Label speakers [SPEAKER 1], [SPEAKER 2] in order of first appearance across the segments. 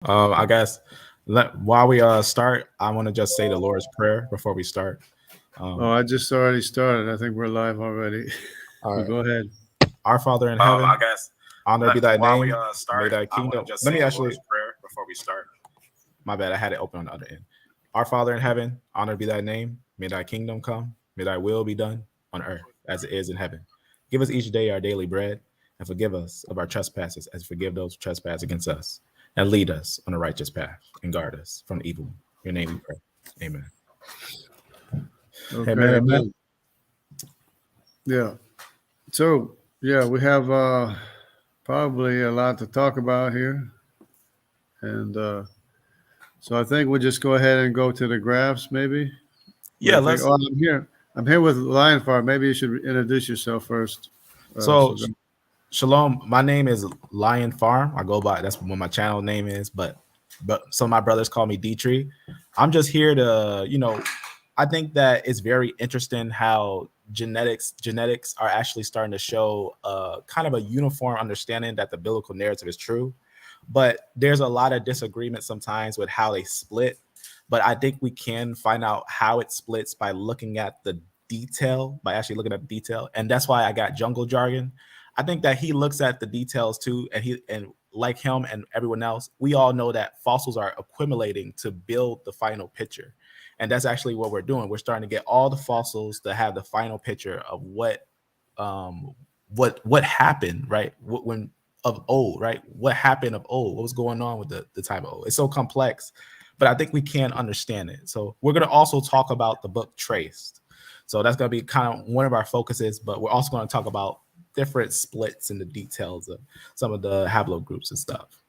[SPEAKER 1] I guess while we start, I want to just say the Lord's Prayer before we start.
[SPEAKER 2] Oh,
[SPEAKER 1] Um,
[SPEAKER 2] I just already started. I think we're live already.
[SPEAKER 1] all
[SPEAKER 2] But
[SPEAKER 1] right.
[SPEAKER 2] go ahead.
[SPEAKER 1] Our Father in heaven,
[SPEAKER 3] I guess
[SPEAKER 1] honored be thy
[SPEAKER 3] while we
[SPEAKER 1] name. May
[SPEAKER 3] start,
[SPEAKER 1] thy
[SPEAKER 3] I want
[SPEAKER 1] kingdom.
[SPEAKER 3] to just
[SPEAKER 1] Let
[SPEAKER 3] say
[SPEAKER 1] me
[SPEAKER 3] the
[SPEAKER 1] actually,
[SPEAKER 3] Lord's Prayer before we start.
[SPEAKER 1] my bad, I had it open on the other end. Our Father in heaven, honored be thy name. May thy kingdom come. May thy will be done on earth as it is in heaven. Give us each day our daily bread and forgive us of our trespasses as we forgive those who trespass against us. And lead us on a righteous path and guard us from evil. In your name we pray. Amen.
[SPEAKER 2] Okay,
[SPEAKER 1] Amen. Amen.
[SPEAKER 2] amen. Yeah. So, yeah, we have probably a lot to talk about here. And so I think we'll just go ahead and go to the graphs, maybe. What do
[SPEAKER 1] Yeah,
[SPEAKER 2] you think?
[SPEAKER 1] let's.
[SPEAKER 2] Oh, I'm here. I'm here with LionFarm. Maybe you should introduce yourself first.
[SPEAKER 1] So,
[SPEAKER 2] So go.
[SPEAKER 1] Shalom. My name is Lion Farm. I go by that's what my channel name is, but some of my brothers call me Dietrich. I'm just here to, I think that it's very interesting how genetics are actually starting to show kind of a uniform understanding that the biblical narrative is true. But there's a lot of disagreement sometimes with how they split. But I think we can find out how it splits by looking at the detail, by actually looking at the detail. And that's why I got Jungle Jargon. I think that he looks at the details too, and like him and everyone else, we all know that fossils are accumulating to build the final picture, and that's actually what we're doing. We're starting to get all the fossils to have the final picture of um, what happened, right? When of old, right? What happened of old? What was going on with the time of old? It's so complex, but I think we can understand it. So we're going to also talk about the book Traced. So that's going to be kind of one of our focuses, but we're also going to talk about different splits and the details of some of the haplogroups and stuff.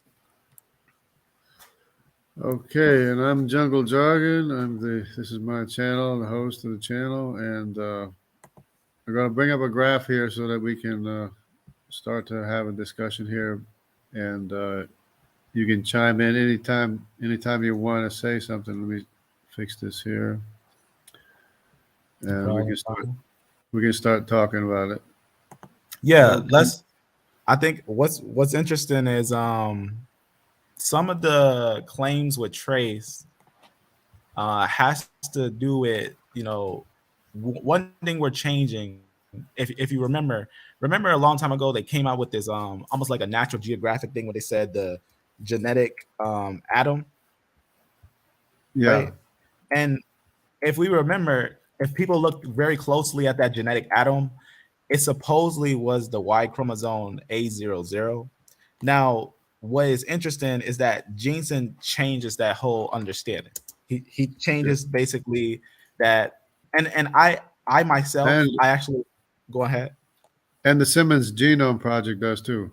[SPEAKER 2] Okay, and I'm Jungle Jargon. This is my channel, the host of the channel, and we're going to bring up a graph here so that we can start to have a discussion here, and you can chime in anytime you want to say something. Let me fix this here,
[SPEAKER 1] No
[SPEAKER 2] and
[SPEAKER 1] problem.
[SPEAKER 2] we can start talking about it.
[SPEAKER 1] Yeah,
[SPEAKER 2] Okay.
[SPEAKER 1] let's. I think what's interesting is some of the claims with Trace has to do with one thing we're changing. If you remember a long time ago they came out with this almost like a Natural Geographic thing where they said the genetic atom,
[SPEAKER 2] Yeah.
[SPEAKER 1] right? And if we remember, if people look very closely at that genetic atom, it supposedly was the Y chromosome A00. Now, what is interesting is that Jensen changes that whole understanding. He
[SPEAKER 2] Yeah.
[SPEAKER 1] changes basically that, and I myself,
[SPEAKER 2] And
[SPEAKER 1] I actually go ahead.
[SPEAKER 2] and the Simmons Genome Project does too.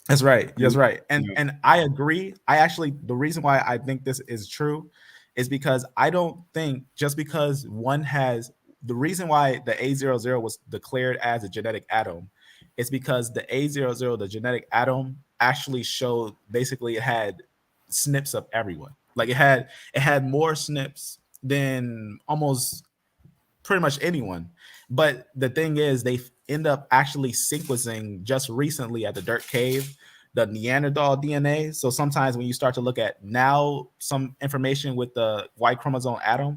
[SPEAKER 1] That's right. That's right. And
[SPEAKER 2] Yeah.
[SPEAKER 1] and I agree. I actually the reason why I think this is true is because I don't think just because one has the reason why the A00 was declared as a genetic atom is because the A00, the genetic atom, actually showed basically it had SNPs of everyone. Like it had more SNPs than almost pretty much anyone. But the thing is, they end up actually sequencing just recently at the Dirt Cave the Neanderthal DNA. So sometimes when you start to look at now some information with the Y chromosome atom,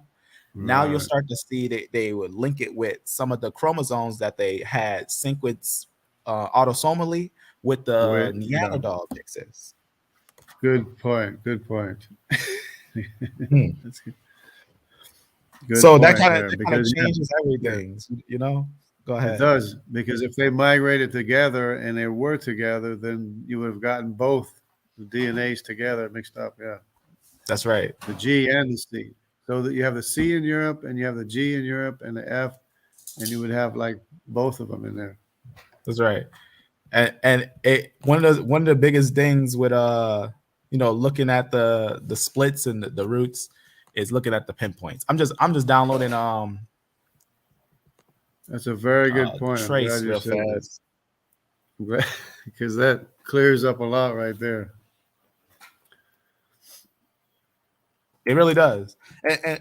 [SPEAKER 1] now you'll
[SPEAKER 2] Right.
[SPEAKER 1] start to see that they would link it with some of the chromosomes that they had sequenced autosomally with the
[SPEAKER 2] Wait. Yeah.
[SPEAKER 1] Neanderthal mixes.
[SPEAKER 2] Good point. Good point.
[SPEAKER 1] Hmm.
[SPEAKER 2] That's good. Good
[SPEAKER 1] So that
[SPEAKER 2] point
[SPEAKER 1] kind of
[SPEAKER 2] there.
[SPEAKER 1] that kind of
[SPEAKER 2] Because yeah,
[SPEAKER 1] changes
[SPEAKER 2] yeah,
[SPEAKER 1] everything. Go
[SPEAKER 2] it
[SPEAKER 1] ahead.
[SPEAKER 2] does. Because if they migrated together and they were together, then you would have gotten both the DNAs together mixed up. Yeah,
[SPEAKER 1] That's right.
[SPEAKER 2] the G and the C. So that you have the C in Europe and you have the G in Europe and the F, and you would have like both of them in there.
[SPEAKER 1] That's right. And it one of the biggest things with looking at the splits and the roots is looking at the pinpoints. I'm just downloading
[SPEAKER 2] That's a very good point. I'm glad
[SPEAKER 1] Trace
[SPEAKER 2] you
[SPEAKER 1] real
[SPEAKER 2] said that.
[SPEAKER 1] fast.
[SPEAKER 2] I'm glad because that clears up a lot right there.
[SPEAKER 1] It really does.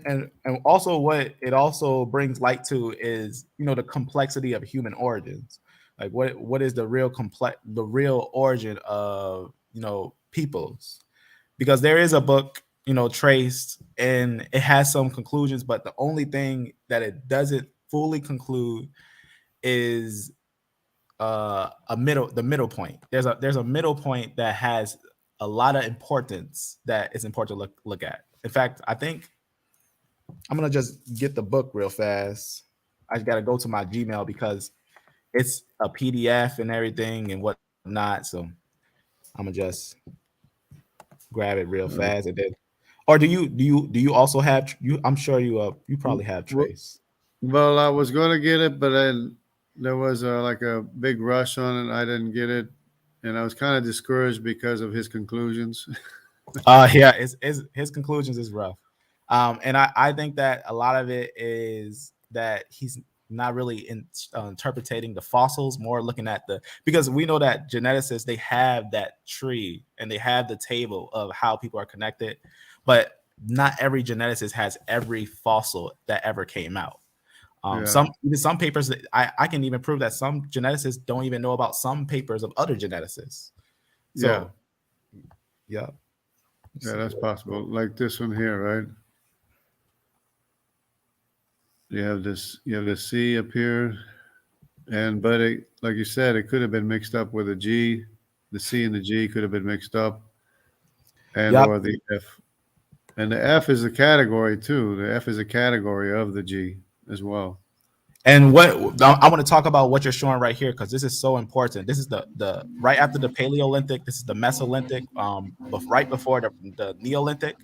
[SPEAKER 1] And also what it also brings light to is the complexity of human origins. Like what is the real origin of peoples. because there is a book, traced, and it has some conclusions, but the only thing that it doesn't fully conclude is the middle point. There's a middle point that has a lot of importance that is important to look at. In fact, I think I'm gonna just get the book real fast. I just gotta go to my Gmail because it's a PDF and everything and whatnot. So I'm gonna just grab it real
[SPEAKER 2] Uh,
[SPEAKER 1] fast and then. Or do you also have you? I'm sure you
[SPEAKER 2] w-
[SPEAKER 1] probably have
[SPEAKER 2] w-
[SPEAKER 1] Trace.
[SPEAKER 2] well, I was going to get it, but then there was like a big rush on it. I didn't get it, and I was kind of discouraged because of his conclusions.
[SPEAKER 1] Yeah, his conclusions is rough. And I think that a lot of it is that he's not really interpreting the fossils, more looking at because we know that geneticists, they have that tree and they have the table of how people are connected, but not every geneticist has every fossil that ever came out.
[SPEAKER 2] Yeah,
[SPEAKER 1] Some papers that I can even prove that some geneticists don't even know about some papers of other geneticists.
[SPEAKER 2] yeah,
[SPEAKER 1] So yeah.
[SPEAKER 2] yeah, that's possible. Like this one here, right? You have this C up here, but like you said, it could have been mixed up with a G. The C and the G could have been mixed up, and
[SPEAKER 1] Yep.
[SPEAKER 2] or the F. And the F is a category too. The F is a category of the G as well.
[SPEAKER 1] And what I want to talk about what you're showing right here because this is so important. This is the right after the Paleolithic. This is the Mesolithic, right before the Neolithic,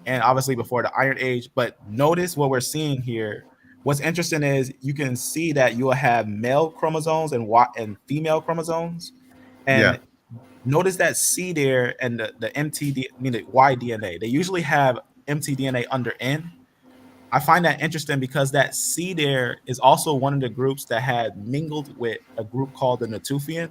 [SPEAKER 1] and obviously before the Iron Age. But notice what we're seeing here. What's interesting is you can see that you will have male chromosomes and female chromosomes,
[SPEAKER 2] Yeah.
[SPEAKER 1] and notice that C there and the the Y DNA. They usually have mtDNA under N. I find that interesting because that C there is also one of the groups that had mingled with a group called the Natufian.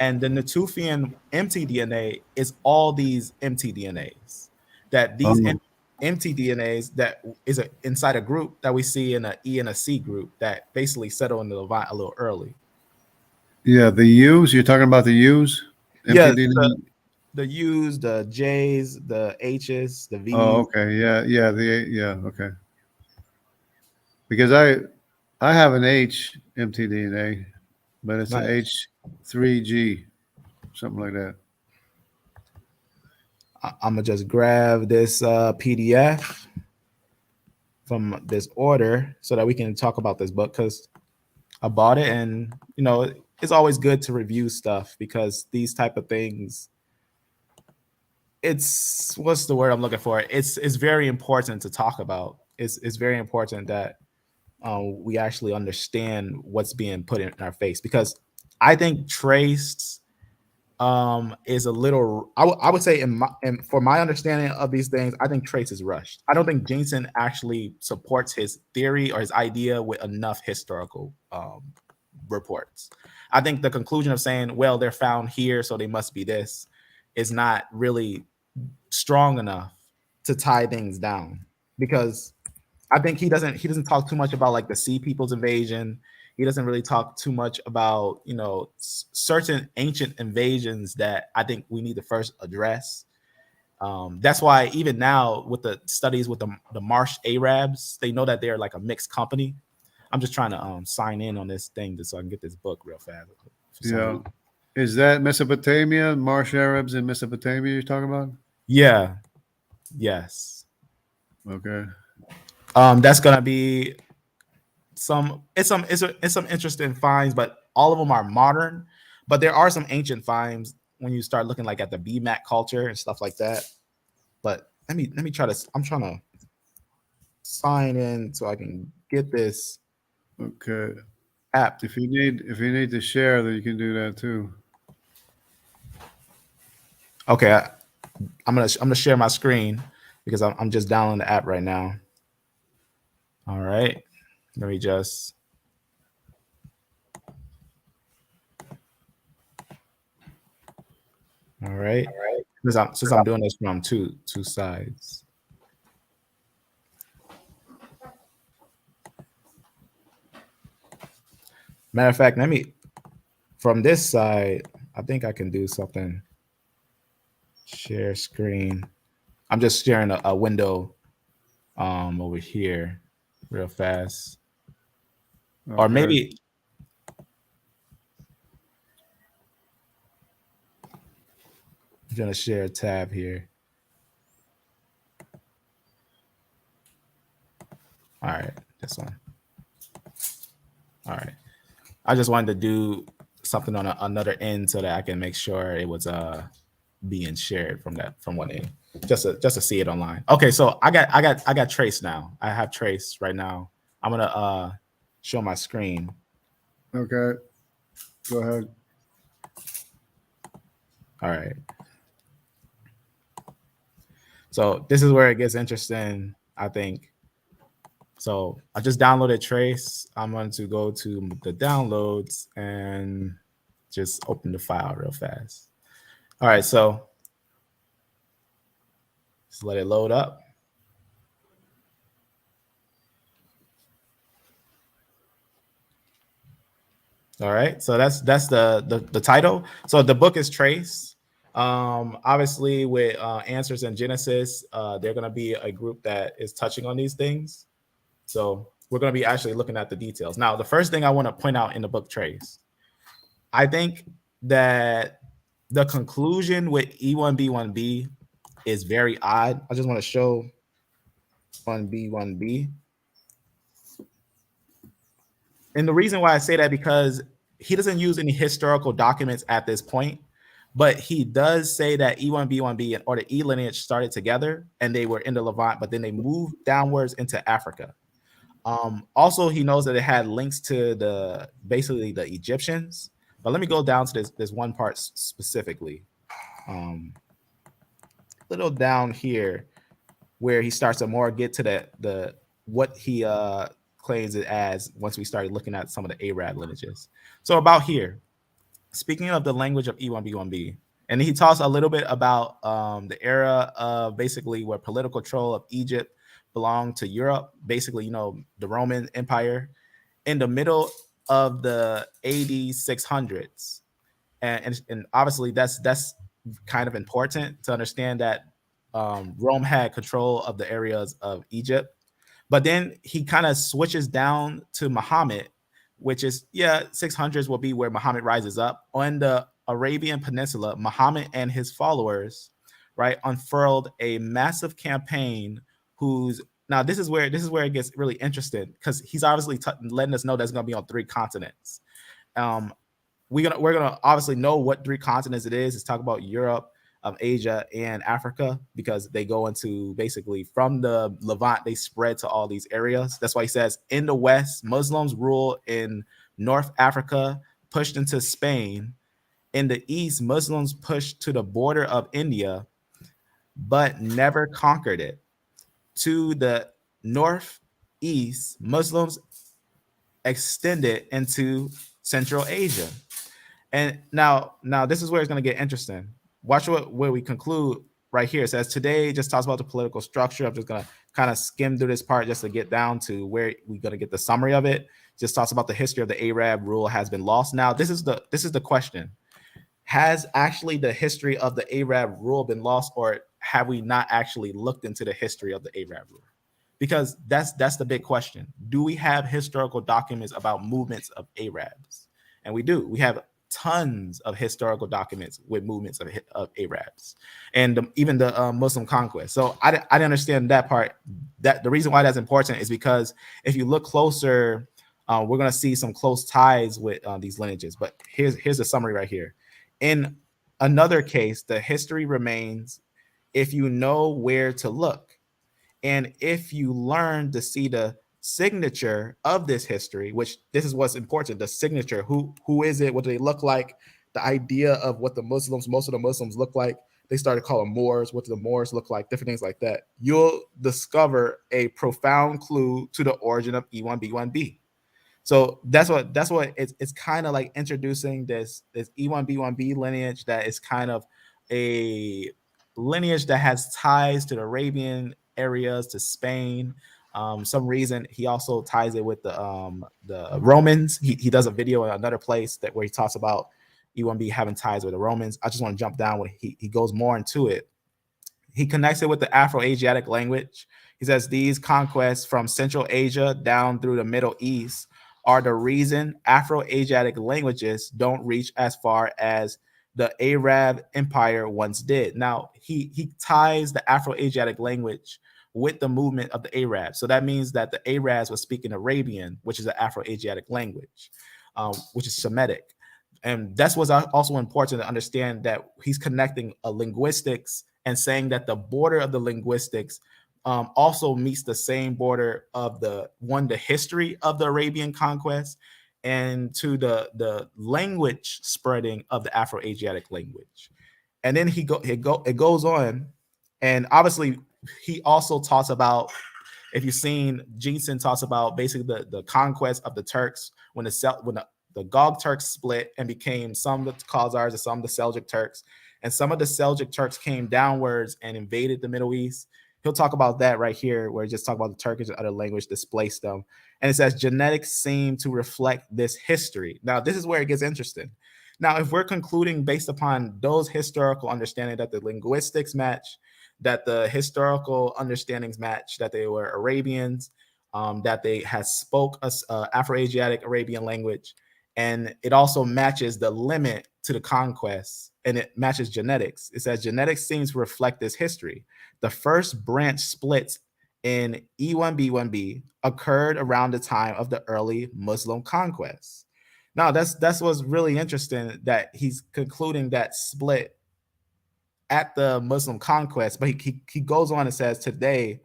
[SPEAKER 1] And the Natufian mtDNA is all these mtDNAs. That these
[SPEAKER 2] Oh,
[SPEAKER 1] mtDNAs that is inside a group that we see in a E and a C group that basically settle in the Levant a little early.
[SPEAKER 2] yeah. The U's. You're talking about the U's.
[SPEAKER 1] Yeah,
[SPEAKER 2] MTD.
[SPEAKER 1] the U's, the J's, the H's, the
[SPEAKER 2] Oh,
[SPEAKER 1] V's.
[SPEAKER 2] okay. Yeah, yeah. Okay. Because I have an H mtDNA, but it's an
[SPEAKER 1] Nice.
[SPEAKER 2] H3G, something like that.
[SPEAKER 1] I'm gonna just grab this PDF from this order so that we can talk about this book because I bought it, and it's always good to review stuff because these type of things, it's what's the word I'm looking for? It's very important to talk about. It's very important that we actually understand what's being put in our face because I think Trace is a little. I would say for my understanding of these things, I think Trace is rushed. I don't think Jensen actually supports his theory or his idea with enough historical reports. I think the conclusion of saying, well, they're found here, so they must be this, is not really strong enough to tie things down because I think he doesn't talk too much about like the Sea People's invasion. He doesn't really talk too much about certain ancient invasions that I think we need to first address. That's why even now with the studies with the Marsh Arabs, they know that they're like a mixed company. I'm just trying to sign in on this thing so I can get this book real fast for some
[SPEAKER 2] Yeah.
[SPEAKER 1] reason.
[SPEAKER 2] Is that Mesopotamia, Marsh Arabs in Mesopotamia you're talking about?
[SPEAKER 1] Yeah. Yes.
[SPEAKER 2] Okay.
[SPEAKER 1] That's gonna be some interesting finds, but all of them are modern. But there are some ancient finds when you start looking like at the BMAC culture and stuff like that. But let me try to. I'm trying to sign in so I can get this
[SPEAKER 2] Okay.
[SPEAKER 1] app.
[SPEAKER 2] If you need to share, then you can do that too.
[SPEAKER 1] Okay, I'm gonna share my screen because I'm just downloading the app right now. All right, let me just. All right, since I'm doing this from two sides. Matter of fact, let me from this side. I think I can do something. Share screen. I'm just sharing a window over here real fast.
[SPEAKER 2] Okay.
[SPEAKER 1] Or maybe I'm gonna share a tab here. All right, this one. All right. I just wanted to do something on another end so that I can make sure it was being shared from one end, just to see it online. Okay, so I got Trace now. I have Trace right now. I'm gonna show my screen.
[SPEAKER 2] Okay. Go ahead.
[SPEAKER 1] All right. So this is where it gets interesting, I think. So I just downloaded Trace. I'm going to go to the downloads and just open the file real fast. All right, so just let it load up. All right, so that's the title. So the book is Trace. Obviously, with Answers in Genesis, they're going to be a group that is touching on these things. So we're going to be actually looking at the details. Now, the first thing I want to point out in the book Trace, I think that the conclusion with E1B1B is very odd. I just want to show 1B1B. And the reason why I say that because he doesn't use any historical documents at this point, but he does say that E1B1B or the E lineage started together and they were in the Levant, but then they moved downwards into Africa. Also, he knows that it had links to basically the Egyptians. But let me go down to this one part specifically. Little down here where he starts to more get to the what he claims it as once we started looking at some of the Arab lineages. So about here, speaking of the language of E1B1B, and he talks a little bit about the era of basically where political control of Egypt belonged to Europe, basically, the Roman Empire, in the middle of the AD 600s. And obviously that's kind of important to understand that Rome had control of the areas of Egypt. But then he kind of switches down to Muhammad, which is, 600s will be where Muhammad rises up. On the Arabian Peninsula, Muhammad and his followers, right, unfurled a massive campaign whose now this is where it gets really interesting because he's obviously letting us know that's going to be on 3 continents. We're gonna obviously know what 3 continents it is. It's talk about Europe, Asia, and Africa because they go into basically from the Levant, they spread to all these areas. That's why he says in the West, Muslims rule in North Africa, pushed into Spain. In the East, Muslims pushed to the border of India, but never conquered it. To the northeast, Muslims extended into Central Asia. And now this is where it's going to get interesting. Watch where we conclude right here. It says today just talks about the political structure. I'm just going to kind of skim through this part just to get down to where we're going to get the summary of it. Just talks about the history of the Arab rule has been lost. Now this is the question. Has actually the history of the Arab rule been lost, or have we not actually looked into the history of the Arab rule? Because that's the big question. Do we have historical documents about movements of Arabs? And we do. We have tons of historical documents with movements of Arabs and even the Muslim conquest. So I didn't understand that part. That the reason why that's important is because if you look closer, we're going to see some close ties with these lineages. But here's the summary right here. In another case, the history remains if you know where to look. And if you learn to see the signature of this history, which this is what's important, the signature, who is it, what do they look like, the idea of what most of the Muslims look like, they started calling Moors, what do the Moors look like, different things like that, you'll discover a profound clue to the origin of E1B1B. So that's what it's kind of like introducing this E1B1B lineage that is kind of a lineage that has ties to the Arabian areas, to Spain. Some reason he also ties it with the Romans. He does a video in another place where he talks about E1B having ties with the Romans. I just want to jump down when he goes more into it. He connects it with the Afro-Asiatic language. He says these conquests from Central Asia down through the Middle East are the reason Afro-Asiatic languages don't reach as far as the Arab Empire once did. Now, he ties the Afro-Asiatic language with the movement of the Arabs. So that means that the Arabs were speaking Arabian, which is an Afro-Asiatic language, which is Semitic. And that's what's also important to understand, that he's connecting linguistics and saying that the border of the linguistics also meets the same border of the history of the Arabian conquest, and to the language spreading of the Afro-Asiatic language. And then it goes on, and obviously he also talks about, if you've seen, Jensen talks about basically the conquest of the Turks when the Gog Turks split and became some of the Khazars and some of the Seljuk Turks. And some of the Seljuk Turks came downwards and invaded the Middle East. He'll talk about that right here, where he just talk about the Turkish and other language displaced them. And it says genetics seem to reflect this history. Now, this is where it gets interesting. Now, if we're concluding based upon those historical understanding that the linguistics match, that the historical understandings match, that they were Arabians, that they had spoke Afro-Asiatic Arabian language, and it also matches the limit to the conquest, and it matches genetics. It says genetics seems to reflect this history. The first branch splits in E1B1B occurred around the time of the early Muslim conquest. Now, that's what's really interesting, that he's concluding that split at the Muslim conquest, but he goes on and says today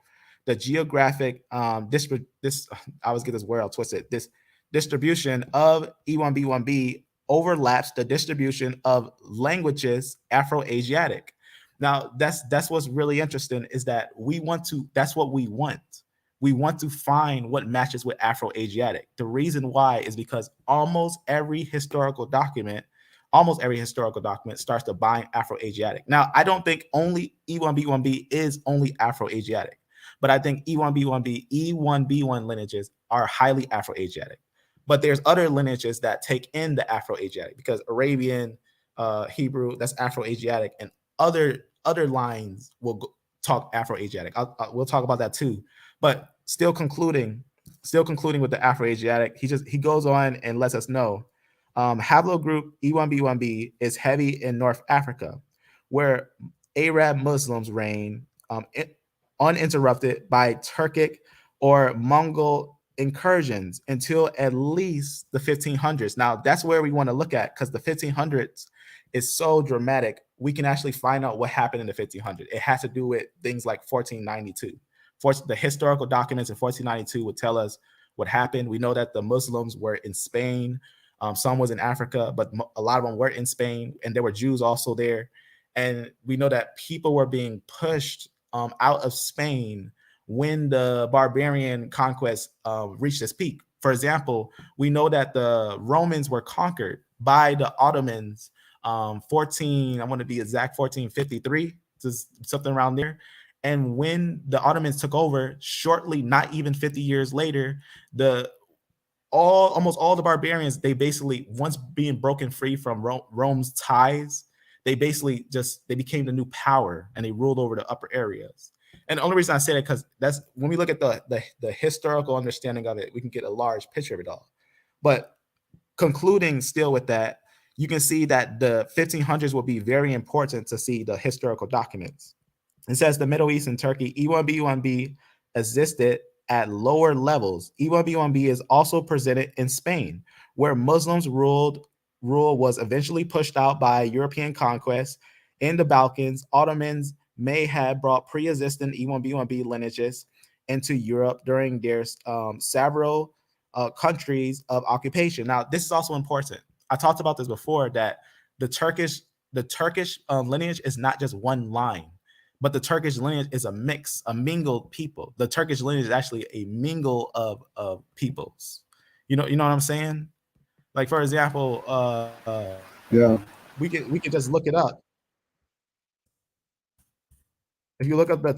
[SPEAKER 1] the geographic this I always get this word all twisted. This distribution of E1B1B overlaps the distribution of languages Afro-Asiatic. Now, that's what's really interesting, is that that's what we want. We want to find what matches with Afro-Asiatic. The reason why is because almost every historical document starts to bind Afro-Asiatic. Now, I don't think only E1B1B is only Afro-Asiatic, but I think E1B1B, E1B1 lineages are highly Afro-Asiatic. But there's other lineages that take in the Afro-Asiatic, because Arabian, Hebrew, that's Afro-Asiatic, and other lines will talk Afro-Asiatic. We'll talk about that too. But still concluding with the Afro-Asiatic, he goes on and lets us know haplogroup E1B1B is heavy in North Africa, where Arab Muslims reign uninterrupted by Turkic or Mongol incursions until at least the 1500s. Now, that's where we want to look at, because the 1500s is so dramatic. We can actually find out what happened in the 1500s. It has to do with things like 1492. The historical documents in 1492 would tell us what happened. We know that the Muslims were in Spain. Some was in Africa, but a lot of them were in Spain, and there were Jews also there. And we know that people were being pushed out of Spain when the barbarian conquest reached its peak. For example, we know that the Romans were conquered by the Ottomans, I want to be exact, 1453, something around there. And when the Ottomans took over, shortly, not even 50 years later, almost all the barbarians, they basically, once being broken free from Rome's ties, they became the new power, and they ruled over the upper areas. And the only reason I say that, because that's when we look at the historical understanding of it, we can get a large picture of it all. But concluding still with that, you can see that the 1500s will be very important to see the historical documents. It says the Middle East and Turkey, E1B1B existed at lower levels. E1B1B is also presented in Spain, where Muslims rule was eventually pushed out by European conquest. In the Balkans, Ottomans may have brought pre-existing E1B1B lineages into Europe during their several countries of occupation. Now, this is also important. I talked about this before, that the Turkish lineage is not just one line, but the Turkish lineage is a mingled people. The Turkish lineage is actually a mingle of peoples. You know what I'm saying? Like, for example,
[SPEAKER 2] Yeah.
[SPEAKER 1] we could just look it up. If you look up the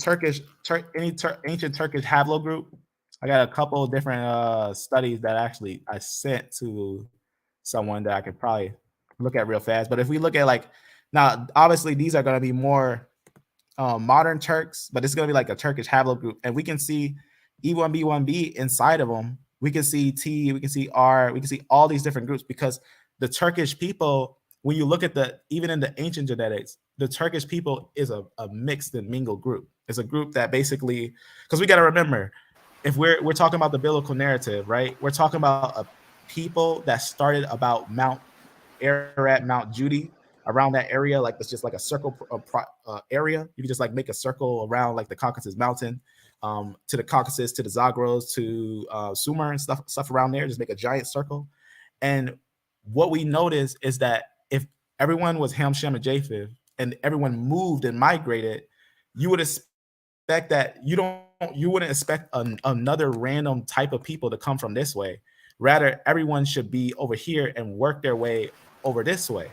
[SPEAKER 1] ancient Turkish haplogroup, I got a couple of different studies that actually I sent to someone that I could probably look at real fast. But if we look at like now, obviously these are going to be more modern Turks, but it's going to be like a Turkish haplogroup, and we can see E1B1B inside of them. We can see T, we can see R, we can see all these different groups because the Turkish people, when you look at the even in the ancient genetics, the Turkish people is a mixed and mingled group. It's a group that basically, because we got to remember, if we're talking about the biblical narrative, right? We're talking about a people that started about Mount Ararat, Mount Judy, around that area, like it's just like a circle area. You can just like make a circle around like the Caucasus Mountain, to the Caucasus, to the Zagros, to Sumer and stuff around there. Just make a giant circle. And what we notice is that if everyone was Ham, Shem, and Japheth, and everyone moved and migrated, you would expect that you wouldn't expect another random type of people to come from this way. Rather, everyone should be over here and work their way over this way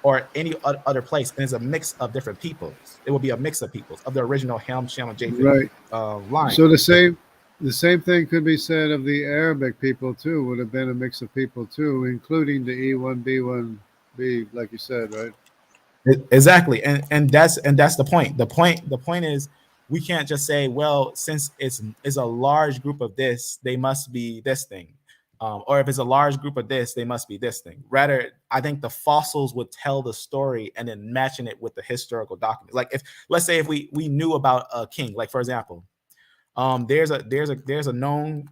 [SPEAKER 1] or any other place. And it's a mix of different peoples. It will be a mix of peoples of the original Ham, Shem, and Japheth
[SPEAKER 2] Right.
[SPEAKER 1] line.
[SPEAKER 2] So the same thing could be said of the Arabic people too. Would have been a mix of people too, including the E1B1B, like you said, right?
[SPEAKER 1] Exactly, and that's the point. The point is we can't just say, well, since it's a large group of this, they must be this thing, or if it's a large group of this, they must be this thing. Rather, I think the fossils would tell the story and then matching it with the historical documents. Like if let's say if we knew about a king, like for example, there's a known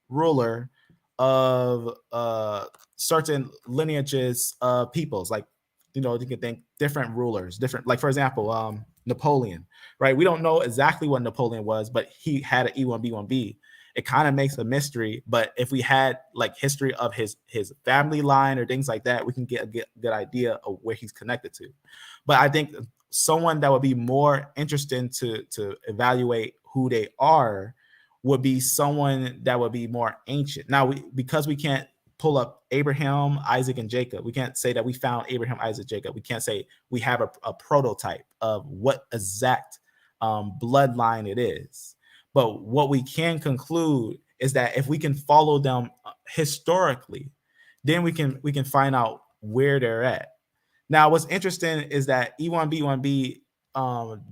[SPEAKER 1] ruler of certain lineages of peoples, like you can think different rulers, different, like for example, Napoleon, right? We don't know exactly what Napoleon was, but he had an E1B1B. It kind of makes a mystery, but if we had like history of his family line or things like that, we can get a good idea of where he's connected to. But I think someone that would be more interesting to evaluate who they are would be someone that would be more ancient. Now, because we can't pull up Abraham, Isaac, and Jacob, we can't say that we found Abraham, Isaac, Jacob. We can't say we have a prototype of what exact bloodline it is. But what we can conclude is that if we can follow them historically, then we can find out where they're at. Now, what's interesting is that E1B1B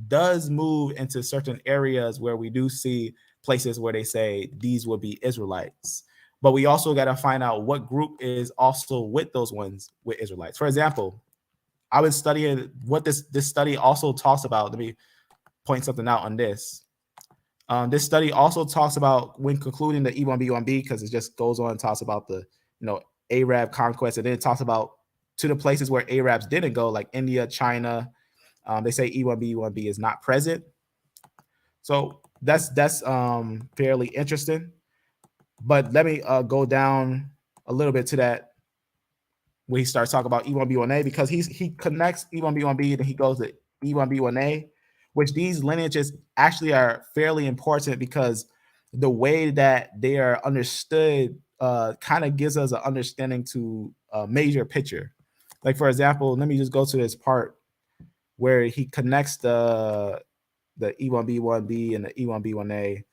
[SPEAKER 1] does move into certain areas where we do see places where they say these would be Israelites. But we also got to find out what group is also with those ones with Israelites. For example, I was studying what this study also talks about. Let me point something out on this. This study also talks about when concluding the E1B1B, because it just goes on and talks about the Arab conquest, and then it talks about to the places where Arabs didn't go, like India, China. They say E1B1B is not present. So that's fairly interesting. But let me go down a little bit to that when he starts talking about E1B1A, because he connects E1B1B and he goes to E1B1A, which these lineages actually are fairly important because the way that they are understood kind of gives us an understanding to a major picture. Like for example, let me just go to this part where he connects the E1B1B and the E1B1A,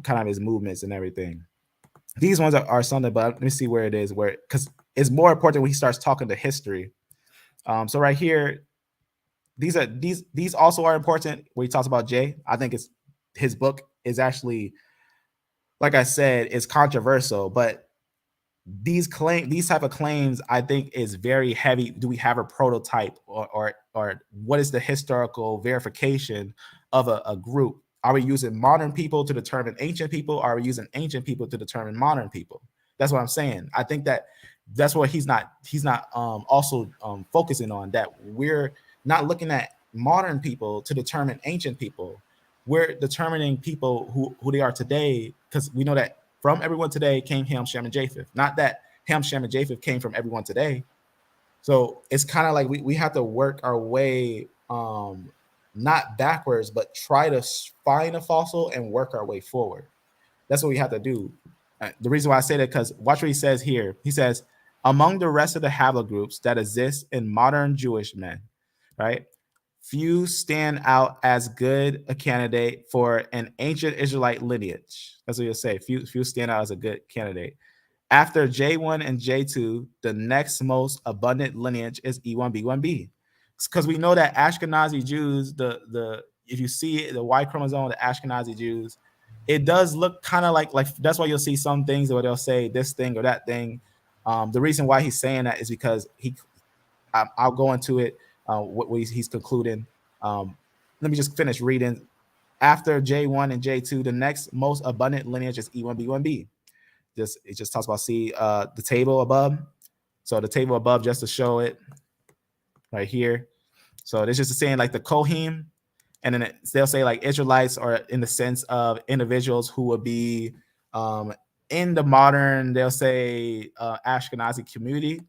[SPEAKER 1] kind of his movements and everything. These ones are something, but let me see where it is, where because it's more important when he starts talking to history. So right here, these also are important where he talks about Jay. I think it's his book is actually, like I said, is controversial, but these type of claims I think is very heavy. Do we have a prototype, or what is the historical verification of a group? Are we using modern people to determine ancient people? Are we using ancient people to determine modern people? That's what I'm saying. I think that's what he's not also focusing on, that we're not looking at modern people to determine ancient people. We're determining people who they are today, because we know that from everyone today came Ham, Shem, and Japheth. Not that Ham, Shem, and Japheth came from everyone today. So it's kind of like we have to work our way, not backwards, but try to find a fossil and work our way forward. That's what we have to do. The reason why I say that, because watch what he says here. He says, among the rest of the haplogroups that exist in modern Jewish men, right? Few stand out as good a candidate for an ancient Israelite lineage. That's what you'll say. Few stand out as a good candidate. After J1 and J2, the next most abundant lineage is E1B1B. Because we know that Ashkenazi Jews, the if you see the Y chromosome, the Ashkenazi Jews, it does look kind of like that's why you'll see some things where they'll say this thing or that thing. The reason why he's saying that is because I'll go into it. What he's concluding. Let me just finish reading. After J1 and J2, the next most abundant lineage is E1B1B. It just talks about the table above. So the table above, just to show it right here. So this just saying like the Kohim, and then they'll say like Israelites are in the sense of individuals who would be in the modern, they'll say Ashkenazi community,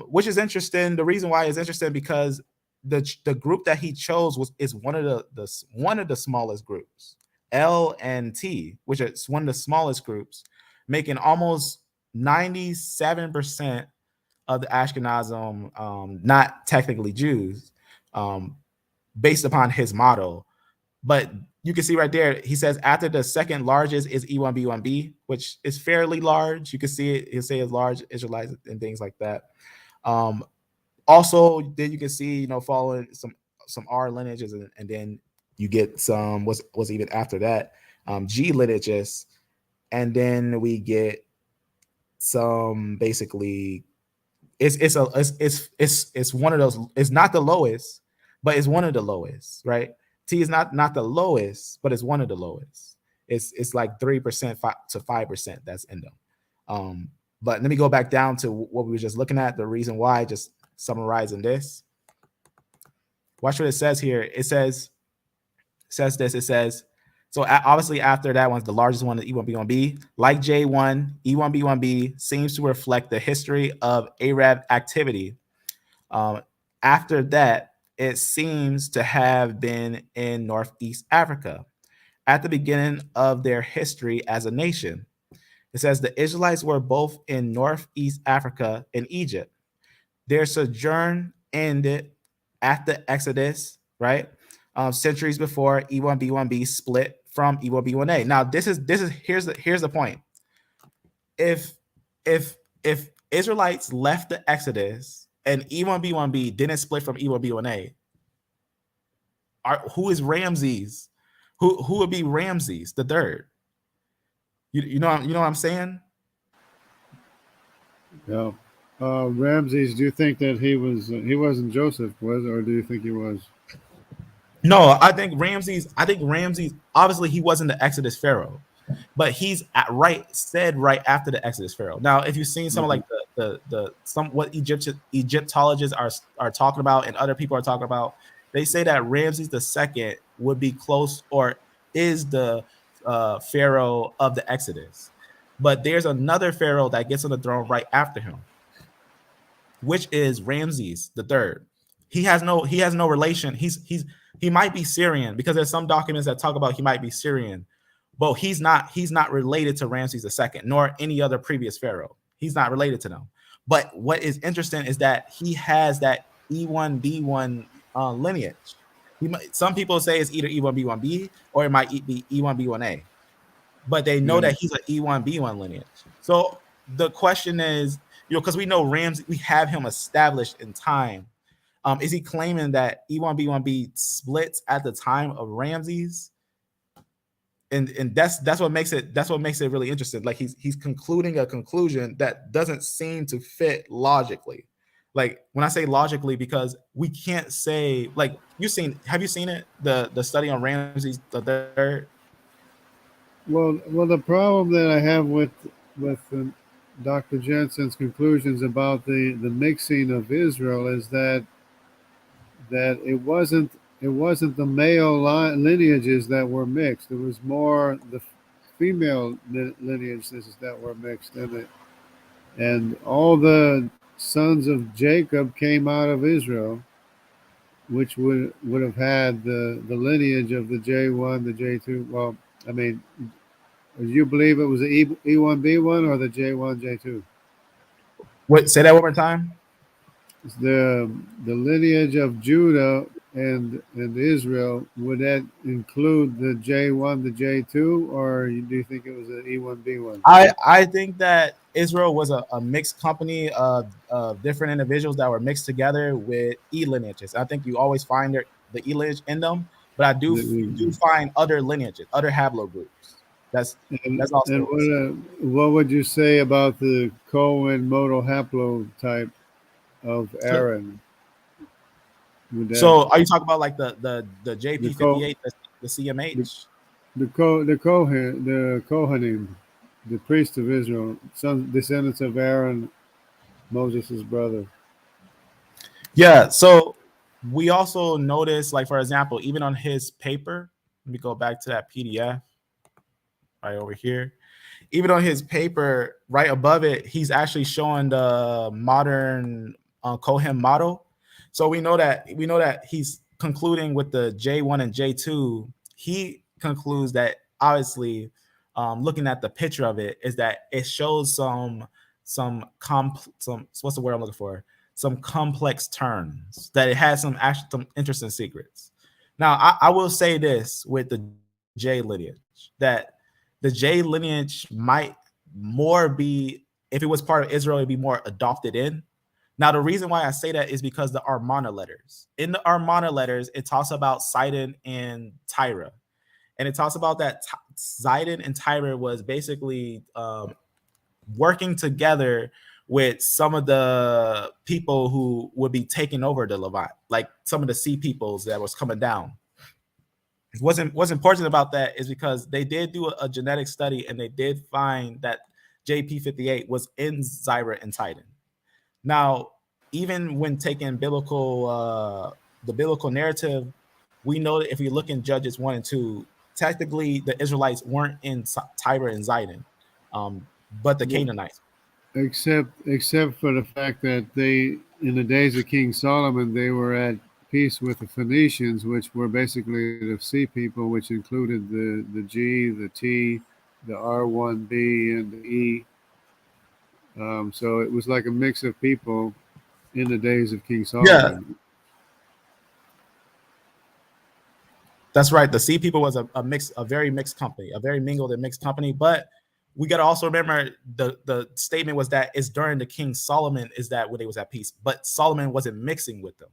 [SPEAKER 1] which is interesting. The reason why is interesting because the group that he chose is one of the smallest groups, L and T, which is one of the smallest groups, making almost 97% of the Ashkenazim not technically Jews, based upon his model. But you can see right there, he says after the second largest is E1B1B, which is fairly large. You can see it, he'll say it's large Israelites and things like that. Also, then you can see, following some R lineages, and then you get some what's even after that, G lineages, and then we get some basically it's one of those. It's not the lowest, but it's one of the lowest, right? T is not the lowest, but it's one of the lowest. It's like 3% to 5% that's in them. But let me go back down to what we were just looking at. The reason why, just summarizing this. Watch what it says here. It says this. It says, so obviously after that one's the largest one is E1B1B. Like J1, E1B1B seems to reflect the history of Arab activity. After that, it seems to have been in Northeast Africa at the beginning of their history as a nation. It says the Israelites were both in Northeast Africa and Egypt. Their sojourn ended at the Exodus, right? Centuries before E1B1B split from E1B1A. Now, here's the point. If Israelites left the Exodus and E1B1B didn't split from E1B1A, who is Ramses? Who would be Ramses the third? You know what I'm saying?
[SPEAKER 2] Yeah. Ramses, do you think that he wasn't Joseph, or do you think he was?
[SPEAKER 1] No, I think Ramses. Obviously, he wasn't the Exodus Pharaoh, but he's right after the Exodus Pharaoh. Now, if you've seen some like what Egyptologists are talking about, and other people are talking about, they say that Ramses II would be close or is the Pharaoh of the Exodus, but there's another Pharaoh that gets on the throne right after him, which is Ramses III. He has no relation. He might be Syrian, because there's some documents that talk about he might be Syrian, but he's not related to Ramses II nor any other previous pharaoh. He's not related to them. But what is interesting is that he has that E1B1 lineage. Some people say it's either E1B1B or it might be E1B1A, but they know that he's an E1B1 lineage. So the question is, because we know Ramses, we have him established in time. Is he claiming that E1B1B splits at the time of Ramses? And that's what makes it really interesting. Like he's concluding a conclusion that doesn't seem to fit logically. Like when I say logically, because we can't say, like, have you seen it? The study on Ramses the third?
[SPEAKER 2] Well, the problem that I have with Dr. Jensen's conclusions about the mixing of Israel is that it wasn't the male lineages that were mixed. It was more the female lineages that were mixed, and all the sons of Jacob came out of Israel, which would have had the lineage of the J1, the J2. Well, I mean, do you believe it was the E1B1 or the J1, J2?
[SPEAKER 1] Wait, say that one more time.
[SPEAKER 2] It's the lineage of Judah and Israel. Would that include the J1, the J2, or do you think it was an E1B1?
[SPEAKER 1] I think that Israel was a mixed company of different individuals that were mixed together with E lineages. I think you always find the E lineage in them, but I do find other lineages, other haplogroups. That's
[SPEAKER 2] And
[SPEAKER 1] also
[SPEAKER 2] what would you say about the Cohen modal haplotype of
[SPEAKER 1] so.
[SPEAKER 2] Aaron? Would that
[SPEAKER 1] So are you talking about like the
[SPEAKER 2] the co
[SPEAKER 1] JP58, the
[SPEAKER 2] the
[SPEAKER 1] CMH?
[SPEAKER 2] the Kohanim, the priest of Israel, sons descendants of Aaron, Moses' brother?
[SPEAKER 1] Yeah. So we also notice, like for example, even on his paper, let me go back to that PDF right over here. Even on his paper, right above it, he's actually showing the modern Cohen model. So we know that he's concluding with the J1 and J2. He concludes that obviously, looking at the picture of it, is that it shows some what's the word I'm looking for? Some complex turns, that it has some interesting secrets. Now, I will say this with the J lineage, that the J lineage might more be, if it was part of Israel, it'd be more adopted in. Now, the reason why I say that is because the Armana letters. In the Armana letters, it talks about Sidon and Tyre. And it talks about that Sidon and Tyre was basically working together with some of the people who would be taking over the Levant, like some of the sea peoples that was coming down. What's important about that is because they did do a genetic study and they did find that JP58 was in Zyra and Titan. Now, even when taking the biblical narrative, we know that if we look in Judges 1 and 2, technically the Israelites weren't in Tyre and Zidon, but the
[SPEAKER 2] Well,
[SPEAKER 1] Canaanites.
[SPEAKER 2] except for the fact that they, in the days of King Solomon, they were at peace with the Phoenicians, which were basically the sea people, which included the G, the T, the R1B, and the E. So it was like a mix of people in the days of King
[SPEAKER 1] Yeah,
[SPEAKER 2] Solomon.
[SPEAKER 1] that's right. The Sea People was a very mixed company, a very mingled and mixed company. But we got to also remember the statement was that it's during the King Solomon is that when they was at peace. But Solomon wasn't mixing with them.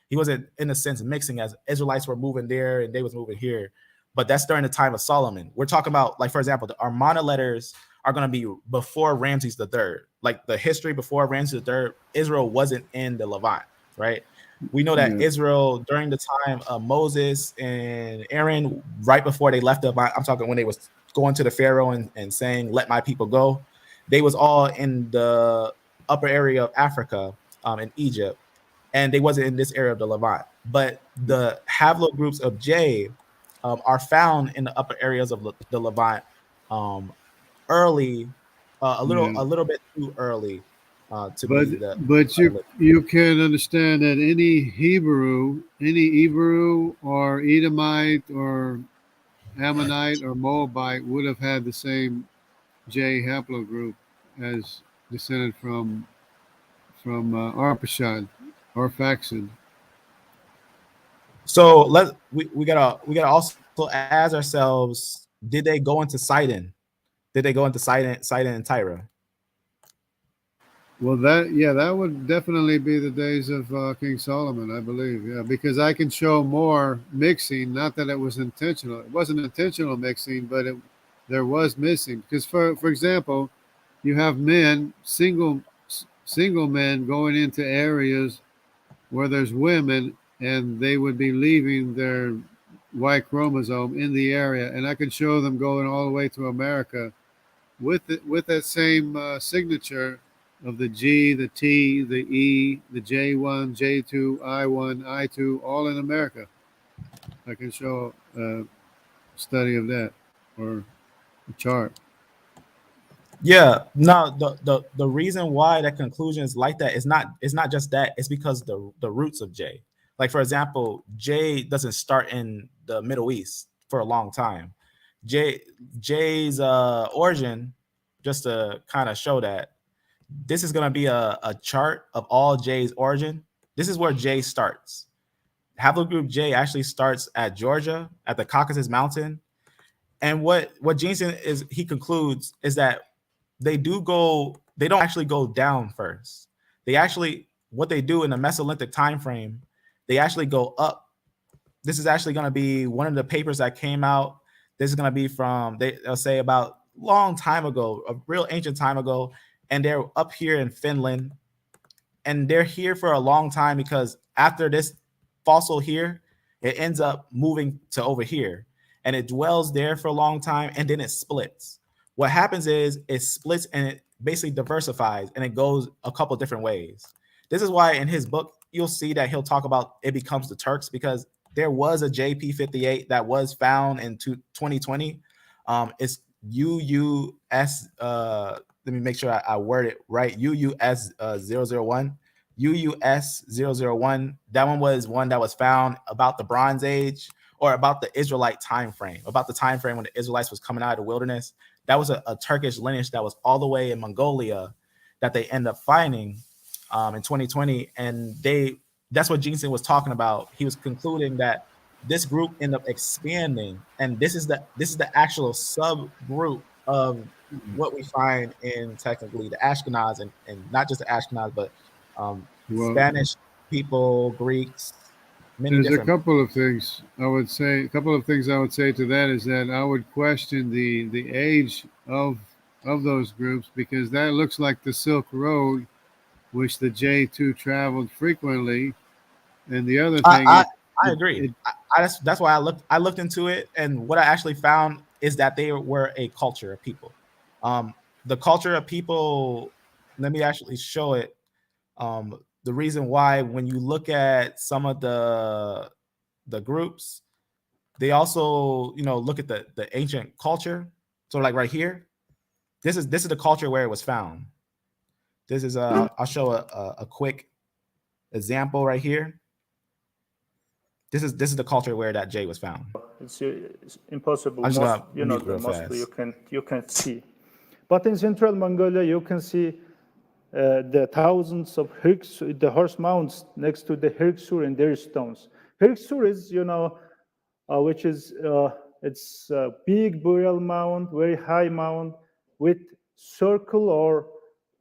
[SPEAKER 1] He wasn't, in a sense, mixing, as Israelites were moving there and they was moving here. But that's during the time of Solomon. We're talking about, like, for example, the Armana letters are going to be before Ramses the Third. Like the history before Ramses the Third, Israel wasn't in the Levant, right? We know that
[SPEAKER 2] Yeah,
[SPEAKER 1] Israel during the time of Moses and Aaron, right before they left I'm talking when they was going to the Pharaoh and saying, "Let my people go," they was all in the upper area of Africa, in Egypt, and they wasn't in this area of the Levant. But the haplogroups of J are found in the upper areas of the Levant, um, early,
[SPEAKER 2] yeah.
[SPEAKER 1] a little bit too early to
[SPEAKER 2] But
[SPEAKER 1] be the
[SPEAKER 2] but you can understand that any Hebrew or Edomite or Ammonite or Moabite would have had the same J haplogroup as descended from Arpachshad or Faxon.
[SPEAKER 1] So we gotta also ask ourselves: did they go into Sidon? Did they go into Sidon and Tyra?
[SPEAKER 2] Well, that would definitely be the days of King Solomon, I believe. Yeah, because I can show more mixing. Not that it was intentional. It wasn't intentional mixing, but there was missing. Because for example, you have men, single men, going into areas where there's women, and they would be leaving their Y chromosome in the area, and I could show them going all the way to America with that same signature of the G, the T, the E, the J1, J2, I1, I2, all in America. I can show a study of that or a chart.
[SPEAKER 1] Yeah, no, the reason why that conclusion is like that is not just that, it's because the roots of J. Like for example, J doesn't start in the Middle East for a long time. J J's origin, just to kind of show that this is gonna be a chart of all J's origin. This is where J starts. Haplogroup J actually starts at Georgia, at the Caucasus Mountain. And what Jensen is, he concludes, is that they do go they don't actually go down first. They actually, what they do in the Mesolithic time frame, they actually go up. This is actually going to be one of the papers that came out. This is going to be from, they'll say about long time ago, a real ancient time ago, and they're up here in Finland, and they're here for a long time because after this fossil here, it ends up moving to over here, and it dwells there for a long time, and then it splits. What happens is it splits and it basically diversifies, and it goes a couple different ways. This is why in his book you'll see that he'll talk about it becomes the Turks, because there was a JP58 that was found in 2020. It's UUS. Let me make sure I word it right. UUS 001. UUS 001. That one was one that was found about the Bronze Age, or about the Israelite time frame, about the time frame when the Israelites was coming out of the wilderness. That was a Turkish lineage that was all the way in Mongolia that they end up finding in 2020, and that's what Jensen was talking about. He was concluding that this group ended up expanding, and this is the actual subgroup of what we find in technically the Ashkenaz, and not just the Ashkenaz, but
[SPEAKER 2] Well,
[SPEAKER 1] Spanish people, Greeks, many
[SPEAKER 2] there's a
[SPEAKER 1] different.
[SPEAKER 2] couple of things I would say. A couple of things I would say to that is that I would question the age of those groups, because that looks like the Silk Road, which the J2 traveled frequently. And the other
[SPEAKER 1] I
[SPEAKER 2] thing,
[SPEAKER 1] I, I
[SPEAKER 2] it,
[SPEAKER 1] agree.
[SPEAKER 2] it
[SPEAKER 1] That's why I looked into it, and what I actually found is that they were a culture of people. The culture of people. Let me actually show it. The reason why, when you look at some of the groups, they also look at the ancient culture. So like right here, this is the culture where it was found. This is I'll show a quick example right here. This is the culture where that J was found.
[SPEAKER 3] It's impossible.
[SPEAKER 1] I'm just
[SPEAKER 3] Most,
[SPEAKER 1] gonna mute
[SPEAKER 3] the
[SPEAKER 1] real
[SPEAKER 3] mostly
[SPEAKER 1] fast.
[SPEAKER 3] you can see. But in central Mongolia, you can see the thousands of the horse mounts next to the Hirksur and their stones. Hirksur is, which is it's a big burial mound, very high mound with circle or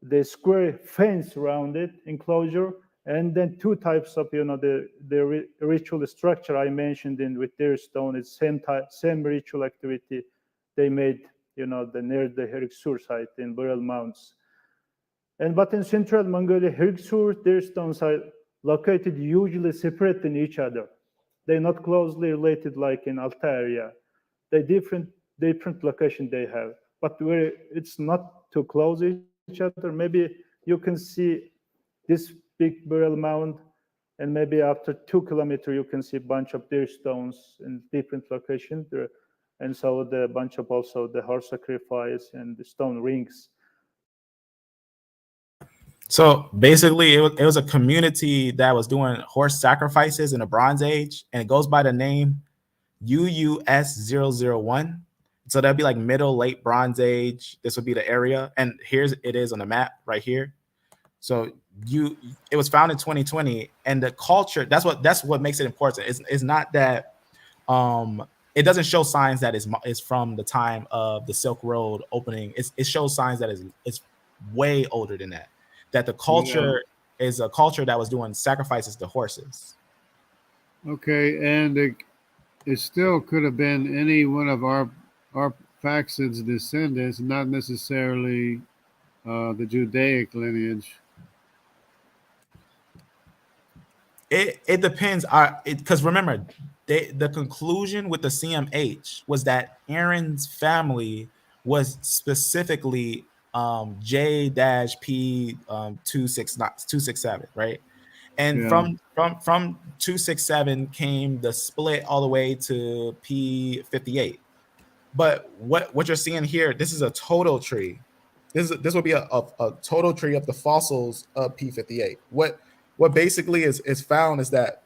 [SPEAKER 3] the square fence around it, enclosure, and then two types of the ritual structure I mentioned in with their stone. It's same ritual activity they made the near the Hirksur site in burial mounds. But in central Mongolia, Hirksur, their stones are located usually separate in each other. They're not closely related like in Altai area. They different location they have, but where it's not too close each other. Maybe you can see this big burial mound, and maybe after 2 kilometers you can see a bunch of their stones in different locations. And so the bunch of also the horse sacrifice and the stone rings.
[SPEAKER 1] So basically, it was a community that was doing horse sacrifices in the Bronze Age, and it goes by the name UUS 001. So that'd be like middle, late Bronze Age. This would be the area, and here's it is on the map right here. So it was found in 2020, and the culture, that's what makes it important. It's not that it doesn't show signs that is from the time of the Silk Road opening. It shows signs that it's way older than that. That the culture is a culture that was doing sacrifices to horses.
[SPEAKER 2] okay, and it still could have been any one of our Faxid's descendants, not necessarily the Judaic lineage.
[SPEAKER 1] It depends. Because remember, the conclusion with the CMH was that Aaron's family was specifically J-P 267, right? And
[SPEAKER 2] Yeah.
[SPEAKER 1] from 267 came the split all the way to P58. But what you're seeing here, this is a total tree. This will be a total tree of the fossils of P58. What basically is found is that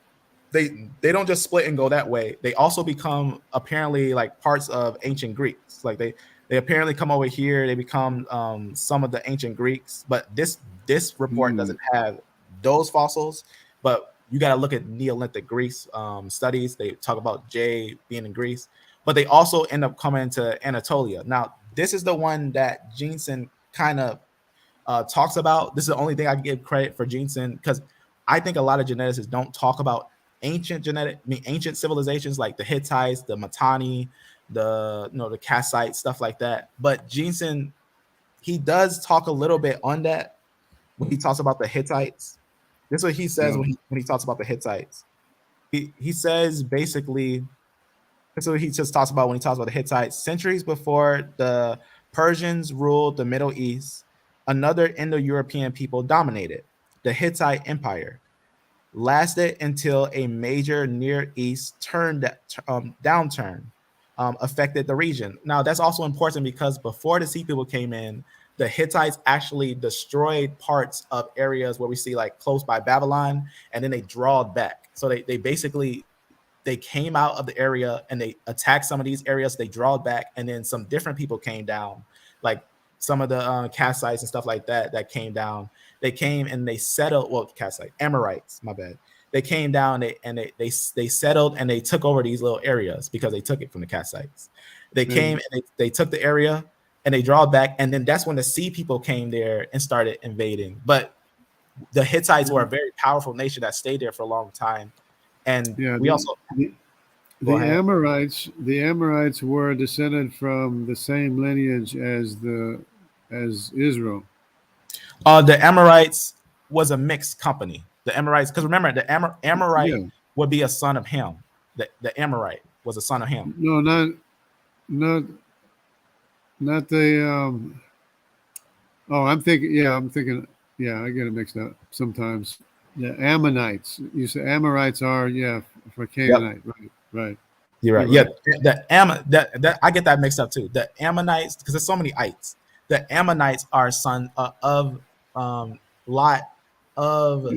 [SPEAKER 1] they don't just split and go that way. They also become apparently like parts of ancient Greeks. Like they apparently come over here. They become some of the ancient Greeks. But this report doesn't have those fossils. But you got to look at Neolithic Greece studies. They talk about J being in Greece, but they also end up coming to Anatolia. Now, this is the one that Jensen kind of talks about. This is the only thing I can give credit for Jensen, because I think a lot of geneticists don't talk about ancient civilizations like the Hittites, the Mitanni, the Kassites, stuff like that. But Jensen, he does talk a little bit on that when he talks about the Hittites. This is what he says when he talks about the Hittites. He says basically, this is what he just talks about when he talks about the Hittites. Centuries before the Persians ruled the Middle East, another Indo-European people dominated. The Hittite Empire lasted until a major Near East downturn affected the region. Now, that's also important because before the Sea people came in, the Hittites actually destroyed parts of areas where we see like close by Babylon, and then they drawed back. So they basically they came out of the area and they attacked some of these areas. They drawed back, and then some different people came down, like some of the Kassites and stuff like that that came down. They came and they settled. Well, Kassite, Amorites, my bad. They came down and they settled and they took over these little areas because they took it from the Kassites. They came and they took the area and they drawed back, and then that's when the Sea people came there and started invading. But the Hittites were a very powerful nation that stayed there for a long time. And
[SPEAKER 2] the Amorites were descended from the same lineage as Israel.
[SPEAKER 1] The Amorites was a mixed company. The Amorites, because remember, the Amorite would be a son of Ham. The Amorite was a son of Ham.
[SPEAKER 2] No, not the. I'm thinking. Yeah, I get it mixed up sometimes. The Ammonites. You say Amorites are for Canaanite, right?
[SPEAKER 1] You're right. Yeah, I get that mixed up too. The Ammonites, because there's so many ites. The Ammonites are son of Lot of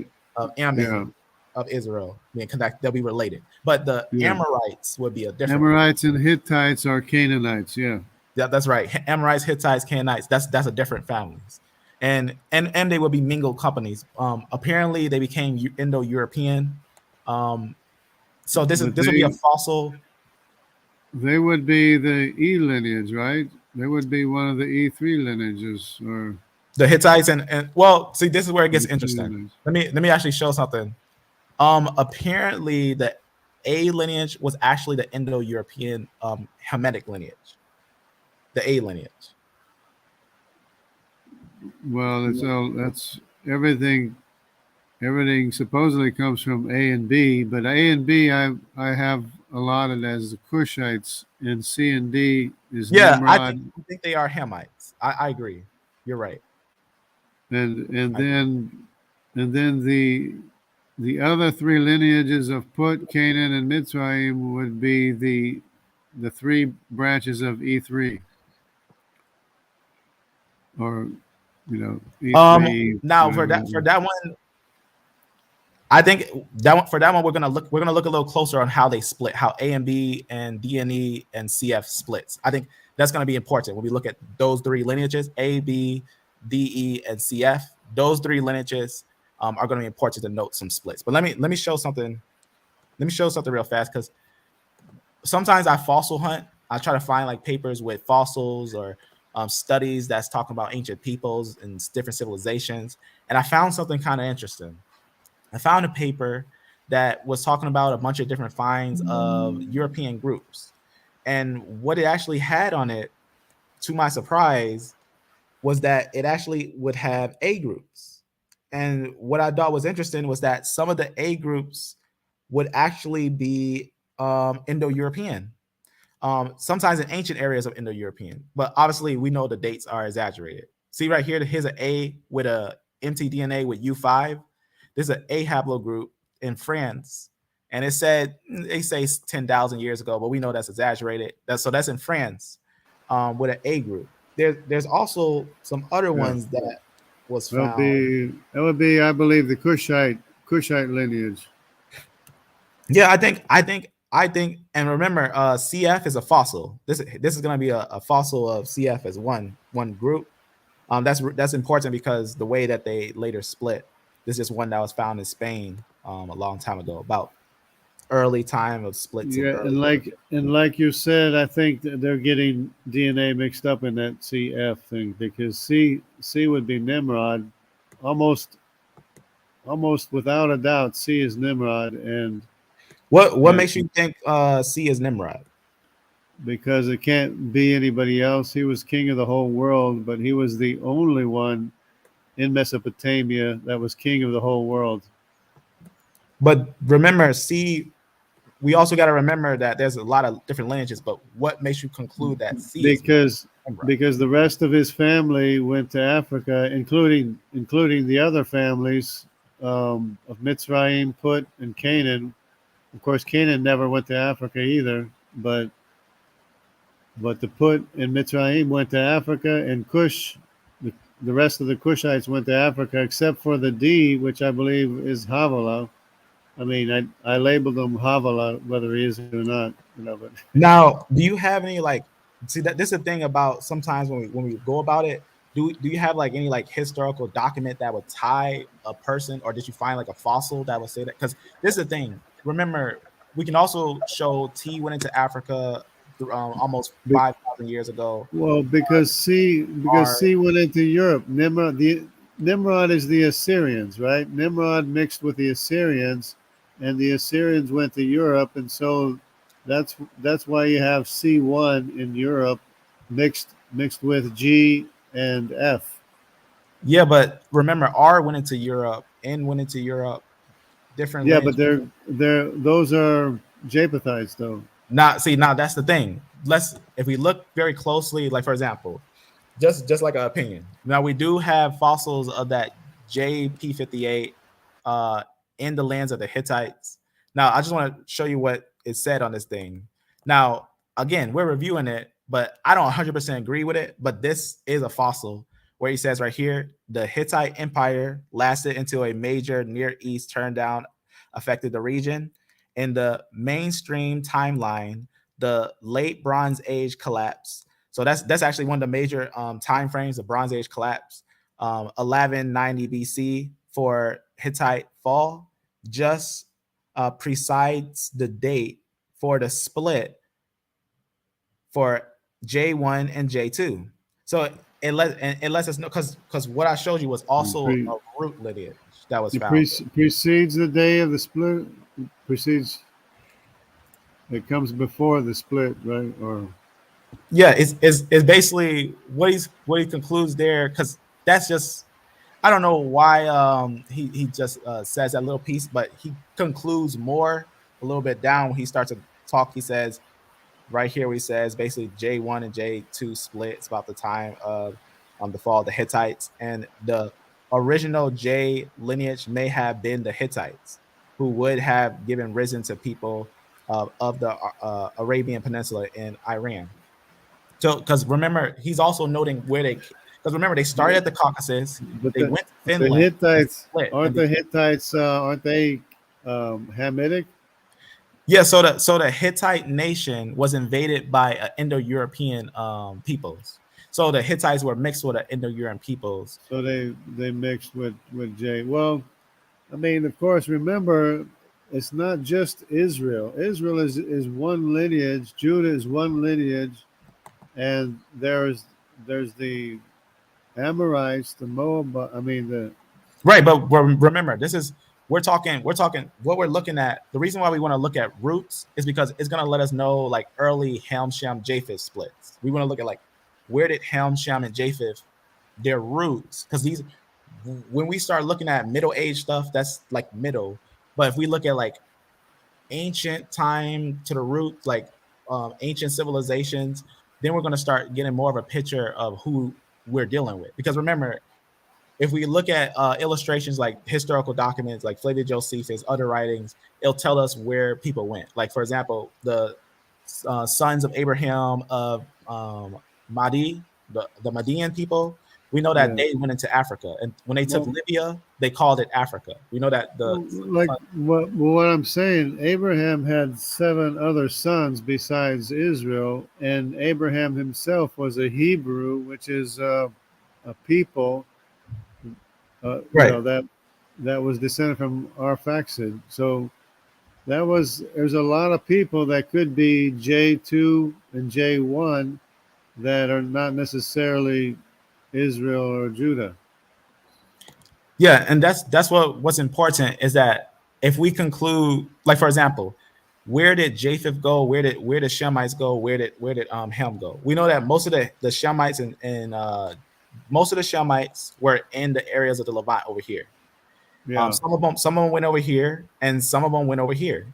[SPEAKER 1] Ammon of Israel, being connected. They'll be related. But the Amorites would be a different.
[SPEAKER 2] Amorites and Hittites are Canaanites. Yeah,
[SPEAKER 1] that's right. Amorites, Hittites, Canaanites. That's a different families. And they would be mingled companies. Apparently, they became Indo-European. So this would be a fossil.
[SPEAKER 2] They would be the E lineage, right? They would be one of the E3 lineages, or
[SPEAKER 1] the Hittites. And well, see, this is where it gets interesting. Let me actually show something. Apparently, the A lineage was actually the Indo-European Hamitic lineage. The A lineage.
[SPEAKER 2] Well, that's everything. Everything supposedly comes from A and B, but A and B I have allotted as the Cushites, and C and D is Nimrod.
[SPEAKER 1] I think they are Hamites. I agree. You're right.
[SPEAKER 2] And then the other three lineages of Put, Canaan, and Mitzrayim would be the three branches of E3, or E3.
[SPEAKER 1] Now for that one. I think for that one we're gonna look a little closer on how they split, how A and B and D and E and CF splits. I think that's gonna be important when we look at those three lineages: A, B, D, E, and CF. Those three lineages are gonna be important to note some splits. But let me show something. Let me show something real fast, because sometimes I fossil hunt. I try to find like papers with fossils or studies that's talking about ancient peoples and different civilizations, and I found something kind of interesting. I found a paper that was talking about a bunch of different finds of European groups. And what it actually had on it, to my surprise, was that it actually would have A groups. And what I thought was interesting was that some of the A groups would actually be Indo-European. Sometimes in ancient areas of Indo-European. But obviously, we know the dates are exaggerated. See right here, here's an A with a mtDNA with U5. There's an A haplogroup in France, and they say 10,000 years ago, but we know that's exaggerated. That's in France with an A group. There's also some other ones that was found.
[SPEAKER 2] That would be, I believe, the Cushite lineage.
[SPEAKER 1] Yeah, I think, and remember, CF is a fossil. This is going to be a fossil of CF as one group. That's important because the way that they later split. This is one that was found in Spain a long time ago, about early time of splits and
[SPEAKER 2] Yeah,
[SPEAKER 1] early.
[SPEAKER 2] and like you said, I think that they're getting DNA mixed up in that CF thing because C would be Nimrod, almost almost without a doubt. C is Nimrod,
[SPEAKER 1] What
[SPEAKER 2] and
[SPEAKER 1] makes you think C is Nimrod?
[SPEAKER 2] because it can't be anybody else. He was king of the whole world, but he was the only one in Mesopotamia that was king of the whole world.
[SPEAKER 1] But remember, C. We also got to remember that there's a lot of different lineages. But what makes you conclude that C is
[SPEAKER 2] Because
[SPEAKER 1] Nimrod?
[SPEAKER 2] because the rest of his family went to Africa, including the other families of Mitzrayim, Put, and Canaan. Of course, Canaan never went to Africa either, but the Put and Mitzrayim went to Africa, and Cush, the rest of the Cushites went to Africa, except for the D, which I believe is Havilah. I mean, I labeled him Havilah, whether he is or not, but
[SPEAKER 1] Now, do you have any like? See that this is the thing about sometimes when we go about it. Do you have like any like historical document that would tie a person, or did you find like a fossil that would say that? Because this is the thing. Remember, we can also show T went into Africa almost 5,000 years ago.
[SPEAKER 2] well, because
[SPEAKER 1] Are
[SPEAKER 2] C went into Europe. Nimrod is the Assyrians, right? Nimrod mixed with the Assyrians, and the Assyrians went to Europe, and so that's why you have C1 in Europe mixed with G and F.
[SPEAKER 1] yeah, but remember, R went into Europe, N went into Europe, different
[SPEAKER 2] Yeah, but
[SPEAKER 1] lineage.
[SPEAKER 2] those are Japhethites, though.
[SPEAKER 1] Now that's the thing. If we look very closely, like for example, just like an opinion. Now we do have fossils of that JP58 in the lands of the Hittites. Now I just want to show you what is said on this thing. Now again, we're reviewing it, but I don't 100% agree with it. But this is a fossil where he says right here, the Hittite Empire lasted until a major Near East turn down affected the region. In the mainstream timeline, the late Bronze Age collapse. So that's actually one of the major time frames, the Bronze Age collapse, 1190 BC for Hittite fall, just presides the date for the split for J1 and J2. So it lets us know because what I showed you was also a root lineage that was
[SPEAKER 2] It
[SPEAKER 1] found.
[SPEAKER 2] precedes the day of the split. Precedes. It comes before the split, right? Or
[SPEAKER 1] Yeah, it's basically what he concludes there, because that's just, I don't know why he just says that little piece, but he concludes more a little bit down when he starts to talk. He says right here where he says basically J1 and J2 split. It's about the time of the fall of the Hittites, and the original J lineage may have been the Hittites, who would have given risen to people of the Arabian Peninsula in Iran. So, because remember, he's also noting where because remember, they started at the Caucasus,
[SPEAKER 2] but
[SPEAKER 1] they went to
[SPEAKER 2] the
[SPEAKER 1] Finland,
[SPEAKER 2] Hittites
[SPEAKER 1] split,
[SPEAKER 2] aren't
[SPEAKER 1] and
[SPEAKER 2] the Hittites aren't they Hamitic?
[SPEAKER 1] yeah. So the Hittite nation was invaded by Indo-European peoples. So the Hittites were mixed with the Indo-European peoples.
[SPEAKER 2] So they mixed with J. Well, I mean, of course, remember, it's not just Israel. Israel is one lineage. Judah is one lineage, and there's the Amorites, the Moab. I mean the
[SPEAKER 1] Right, but remember, we're talking what we're looking at. The reason why we want to look at roots is because it's going to let us know like early Ham, Shem, Japheth splits. We want to look at like where did Ham, Shem, and Japheth their roots, because these, when we start looking at Middle Age stuff, that's like middle. But if we look at like ancient time to the root, like ancient civilizations, then we're going to start getting more of a picture of who we're dealing with. Because remember, if we look at illustrations like historical documents like Flavio Josephus, other writings, it'll tell us where people went. Like, for example, the sons of Abraham of Mahdi, the Median people, we know that
[SPEAKER 2] yeah.
[SPEAKER 1] they went into Africa. And when they took
[SPEAKER 2] Well,
[SPEAKER 1] Libya, they called it Africa. We know that
[SPEAKER 2] like what I'm saying, Abraham had 7 other sons besides Israel, and Abraham himself was a Hebrew, which is a people,
[SPEAKER 1] right.
[SPEAKER 2] that was descended from Arphaxad. So there's a lot of people that could be J2 and J1 that are not necessarily Israel or Judah.
[SPEAKER 1] Yeah, and that's what's important is that if we conclude, like for example, where did Japheth go? Where did Shemites go? Where did Ham go? We know that most of the Shemites and most of the Shemites were in the areas of the Levant over here.
[SPEAKER 2] Yeah.
[SPEAKER 1] Some of them went over here, and some of them went over here.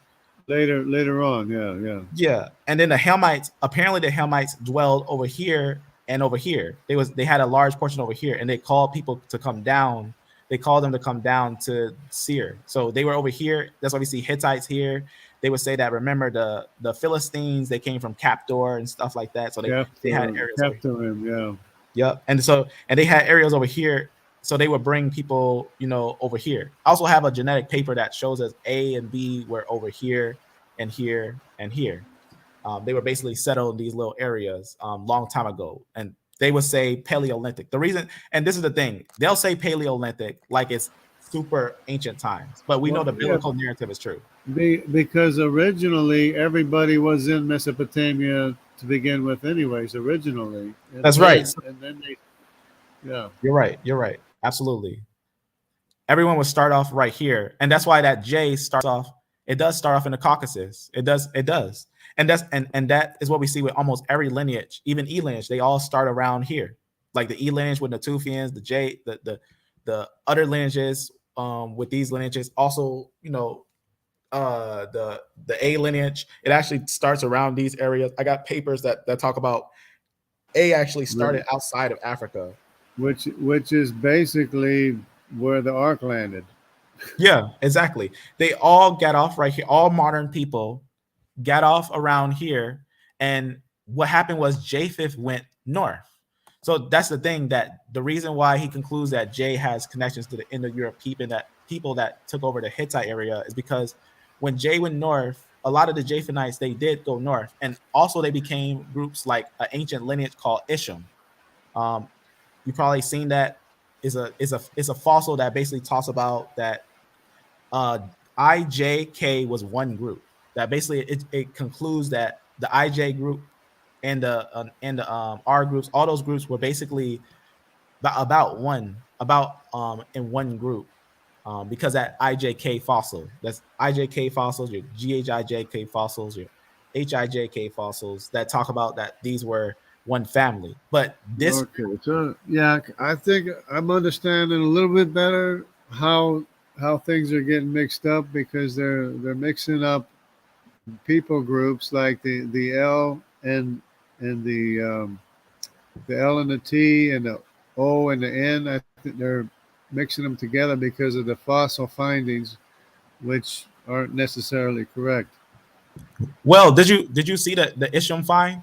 [SPEAKER 2] Later on, yeah.
[SPEAKER 1] Yeah, and then the Hamites, apparently the Hamites dwelled over here and over here. They had a large portion over here, and they called people to come down. They called them to come down to Seir. So they were over here. That's why we see Hittites here. They would say that, remember the Philistines, they came from Captor and stuff like that. So they had areas over here.
[SPEAKER 2] Captain, yeah.
[SPEAKER 1] Yep. And they had areas over here. So they would bring people, over here. I also have a genetic paper that shows us A and B were over here and here and here. They were basically settled in these little areas long time ago. And they would say Paleolithic. The reason, and this is the thing, they'll say Paleolithic like it's super ancient times, but we know the biblical narrative is true.
[SPEAKER 2] Because originally everybody was in Mesopotamia to begin with, anyways. Originally,
[SPEAKER 1] that's right.
[SPEAKER 2] And then yeah,
[SPEAKER 1] you're right. Absolutely. Everyone would start off right here, and that's why that J starts off. It does start off in the Caucasus. It does, and that is what we see with almost every lineage, even E lineage. They all start around here, like the E lineage with the Natufians, the J, the other lineages with these lineages. Also, the A lineage. It actually starts around these areas. I got papers that talk about A actually started outside of Africa,
[SPEAKER 2] which is basically where the ark landed.
[SPEAKER 1] Yeah, exactly. They all got off right here. All modern people got off around here, and what happened was Japheth went north. So that's the thing, that the reason why he concludes that J has connections to the Indo-Europe people that took over the Hittite area is because when J went north, a lot of the Japhanites, they did go north, and also they became groups like an ancient lineage called Isham. You probably seen that is a fossil that basically talks about that IJK was one group. That basically it concludes that the IJ group and the R groups, all those groups were basically about in one group. Because that IJK fossil, that's IJK fossils, your GHIJK fossils, your HIJK fossils that talk about that these were one family. But this,
[SPEAKER 2] okay, so yeah, I think I'm understanding a little bit better how things are getting mixed up, because they're mixing up people groups like the L and the L and the T and the O and the N. I think they're mixing them together because of the fossil findings, which aren't necessarily correct.
[SPEAKER 1] well, did you see the Isham find?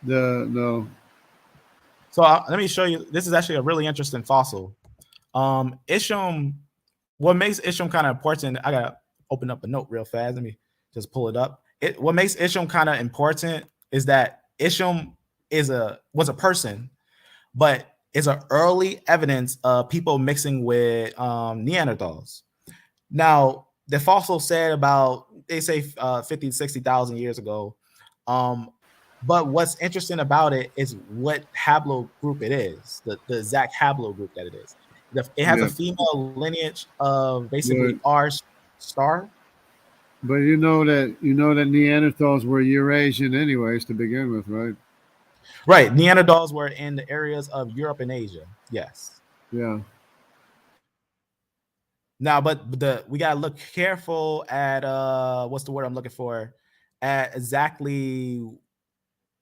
[SPEAKER 2] No.
[SPEAKER 1] So let me show you. This is actually a really interesting fossil. Isham. What makes Isham kind of important? I gotta open up a note real fast. Let me just pull it up. What makes Isham kind of important is that Isham was a person, but is an early evidence of people mixing with Neanderthals. Now, the fossil said about, they say 50, 60,000 years ago. But what's interesting about it is what haplogroup it is, the exact haplogroup that it is. It has a female lineage of basically R star.
[SPEAKER 2] But you know that Neanderthals were Eurasian anyways to begin with, right?
[SPEAKER 1] Right. Neanderthals were in the areas of Europe and Asia. Yes.
[SPEAKER 2] Yeah.
[SPEAKER 1] Now, but we gotta look careful at what's the word I'm looking for? At exactly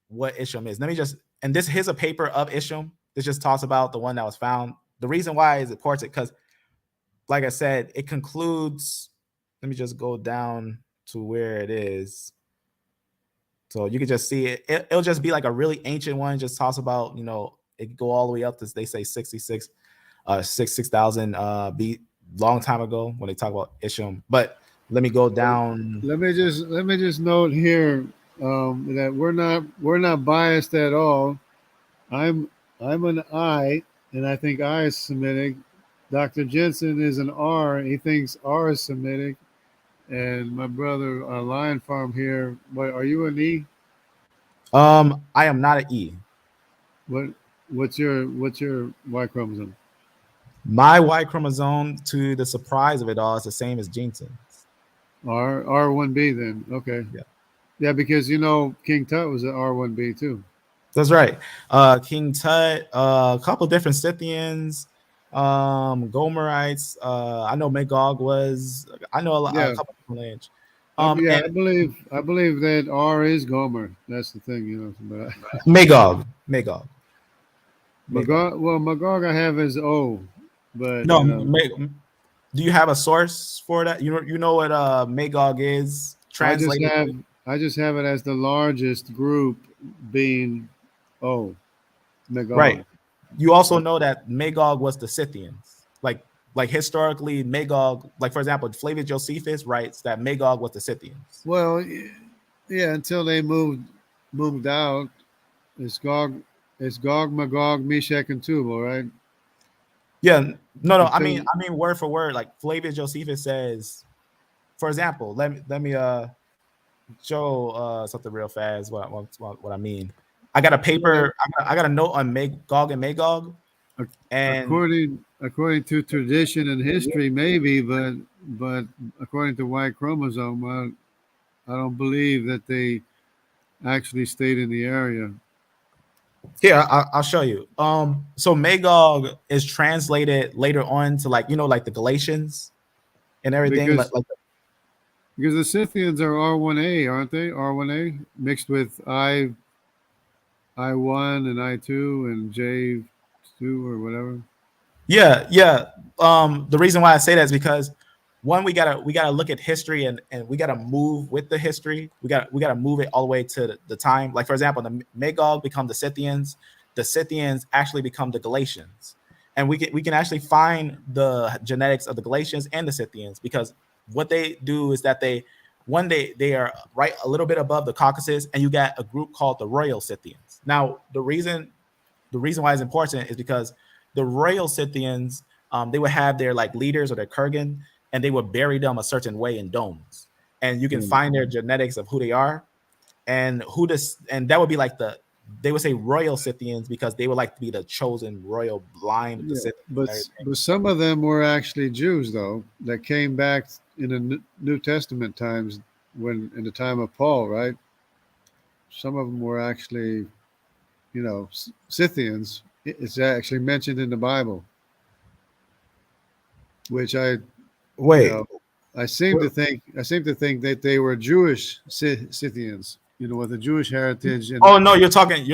[SPEAKER 1] what Isham is. Let me just, and here's a paper of Isham. This just talks about the one that was found. The reason why is important because, like I said, it concludes. Let me just go down to where it is. So you can just see it. It'll just be like a really ancient one. Just talks about, it can go all the way up to, they say 66, 6,000 B, long time ago when they talk about Isham. But let me go down.
[SPEAKER 2] Let me just note here that we're not biased at all. I'm an I, and I think I is Semitic. Dr. Jensen is an R. He thinks R is Semitic. And my brother, Lion Farm here. What are you an E?
[SPEAKER 1] I am not an E.
[SPEAKER 2] What what's your Y chromosome?
[SPEAKER 1] My Y chromosome, to the surprise of it all, is the same as Jensen's.
[SPEAKER 2] R1B then. Okay.
[SPEAKER 1] Yeah,
[SPEAKER 2] Yeah, because King Tut was an R1B too.
[SPEAKER 1] that's right. King Tut, a couple different Scythians, Gomerites. I know Magog was. I know a
[SPEAKER 2] Yeah.
[SPEAKER 1] couple different lineage.
[SPEAKER 2] Yeah,
[SPEAKER 1] And
[SPEAKER 2] I believe that R is Gomer. That's the thing, But
[SPEAKER 1] Magog.
[SPEAKER 2] Magog I have as O, but
[SPEAKER 1] No, do you have a source for that? You know what Magog is
[SPEAKER 2] I just
[SPEAKER 1] translated
[SPEAKER 2] have
[SPEAKER 1] to?
[SPEAKER 2] I just have it as the largest group being O,
[SPEAKER 1] Right.
[SPEAKER 2] Magog.
[SPEAKER 1] You also know that Magog was the Scythians. Like historically, Magog, like for example, Flavius Josephus writes that Magog was the Scythians.
[SPEAKER 2] Well, yeah, until they moved out, it's Gog, Magog, Meshach, and Tubal, right?
[SPEAKER 1] Yeah, no. I
[SPEAKER 2] Until
[SPEAKER 1] mean, word for word, like Flavius Josephus says. For example, let me show something real fast. What I mean. I got a
[SPEAKER 2] well,
[SPEAKER 1] paper. I got a note on Magog and Magog, and
[SPEAKER 2] according to tradition and history, maybe, but according to Y chromosome, I don't believe that they actually stayed in the area
[SPEAKER 1] here I'll show you. So Magog is translated later on to like the Galatians and everything. Like,
[SPEAKER 2] because
[SPEAKER 1] like
[SPEAKER 2] because the Scythians are R1A, aren't they? R1A mixed with I1 and I2 and J2 or whatever.
[SPEAKER 1] yeah. The reason why I say that is because one, we gotta look at history and we gotta move with the history. We gotta move it all the way to the time. Like for example, the Magog become the Scythians. The Scythians actually become the Galatians, and we can actually find the genetics of the Galatians and the Scythians because what they do is that they are right a little bit above the Caucasus, and you got a group called the Royal Scythians. Now the reason why it's important is because the royal Scythians, they would have their like leaders or their kurgan, and they would bury them a certain way in domes, and you can
[SPEAKER 2] Hmm.
[SPEAKER 1] find their genetics of who they are, and that would be like they would say royal Scythians because they would like to be the chosen royal line of the
[SPEAKER 2] Yeah,
[SPEAKER 1] Scythians and everything.
[SPEAKER 2] but some of them were actually Jews though that came back in the New Testament times when in the time of Paul, right? Some of them were actually Scythians. It's actually mentioned in the Bible, which you
[SPEAKER 1] Wait,
[SPEAKER 2] know I seem to think that they were Jewish Scythians, with a Jewish heritage. And
[SPEAKER 1] oh no, you're talking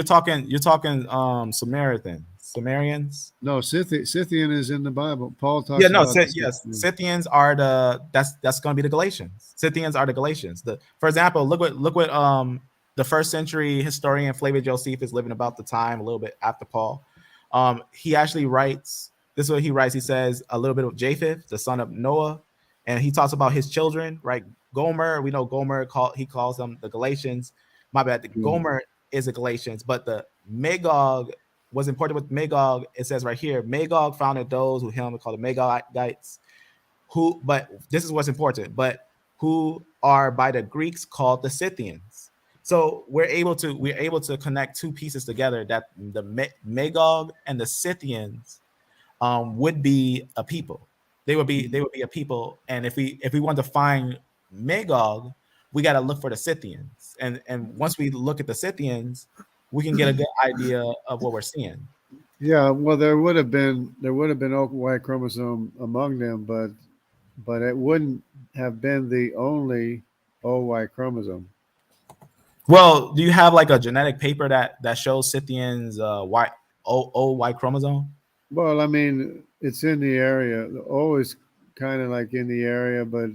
[SPEAKER 1] Sumerians.
[SPEAKER 2] no, Scythian is in the Bible. Paul
[SPEAKER 1] Yeah,
[SPEAKER 2] talks
[SPEAKER 1] no,
[SPEAKER 2] about the
[SPEAKER 1] yes,
[SPEAKER 2] Scythians.
[SPEAKER 1] Scythians are that's going to be the Galatians. Scythians are the Galatians. For example, look what the first century historian Flavius Josephus, living about the time a little bit after Paul. He actually writes, this is what he writes. He says a little bit of Japheth, the son of Noah, and he talks about his children, right? Gomer, we know Gomer he calls them the Galatians. My bad, the
[SPEAKER 2] Mhm.
[SPEAKER 1] Gomer is the Galatians, but the Magog was important with Magog. It says right here, Magog founded those who him called the Magogites, but this is what's important, but who are by the Greeks called the Scythians. So we're able to connect two pieces together that the Magog and the Scythians would be a people. They would be a people, and if we want to find Magog, we got to look for the Scythians, and once we look at the Scythians, we can get a good idea of what we're seeing.
[SPEAKER 2] Yeah, well, there would have been Y chromosome among them, but it wouldn't have been the only OY chromosome.
[SPEAKER 1] Well, do you have like a genetic paper that shows Scythians Y chromosome?
[SPEAKER 2] Well, I mean, it's in the area. The O is kind of like in the area, but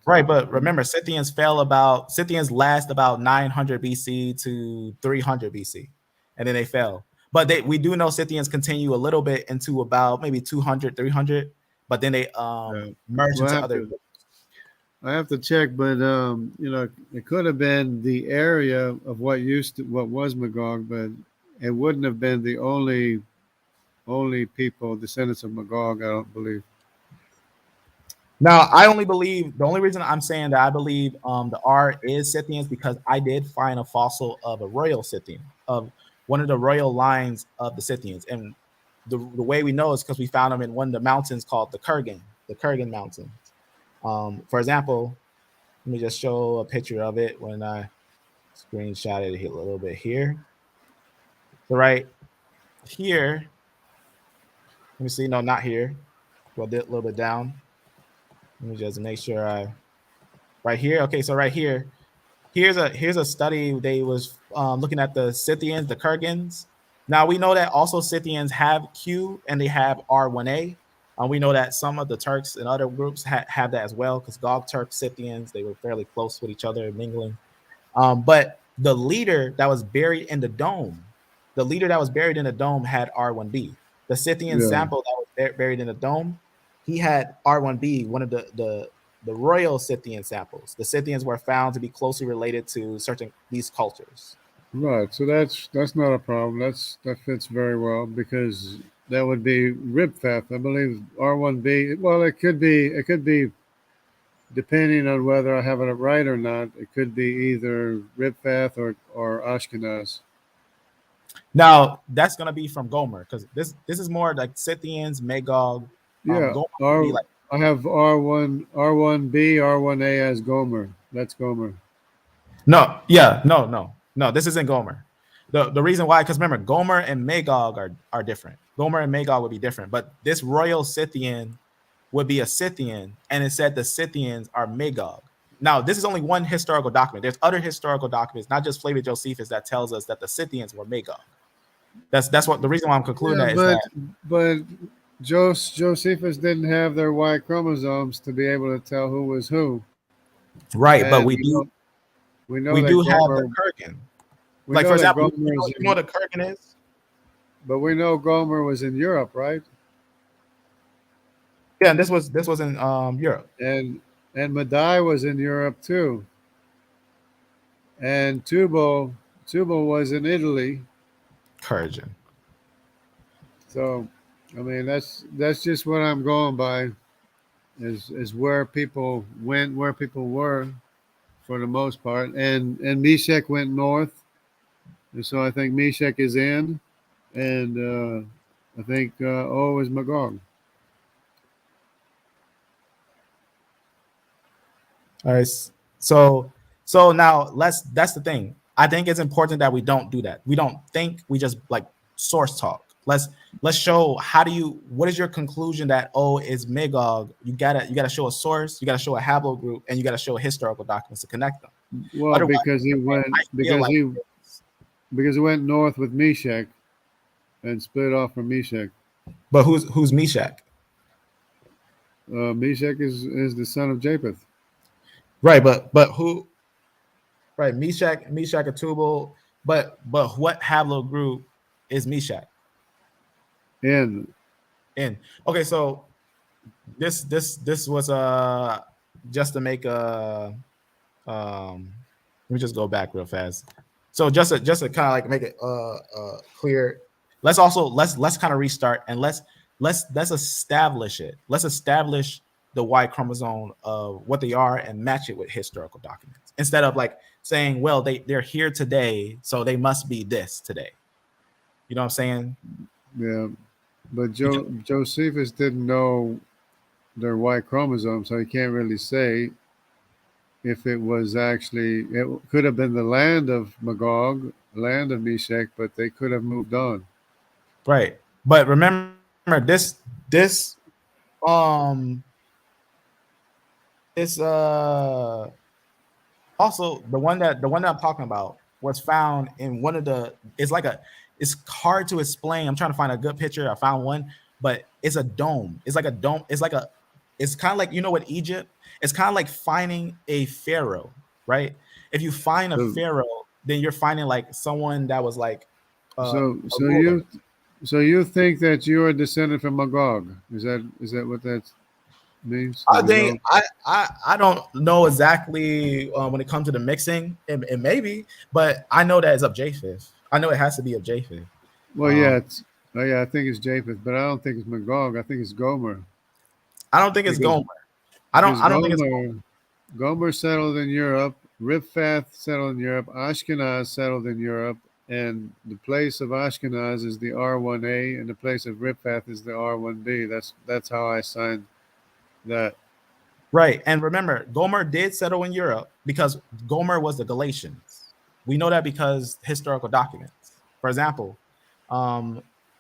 [SPEAKER 1] Right, but remember, Scythians last about 900 BC to 300 BC, and then they fell. But we do know Scythians continue a little bit into about maybe 200, 300, but then they
[SPEAKER 2] uh,
[SPEAKER 1] merge
[SPEAKER 2] well,
[SPEAKER 1] into other.
[SPEAKER 2] I have to check, but it could have been the area of what was Magog, but it wouldn't have been the only people descendants of Magog. I don't believe.
[SPEAKER 1] Now, I only believe the only reason I'm saying that I believe the R is Scythians because I did find a fossil of a royal Scythian, of one of the royal lines of the Scythians. And the way we know is because we found them in one of the mountains called the Kurgan Mountains. For example, let me just show a picture of it when I screenshot it a little bit here. So right here, let me see, no, not here. Go a little bit down. Let me just make sure right here. Okay, so right here, here's a study. They was looking at the Scythians, the Kurgans. Now we know that also Scythians have Q and they have R1A. We know that some of the Turks and other groups have that as well because Gog Turk Scythians, they were fairly close with each other, mingling. But the leader that was buried in the dome, had R1B. The Scythian
[SPEAKER 2] Yeah.
[SPEAKER 1] sample that was buried in the dome, he had R1B, one of the royal Scythian samples. The Scythians were found to be closely related to certain these cultures.
[SPEAKER 2] Right. So that's not a problem. That fits very well because that would be Ribfaf. I believe R1B. Well, it could be depending on whether I have it right or not. It could be either Ribfaf or Ashkenaz.
[SPEAKER 1] Now that's gonna be from Gomer because this is more like Scythians, Magog.
[SPEAKER 2] Yeah.
[SPEAKER 1] Gomer would be like
[SPEAKER 2] I have R1B, R1A as Gomer. That's Gomer.
[SPEAKER 1] no, yeah, no. This isn't Gomer. The reason why, because remember, Gomer and Magog are different. Gomer and Magog would be different, but this royal Scythian would be a Scythian, and it said the Scythians are Magog. Now, this is only one historical document. There's other historical documents, not just Flavia Josephus, that tells us that the Scythians were Magog. That's what the reason why I'm concluding
[SPEAKER 2] Yeah,
[SPEAKER 1] that is that
[SPEAKER 2] but Josephus didn't have their Y chromosomes to be able to tell who was who,
[SPEAKER 1] right, but
[SPEAKER 2] and we know
[SPEAKER 1] we
[SPEAKER 2] that
[SPEAKER 1] do have the
[SPEAKER 2] Gomer.
[SPEAKER 1] Kurgan.
[SPEAKER 2] We
[SPEAKER 1] Like for
[SPEAKER 2] know that
[SPEAKER 1] example,
[SPEAKER 2] Gomer is
[SPEAKER 1] you know
[SPEAKER 2] in,
[SPEAKER 1] what a Kurgan is?
[SPEAKER 2] but we know Gomer was in Europe, right?
[SPEAKER 1] Yeah, and this was in Europe.
[SPEAKER 2] And Madai was in Europe too, and Tubal was in Italy.
[SPEAKER 1] Kurgan.
[SPEAKER 2] So, I mean, that's just what I'm going by is where people went, where people were for the most part, and Meshach went north, and so I think Meshach is in, and I think O is Magog.
[SPEAKER 1] All right. So now that's the thing. I think it's important that we don't do that. We don't think, we just like source talk. Let's show what is your conclusion that O is Magog? You gotta show a source, you gotta show a haplogroup, and you gotta show historical documents to connect them.
[SPEAKER 2] Well,
[SPEAKER 1] Otherwise,
[SPEAKER 2] because he went
[SPEAKER 1] I feel like
[SPEAKER 2] because he went north with Meshach and split off from Meshach.
[SPEAKER 1] but who's Meshach?
[SPEAKER 2] Meshach is the son of Japheth.
[SPEAKER 1] Right, but who right, Meshach and Tubal, but what haplogroup is Meshach?
[SPEAKER 2] And
[SPEAKER 1] In okay, so this was just to make a let me just go back real fast. So just to kind of like make it clear, let's kind of restart and let's establish it. Let's establish the Y chromosome of what they are and match it with historical documents instead of like saying, well, they're here today, so they must be this today. You know what I'm saying?
[SPEAKER 2] yeah, but Josephus didn't know their Y chromosome, so he can't really say if it was actually, it could have been the land of Magog, land of Meshach, but they could have moved on.
[SPEAKER 1] Right. But remember this um this also the one that I'm talking about was found in one of the it's hard to explain. I'm trying to find a good picture. I found one, but it's a dome. It's like a dome. It's kind of like, you know what, Egypt? It's kind of like finding a pharaoh, right? If you find a
[SPEAKER 2] So,
[SPEAKER 1] pharaoh, then you're finding like someone that was like
[SPEAKER 2] so,
[SPEAKER 1] a
[SPEAKER 2] so
[SPEAKER 1] ruler.
[SPEAKER 2] you think that you are descended from Magog? Is that what that means?
[SPEAKER 1] I
[SPEAKER 2] That
[SPEAKER 1] think
[SPEAKER 2] Magog?
[SPEAKER 1] I don't know exactly when it comes to the mixing. It may be, but I know that it's of Japheth. I know it has to be of Japheth.
[SPEAKER 2] Well, yeah, oh yeah, I think it's Japheth, but I don't think it's Magog. I think it's Gomer
[SPEAKER 1] I don't think it's
[SPEAKER 2] because
[SPEAKER 1] Gomer. I don't think it's
[SPEAKER 2] Gomer settled in Europe, Riphath settled in Europe, Ashkenaz settled in Europe, and the place of Ashkenaz is the R1A, and the place of Riphath is the R1B. That's how I signed that.
[SPEAKER 1] right. And remember, Gomer did settle in Europe because Gomer was the Galatians. We know that because historical documents. For example,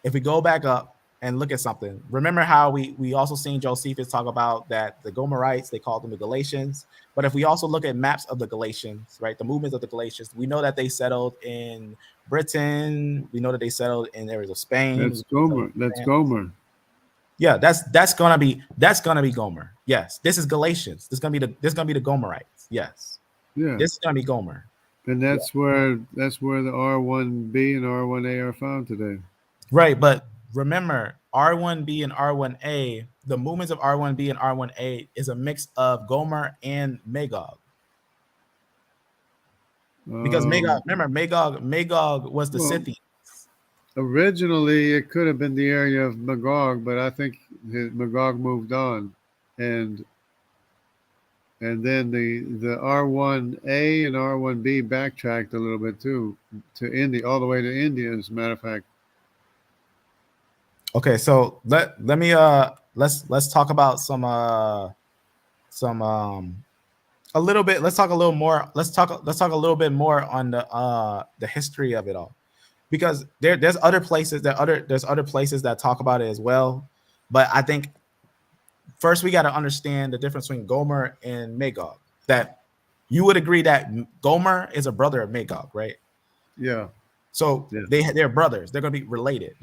[SPEAKER 1] if we go back up and look at something, remember how we also seen Josephus talk about that the Gomerites, they called them the Galatians. But if we also look at maps of the Galatians, right, the movements of the Galatians, we know that they settled in Britain. We know that they settled in areas of Spain.
[SPEAKER 2] That's Gomer. That's Gomer.
[SPEAKER 1] Yeah, that's gonna be Gomer. Yes, this is Galatians. This is gonna be the Gomerites. Yes,
[SPEAKER 2] Yeah,
[SPEAKER 1] this is gonna be Gomer.
[SPEAKER 2] and that's where the R1B and R1A are found today.
[SPEAKER 1] Right, but remember, R1B and R1A, the movements of R1B and R1A is a mix of Gomer and Magog. Because Magog was the Scythians.
[SPEAKER 2] Originally, it could have been the area of Magog, but I think Magog moved on, and then the R1A and R1B backtracked a little bit too, to India, all the way to India, as a matter of fact.
[SPEAKER 1] Okay, so let me let's talk about some a little bit. Let's talk a little more. Let's talk a little bit more on the history of it all, because there's other places that talk about it as well. But I think first we got to understand the difference between Gomer and Magog. That you would agree that Gomer is a brother of Magog, right?
[SPEAKER 2] Yeah.
[SPEAKER 1] So yeah. They're brothers. They're gonna be related.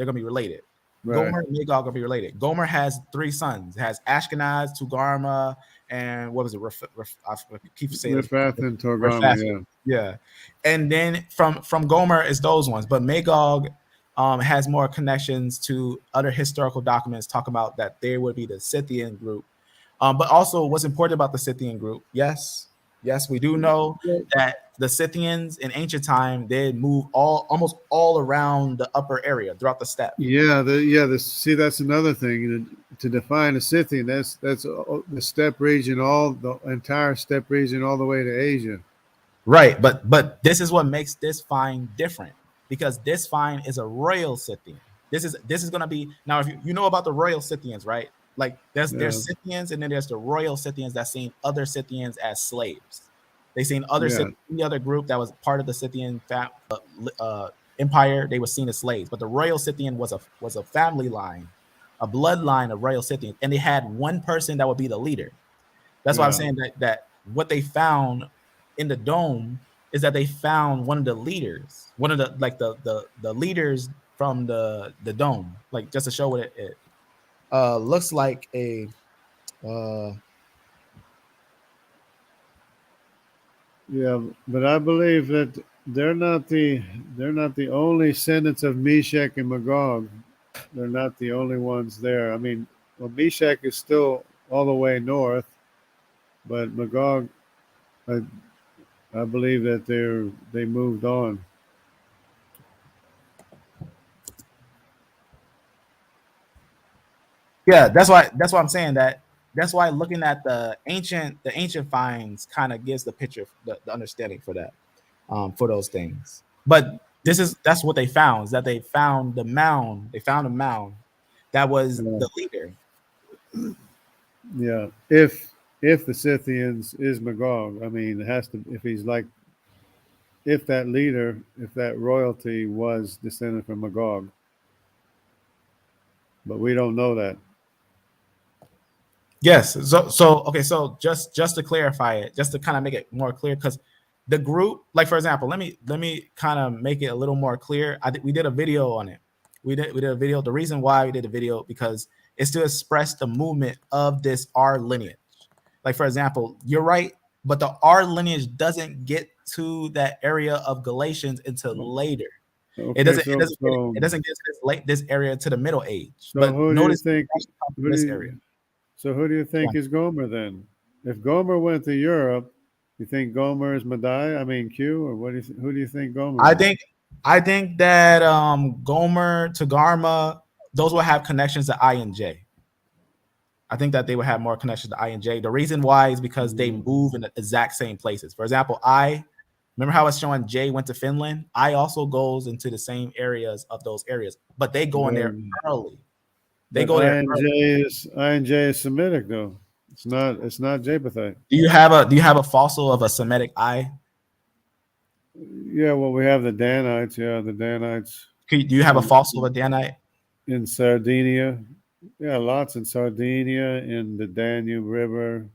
[SPEAKER 1] Right. Gomer and Magog are gonna be related. Gomer has 3 sons. It has Ashkenaz, Togarmah, and what was it? I keep saying
[SPEAKER 2] Riphath and Togarmah.
[SPEAKER 1] Yeah. And then from Gomer is those ones, but Magog has more connections to other historical documents talking about that there would be the Scythian group. But also, what's important about the Scythian group? Yes, we do know that the Scythians in ancient time did move almost all around the upper area throughout the steppe.
[SPEAKER 2] See, that's another thing to define a Scythian. That's the steppe region, the entire steppe region, all the way to Asia.
[SPEAKER 1] Right, but this is what makes this find different, because this find is a royal Scythian. This is going to be, now if you know about the royal Scythians, right? Like there's Scythians, and then there's the royal Scythians that seen other Scythians as slaves. They seen any other group that was part of the Scythian empire. They were seen as slaves, but the royal Scythian was a family line, a bloodline of royal Scythians, and they had one person that would be the leader. That's why I'm saying that what they found in the dome is that they found one of the leaders, one of the leaders from the dome, like just to show what it looks like a
[SPEAKER 2] but I believe that they're not the only descendants of Meshach and Magog. They're not the only ones there. I mean, Meshach is still all the way north, but Magog, I believe that they moved on.
[SPEAKER 1] Yeah, that's why I'm saying that. That's why looking at the ancient finds kind of gives the picture, the understanding for that, for those things. But that's what they found, is that they found the mound. They found a mound that was the leader.
[SPEAKER 2] Yeah, if the Scythians is Magog, I mean, it has to. If that leader, if that royalty was descended from Magog, but we don't know that.
[SPEAKER 1] Yes. So okay. So just to clarify it, just to kind of make it more clear, because the group, like for example, let me kind of make it a little more clear. We did a video on it. We did a video. The reason why we did a video, because it's to express the movement of this R lineage. Like for example, you're right, but the R lineage doesn't get to that area of Galatians until later. Okay, it doesn't get this area to the Middle Age.
[SPEAKER 2] So but who notice do you think this area? So who do you think is Gomer then? If Gomer went to Europe, you think Gomer is Madai? I mean Q, or who do you think Gomer is?
[SPEAKER 1] I think that Gomer, Togarmah, those will have connections to I and J. I think that they would have more connection to I and J. The reason why is because they move in the exact same places. For example, I remember how it's showing J went to Finland. I also goes into the same areas of those areas, but they go in there early. They go there.
[SPEAKER 2] I and J is Semitic though. It's not Japhethite.
[SPEAKER 1] Do you have a fossil of a Semitic I?
[SPEAKER 2] Yeah, well, we have the Danites. Yeah, the Danites.
[SPEAKER 1] Do you have a fossil of a Danite?
[SPEAKER 2] In Sardinia. Yeah, lots in Sardinia, in the Danube River.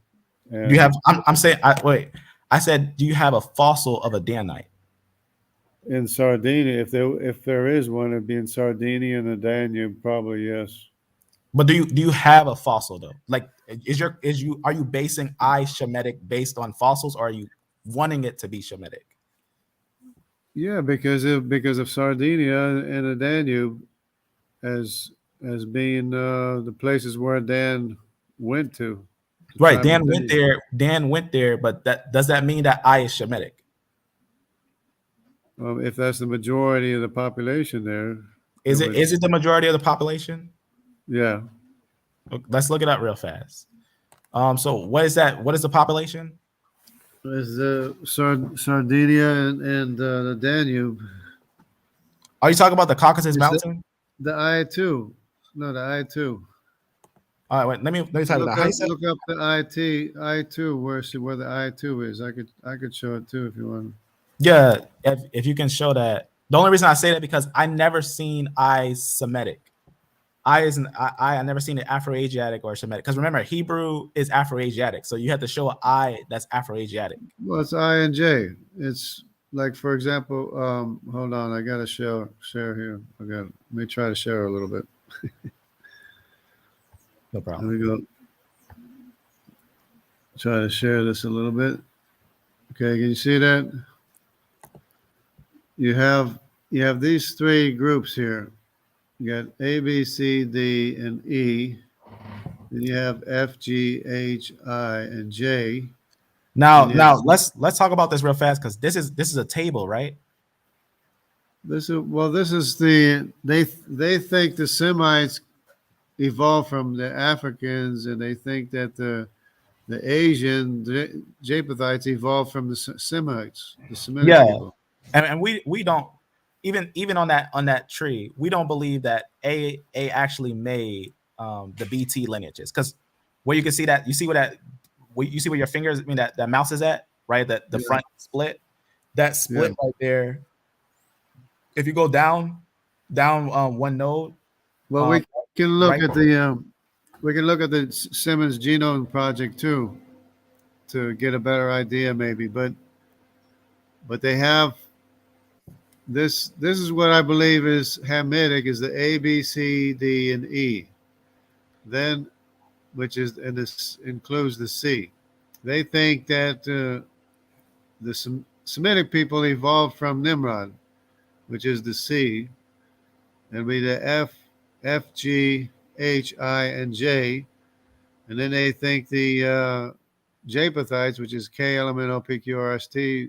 [SPEAKER 1] Do you have? I'm saying. Wait. I said, do you have a fossil of a Danite?
[SPEAKER 2] In Sardinia, if there is one, it'd be in Sardinia and the Danube, probably yes.
[SPEAKER 1] But do you have a fossil though? Like, are you basing I Shemitic based on fossils, or are you wanting it to be Shemitic?
[SPEAKER 2] Yeah, because of Sardinia and the Danube as being the places where Dan went to.
[SPEAKER 1] Right, Dan went there. Dan went there, but does that mean that I is Shemitic?
[SPEAKER 2] If that's the majority of the population there,
[SPEAKER 1] is it the majority of the population?
[SPEAKER 2] Yeah.
[SPEAKER 1] Let's look it up real fast. So what is that? What is the population?
[SPEAKER 2] It's the Sardinia and the Danube.
[SPEAKER 1] Are you talking about the Caucasus Mountain?
[SPEAKER 2] The I2. No, the I2.
[SPEAKER 1] All right, wait, let me type it out.
[SPEAKER 2] Look up the I2 where the I2 is. I could show it too if you want.
[SPEAKER 1] Yeah, if you can show that. The only reason I say that because I never seen I Semitic. I never seen it Afro-Asiatic or Semitic. Because remember, Hebrew is Afro-Asiatic, so you have to show an I that's Afro-Asiatic.
[SPEAKER 2] Well, it's I and J. It's like, for example, hold on, I gotta share here. Let me try to share a little bit.
[SPEAKER 1] No problem.
[SPEAKER 2] Let me go. Try to share this a little bit. Okay, can you see that? You have these three groups here. You got A, B, C, D, and E. Then you have F, G, H, I, and J.
[SPEAKER 1] Now let's talk about this real fast because this is a table, right?
[SPEAKER 2] They think the Semites evolved from the Africans, and they think that the Asian Japhethites evolved from the Semites, the Semitic people.
[SPEAKER 1] And we don't even on that tree, we don't believe that A actually made the BT lineages, because where you can see that, you see where your fingers, I mean that mouse is at, right? That the front split, that split right there. If you go down one node,
[SPEAKER 2] well, we can look at the Simmons Genome Project too, to get a better idea maybe, but they have this is what I believe is Hamitic, is the A, B, C, D, and E. Then, and this includes the C. They think that the Semitic people evolved from Nimrod, which is the C, and be the F, G, H, I, and J. And then they think the Japhethites, which is K, L, M, N, O, P, Q, R, S, T,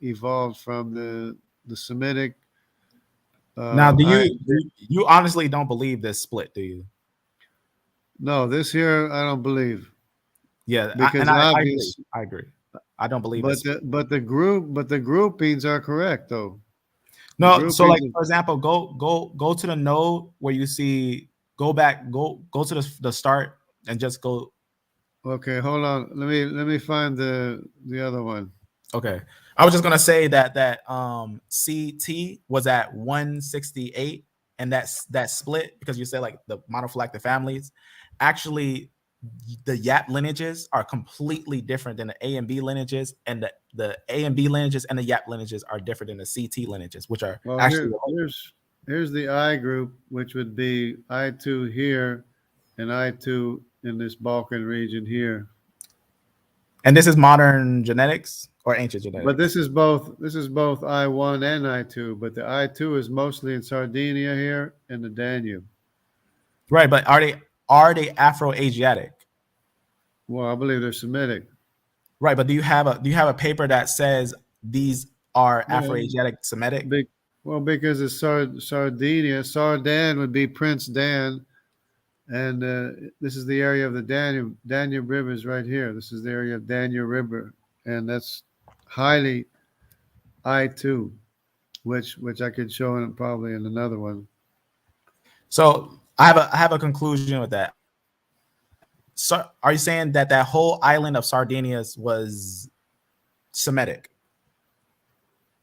[SPEAKER 2] evolved from the Semitic.
[SPEAKER 1] Now, do you honestly don't believe this split, do you?
[SPEAKER 2] No, this here I don't believe.
[SPEAKER 1] Yeah, because I agree. I don't believe it.
[SPEAKER 2] But the groupings are correct though.
[SPEAKER 1] No, so like for example, go to the node where you see, go to the start and just go.
[SPEAKER 2] Okay, hold on. Let me find the other one.
[SPEAKER 1] Okay. I was just gonna say that CT was at 168, and that split, because you said like the monophylactic families, actually the YAP lineages are completely different than the A and B lineages, and the A and B lineages and the YAP lineages are different than the CT lineages, which are actually
[SPEAKER 2] here's the I group, which would be I2 here and I2 in this Balkan region here.
[SPEAKER 1] And this is modern genetics or ancient genetics?
[SPEAKER 2] But this is both I1 and I2, but the I2 is mostly in Sardinia here and the Danube.
[SPEAKER 1] Right, but are they Afro-Asiatic?
[SPEAKER 2] Well, I believe they're Semitic.
[SPEAKER 1] Right, but do you have a paper that says these are Afro-Asiatic Semitic?
[SPEAKER 2] Because it's Sardinia. Sardan would be Prince Dan, And this is the area of the Danube. Danube River is right here. This is the area of Danube River, and that's highly I2, which I could show in probably in another one.
[SPEAKER 1] So I have a conclusion with that. So are you saying that that whole island of Sardinia was Semitic?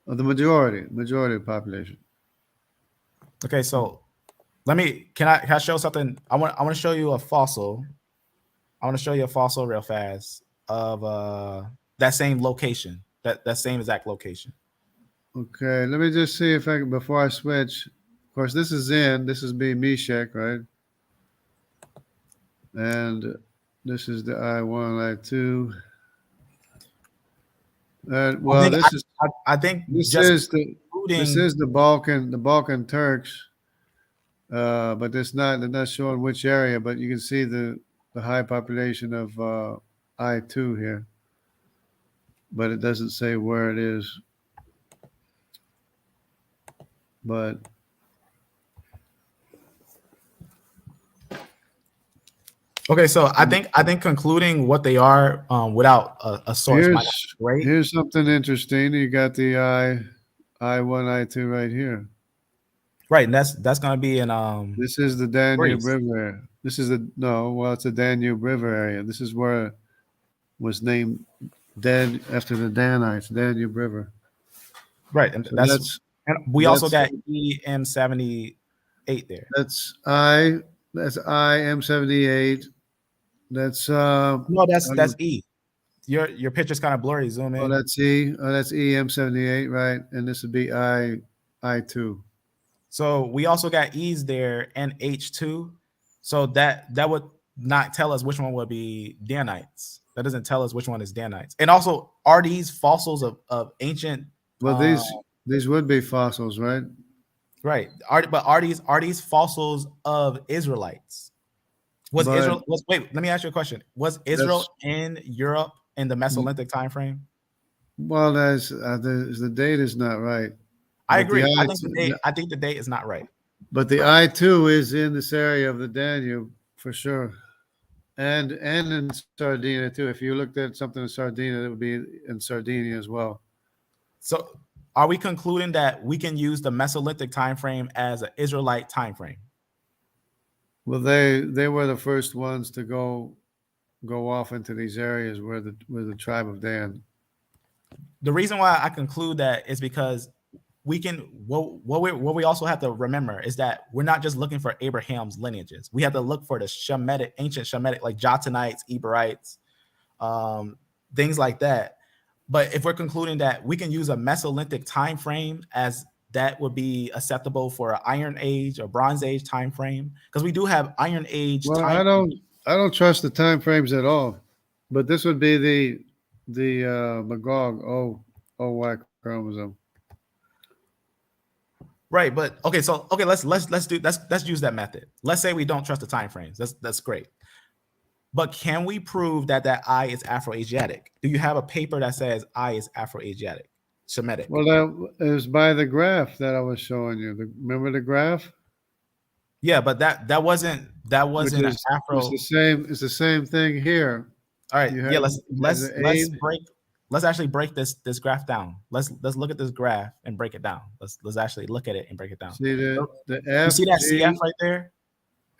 [SPEAKER 2] The majority of the population.
[SPEAKER 1] Okay, so can I show something? I want to show you a fossil. I want to show you a fossil real fast of that same location, that same exact location.
[SPEAKER 2] Okay, let me just see if I can, before I switch. Of course, this is B Meshach, right? And this is the I1, I2. Well,
[SPEAKER 1] I think
[SPEAKER 2] this is the Balkan Turks, but they're not showing which area. But you can see the high population of I2 here, but it doesn't say where it is. But
[SPEAKER 1] okay, so I think concluding what they are without a source might not be great.
[SPEAKER 2] Here's something interesting. You got the I1, I2 right here.
[SPEAKER 1] Right, and that's going to be in
[SPEAKER 2] This is the Danube
[SPEAKER 1] Greece.
[SPEAKER 2] River. This is it's a Danube River area. This is where it was named after the Danites, Danube River.
[SPEAKER 1] Right, and
[SPEAKER 2] So
[SPEAKER 1] and we also got EM78 there.
[SPEAKER 2] That's IM78. That's
[SPEAKER 1] No, that's E. Your picture's kind of blurry. Zoom in.
[SPEAKER 2] Oh, that's E. Oh, that's EM78, right? And this would be I2.
[SPEAKER 1] So we also got E's there and H2. So that would not tell us which one would be Danites. That doesn't tell us which one is Danites. And also, are these fossils of ancient?
[SPEAKER 2] Well, these would be fossils, right?
[SPEAKER 1] Right. Are these fossils of Israelites? Wait, let me ask you a question. Was Israel in Europe in the Mesolithic time frame?
[SPEAKER 2] Well, the date is not right.
[SPEAKER 1] I agree. I think the date is not right.
[SPEAKER 2] But the I2 is in this area of the Danube for sure. And in Sardinia too. If you looked at something in Sardinia, it would be in Sardinia as well.
[SPEAKER 1] So are we concluding that we can use the Mesolithic time frame as an Israelite time frame?
[SPEAKER 2] Well, they were the first ones to go off into these areas where the tribe of Dan.
[SPEAKER 1] The reason why I conclude that is because we can what we also have to remember is that we're not just looking for Abraham's lineages. We have to look for the ancient Shemitic, like Jotanites, Eberites, things like that. But if we're concluding that we can use a Mesolithic time frame as that would be acceptable for an Iron Age or Bronze Age time frame, because we do have Iron Age.
[SPEAKER 2] Well, I don't trust the time frames at all. But this would be the Magog OY chromosome.
[SPEAKER 1] Right, but let's use that method. Let's say we don't trust the time frames. That's great. But can we prove that I is Afro-Asiatic? Do you have a paper that says I is Afro-Asiatic, Semitic?
[SPEAKER 2] Well, that is by the graph that I was showing you. Remember the graph?
[SPEAKER 1] Yeah, but that wasn't Afro.
[SPEAKER 2] It's the same thing here.
[SPEAKER 1] All right, let's actually break this graph down. Let's look at this graph and break it down. Let's actually look at it and break it down.
[SPEAKER 2] See the
[SPEAKER 1] F. You see that CF right there?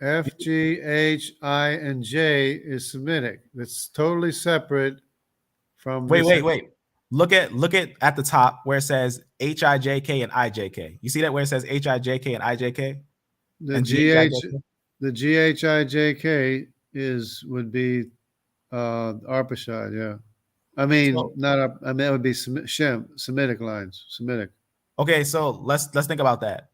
[SPEAKER 2] F, G, H, I, and J is Semitic. That's totally separate from.
[SPEAKER 1] Wait. Look at the top where it says HIJK and IJK. You see that where it says HIJK and IJK?
[SPEAKER 2] The GHIJK would be Arpachshad, yeah. I mean, it would be Semitic lines. Semitic.
[SPEAKER 1] Okay, so let's think about that.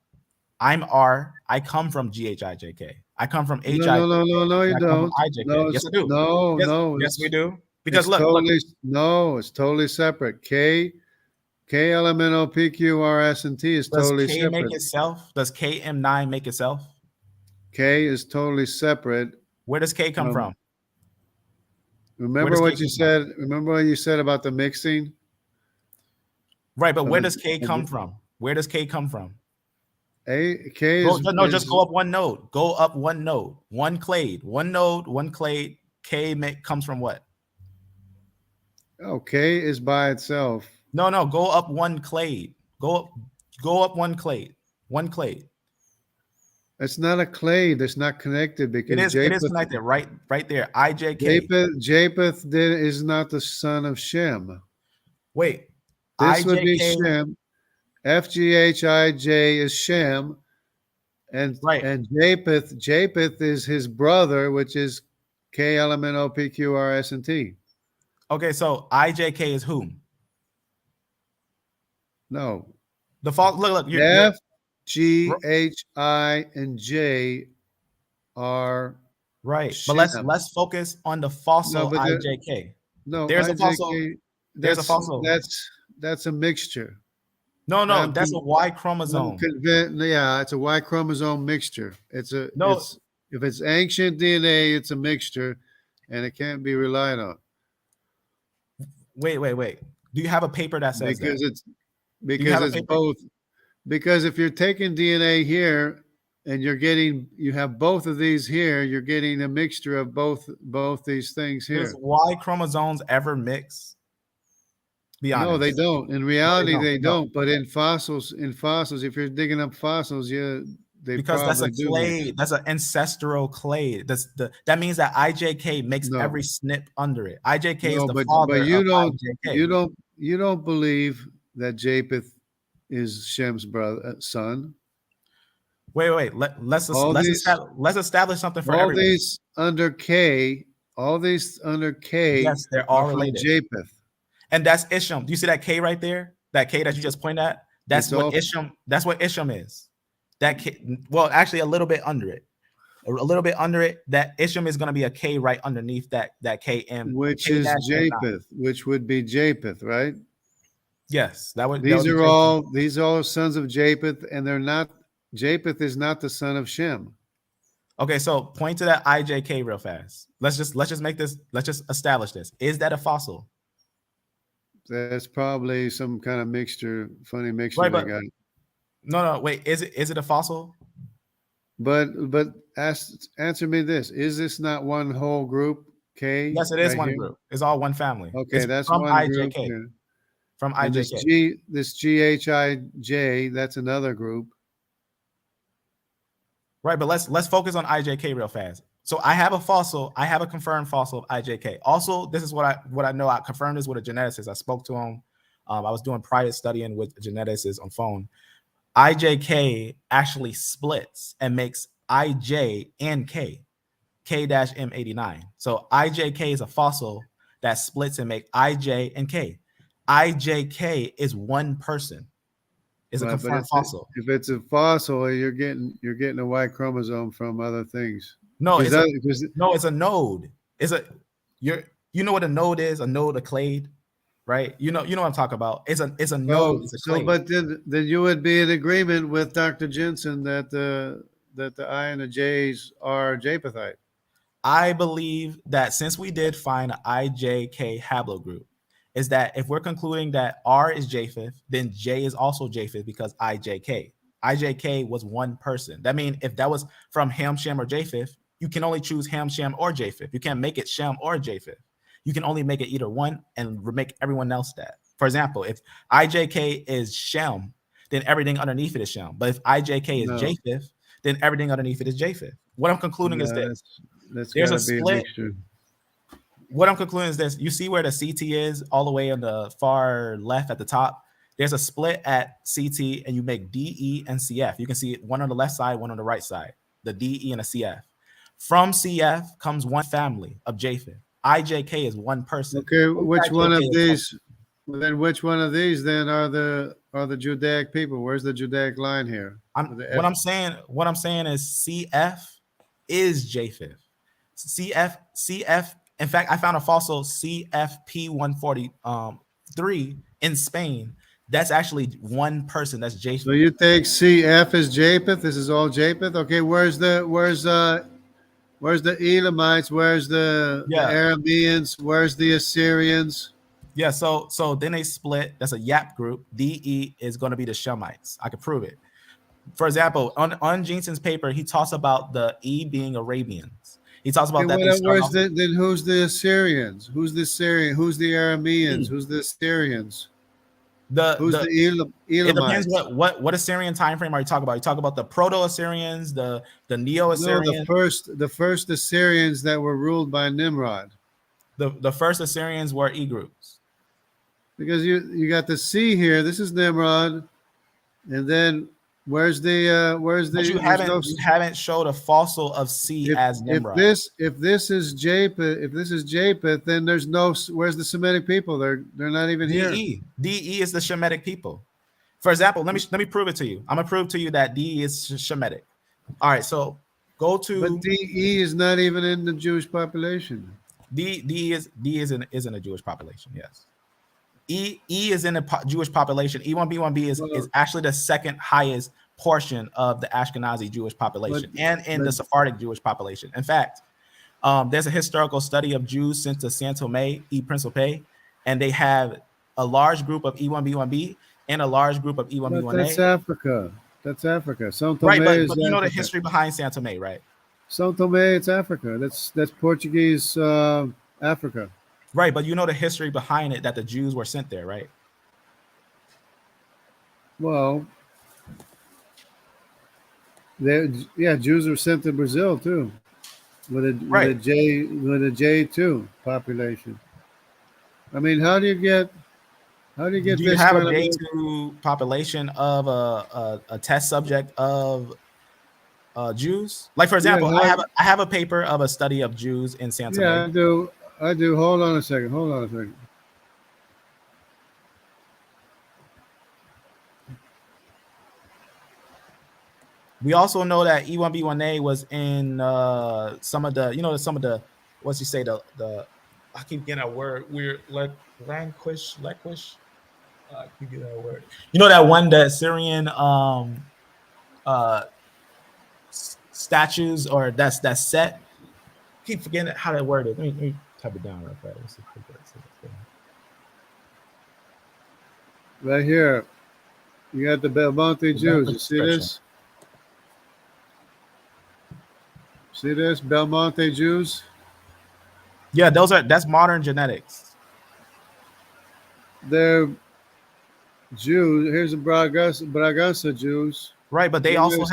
[SPEAKER 1] I'm R. I come from GHIJK. I come from HI.
[SPEAKER 2] No, you don't.
[SPEAKER 1] No, yes, I do. Yes, we do. Because look.
[SPEAKER 2] No, it's totally separate. K, LMNO, PQ, RS, and T is totally separate.
[SPEAKER 1] Does K make itself? Does KM9 make itself?
[SPEAKER 2] K is totally separate.
[SPEAKER 1] Where does K come from?
[SPEAKER 2] Remember what you said? Remember what you said about the mixing?
[SPEAKER 1] Right, but where does K come from? Where does K come from?
[SPEAKER 2] K is
[SPEAKER 1] just go up one node. Go up one node. One clade. One node. One clade. K comes from what?
[SPEAKER 2] Oh, K is by itself.
[SPEAKER 1] No. Go up one clade. Go up one clade. One clade.
[SPEAKER 2] It's not a clade. It's not connected because
[SPEAKER 1] It is connected right there. IJK.
[SPEAKER 2] Japheth is not the son of Shem.
[SPEAKER 1] Wait.
[SPEAKER 2] This would be
[SPEAKER 1] IJK.
[SPEAKER 2] Shem. FGHIJ is Shem, and Japheth is his brother, which is KLMNOPQRS&T.
[SPEAKER 1] Okay, so IJK is whom?
[SPEAKER 2] No.
[SPEAKER 1] The look.
[SPEAKER 2] F, G, H, I, and J are
[SPEAKER 1] right.
[SPEAKER 2] Shem.
[SPEAKER 1] But let's focus on the fossil IJK. There's IJK, a fossil. There's a fossil.
[SPEAKER 2] That's a mixture.
[SPEAKER 1] No, that's a Y chromosome.
[SPEAKER 2] Yeah, it's a Y chromosome mixture. If it's ancient DNA, it's a mixture, and it can't be relied on.
[SPEAKER 1] Wait. Do you have a paper that says that?
[SPEAKER 2] Because it's both. Because if you're taking DNA here and you have both of these here, you're getting a mixture of both these things here.
[SPEAKER 1] Does Y chromosomes ever mix? Be honest.
[SPEAKER 2] No, they don't. In reality, they don't. But in fossils, if you're digging up fossils,
[SPEAKER 1] because that's a clade. That's an ancestral clade. That means that IJK makes every SNP under it. IJK is the father of IJK.
[SPEAKER 2] You don't believe that Japheth is Shem's son.
[SPEAKER 1] Wait. Let's establish something for everyone.
[SPEAKER 2] All these under K.
[SPEAKER 1] Yes, they're all related.
[SPEAKER 2] Japheth.
[SPEAKER 1] And that's Isham. Do you see that K right there? That K that you just pointed at? That's what Isham is. That K, well, actually a little bit under it. A little bit under it. That Isham is going to be a K right underneath that KM.
[SPEAKER 2] Which is Japheth, which would be Japheth, right?
[SPEAKER 1] Yes.
[SPEAKER 2] These are all sons of Japheth, and they're not. Japheth is not the son of Shem.
[SPEAKER 1] Okay, so point to that IJK real fast. Let's just establish this. Is that a fossil?
[SPEAKER 2] That's probably some kind of mixture, funny mixture they got.
[SPEAKER 1] No, wait. Is it a fossil?
[SPEAKER 2] But answer me this: is this not one whole group? K.
[SPEAKER 1] Yes, it is one group. It's all one family.
[SPEAKER 2] Okay, that's
[SPEAKER 1] from
[SPEAKER 2] one
[SPEAKER 1] IJK.
[SPEAKER 2] Group
[SPEAKER 1] From IJK.
[SPEAKER 2] This GHIJ, that's another group.
[SPEAKER 1] Right, but let's focus on IJK real fast. So I have a fossil. I have a confirmed fossil of IJK. Also, this is what I know. I confirmed this with a geneticist. I spoke to him. I was doing private studying with a geneticist on phone. IJK actually splits and makes IJ and K, K-M89. So IJK is a fossil that splits and make IJ and K. IJK is one person. It's a confirmed fossil.
[SPEAKER 2] If it's a fossil, you're getting a Y chromosome from other things.
[SPEAKER 1] No, it's a node. You know what a node is? A node, a clade, right? You know what I'm talking about. It's a node. It's a clade.
[SPEAKER 2] But then you would be in agreement with Dr. Jensen that the I and the J's are Japhethite.
[SPEAKER 1] I believe that since we did find an IJK haplogroup, is that if we're concluding that R is Japheth, then J is also Japheth because IJK. IJK was one person. That means if that was from Ham, Shem, or Japheth, you can only choose Ham, Shem, or Japheth. You can't make it Shem or Japheth. You can only make it either one and make everyone else that. For example, if IJK is Shem, then everything underneath it is Shem. But if IJK is Japheth, then everything underneath it is Japheth. What I'm concluding is this. There's a split. What I'm concluding is this. You see where the CT is all the way on the far left at the top? There's a split at CT and you make DE and CF. You can see one on the left side, one on the right side, the DE and a CF. From CF comes one family of Japheth. IJK is one person.
[SPEAKER 2] Okay, which one of these then are the Judaic people? Where's the Judaic line here?
[SPEAKER 1] What I'm saying is CF is Japheth. CF. In fact, I found a fossil CFP143 in Spain. That's actually one person. That's Japheth.
[SPEAKER 2] So you take CF as Japheth. This is all Japheth. Okay, where's the Elamites? Where's the Arameans? Where's the Assyrians?
[SPEAKER 1] Yeah, so then they split. That's a YAP group. DE is going to be the Shemites. I could prove it. For example, on Jensen's paper, he talks about the E being Arabians. He talks about that they start off
[SPEAKER 2] Then who's the Assyrians? Who's the Syrian? Who's the Arameans?
[SPEAKER 1] E.
[SPEAKER 2] Who's the Assyrians?
[SPEAKER 1] The
[SPEAKER 2] Who's the
[SPEAKER 1] it depends
[SPEAKER 2] Elamites?
[SPEAKER 1] what Assyrian time frame are you talking about? You talk about the Proto-Assyrians, the
[SPEAKER 2] No,
[SPEAKER 1] Neo-Assyrians.
[SPEAKER 2] the first Assyrians that were ruled by Nimrod.
[SPEAKER 1] The first Assyrians were E groups.
[SPEAKER 2] Because you got the C here. This is Nimrod, and then where's the
[SPEAKER 1] But you haven't showed a fossil of C as Nimrod.
[SPEAKER 2] If this is Japheth, then there's no. Where's the Semitic people? They're not even here.
[SPEAKER 1] DE is the Shemitic people. For example, let me prove it to you. I'm gonna prove to you that DE is Shemitic. All right, so go to.
[SPEAKER 2] But DE is not even in the Jewish population.
[SPEAKER 1] DE isn't a Jewish population. Yes. E is in the Jewish population. E1B1B is actually the second highest portion of the Ashkenazi Jewish population and in the Sephardic Jewish population. In fact, there's a historical study of Jews sent to San Tomé y Principe, and they have a large group of E1B1B and a large group of E1B1A.
[SPEAKER 2] That's Africa. That's Africa. San Tomé
[SPEAKER 1] right, but
[SPEAKER 2] is
[SPEAKER 1] you know
[SPEAKER 2] Africa.
[SPEAKER 1] the history behind San Tomé, right?
[SPEAKER 2] San Tomé, it's Africa. That's Portuguese Africa.
[SPEAKER 1] Right, but you know the history behind it, that the Jews were sent there, right?
[SPEAKER 2] Well, Jews were sent to Brazil too, with a J2 population. I mean, how do you get? Do you
[SPEAKER 1] have a J2 population of a test subject of Jews? Like, for example, I have a paper of a study of Jews in San Tomé.
[SPEAKER 2] Yeah, I do. Hold on a second.
[SPEAKER 1] We also know that E1B1A was in some of the what's you say the I keep getting a word weird languish. I keep getting that word. You know that one, the Syrian statues, or that's set. Keep forgetting how that word is. Let me type it down real fast.
[SPEAKER 2] Right here, you got the Belmonte Jews. You see this? See this? Belmonte Jews?
[SPEAKER 1] Yeah, that's modern genetics.
[SPEAKER 2] They're Jews. Here's the Braganza Jews.
[SPEAKER 1] Right, but they also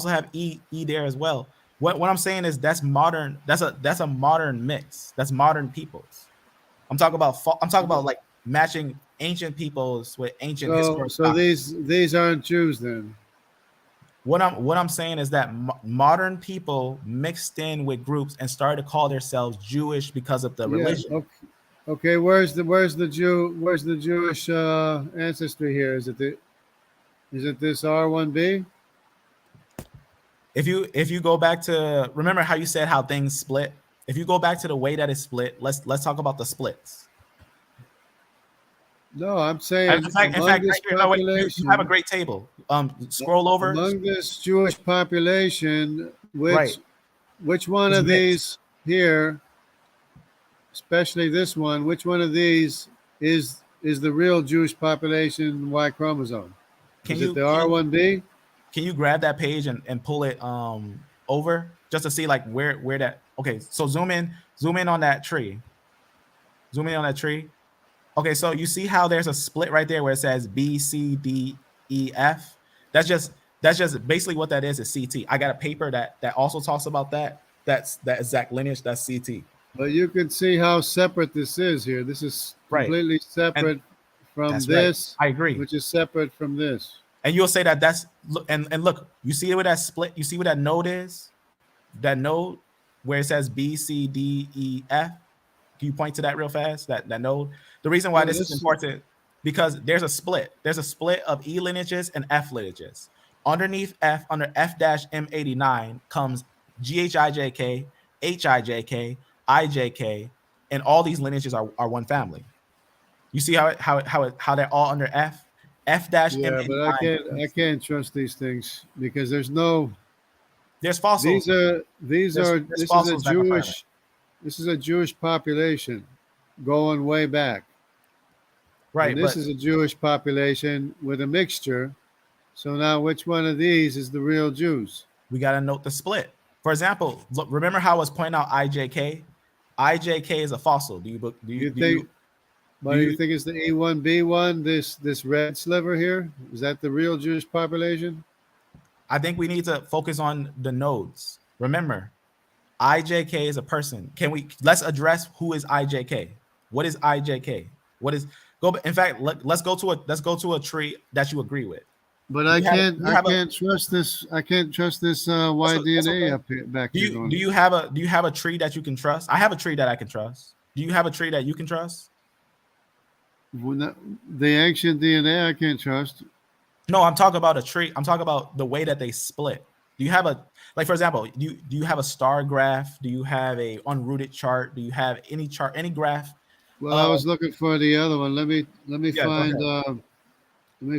[SPEAKER 1] have E there as well. What I'm saying is that's modern. That's a modern mix. That's modern peoples. I'm talking about like matching ancient peoples with ancient historical.
[SPEAKER 2] So these aren't Jews then.
[SPEAKER 1] What I'm saying is that modern people mixed in with groups and started to call themselves Jewish because of the religion.
[SPEAKER 2] Okay, where's the Jewish ancestry here? Is it this R1B?
[SPEAKER 1] If you go back to, remember how you said how things split? If you go back to the way that it's split, let's talk about the splits.
[SPEAKER 2] No, I'm saying
[SPEAKER 1] in fact you have a great table. Scroll over.
[SPEAKER 2] Among this Jewish population, which one of these here, especially this one, which one of these is the real Jewish population Y chromosome? Is it the R1B?
[SPEAKER 1] Can you grab that page and pull it over just to see like where that? Okay, so zoom in on that tree. Zoom in on that tree. Okay, so you see how there's a split right there where it says B, C, D, E, F. That's just basically what that is CT. I got a paper that also talks about that. That's that exact lineage. That's CT.
[SPEAKER 2] But you can see how separate this is here. This is completely separate from this.
[SPEAKER 1] Right. I agree.
[SPEAKER 2] Which is separate from this.
[SPEAKER 1] And you'll say that's and look, you see where that split. You see where that node is? That node where it says B, C, D, E, F. Can you point to that real fast? That node. The reason why this is important, because there's a split. There's a split of E lineages and F lineages. Underneath F, under F-M89 comes GHIJK, HIJK, IJK, and all these lineages are one family. You see how they're all under F? F-M89.
[SPEAKER 2] Yeah, but I can't trust these things because there's
[SPEAKER 1] fossils.
[SPEAKER 2] This is a Jewish population going way back. Right. And this is a Jewish population with a mixture. So now, which one of these is the real Jews?
[SPEAKER 1] We got to note the split. For example, look, remember how I was pointing out IJK? IJK is a fossil. Do
[SPEAKER 2] You think? Why do you think it's the E1B1? This red sliver here, is that the real Jewish population?
[SPEAKER 1] I think we need to focus on the nodes. Remember, IJK is a person. Let's address who is IJK? What is IJK? What is go? In fact, let's go to a tree that you agree with.
[SPEAKER 2] But I can't trust this. I can't trust this Y-DNA up here back here.
[SPEAKER 1] Do you have a tree that you can trust? I have a tree that I can trust. Do you have a tree that you can trust?
[SPEAKER 2] The ancient DNA I can't trust.
[SPEAKER 1] No, I'm talking about a tree. I'm talking about the way that they split. Do you have for example, do you have a star graph? Do you have a unrooted chart? Do you have any chart, any graph?
[SPEAKER 2] Well, I was looking for the other one. Let me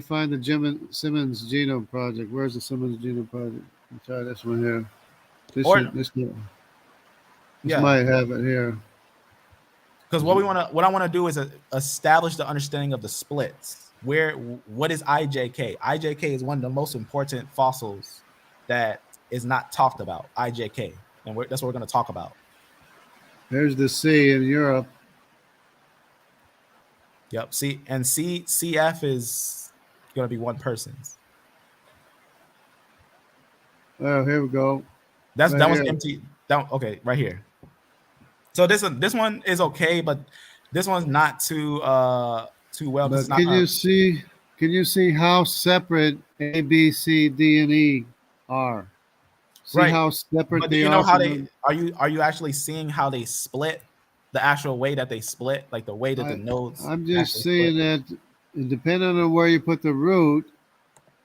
[SPEAKER 2] find the Simmons Genome Project. Where's the Simmons Genome Project? Let's try this one here. This might have it here.
[SPEAKER 1] Because what I want to do is establish the understanding of the splits. What is IJK? IJK is one of the most important fossils that is not talked about. IJK, and that's what we're going to talk about.
[SPEAKER 2] There's the C in Europe.
[SPEAKER 1] Yep. CF is going to be one person's.
[SPEAKER 2] Oh, here we go.
[SPEAKER 1] That was empty. Okay, right here. So this one is okay, but this one's not too well.
[SPEAKER 2] But can you see how separate A, B, C, D, and E are? See how separate they are.
[SPEAKER 1] Do you know how are you actually seeing how they split? The actual way that they split, like the way that the nodes.
[SPEAKER 2] I'm just seeing that depending on where you put the root,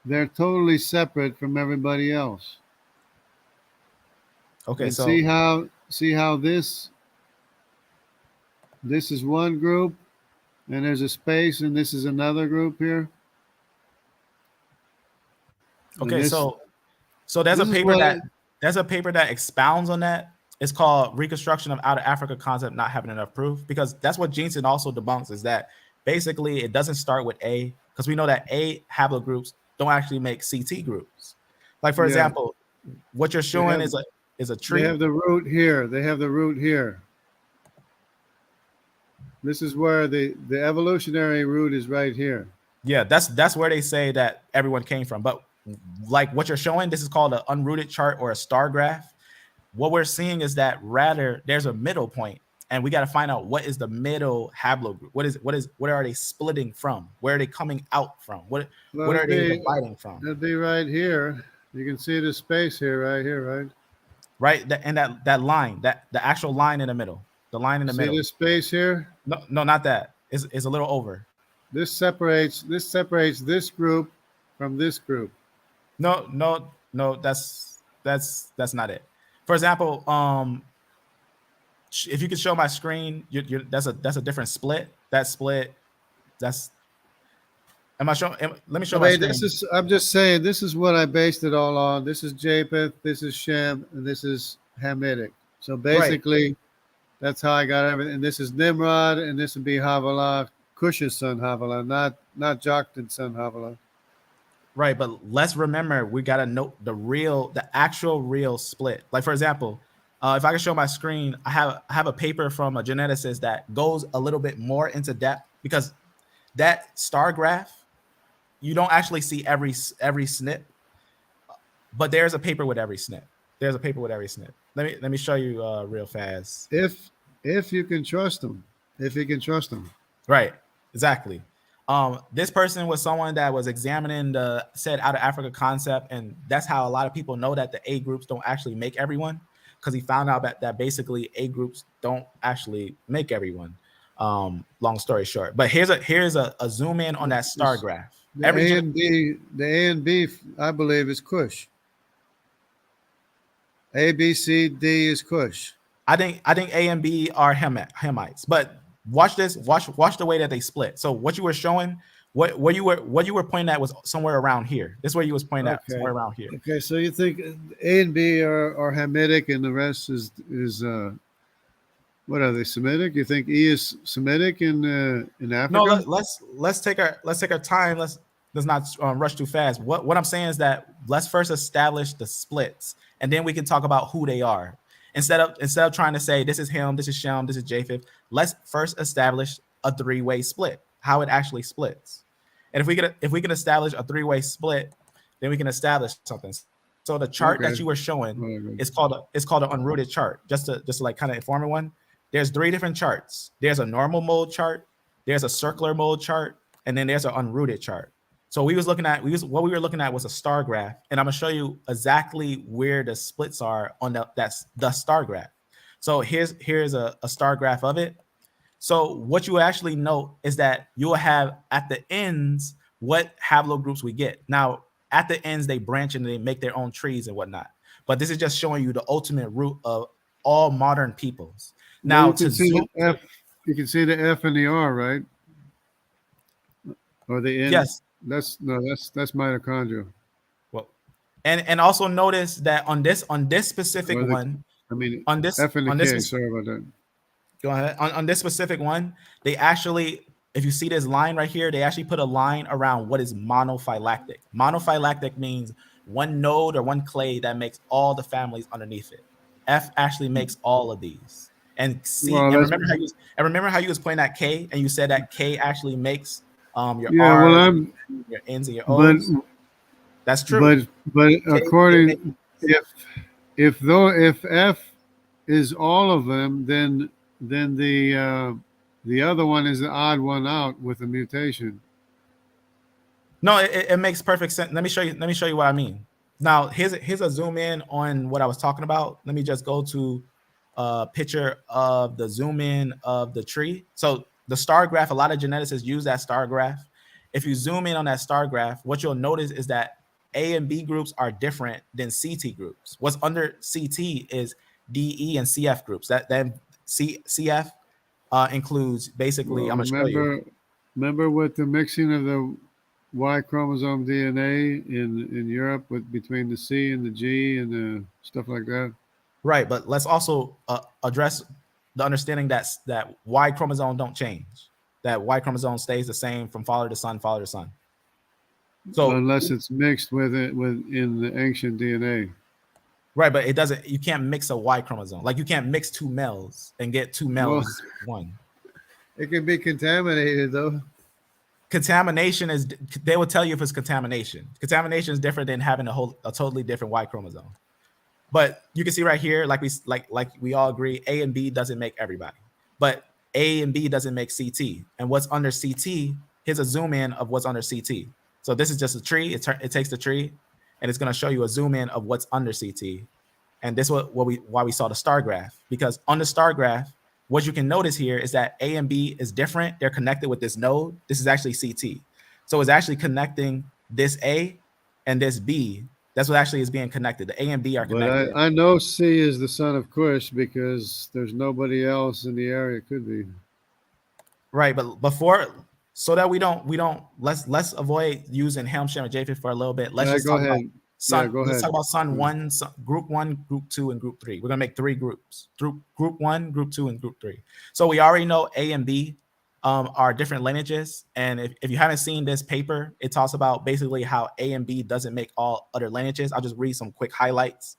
[SPEAKER 2] they're totally separate from everybody else.
[SPEAKER 1] Okay,
[SPEAKER 2] and
[SPEAKER 1] so
[SPEAKER 2] see how this is one group, and there's a space, and this is another group here.
[SPEAKER 1] Okay, so there's a paper that expounds on that. It's called Reconstruction of Out of Africa Concept Not Having Enough Proof, because that's what Jensen also debunks, is that basically it doesn't start with A, because we know that A haplogroups don't actually make CT groups. Like, for example, what you're showing is a tree.
[SPEAKER 2] They have the root here. They have the root here. This is where the evolutionary root is right here.
[SPEAKER 1] Yeah, that's where they say that everyone came from. But like what you're showing, this is called an unrooted chart or a star graph. What we're seeing is that rather there's a middle point, and we got to find out what is the middle haplogroup. What are they splitting from? Where are they coming out from? What are they dividing from?
[SPEAKER 2] That'd be right here. You can see the space here, right?
[SPEAKER 1] Right, and that line, that the actual line in the middle, the line in the middle.
[SPEAKER 2] See this space here?
[SPEAKER 1] No, not that. It's a little over.
[SPEAKER 2] This separates this group from this group.
[SPEAKER 1] No, that's not it. For example, if you could show my screen, that's a different split. That split, am I showing? Let me show my screen.
[SPEAKER 2] I'm just saying, this is what I based it all on. This is Japheth, this is Shem, and this is Hamitic. So basically, that's how I got everything. And this is Nimrod, and this would be Havilah, Cush's son Havilah, not Joktan's son Havilah.
[SPEAKER 1] Right, but let's remember, we got to note the actual real split. Like, for example, if I can show my screen, I have a paper from a geneticist that goes a little bit more into depth, because that star graph, you don't actually see every SNP, but there's a paper with every SNP. Let me show you real fast.
[SPEAKER 2] If you can trust them,
[SPEAKER 1] Right, exactly. This person was someone that was examining the said out of Africa concept, and that's how a lot of people know that the A groups don't actually make everyone, because he found out that basically A groups don't actually make everyone. Long story short, but here's a zoom in on that star graph.
[SPEAKER 2] The A and B, I believe, is Cush. A, B, C, D is Cush.
[SPEAKER 1] I think A and B are Hamites, but watch this. Watch the way that they split. So what you were showing, what you were pointing at was somewhere around here. This is where you was pointing at, somewhere around here.
[SPEAKER 2] Okay, so you think A and B are Hamitic, and the rest is what are they, Semitic? You think E is Semitic in Africa?
[SPEAKER 1] No, let's take our time. rush too fast. What I'm saying is that let's first establish the splits, and then we can talk about who they are. Instead of trying to say this is Ham, this is Shem, this is Japheth, let's first establish a three-way split, how it actually splits. And if we can establish a three-way split, then we can establish something. So the chart that you were showing is called an unrooted chart. Just to like kind of inform everyone, there's 3 different charts. There's a normal mode chart, there's a circular mode chart, and then there's an unrooted chart. So what we were looking at was a star graph, and I'm gonna show you exactly where the splits are on the star graph. So here's a star graph of it. So what you actually note is that you will have at the ends what haplogroups we get. Now at the ends they branch and they make their own trees and whatnot. But this is just showing you the ultimate root of all modern peoples. Now
[SPEAKER 2] you can see the F and the R, right? Or the N?
[SPEAKER 1] Yes.
[SPEAKER 2] That's mitochondria.
[SPEAKER 1] Well, and also notice that on this specific one, on this
[SPEAKER 2] F and the K. Sorry about that.
[SPEAKER 1] Go ahead. On this specific one, they actually, if you see this line right here, they actually put a line around what is monophyletic. Monophyletic means one node or one clade that makes all the families underneath it. F actually makes all of these. And C, well, and remember how you was playing that K, and you said that K actually makes your R, your N's and your O's. That's true.
[SPEAKER 2] But according, if F is all of them, then the other one is the odd one out with a mutation.
[SPEAKER 1] No, it makes perfect sense. Let me show you what I mean. Now here's a zoom in on what I was talking about. Let me just go to a picture of the zoom in of the tree. So the star graph, a lot of geneticists use that star graph. If you zoom in on that star graph, what you'll notice is that A and B groups are different than CT groups. What's under CT is DE and CF groups. That CF includes basically.
[SPEAKER 2] Well,
[SPEAKER 1] I'm gonna show you.
[SPEAKER 2] Remember with the mixing of the Y chromosome DNA in Europe between the C and the G and the stuff like that.
[SPEAKER 1] Right, but let's also address the understanding that Y chromosome don't change. That Y chromosome stays the same from father to son, father to son. So
[SPEAKER 2] unless it's mixed with in the ancient DNA.
[SPEAKER 1] Right, but it doesn't. You can't mix a Y chromosome. Like you can't mix 2 males and get 2 males one.
[SPEAKER 2] It can be contaminated though.
[SPEAKER 1] Contamination is. They will tell you if it's contamination. Contamination is different than having a totally different Y chromosome. But you can see right here, like we all agree, A and B doesn't make everybody, but A and B doesn't make CT. And what's under CT? Here's a zoom in of what's under CT. So this is just a tree. It takes the tree, and it's going to show you a zoom in of what's under CT. And this is why we saw the star graph, because on the star graph, what you can notice here is that A and B is different. They're connected with this node. This is actually CT. So it's actually connecting this A and this B. That's what actually is being connected. The A and B are connected.
[SPEAKER 2] But I know C is the son of Cush because there's nobody else in the area could be.
[SPEAKER 1] Right, but before, so that we don't let's avoid using Ham, Shem, and Japheth for a little bit. Let's just talk about Son. Let's talk about Son 1, Group 1, Group 2, and Group 3. We're gonna make 3 groups: Group 1, Group 2, and Group 3. So we already know A and B are different lineages, and if you haven't seen this paper, it talks about basically how A and B doesn't make all other lineages. I'll just read some quick highlights.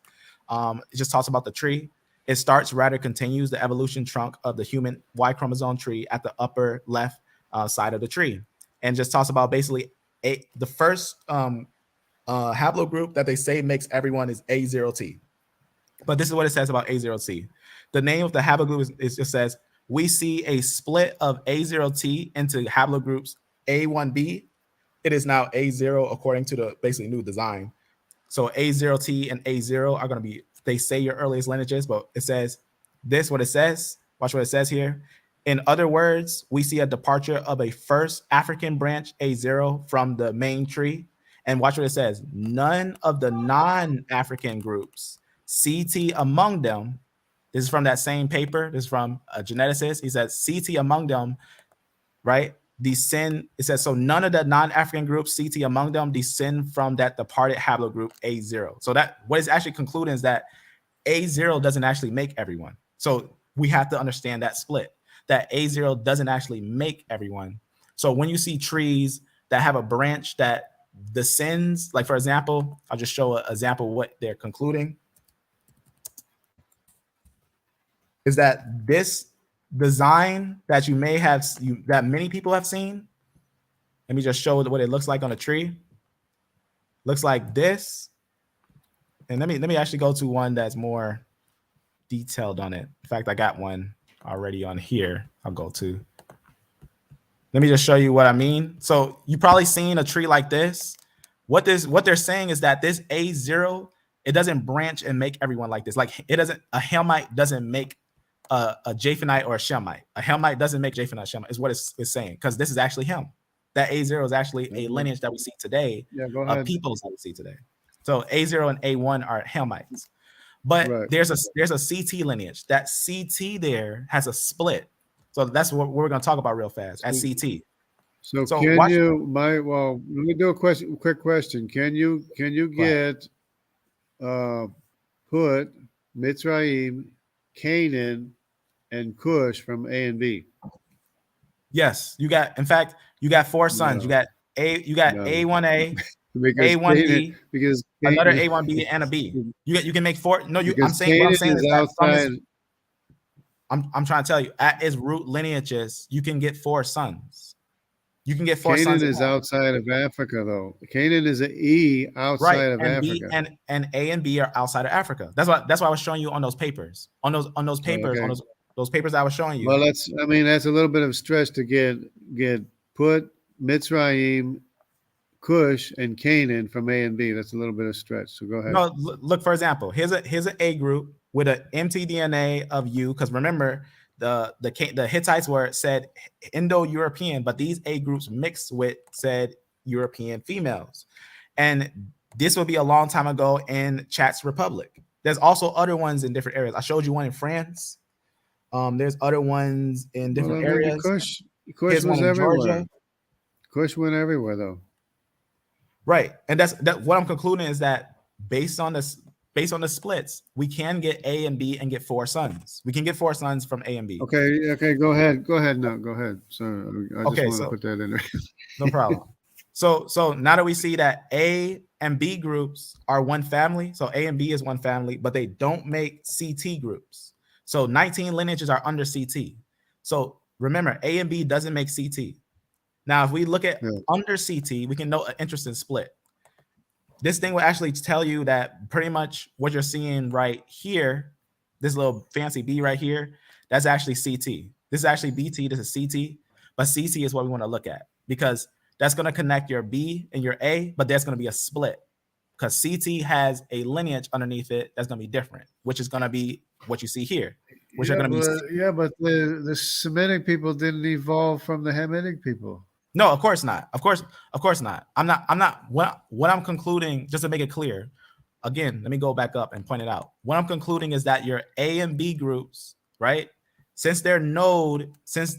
[SPEAKER 1] It just talks about the tree. It starts, rather continues the evolution trunk of the human Y chromosome tree at the upper left side of the tree, and just talks about basically the first haplogroup that they say makes everyone is A0T. But this is what it says about A0T. The name of the haplogroup is just says, we see a split of A0T into haplogroups A1B. It is now A0 according to the basically new design. So A0T and A0 are going to be, they say your earliest lineages, but it says this, what it says. Watch what it says here. In other words, we see a departure of a first African branch A0 from the main tree. And watch what it says. None of the non-African groups, CT among them, this is from that same paper. This is from a geneticist. He says CT among them, right, descend. It says, so none of the non-African groups, CT among them, descend from that departed haplogroup A0. So that what is actually concluding is that A0 doesn't actually make everyone. So we have to understand that split, that A0 doesn't actually make everyone. So when you see trees that have a branch that descends. Like, for example, I'll just show an example of what they're concluding. Is that this design that you may have, that many people have seen? Let me just show what it looks like on a tree. Looks like this. And let me actually go to one that's more detailed on it. In fact, I got one already on here. I'll go to. Let me just show you what I mean. So you probably seen a tree like this. What they're saying is that this A0, it doesn't branch and make everyone like this. Like it doesn't, a Helmite doesn't make a Japhanite or a Shemite. A Helmite doesn't make Japhanite or Shemite, is what it's saying, because this is actually him. That A0 is actually a lineage that we see today, of peoples that we see today. So A0 and A1 are Helmites. But there's a CT lineage. That CT there has a split. So that's what we're going to talk about real fast at CT.
[SPEAKER 2] So can you, let me do a quick question. Can you get put Mitzrayim, Canaan, and Cush from A and B?
[SPEAKER 1] Yes, you got. In fact, you got 4 sons. You got A1A, A1B, because another A1B and a B. You can make 4. No, I'm saying what I'm saying is outside. I'm trying to tell you, at its root lineages, you can get 4 sons. You can get 4 sons.
[SPEAKER 2] Canaan is outside of Africa, though. Canaan is an E outside of Africa.
[SPEAKER 1] B and A and B are outside of Africa. That's why I was showing you on those papers. On those papers, on those papers I was showing you.
[SPEAKER 2] Well, that's a little bit of stretch to get put Mitzrayim, Cush, and Canaan from A and B. That's a little bit of stretch. So go ahead.
[SPEAKER 1] No, look, for example, here's an A group with an mtDNA of U, because remember the Hittites were said Indo-European, but these A groups mixed with said European females. And this would be a long time ago in Chat's Republic. There's also other ones in different areas. I showed you one in France. There's other ones in different areas.
[SPEAKER 2] Kush was everywhere. Georgia. Kush went everywhere though.
[SPEAKER 1] Right. And that's what I'm concluding, is that based on the splits, we can get A and B and get 4 sons. We can get 4 sons from A and B.
[SPEAKER 2] Okay, go ahead. Go ahead. So I just want to put that in there.
[SPEAKER 1] No problem. So now that we see that A and B groups are one family, so A and B is one family, but they don't make CT groups. So 19 lineages are under CT. So remember, A and B doesn't make CT. Now, if we look at under CT, we can note an interesting split. This thing will actually tell you that pretty much what you're seeing right here, this little fancy B right here, that's actually CT. This is actually BT, this is CT, but CT is what we want to look at, because that's going to connect your B and your A, but there's going to be a split, because CT has a lineage underneath it that's going to be different, which is going to be what you see here, which are going to be.
[SPEAKER 2] Yeah, but the Semitic people didn't evolve from the Hamitic people.
[SPEAKER 1] No, of course not. Of course not. I'm not. What I'm concluding, just to make it clear, again, let me go back up and point it out. What I'm concluding is that your A and B groups, right? Since their node, since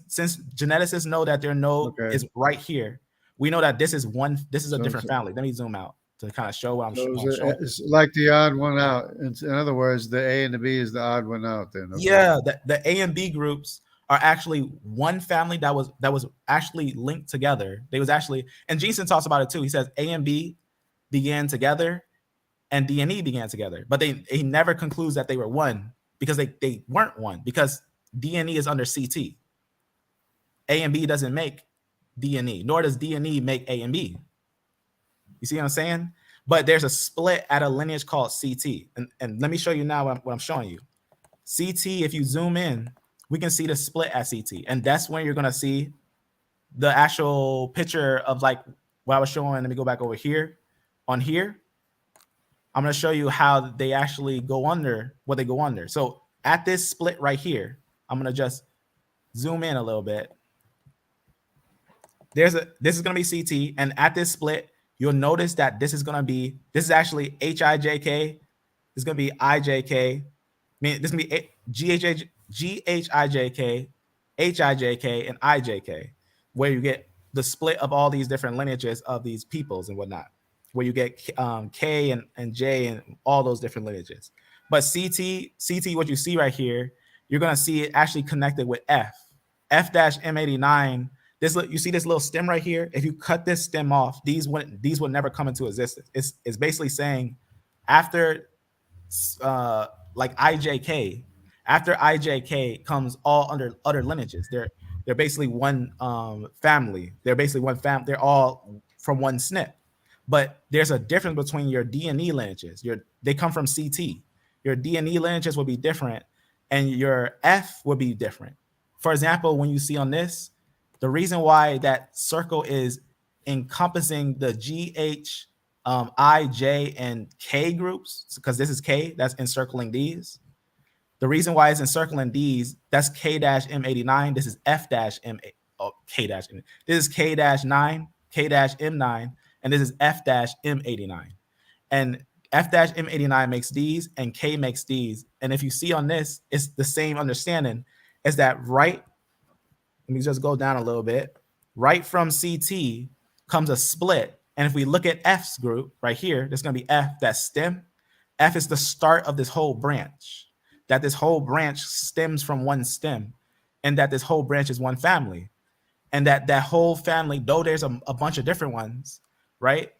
[SPEAKER 1] geneticists know that their node is right here, we know that this is a different family. Let me zoom out to kind of show what I'm showing.
[SPEAKER 2] It's like the odd one out. In other words, the A and the B is the odd one out then. Okay.
[SPEAKER 1] Yeah, the A and B groups are actually one family that was actually linked together. They was actually, and Jason talks about it too. He says A and B began together and D and E began together, but he never concludes that they were one, because they weren't one, because D and E is under CT. A and B doesn't make D and E, nor does D and E make A and B. You see what I'm saying? But there's a split at a lineage called CT. And let me show you now what I'm showing you. CT, if you zoom in, we can see the split at CT. And that's when you're going to see the actual picture of like what I was showing. Let me go back over here. On here, I'm going to show you how they actually go under what they go under. So at this split right here, I'm going to just zoom in a little bit. This is going to be CT. And at this split, you'll notice that this is actually HIJK. This is going to be IJK. I mean, this is going to be GHIJK, HIJK, and IJK, where you get the split of all these different lineages of these peoples and whatnot, where you get K and J and all those different lineages. But CT, what you see right here, you're going to see it actually connected with F-M89 You see this little stem right here? If you cut this stem off, these would never come into existence. It's basically saying after like IJK, after IJK comes all under other lineages. They're basically one family. They're basically one family. They're all from one snip. But there's a difference between your D and E lineages. They come from CT. Your D and E lineages will be different, and your F will be different. For example, when you see on this, the reason why that circle is encompassing the GH, I, J, and K groups, because this is K that's encircling these. The reason why it's encircling these, that's K-M89. This is F-M, K-M. This is K-9, K-M9, and this is F-M89. And F-M89 makes these, and K makes these. And if you see on this, it's the same understanding. Is that right? Let me just go down a little bit. Right from CT comes a split. And if we look at F's group right here, there's going to be F, that's stem. F is the start of this whole branch. That this whole branch stems from one stem, and that this whole branch is one family. And that whole family, though there's a bunch of different ones, right?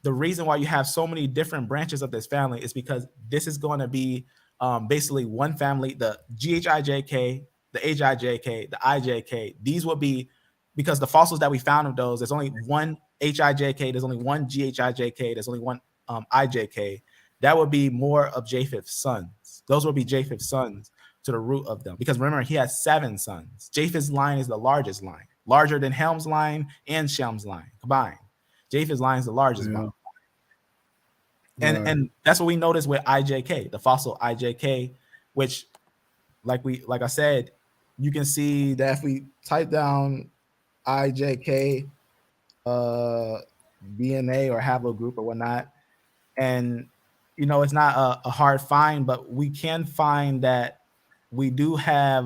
[SPEAKER 1] The reason why you have so many different branches of this family is because this is going to be basically one family. The GHIJK, the HIJK, the IJK, these will be, because the fossils that we found of those, there's only one HIJK, there's only one GHIJK, there's only one IJK. That would be more of Japheth's sons. Those will be Japheth's sons to the root of them. Because remember, he has 7 sons. Japheth's line is the largest line, larger than Helm's line and Shem's line combined. Japheth's line is the largest line. And that's what we noticed with IJK, the fossil IJK, which, like I said, you can see that if we type down IJK DNA or haplogroup or whatnot, and it's not a hard find, but we can find that we do have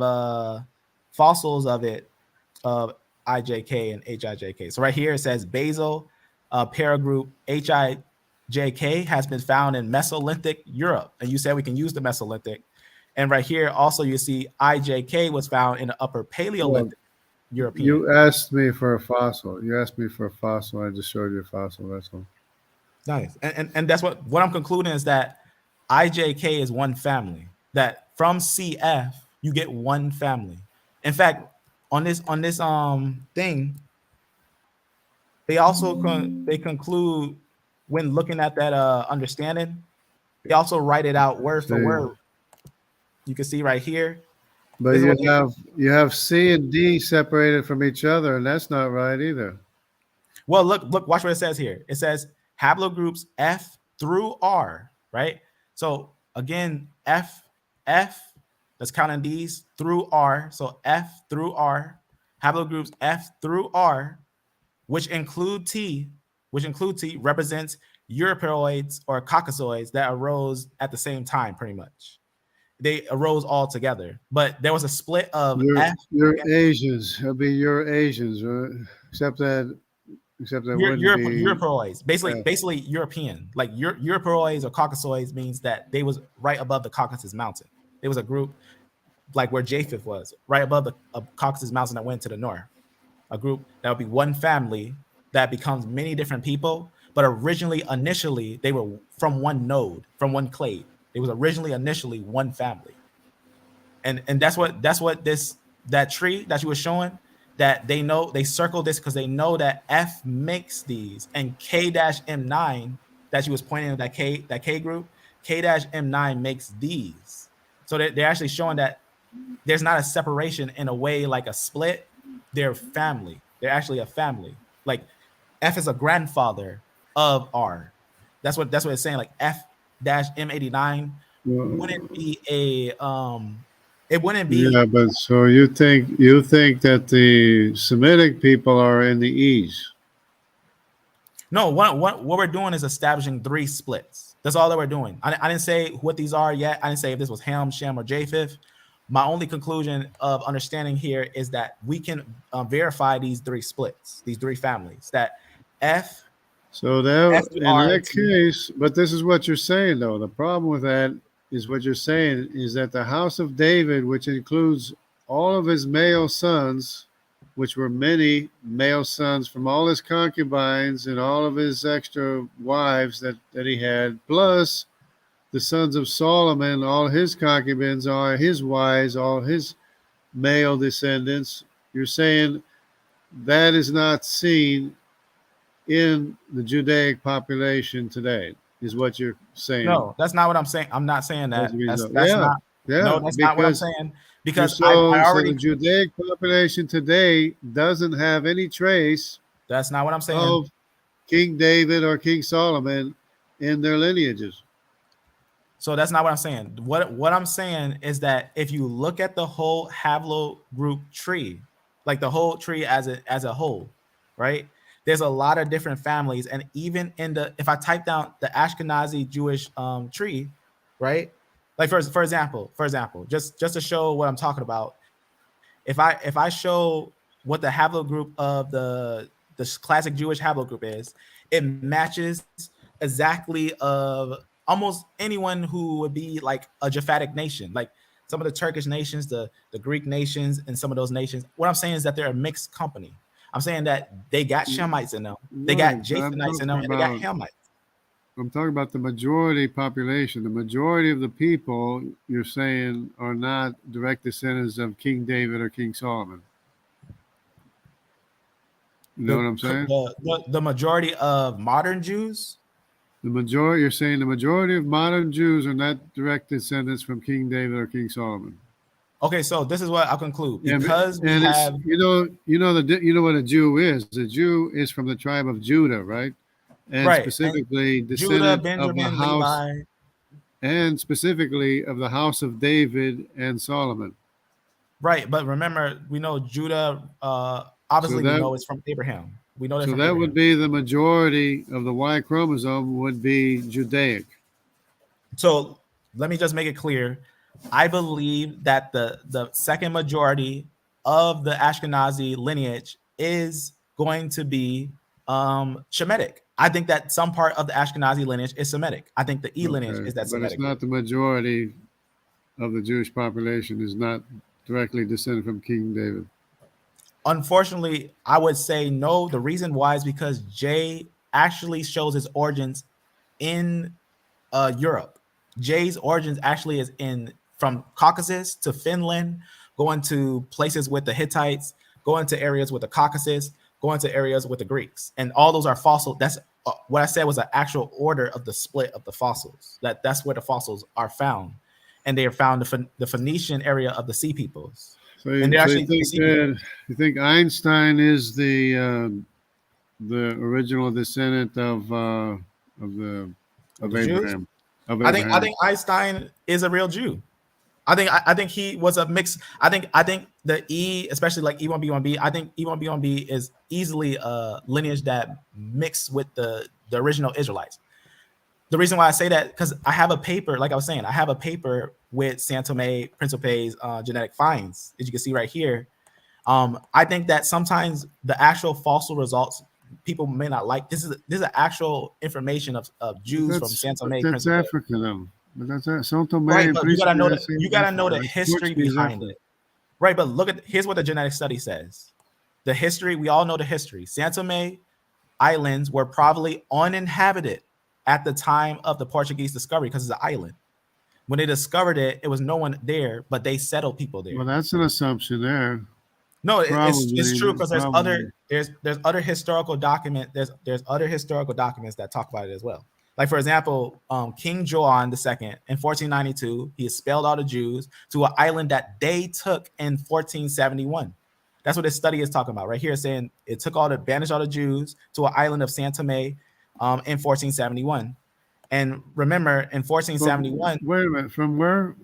[SPEAKER 1] fossils of it, of IJK and HIJK. So right here it says basal paragroup HIJK has been found in Mesolithic Europe, and you said we can use the Mesolithic. And right here also you see IJK was found in the Upper Paleolithic European.
[SPEAKER 2] You asked me for a fossil. I just showed you a fossil. That's all.
[SPEAKER 1] Nice. And that's what I'm concluding is that IJK is one family. That from CF you get one family. In fact, on this thing, they also they conclude when looking at that understanding, they also write it out word for word. You can see right here.
[SPEAKER 2] But you have C and D separated from each other, and that's not right either.
[SPEAKER 1] Well, look, watch what it says here. It says haplogroups F through R, right? So again, F, let's count in these through R. So F through R, haplogroups F through R, which include T, represents Europeoids or Caucasoids that arose at the same time, pretty much. They arose all together, but there was a split of
[SPEAKER 2] You're Asians. It'll be Eurasians, right? Except that
[SPEAKER 1] Europeoids, basically European. Like Europeoids or Caucasoids means that they was right above the Caucasus Mountain. There was a group like where Japheth was, right above the Caucasus Mountain that went to the north. A group that would be one family that becomes many different people, but initially they were from one node, from one clade. It was initially one family, and that's what that tree that you were showing, that they circled this because they know that F makes these, and K-M9 that she was pointing at, that K group, K-M9 makes these. So they're actually showing that there's not a separation in a way like a split. They're family. They're actually a family. Like F is a grandfather of R. That's what it's saying. Like F-M89 wouldn't be it wouldn't be.
[SPEAKER 2] Yeah, but so you think that the Semitic people are in the East?
[SPEAKER 1] No, what we're doing is establishing 3 splits. That's all that we're doing. I didn't say what these are yet. I didn't say if this was Ham, Shem, or Japheth. My only conclusion of understanding here is that we can verify these 3 splits, these 3 families. That F.
[SPEAKER 2] So that in that case, but this is what you're saying though. The problem with that is what you're saying is that the house of David, which includes all of his male sons, which were many male sons from all his concubines and all of his extra wives that he had, plus the sons of Solomon, all his concubines, all his wives, all his male descendants. You're saying that is not seen in the Judaic population today, is what you're saying.
[SPEAKER 1] No, that's not what I'm saying. I'm not saying that. That's
[SPEAKER 2] yeah,
[SPEAKER 1] not.
[SPEAKER 2] yeah.
[SPEAKER 1] No, that's not what I'm saying. Because I
[SPEAKER 2] so
[SPEAKER 1] already.
[SPEAKER 2] the Judaic population today doesn't have any trace.
[SPEAKER 1] That's not what I'm saying.
[SPEAKER 2] Of King David or King Solomon in their lineages.
[SPEAKER 1] So that's not what I'm saying. What I'm saying is that if you look at the whole haplogroup tree, like the whole tree as a whole, right? There's a lot of different families, and even in if I type down the Ashkenazi Jewish tree, right? Like for example, just to show what I'm talking about, if I show what the haplogroup of the classic Jewish haplogroup is, it matches exactly of almost anyone who would be like a Japhetic nation, like some of the Turkish nations, the Greek nations, and some of those nations. What I'm saying is that they're a mixed company. I'm saying that they got Shemites in them, they got Japhanites in them, and they got Hamites.
[SPEAKER 2] I'm talking about the majority population. The majority of the people you're saying are not direct descendants of King David or King Solomon. You know what I'm saying?
[SPEAKER 1] The majority of modern Jews.
[SPEAKER 2] You're saying the majority of modern Jews are not direct descendants from King David or King Solomon.
[SPEAKER 1] Okay, so this is what I'll conclude.
[SPEAKER 2] Because you know what a Jew is. A Jew is from the tribe of Judah, right? And specifically descendant of the house, Levi. And specifically of the house of David and Solomon.
[SPEAKER 1] Right, but remember, we know Judah. Obviously, we know it's from Abraham. We know that. So that
[SPEAKER 2] would be the majority of the Y chromosome would be Judaic.
[SPEAKER 1] So let me just make it clear. I believe that the second majority of the Ashkenazi lineage is going to be Shemitic. I think that some part of the Ashkenazi lineage is Semitic. I think the E lineage is that Semitic.
[SPEAKER 2] But it's not the majority of the Jewish population is not directly descended from King David.
[SPEAKER 1] Unfortunately, I would say no. The reason why is because J actually shows his origins in Europe. J's origins actually is from Caucasus to Finland, going to places with the Hittites, going to areas with the Caucasus, going to areas with the Greeks, and all those are fossil. That's what I said was an actual order of the split of the fossils. That's where the fossils are found, and they are found in the Phoenician area of the Sea Peoples.
[SPEAKER 2] So you think Einstein is the original descendant of Abraham?
[SPEAKER 1] Jews? I think Einstein is a real Jew. I think he was a mix. I think the E, especially like E1B1B, I think E1B1B is easily a lineage that mixed with the original Israelites. The reason why I say that, because I have a paper, like I was saying, I have a paper with Santomé Principe's genetic finds, as you can see right here. I think that sometimes the actual fossil results people may not like. This is actual information of Jews from Santomé Principe.
[SPEAKER 2] That's Africa, though. But that's Santomé.
[SPEAKER 1] Right, but you gotta know the history behind it. Right, but here's what the genetic study says. The history, we all know the history. Santomé Islands were probably uninhabited at the time of the Portuguese discovery because it's an island. When they discovered it, it was no one there, but they settled people there.
[SPEAKER 2] Well, that's an assumption there.
[SPEAKER 1] No, it's true because there's other historical document. There's other historical documents that talk about it as well. Like for example, King Joan II in 1492, he expelled all the Jews to an island that they took in 1471. That's what this study is talking about right here, saying it banished all the Jews to an island of Santomé in 1471. And remember, in 1471.
[SPEAKER 2] Wait a minute, from where?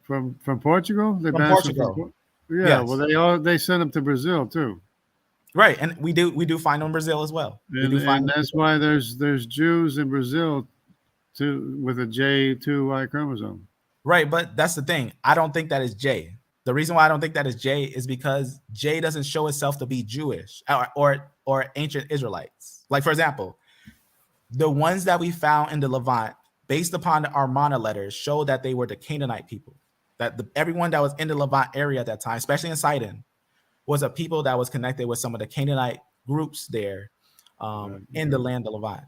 [SPEAKER 2] From Portugal?
[SPEAKER 1] From Portugal.
[SPEAKER 2] Yeah, yes. Well, they sent them to Brazil too.
[SPEAKER 1] Right, and we do find them in Brazil as well.
[SPEAKER 2] And that's why there's Jews in Brazil with a J2Y chromosome.
[SPEAKER 1] Right, but that's the thing. I don't think that is J. The reason why I don't think that is J is because J doesn't show itself to be Jewish or ancient Israelites. Like for example, the ones that we found in the Levant, based upon the Armana letters, show that they were the Canaanite people. That everyone that was in the Levant area at that time, especially in Sidon, was a people that was connected with some of the Canaanite groups there in the land of Levant.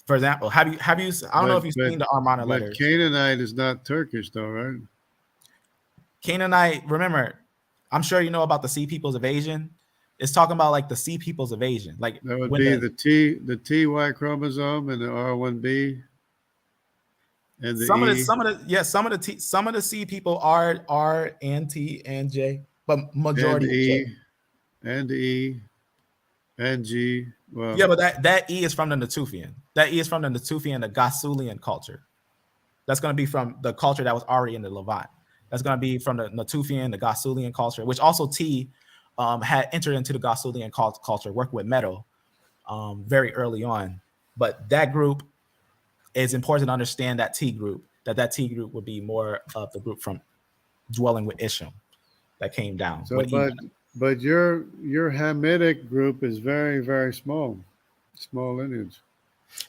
[SPEAKER 1] For example, have you? I don't know if you've seen the Armana letters.
[SPEAKER 2] Canaanite is not Turkish, though, right?
[SPEAKER 1] Canaanite. Remember, I'm sure you know about the Sea Peoples of Asian. It's talking about like the Sea Peoples of Asian. Like
[SPEAKER 2] that would be the TY chromosome and the R1b. And the
[SPEAKER 1] some of the C people are R and T and J, but majority
[SPEAKER 2] and E and E and G. Well,
[SPEAKER 1] yeah, but that E is from the Natufian. That E is from the Natufian, the Gasulian culture. That's going to be from the culture that was already in the Levant. That's going to be from the Natufian, the Gasulian culture, which also T had entered into the Gasulian culture, worked with metal very early on. But that group, it's important to understand that T group, that T group would be more of the group from dwelling with Isham that came down.
[SPEAKER 2] So, but your Hamitic group is very, very small lineage.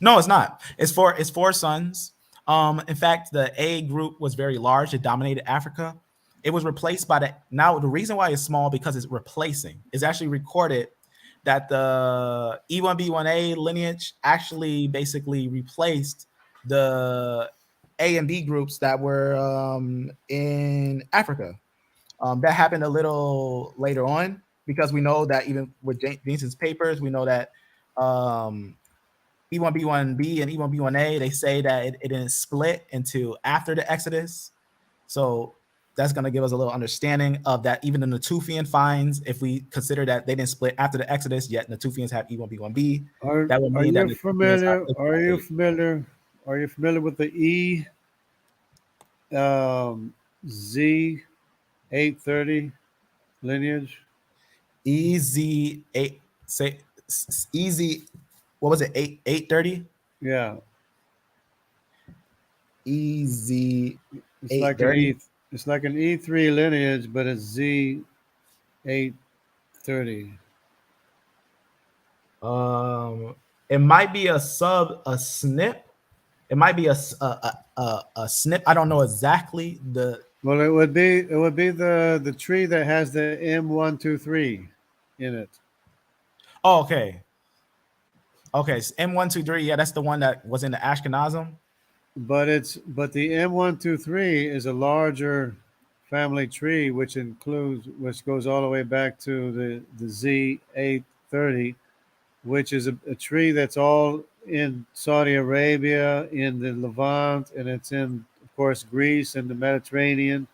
[SPEAKER 1] No, it's not. It's four sons. In fact, the A group was very large. It dominated Africa. It was replaced by now the reason why it's small because it's replacing. It's actually recorded that the E1B1A lineage actually basically replaced the A and B groups that were in Africa. That happened a little later on because we know that even with Vincent's papers, we know that E1B1B and E1B1A, they say that it didn't split into after the Exodus. So that's going to give us a little understanding of that. Even the Natufian finds, if we consider that they didn't split after the Exodus, yet Natufians have E1B1B. That would mean
[SPEAKER 2] Are you familiar with the E Z830 lineage?
[SPEAKER 1] EZ8 say easy. What was it? 830?
[SPEAKER 2] Yeah.
[SPEAKER 1] EZ830.
[SPEAKER 2] It's like an E3 lineage, but it's Z830.
[SPEAKER 1] It might be a snip. It might be a snip. I don't know exactly the.
[SPEAKER 2] Well, it would be the tree that has the M123 in it.
[SPEAKER 1] Oh, okay. Okay, so M123. Yeah, that's the one that was in the Ashkenazim.
[SPEAKER 2] But the M123 is a larger family tree, which goes all the way back to the Z830, which is a tree that's all in Saudi Arabia, in the Levant, and it's in, of course, Greece and the Mediterranean.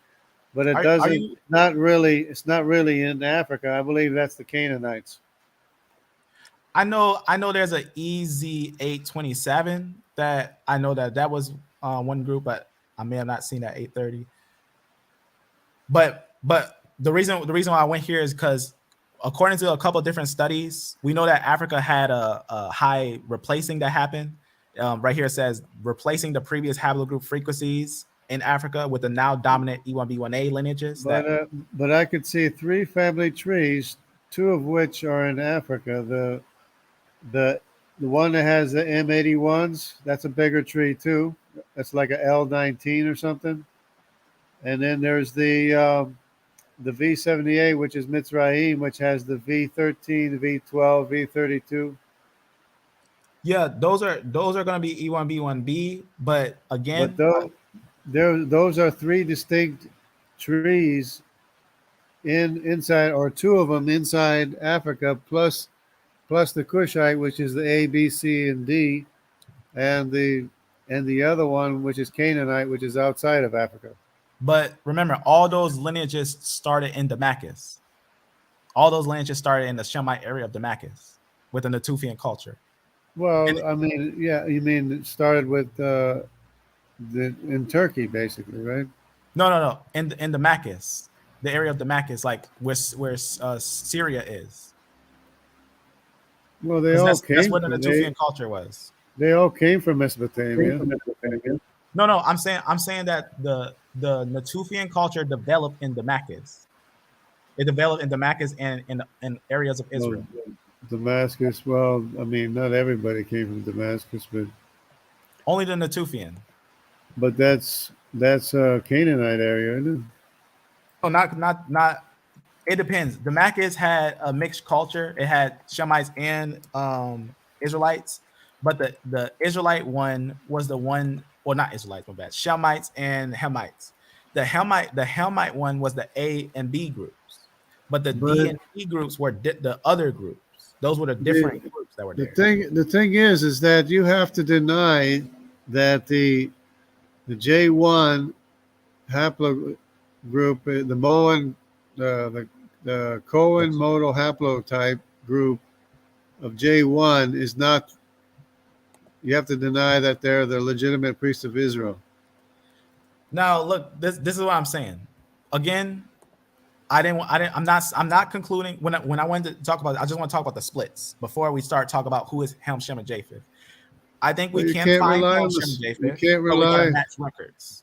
[SPEAKER 2] But it's not really in Africa. I believe that's the Canaanites.
[SPEAKER 1] I know there's a EZ827 that I know that was one group, but I may have not seen that 830. But the reason why I went here is because according to a couple of different studies, we know that Africa had a high replacing that happened. Right here it says replacing the previous haplogroup frequencies in Africa with the now dominant E1B1A lineages.
[SPEAKER 2] But I could see 3 family trees, 2 of which are in Africa. The one that has the M81s, that's a bigger tree too. That's like a L19 or something. And then there's the V78, which is Mitzrayim, which has the V13, V12, V32.
[SPEAKER 1] Yeah, those are going to be E1B1B, but again,
[SPEAKER 2] those are 3 distinct trees inside, or 2 of them inside Africa, plus the Cushite, which is the A, B, C, and D, and the other one, which is Canaanite, which is outside of Africa.
[SPEAKER 1] But remember, all those lineages started in Damascus. All those lineages started in the Shemite area of Damascus with the Natufian culture.
[SPEAKER 2] Well, I mean, yeah, you mean it started with in Turkey, basically, right?
[SPEAKER 1] No. In Damascus, the area of Damascus, like where Syria is.
[SPEAKER 2] Well, that's
[SPEAKER 1] where the Natufian culture was.
[SPEAKER 2] They all came from Mesopotamia.
[SPEAKER 1] No, I'm saying that the Natufian culture developed in Damascus. It developed in Damascus and in areas of Israel.
[SPEAKER 2] Damascus. Well, I mean, not everybody came from Damascus, but
[SPEAKER 1] only the Natufian.
[SPEAKER 2] But that's a Canaanite area, isn't it?
[SPEAKER 1] Oh, not. It depends. The Maccabees had a mixed culture. It had Shemites and Israelites, but the Israelite one was the one, well, not Israelites, my bad. Shemites and Hamites. The Hamite one was the A and B groups, but the D
[SPEAKER 2] But
[SPEAKER 1] and E groups were the other groups. Those were the different groups that were there.
[SPEAKER 2] the thing is that you have to deny that the J1 haplogroup, the Moan, the Cohen modal haplotype group of J1 is not. You have to deny that they're the legitimate priests of Israel.
[SPEAKER 1] Now, look, this is what I'm saying. Again, I'm not concluding when I went to talk about it, I just want to talk about the splits before we start talking about who is Ham, Shem, and Japheth. I think we
[SPEAKER 2] Well, you
[SPEAKER 1] can
[SPEAKER 2] can't
[SPEAKER 1] find
[SPEAKER 2] rely
[SPEAKER 1] Ham,
[SPEAKER 2] on
[SPEAKER 1] Shem,
[SPEAKER 2] this.
[SPEAKER 1] and
[SPEAKER 2] You
[SPEAKER 1] Japheth,
[SPEAKER 2] can't
[SPEAKER 1] but we gotta
[SPEAKER 2] rely.
[SPEAKER 1] match records.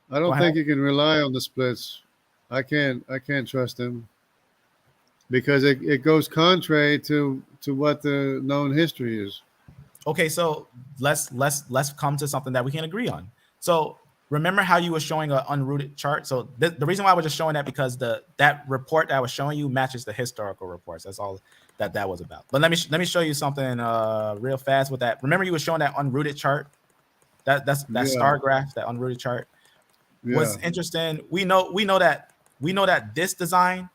[SPEAKER 2] I
[SPEAKER 1] Go
[SPEAKER 2] don't
[SPEAKER 1] ahead.
[SPEAKER 2] think you can rely on the splits. I can't trust them because it goes contrary to what the known history is.
[SPEAKER 1] Okay, so let's come to something that we can agree on. So remember how you were showing an unrooted chart? So the reason why I was just showing that because that report that I was showing you matches the historical reports. That's all that was about. But let me show you something real fast with that. Remember you were showing that unrooted chart? That's
[SPEAKER 2] Yeah.
[SPEAKER 1] star graph, that unrooted chart.
[SPEAKER 2] Yeah.
[SPEAKER 1] What's interesting, we know that this design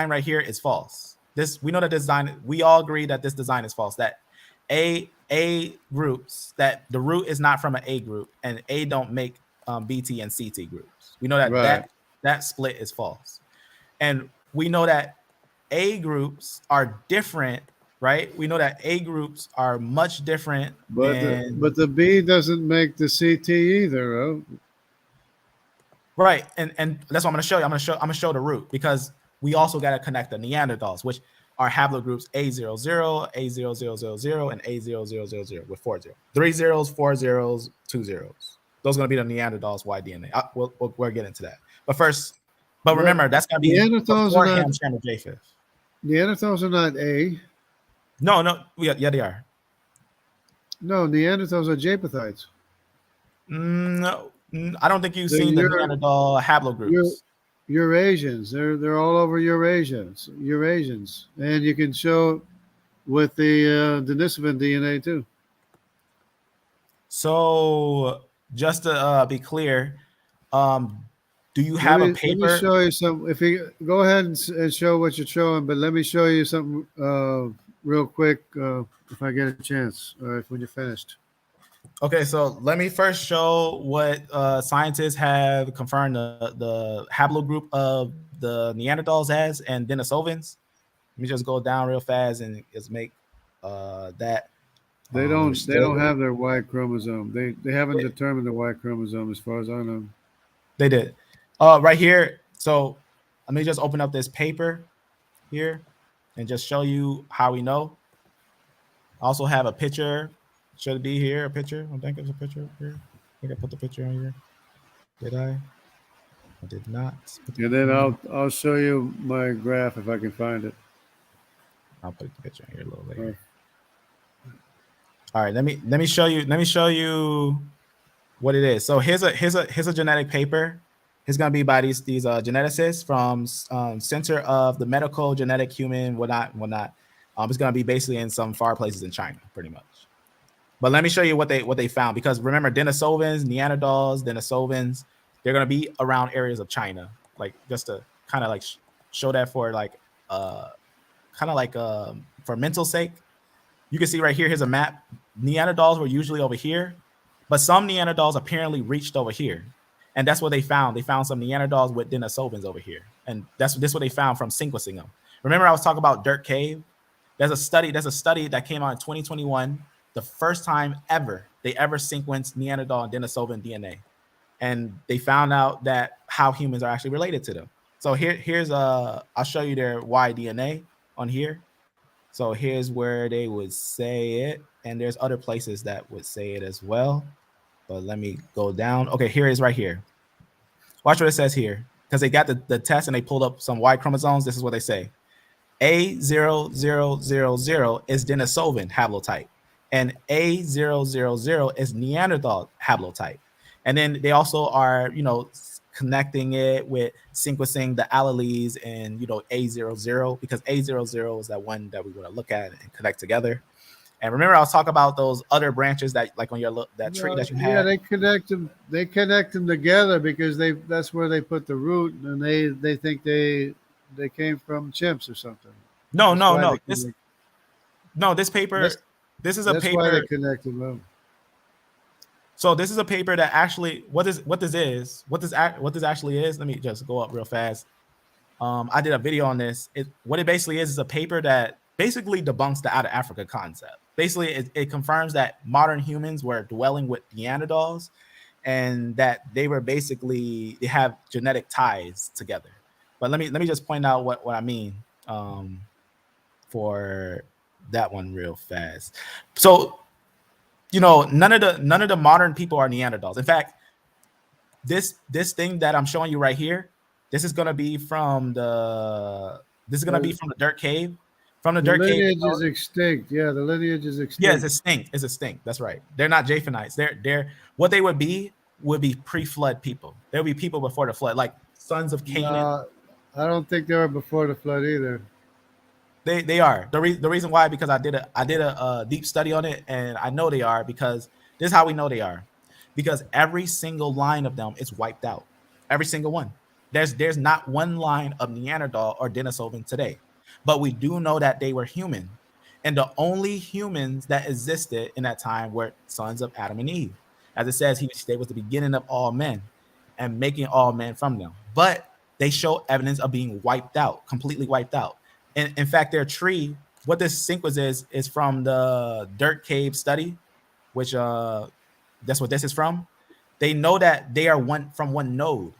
[SPEAKER 1] right here is false. We know that this design, we all agree that this design is false. That A groups, that the root is not from an A group, and A don't make BT and CT groups. We know that
[SPEAKER 2] Right.
[SPEAKER 1] that split is false, and we know that A groups are different, right? We know that A groups are much different
[SPEAKER 2] But
[SPEAKER 1] than
[SPEAKER 2] the B doesn't make the CT either. Oh.
[SPEAKER 1] right, and that's what I'm going to show you. I'm going to show the root because we also got to connect the Neanderthals, which are haplogroups A00, A0000, and A0000 with 4 zeros. 3 zeros, 4 zeros, 2 zeros. Those are going to be the Neanderthals' Y DNA. We'll get into that. But remember, that's going to be
[SPEAKER 2] Neanderthals
[SPEAKER 1] before
[SPEAKER 2] are
[SPEAKER 1] Ham,
[SPEAKER 2] not.
[SPEAKER 1] Shem, and Japheth.
[SPEAKER 2] Neanderthals are not A.
[SPEAKER 1] No, yeah, they are.
[SPEAKER 2] No, Neanderthals are Japhethites.
[SPEAKER 1] No, I don't think you've
[SPEAKER 2] They're
[SPEAKER 1] seen the Neanderthal haplogroups.
[SPEAKER 2] Eurasians. They're all over Eurasians, and you can show with the Denisovan DNA too.
[SPEAKER 1] So just to be clear, do you have a paper?
[SPEAKER 2] Let me show you some. If you go ahead and show what you're showing, but let me show you something real quick if I get a chance, or when you're finished.
[SPEAKER 1] Okay, so let me first show what scientists have confirmed the haplogroup of the Neanderthals as and Denisovans. Let me just go down real fast and just make that.
[SPEAKER 2] They don't have their Y chromosome. They haven't determined the Y chromosome as far as I know.
[SPEAKER 1] They did. Right here. So let me just open up this paper here and just show you how we know. I also have a picture. Should it be here? A picture? I think it's a picture here. I think I put the picture on here. Did I? I did not.
[SPEAKER 2] And then I'll show you my graph if I can find it.
[SPEAKER 1] I'll put the picture on here a little later. All right, let me show you what it is. So here's a genetic paper. It's gonna be by these geneticists from Center of the Medical Genetic Human whatnot. It's gonna be basically in some far places in China, pretty much. But let me show you what they found, because remember, Denisovans, Neanderthals, Denisovans, they're gonna be around areas of China, like just to kind of like show that for like for mental sake. You can see right here. Here's a map. Neanderthals were usually over here, but some Neanderthals apparently reached over here, and that's what they found. They found some Neanderthals with Denisovans over here, and this what they found from sequencing them. Remember, I was talking about Dirt Cave. There's a study that came out in 2021. The first time they ever sequenced Neanderthal and Denisovan DNA, and they found out that how humans are actually related to them. So here's I'll show you their Y DNA on here. So here's where they would say it, and there's other places that would say it as well. But let me go down. Okay, here it is right here. Watch what it says here, because they got the test and they pulled up some Y chromosomes. This is what they say. A0000 is Denisovan haplotype, and A000 is Neanderthal haplotype. And then they also are, connecting it with sequencing the alleles in, A00, because A00 is that one that we want to look at and connect together. And remember, I was talking about those other branches that, like on that tree that you
[SPEAKER 2] Yeah,
[SPEAKER 1] had.
[SPEAKER 2] they connect them. They connect them together because that's where they put the root, and they think they came from chimps or something.
[SPEAKER 1] No,
[SPEAKER 2] That's
[SPEAKER 1] no,
[SPEAKER 2] why
[SPEAKER 1] no.
[SPEAKER 2] they connect.
[SPEAKER 1] This paper.
[SPEAKER 2] That's
[SPEAKER 1] This is a
[SPEAKER 2] that's why
[SPEAKER 1] paper.
[SPEAKER 2] they connected them.
[SPEAKER 1] So this is a paper that actually what this actually is. Let me just go up real fast. I did a video on this. What it basically is a paper that basically debunks the out of Africa concept. Basically, it confirms that modern humans were dwelling with Neanderthals, and that they have genetic ties together. But let me just point out what I mean for that one real fast. So none of the modern people are Neanderthals. In fact, this thing that I'm showing you right here, this is gonna be from the dirt cave. From the
[SPEAKER 2] The
[SPEAKER 1] dirt cave.
[SPEAKER 2] lineage is extinct. Yeah, the lineage is extinct.
[SPEAKER 1] Yeah, it's extinct. It's extinct. That's right. They're not Japhanites. They're what they would be pre-flood people. There would be people before the flood, like sons of Canaan.
[SPEAKER 2] I don't think they were before the flood either.
[SPEAKER 1] They are the reason why, because I did a deep study on it, and I know they are, because this is how we know they are, because every single line of them is wiped out, every single one. There's not one line of Neanderthal or Denisovan today, but we do know that they were human, and the only humans that existed in that time were sons of Adam and Eve, as it says they was the beginning of all men, and making all men from them. But they show evidence of being wiped out, completely wiped out. And in fact, their tree, what this sequence is from the dirt cave study, which that's what this is from. They know that they are from one node.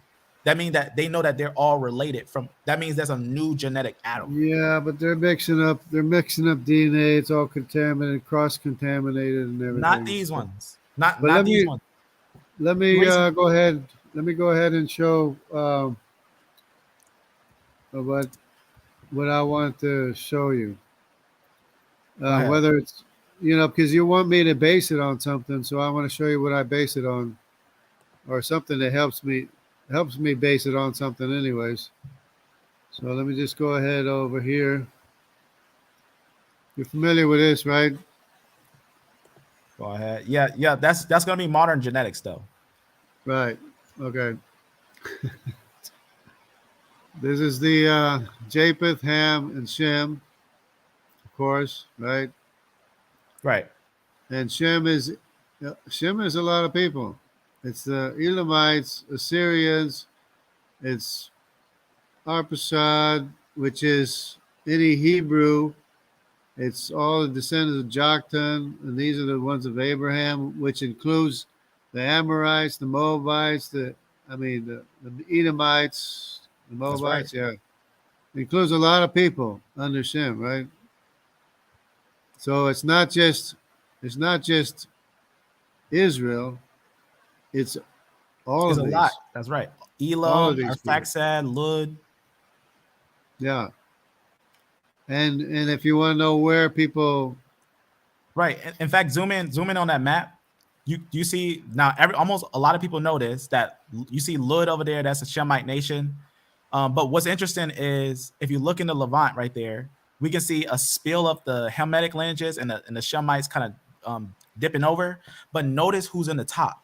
[SPEAKER 1] That means that they know that they're all related. That means there's a new genetic atom.
[SPEAKER 2] Yeah, but they're mixing up DNA. It's all contaminated, cross-contaminated, and everything.
[SPEAKER 1] Not these ones. Not
[SPEAKER 2] let
[SPEAKER 1] these
[SPEAKER 2] me,
[SPEAKER 1] ones.
[SPEAKER 2] Let me go ahead. Let me go ahead and show what I want to show you. Whether it's because you want me to base it on something, so I want to show you what I base it on, or something that helps me base it on something, anyways. So let me just go ahead over here. You're familiar with this, right?
[SPEAKER 1] Go ahead. Yeah. That's gonna be modern genetics, though.
[SPEAKER 2] Right. Okay. This is the Japheth, Ham, and Shem, of course, right?
[SPEAKER 1] Right.
[SPEAKER 2] And Shem is a lot of people. It's the Elamites, Assyrians. It's Arpachshad, which is any Hebrew. It's all the descendants of Joktan, and these are the ones of Abraham, which includes the Amorites, the Moabites, the Edomites, the Moabites. Right. Yeah, it includes a lot of people under Shem, right? So it's not just Israel. It's all
[SPEAKER 1] it's
[SPEAKER 2] of
[SPEAKER 1] a
[SPEAKER 2] these.
[SPEAKER 1] lot. That's right. Elam, Arphaxad, Lud.
[SPEAKER 2] Yeah. And if you want to know where people,
[SPEAKER 1] right. In fact, zoom in on that map. You see now, almost a lot of people notice that you see Lud over there. That's a Shemite nation. But what's interesting is if you look in the Levant right there, we can see a spill of the Hamitic lineages and the Shemites kind of dipping over. But notice who's in the top.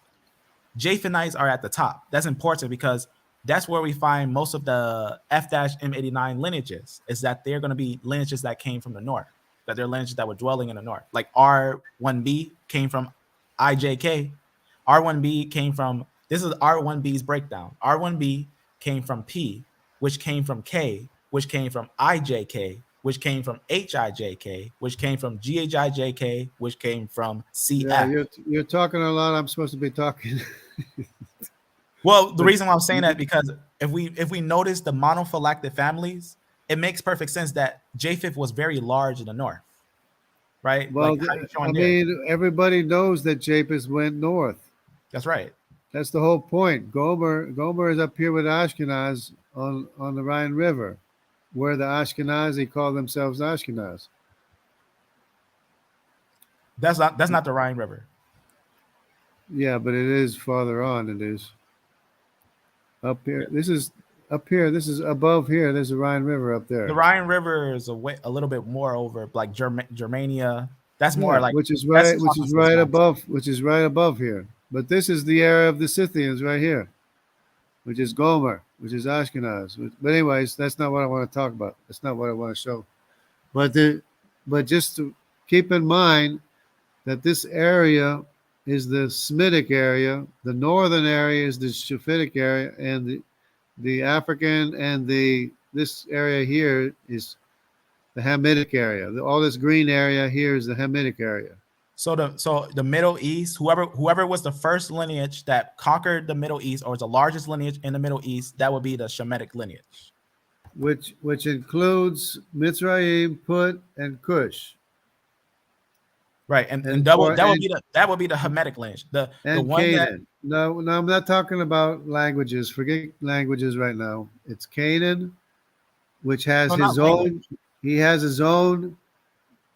[SPEAKER 1] Japhanites are at the top. That's important because that's where we find most of the F-M89 lineages, is that they're going to be lineages that came from the north, that they're lineages that were dwelling in the north. Like R1b came from IJK. R1b came from, this is R1b's breakdown. R1b came from P, which came from K, which came from IJK, which came from HIJK, which came from GHIJK, which came from CF.
[SPEAKER 2] Yeah, you're talking a lot. I'm supposed to be talking.
[SPEAKER 1] Well, the reason why I'm saying that, because if we notice the monophylactic families, it makes perfect sense that Japheth was very large in the north, right?
[SPEAKER 2] Well,
[SPEAKER 1] like
[SPEAKER 2] everybody knows that Japheth went north.
[SPEAKER 1] That's right.
[SPEAKER 2] That's the whole point. Gomer is up here with Ashkenaz on the Rhine River, where the Ashkenazi call themselves Ashkenaz.
[SPEAKER 1] That's not the Rhine River.
[SPEAKER 2] Yeah, but it is farther on. It is. Up here. This is up here. This is above here. There's the Rhine River up there.
[SPEAKER 1] The Rhine River is a little bit more over like Germania. That's more
[SPEAKER 2] Yeah,
[SPEAKER 1] like
[SPEAKER 2] which is
[SPEAKER 1] that's
[SPEAKER 2] right,
[SPEAKER 1] Caucasus Mountains.
[SPEAKER 2] which is right above here. But this is the area of the Scythians right here, which is Gomer, which is Ashkenaz. But anyways, that's not what I want to talk about. That's not what I want to show. But just to keep in mind that this area is the Semitic area, the northern area is the Shaphitic area, and the African and this area here is the Hamitic area. All this green area here is the Hamitic area.
[SPEAKER 1] So the Middle East, whoever was the first lineage that conquered the Middle East, or was the largest lineage in the Middle East, that would be the Shemitic lineage,
[SPEAKER 2] which includes Mitzrayim, Put, and Cush.
[SPEAKER 1] Right, and that would be the Hamitic lineage, the one
[SPEAKER 2] Canaan. No, I'm not talking about languages. Forget languages right now. It's Canaan, which has his own. Language. He has his own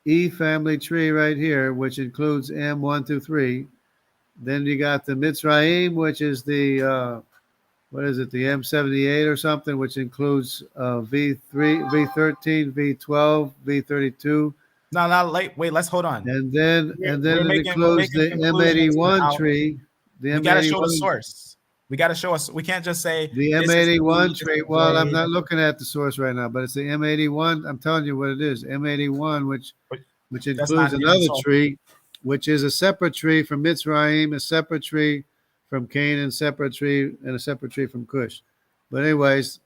[SPEAKER 2] E family tree right here, which includes M1 through 3. Then you got the Mitzrayim, which is the what is it, the M78 or something, which includes V3, V13, V12, V32.
[SPEAKER 1] No, wait, let's hold on.
[SPEAKER 2] And then it includes the M81 tree.
[SPEAKER 1] We got to show the source. We got to show us. We can't just say
[SPEAKER 2] the M81 tree. Well, I'm not looking at the source right now, but it's the M81. I'm telling you what it is. M81, which includes another tree, which is a separate tree from Mitzrayim, a separate tree from Canaan, separate tree, and a separate tree from Cush. But anyways,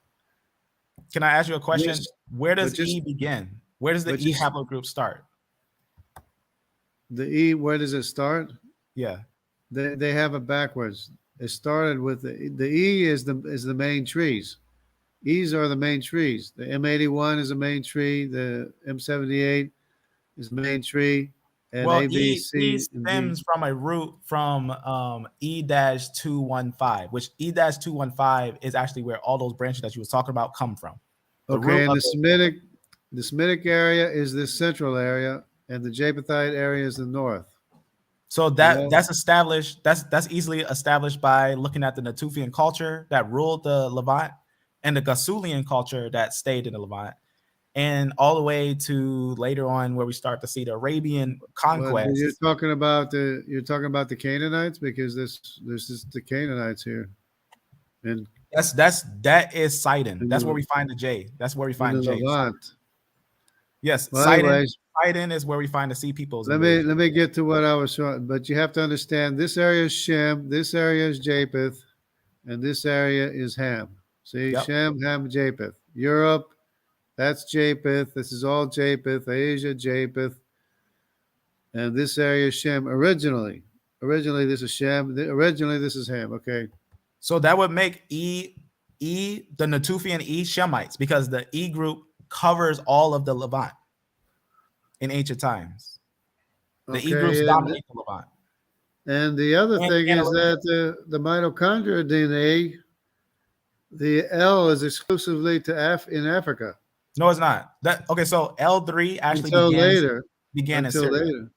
[SPEAKER 1] can I ask you a question? Where does E begin? Where does the E haplogroup start?
[SPEAKER 2] The E, where does it start?
[SPEAKER 1] Yeah,
[SPEAKER 2] they have it backwards. It started with the E is the main trees. E's are the main trees. The M81 is the main tree. The M78 is the main tree. And
[SPEAKER 1] well,
[SPEAKER 2] E
[SPEAKER 1] stems from a root from E-215, which E-215 is actually where all those branches that you were talking about come from.
[SPEAKER 2] Okay, and the Semitic area is the central area, and the Japhethite area is the north.
[SPEAKER 1] So that's established. That's easily established by looking at the Natufian culture that ruled the Levant, and the Gasulian culture that stayed in the Levant, and all the way to later on where we start to see the Arabian conquest.
[SPEAKER 2] Well, you're talking about the Canaanites, because this is the Canaanites here, and
[SPEAKER 1] that is Sidon. That's where we find the J. That's where we find the
[SPEAKER 2] Levant.
[SPEAKER 1] Yes, well, Sidon is where we find the sea peoples.
[SPEAKER 2] Let me get to what I was showing, but you have to understand this area is Shem, this area is Japheth, and this area is Ham. See, yep. Shem, Ham, Japheth. Europe, that's Japheth. This is all Japheth. Asia, Japheth, and this area is Shem. Originally this is Shem. Originally this is Ham. Okay,
[SPEAKER 1] so that would make the Natufian E Shemites, because the E group covers all of the Levant in ancient times. The E groups dominate the Levant.
[SPEAKER 2] And the other thing is that the mitochondrial DNA, the L is exclusively in Africa.
[SPEAKER 1] No, it's not. So L3 actually began in Syria. Later.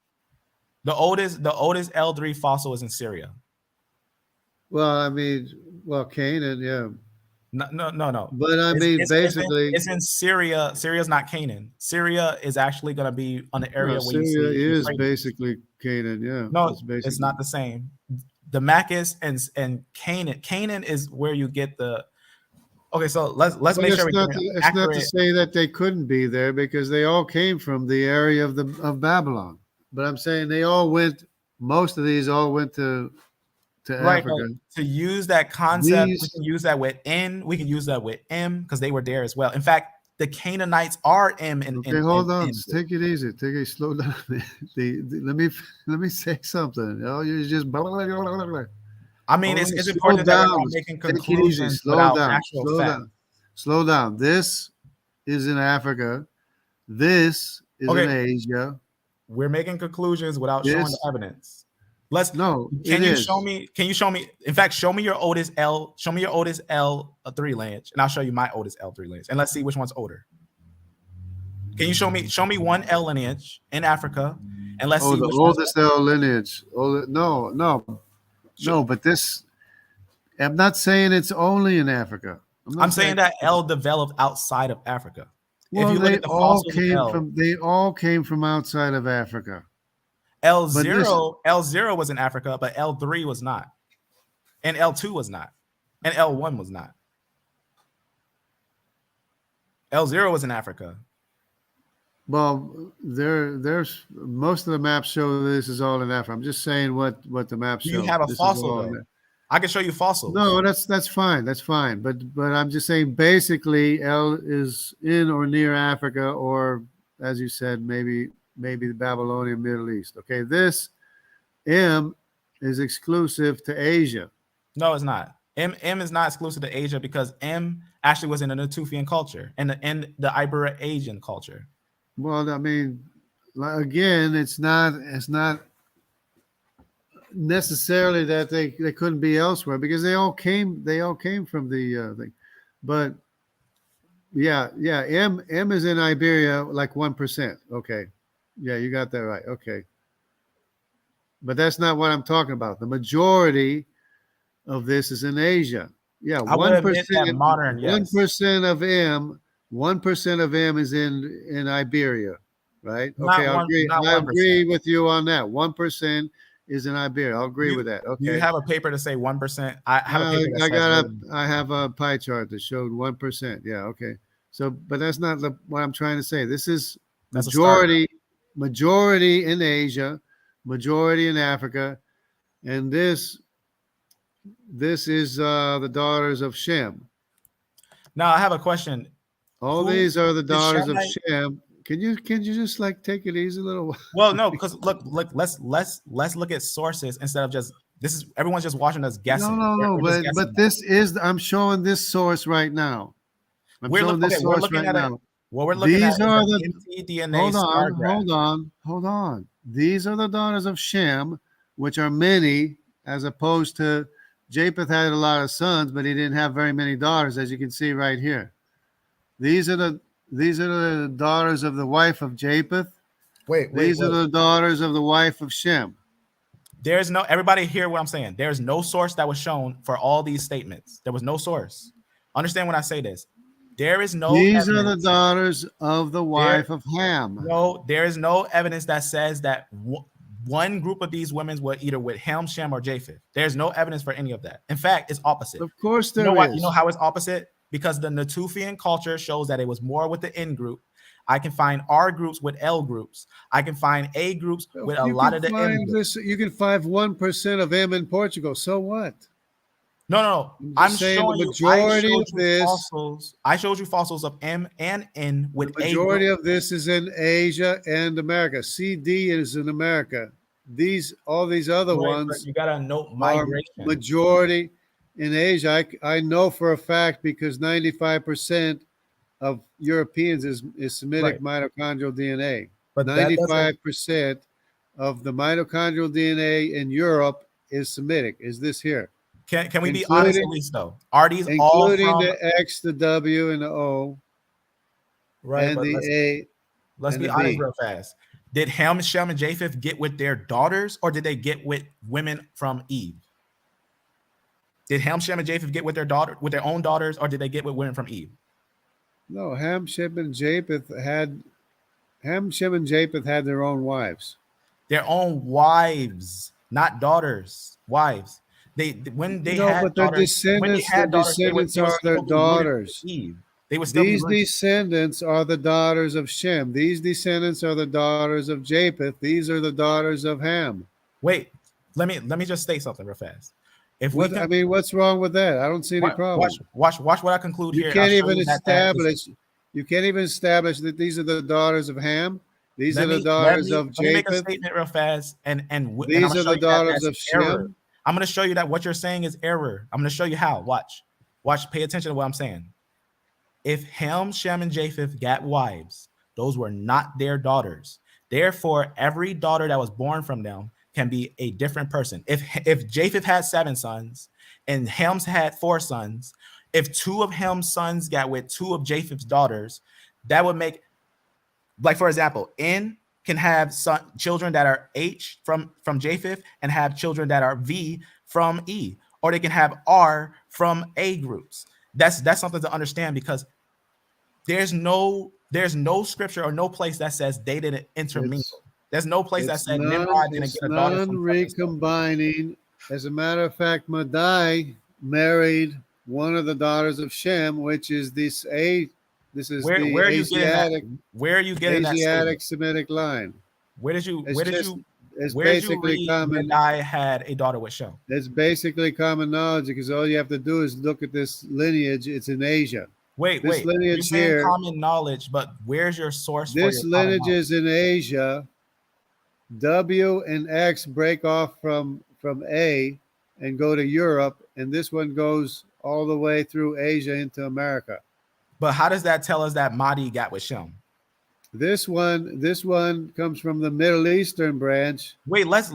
[SPEAKER 1] The oldest L3 fossil is in Syria.
[SPEAKER 2] Well, Canaan, yeah.
[SPEAKER 1] No.
[SPEAKER 2] But basically,
[SPEAKER 1] it's in Syria. Syria's not Canaan. Syria is actually going to be on the area where
[SPEAKER 2] Syria is basically Canaan. Yeah.
[SPEAKER 1] No, it's not the same. Damascus and Canaan. Canaan is where you get the. Okay, so let's make sure
[SPEAKER 2] it's not to say that they couldn't be there, because they all came from the area of Babylon. But I'm saying most of these all went to Africa.
[SPEAKER 1] To use that concept, we can use that with N, we can use that with M, because they were there as well. In fact, the Canaanites are M and
[SPEAKER 2] okay, hold on. Take it easy. Slow down. Let me say something. Oh, you're just blah, blah, blah, blah, blah.
[SPEAKER 1] I mean, it's important that we're not making conclusions without actual fact.
[SPEAKER 2] Slow down. This is in Africa. This is in Asia.
[SPEAKER 1] We're making conclusions without showing the evidence. Can you show me? In fact, show me your oldest L3 lineage, and I'll show you my oldest L3 lineage, and let's see which one's older. Can you show me one L lineage in Africa, and let's see
[SPEAKER 2] the oldest L lineage. No, but this I'm not saying it's only in Africa.
[SPEAKER 1] I'm saying that L developed outside of Africa.
[SPEAKER 2] Well,
[SPEAKER 1] if you look at the fossils of L,
[SPEAKER 2] they all came from outside of Africa.
[SPEAKER 1] L0 was in Africa, but L3 was not, and L2 was not, and L1 was not. L0 was in Africa.
[SPEAKER 2] Well, there's most of the maps show this is all in Africa. I'm just saying what the maps show.
[SPEAKER 1] You have a fossil though. I can show you fossils.
[SPEAKER 2] No, that's fine. That's fine. But I'm just saying basically L is in or near Africa, or as you said, maybe the Babylonian Middle East. Okay, this M is exclusive to Asia.
[SPEAKER 1] No, it's not. M is not exclusive to Asia because M actually was in the Natufian culture and the Ibero-Asian culture.
[SPEAKER 2] Well, I mean, again, it's not necessarily that they couldn't be elsewhere because they all came from the thing. But yeah, M is in Iberia like 1%. Okay, yeah, you got that right. Okay, but that's not what I'm talking about. The majority of this is in Asia. Yeah, 1%.
[SPEAKER 1] Modern, yes.
[SPEAKER 2] 1% of M. 1% of M is in Iberia, right? Okay, I agree with you on that. 1% is in Iberia. I'll agree with that. Okay.
[SPEAKER 1] Do you have a paper to say 1%? I have a paper that
[SPEAKER 2] I have a pie chart that showed 1%. Yeah, okay. So, but that's not what I'm trying to say. This is majority in Asia, majority in Africa, and this is the daughters of Shem.
[SPEAKER 1] Now I have a question.
[SPEAKER 2] All these are the daughters of Shem. Can you just like take it easy a little while?
[SPEAKER 1] Well, no, because look, let's look at sources instead of just everyone's just watching us guessing.
[SPEAKER 2] No, but this is I'm showing this source right now.
[SPEAKER 1] We're looking at what we're looking at. These are the
[SPEAKER 2] mtDNA. Hold on. These are the daughters of Shem, which are many, as opposed to Japheth had a lot of sons, but he didn't have very many daughters, as you can see right here. These are the daughters of the wife of Japheth. These are the daughters of the wife of Shem.
[SPEAKER 1] There's no, everybody hear what I'm saying. There's no source that was shown for all these statements. There was no source. Understand when I say this. There is no
[SPEAKER 2] These evidence. Are the daughters of the wife of Ham.
[SPEAKER 1] No, there is no evidence that says that one group of these women were either with Ham, Shem, or Japheth. There's no evidence for any of that. In fact, it's opposite.
[SPEAKER 2] Of course there is.
[SPEAKER 1] You know how it's opposite? Because the Natufian culture shows that it was more with the N group. I can find R groups with L groups. I can find A groups with a lot of the M groups.
[SPEAKER 2] You can find 1% of M in Portugal. So what?
[SPEAKER 1] No. I'm showing the majority of this. Fossils. I showed you fossils of M and N with
[SPEAKER 2] the majority of this is in Asia and America. CD is in America. All these other ones.
[SPEAKER 1] You gotta note migration.
[SPEAKER 2] Majority in Asia. I know for a fact because 95% of Europeans is Semitic mitochondrial DNA. But 95% of the mitochondrial DNA in Europe is Semitic. Is this here?
[SPEAKER 1] Can we be honest at least though? Are these
[SPEAKER 2] including all from the X, the W, and the O,
[SPEAKER 1] right?
[SPEAKER 2] And the A.
[SPEAKER 1] Let's be honest real fast. Did Ham, Shem, and Japheth get with their daughters, or did they get with women from Eve? Did Ham, Shem, and Japheth get with their own daughters, or did they get with women from Eve?
[SPEAKER 2] No, Ham, Shem, and Japheth had their own wives.
[SPEAKER 1] Their own wives, not daughters, wives. When they had daughters,
[SPEAKER 2] descendants are their daughters. These descendants are the daughters of Shem. These descendants are the daughters of Japheth. These are the daughters of Ham.
[SPEAKER 1] Wait, let me just state something real fast.
[SPEAKER 2] What's wrong with that? I don't see any problem.
[SPEAKER 1] Watch what I conclude here.
[SPEAKER 2] You can't even establish that these are the daughters of Ham. These are the daughters of Japheth. Let me make a statement
[SPEAKER 1] real fast, and
[SPEAKER 2] these are the daughters of Shem.
[SPEAKER 1] I'm going to show you that what you're saying is error. I'm going to show you how. Watch. Pay attention to what I'm saying. If Ham, Shem, and Japheth got wives, those were not their daughters. Therefore, every daughter that was born from them can be a different person. If Japheth had 7 sons and Ham's had 4 sons, if 2 of Ham's sons got with 2 of Japheth's daughters, that would make, like for example, N can have children that are H from Japheth and have children that are V from E. or they can have R from A groups. That's something to understand, because there's no scripture or no place that says they didn't intermingle. There's no place that said Nimrod didn't get a daughter from
[SPEAKER 2] non-recombining. As a matter of fact, Madai married one of the daughters of Shem, which is this
[SPEAKER 1] where are you
[SPEAKER 2] Asiatic,
[SPEAKER 1] where are you getting that
[SPEAKER 2] Asiatic Semitic line.
[SPEAKER 1] Where did you
[SPEAKER 2] It's
[SPEAKER 1] where did you
[SPEAKER 2] basically
[SPEAKER 1] read
[SPEAKER 2] common.
[SPEAKER 1] Madai had a daughter with Shem?
[SPEAKER 2] It's basically common knowledge, because all you have to do is look at this lineage. It's in Asia.
[SPEAKER 1] Wait,
[SPEAKER 2] This
[SPEAKER 1] you're
[SPEAKER 2] lineage
[SPEAKER 1] saying
[SPEAKER 2] here.
[SPEAKER 1] common knowledge, but where's your source?
[SPEAKER 2] This
[SPEAKER 1] for your
[SPEAKER 2] lineage is in Asia. W and X break off from A and go to Europe, and this one goes all the way through Asia into America.
[SPEAKER 1] But how does that tell us that Mahdi got with Shem?
[SPEAKER 2] This one comes from the Middle Eastern branch.
[SPEAKER 1] Wait, let's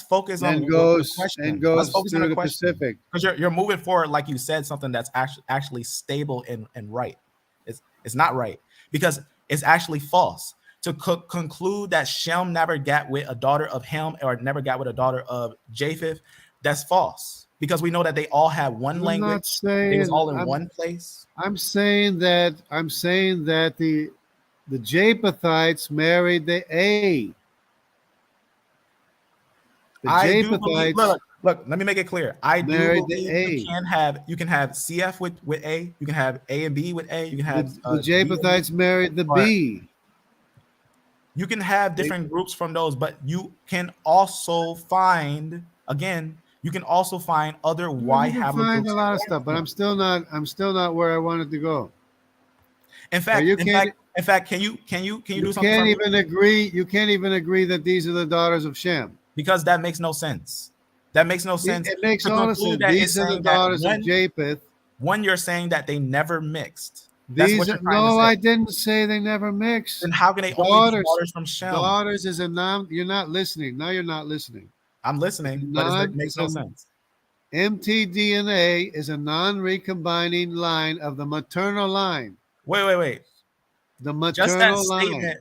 [SPEAKER 1] focus on
[SPEAKER 2] and goes
[SPEAKER 1] to
[SPEAKER 2] the Pacific.
[SPEAKER 1] Because you're moving forward like you said something that's actually stable and right. It's not right, because it's actually false. To conclude that Shem never got with a daughter of Ham or never got with a daughter of Japheth, that's false, because we know that they all had one language. They was all in one place.
[SPEAKER 2] I'm saying that the Japhethites married the A. The Japhethites.
[SPEAKER 1] Look, let me make it clear. I do believe
[SPEAKER 2] the
[SPEAKER 1] you can have CF with A, you can have A and B with A, you can have
[SPEAKER 2] the Japhethites married the B.
[SPEAKER 1] You can have different groups from those, but you can also find other Y haplogroups.
[SPEAKER 2] Find a lot of stuff, but I'm still not where I wanted to go.
[SPEAKER 1] In fact, can you do something?
[SPEAKER 2] You can't even agree that these are the daughters of Shem,
[SPEAKER 1] because that makes no sense. That makes no sense.
[SPEAKER 2] It makes all the sense. These are the daughters of Japheth.
[SPEAKER 1] One, you're saying that they never mixed.
[SPEAKER 2] I didn't say they never mixed.
[SPEAKER 1] Then how can they only be daughters from Shem?
[SPEAKER 2] Daughters is a noun. You're not listening. Now you're not listening.
[SPEAKER 1] I'm listening, but it makes no sense.
[SPEAKER 2] mtDNA is a non-recombining line of the maternal line.
[SPEAKER 1] Wait.
[SPEAKER 2] The maternal
[SPEAKER 1] line.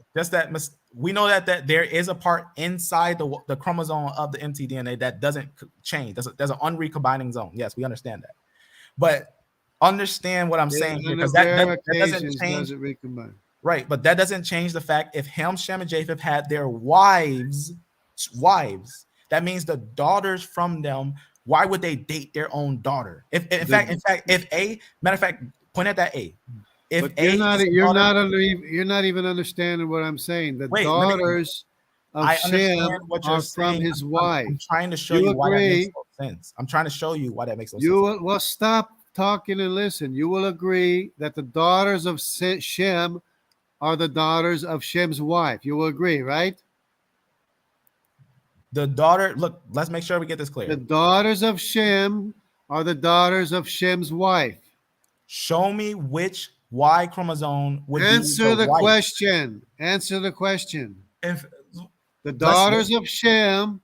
[SPEAKER 1] We know that there is a part inside the chromosome of the mtDNA that doesn't change. There's an unrecombining zone. Yes, we understand that. But understand what I'm saying here, because that doesn't change. Right, but that doesn't change the fact if Ham, Shem, and Japheth had their wives, that means the daughters from them. Why would they date their own daughter? If matter of fact, point at that A.
[SPEAKER 2] You're not even understanding what I'm saying. The daughters of Shem are from his wife.
[SPEAKER 1] I'm trying to show you why that makes no sense. I'm trying to show you why that makes no sense.
[SPEAKER 2] Well, stop talking and listen. You will agree that the daughters of Shem are the daughters of Shem's wife. You will agree, right?
[SPEAKER 1] Let's make sure we get this clear.
[SPEAKER 2] The daughters of Shem are the daughters of Shem's wife.
[SPEAKER 1] Show me which Y chromosome would
[SPEAKER 2] answer
[SPEAKER 1] be
[SPEAKER 2] the
[SPEAKER 1] wife.
[SPEAKER 2] question. Answer the question.
[SPEAKER 1] If
[SPEAKER 2] the daughters of Shem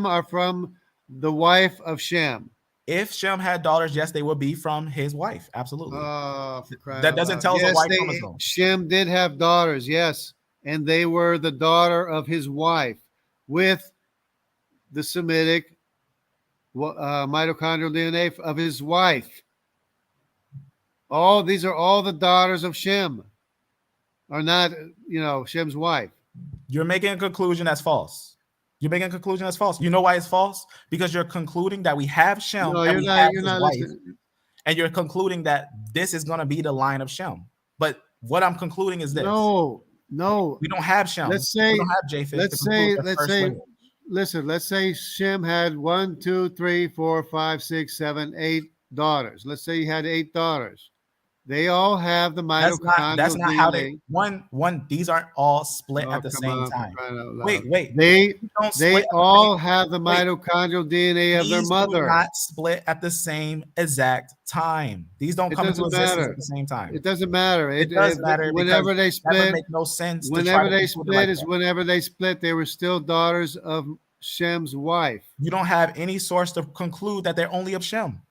[SPEAKER 2] are from the wife of Shem.
[SPEAKER 1] If Shem had daughters, yes, they would be from his wife. Absolutely.
[SPEAKER 2] That
[SPEAKER 1] doesn't tell us a Y chromosome.
[SPEAKER 2] Shem did have daughters, yes, and they were the daughter of his wife with the Semitic mitochondrial DNA of his wife. These are all the daughters of Shem, are not, Shem's wife.
[SPEAKER 1] You're making a conclusion that's false. You know why it's false? Because you're concluding that we have Shem, you're not wife, and you're concluding that this is going to be the line of Shem. But what I'm concluding is this:
[SPEAKER 2] no,
[SPEAKER 1] we don't have Shem.
[SPEAKER 2] Let's say,
[SPEAKER 1] we don't have Japheth.
[SPEAKER 2] Let's say Shem had 1, 2, 3, 4, 5, 6, 7, 8 daughters. Let's say he had 8 daughters. They all have the mitochondrial.
[SPEAKER 1] That's not how they. One. These aren't all split at the same time. Wait.
[SPEAKER 2] They all have the mitochondrial DNA of their mother.
[SPEAKER 1] Do not split at the same exact time. These don't come into existence at the same time.
[SPEAKER 2] It doesn't matter.
[SPEAKER 1] It does matter.
[SPEAKER 2] Whenever they split,
[SPEAKER 1] make no sense.
[SPEAKER 2] Whenever they split, they were still daughters of Shem's wife.
[SPEAKER 1] You don't have any source to conclude that they're only of Shem.